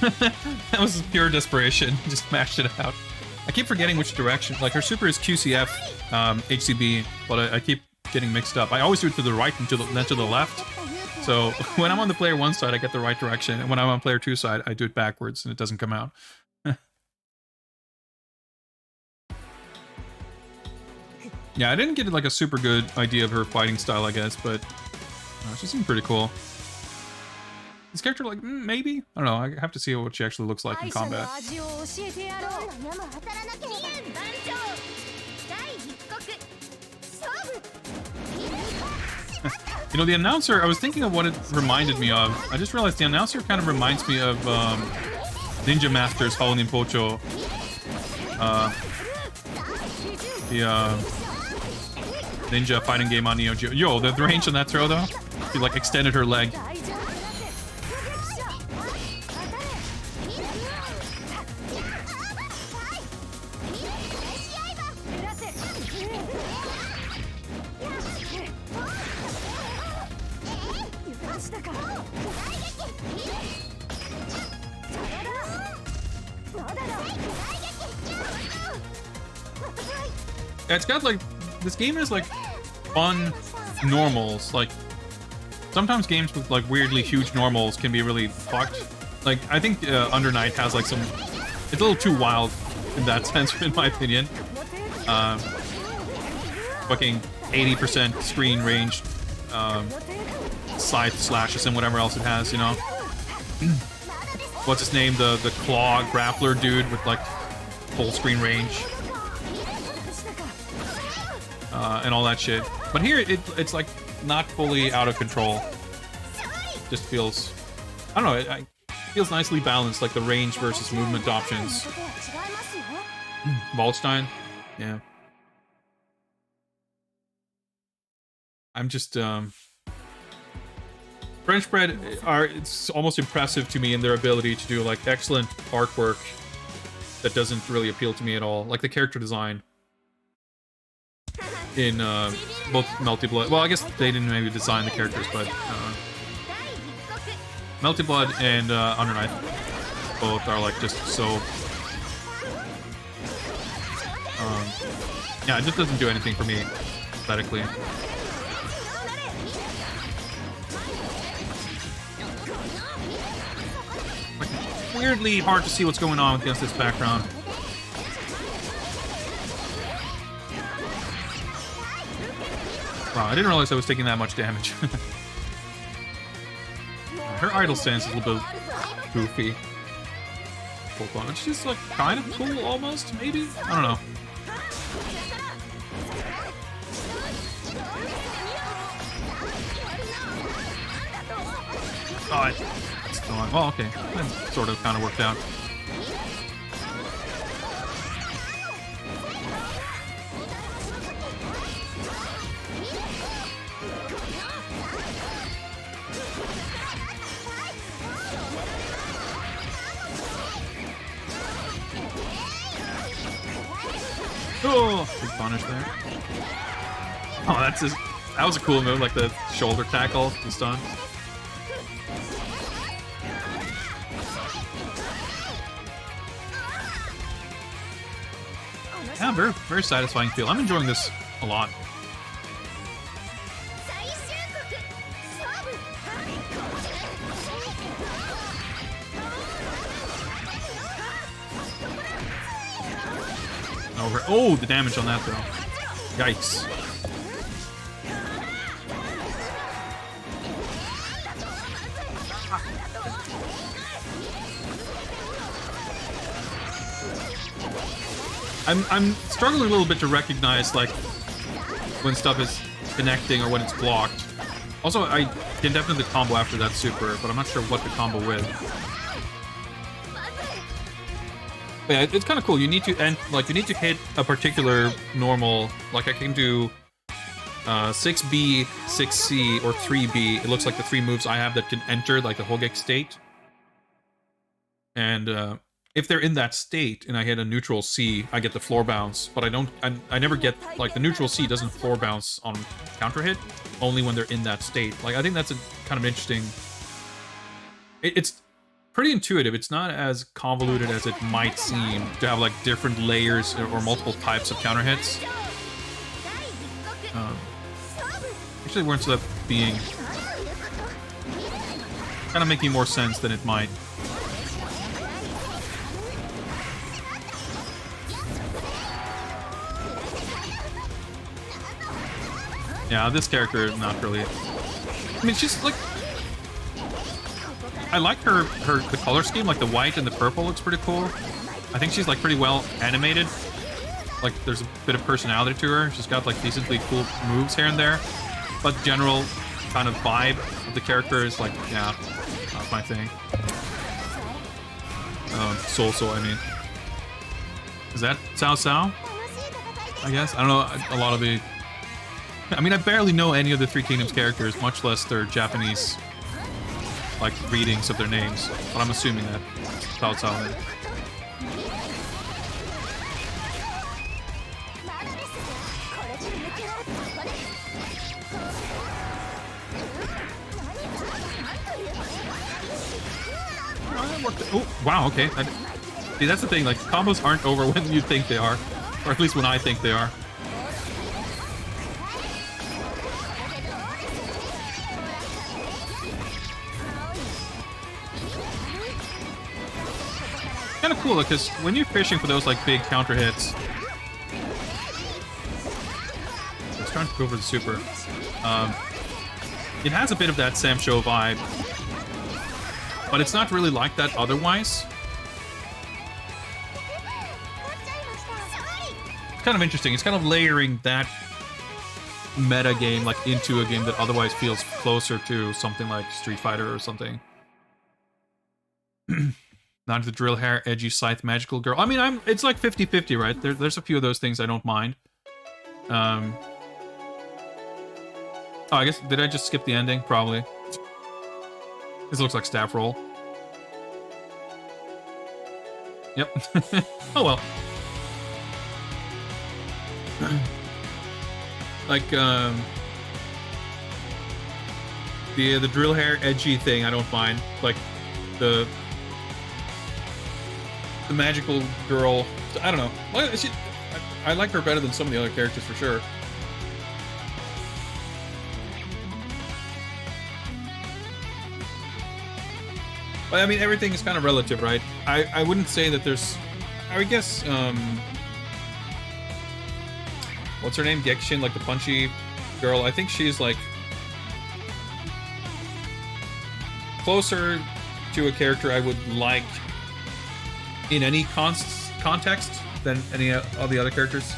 that was pure desperation. Just mashed it out. I keep forgetting which direction. Like her super is QCF, HCB, but I keep getting mixed up. I always do it to the right and then to the left. So when I'm on the player 1 side, I get the right direction, and when I'm on player 2 side, I do it backwards, and it doesn't come out. Yeah, I didn't get like a super good idea of her fighting style, I guess, but she seemed pretty cool. This character, like, maybe? I don't know, I have to see what she actually looks like in combat. You know, the announcer, I was thinking of what it reminded me of. I just realized the announcer kind of reminds me of Ninja Master's Howlin' Pocho. Ninja fighting game on Neo Geo. Yo, the range on that throw, though? She, like, extended her leg. Yeah, it's got, like, this game is, like, fun normals. Like, sometimes games with, like, weirdly huge normals can be really fucked. Like, I think Under Night has, like, some... It's a little too wild in that sense, in my opinion. Fucking 80% screen range, side slashes and whatever else it has, you know? What's his name? The claw grappler dude with, like, full screen range. And all that shit. But here, it's like not fully out of control. Just feels, I don't know, it feels nicely balanced, like the range versus movement options. Waldstein? Yeah. I'm just, French Bread it's almost impressive to me in their ability to do like excellent artwork that doesn't really appeal to me at all. Like the character design. In both Melty Blood, well, I guess they didn't maybe design the characters, but Melty Blood and Under Night both are like just so. Yeah, it just doesn't do anything for me aesthetically. Like, weirdly hard to see what's going on against this background. Wow, I didn't realize I was taking that much damage. Her idle stance is a little bit goofy. It's just like kind of cool almost, maybe? I don't know. Oh, it's going. Well, okay. That sort of kind of worked out. Oh, big punish there. Oh, that's just, that was a cool move, like the shoulder tackle, the stun. Yeah, very, very satisfying feel. I'm enjoying this a lot. Over. Oh, the damage on that though. Yikes. I'm struggling a little bit to recognize like when stuff is connecting or when it's blocked. Also, I can definitely combo after that super, but I'm not sure what to combo with. But yeah, it's kind of cool. You need to you need to hit a particular normal. Like I can do 6B, 6C, or 3B. It looks like the 3 moves I have that can enter like the Hogek state. And if they're in that state and I hit a neutral C, I get the floor bounce. But I never get, like, the neutral C doesn't floor bounce on counter hit, only when they're in that state. Like, I think that's a kind of interesting. It's pretty intuitive. It's not as convoluted as it might seem to have like different layers or multiple types of counter hits. Actually, it ends up being kind of making more sense than it might. Yeah, this character not really. I mean, she's like. I like the color scheme, like the white and the purple looks pretty cool. I think she's like pretty well animated. Like there's a bit of personality to her. She's got like decently cool moves here and there. But the general kind of vibe of the character is like, yeah, not my thing. So, I mean. Is that Cao Cao? I guess? I don't know, a lot of the... I mean, I barely know any of the Three Kingdoms characters, much less their Japanese like readings of their names, but I'm assuming that Cao Cao then. Oh, wow, okay. See, that's the thing, like, combos aren't over when you think they are, or at least when I think they are. Kind of cool because when you're fishing for those like big counter hits, I was trying to go for the super. It has a bit of that Sam Show vibe, but it's not really like that otherwise. It's kind of interesting. It's kind of layering that meta game like into a game that otherwise feels closer to something like Street Fighter or something. Not the drill hair, edgy scythe, magical girl. I mean, it's like 50-50, right? There's a few of those things I don't mind. Oh, I guess, did I just skip the ending? Probably. This looks like staff roll. Yep. Oh well. Like, the drill hair, edgy thing, I don't mind. Like, the magical girl, I don't know. I like her better than some of the other characters for sure. But I mean, everything is kind of relative, right? I wouldn't say that there's, I would guess, what's her name? Gekshin, like the punchy girl. I think she's like closer to a character I would like in any context than any of the other characters.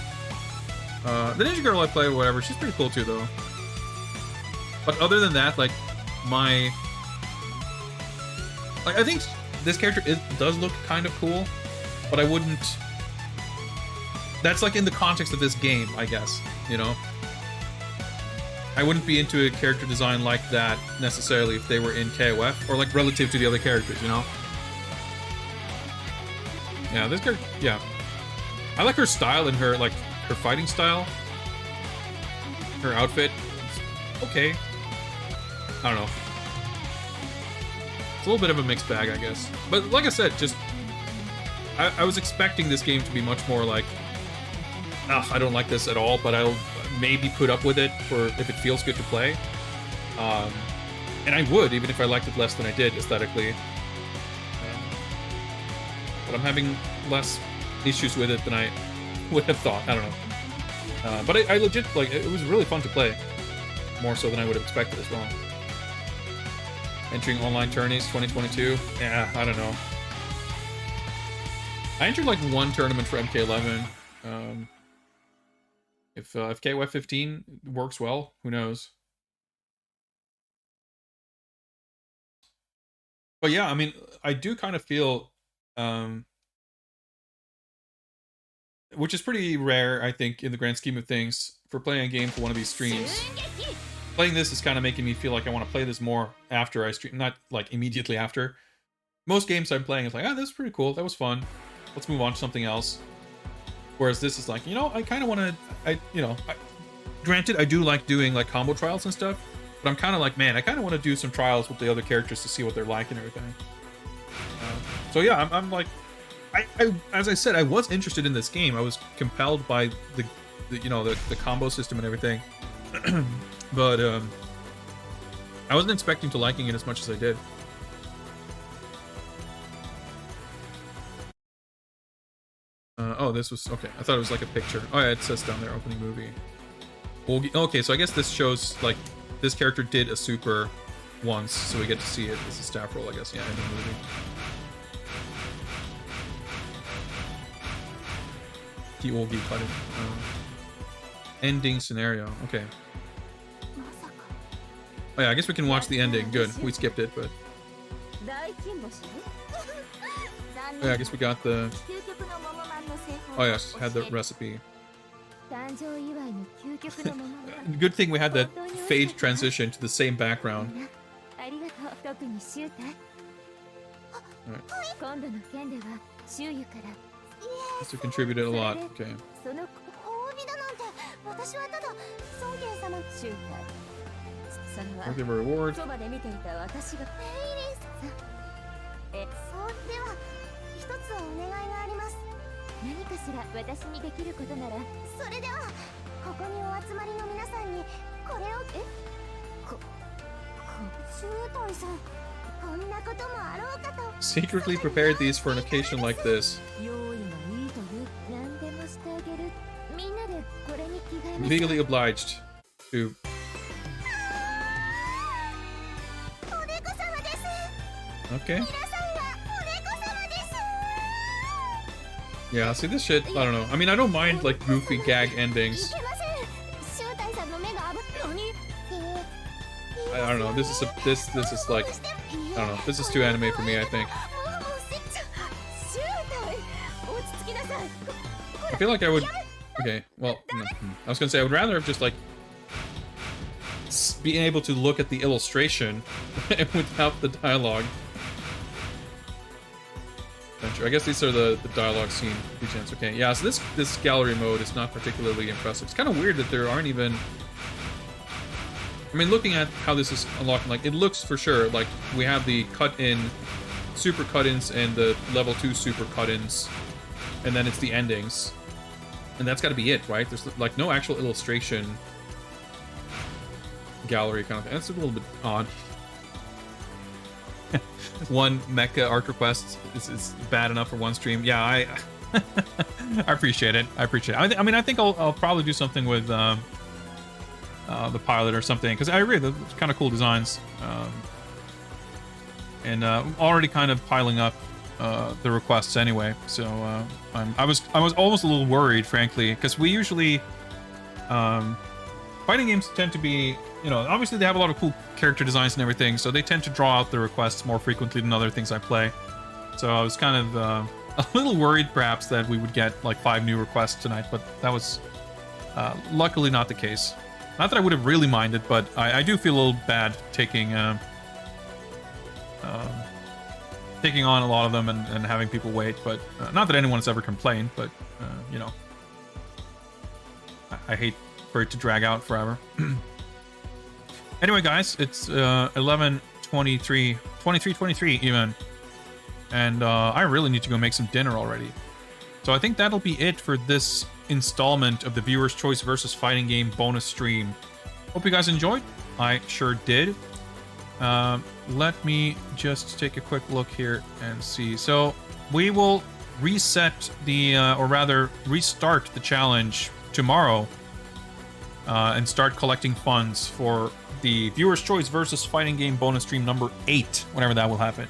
The ninja girl I play, or whatever, she's pretty cool too, though. But other than that, like, my Like, I think this character does look kind of cool, but I wouldn't... That's like in the context of this game, I guess, you know? I wouldn't be into a character design like that necessarily if they were in KOF, or like relative to the other characters, you know? Yeah, this character, yeah. I like her style and her, like, her fighting style. Her outfit. It's okay. I don't know. It's a little bit of a mixed bag, I guess. But like I said, just... I was expecting this game to be much more like... I don't like this at all, but I'll maybe put up with it for if it feels good to play. And I would, even if I liked it less than I did, aesthetically. But I'm having less issues with it than I would have thought. I don't know. But I legit, like, it was really fun to play. More so than I would have expected as well. Entering online tourneys 2022? Yeah, I don't know. I entered like one tournament for MK11. If KOF 15 works well, who knows? But yeah, I mean, I do kind of feel, which is pretty rare, I think, in the grand scheme of things, for playing a game for one of these streams. Playing this is kind of making me feel like I want to play this more after I stream, not like immediately after. Most games I'm playing is like, that's pretty cool, that was fun. Let's move on to something else. Whereas this is like, you know, I kind of want to, granted, I do like doing like combo trials and stuff, but I'm kind of like, man, I kind of want to do some trials with the other characters to see what they're like and everything. So yeah, I'm like, as I said, I was interested in this game. I was compelled by the combo system and everything. But I wasn't expecting to liking it as much as I did. Oh, this was okay. I thought it was like a picture. Oh yeah, it says down there, opening movie. Okay, so I guess this shows like this character did a super once, so we get to see it as a staff role, I guess. Yeah, in the movie. The Olgi cutting. Ending scenario. Okay. Oh yeah, I guess we can watch the ending. Good. We skipped it, but. Oh yeah, I guess we got the. Oh yes, had the recipe. Good thing we had that fade transition to the same background. Alright. This contributed a lot. Okay. Worthy of a reward. Secretly prepared these for an occasion like this. Legally obliged to. Okay. Yeah, see this shit, I don't know. I mean, I don't mind like goofy gag endings. I don't know. This is like, I don't know. This is too anime for me, I think. I feel like I would. Okay, well, I was gonna say I would rather have just like being able to look at the illustration without the dialogue. I guess these are the dialogue scene regions. Okay, yeah. So this gallery mode is not particularly impressive. It's kind of weird that there aren't even. I mean, looking at how this is unlocked, like it looks for sure like we have the super cut-ins and the level 2 super cut-ins, and then it's the endings, and that's got to be it, right? There's like no actual illustration gallery kind of thing. That's a little bit odd. One mecha art request is bad enough for one stream. Yeah, I appreciate it. I mean, I think I'll probably do something with the pilot or something, because I agree, those kind of cool designs. And already kind of piling up the requests anyway. So I was almost a little worried, frankly, because we usually quite fighting games tend to be, you know, obviously they have a lot of cool character designs and everything, so they tend to draw out the requests more frequently than other things I play. So I was kind of a little worried, perhaps, that we would get like 5 new requests tonight, but that was luckily not the case. Not that I would have really minded, but I do feel a little bad taking taking on a lot of them and having people wait. But not that anyone's ever complained, but you know, I hate for it to drag out forever. Anyway, guys, it's 23 even, and I really need to go make some dinner already. So I think that'll be it for this installment of the Viewer's Choice versus Fighting Game bonus stream. Hope you guys enjoyed. I sure did. Let me just take a quick look here and see. So we will reset the, or rather restart the challenge tomorrow and start collecting funds for the Viewer's Choice versus Fighting Game bonus stream number 8, whenever that will happen.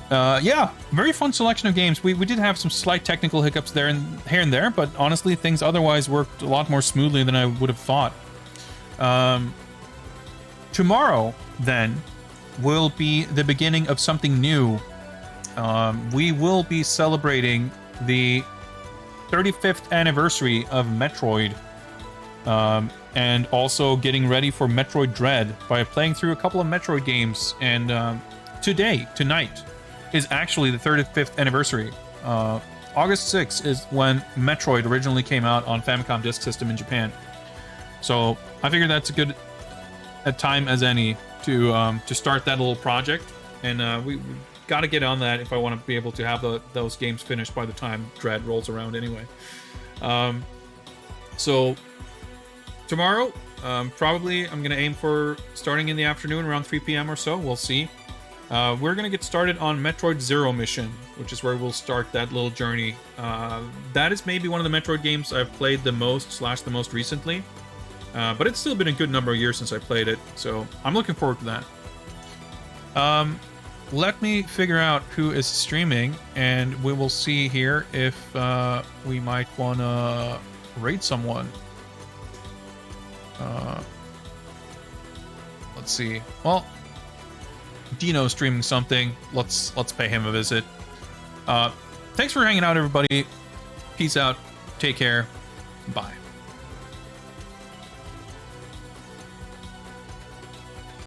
Yeah, very fun selection of games. We did have some slight technical hiccups there and here and there, but honestly, things otherwise worked a lot more smoothly than I would have thought. Tomorrow, then, will be the beginning of something new. We will be celebrating the 35th anniversary of Metroid, and also getting ready for Metroid Dread by playing through a couple of Metroid games. And tonight, is actually the 35th anniversary. August 6th is when Metroid originally came out on Famicom Disk System in Japan. So I figured that's a good time as any to start that little project, and we got to get on that if I want to be able to have those games finished by the time Dread rolls around anyway. So tomorrow, probably I'm going to aim for starting in the afternoon around 3 p.m. or so. We'll see. We're going to get started on Metroid Zero Mission, which is where we'll start that little journey. That is maybe one of the Metroid games I've played the most / the most recently. But it's still been a good number of years since I played it, so I'm looking forward to that. Let me figure out who is streaming, and we will see here if we might want to raid someone. Let's see. Well, Dino's streaming something. Let's pay him a visit. Thanks for hanging out, everybody. Peace out. Take care. Bye.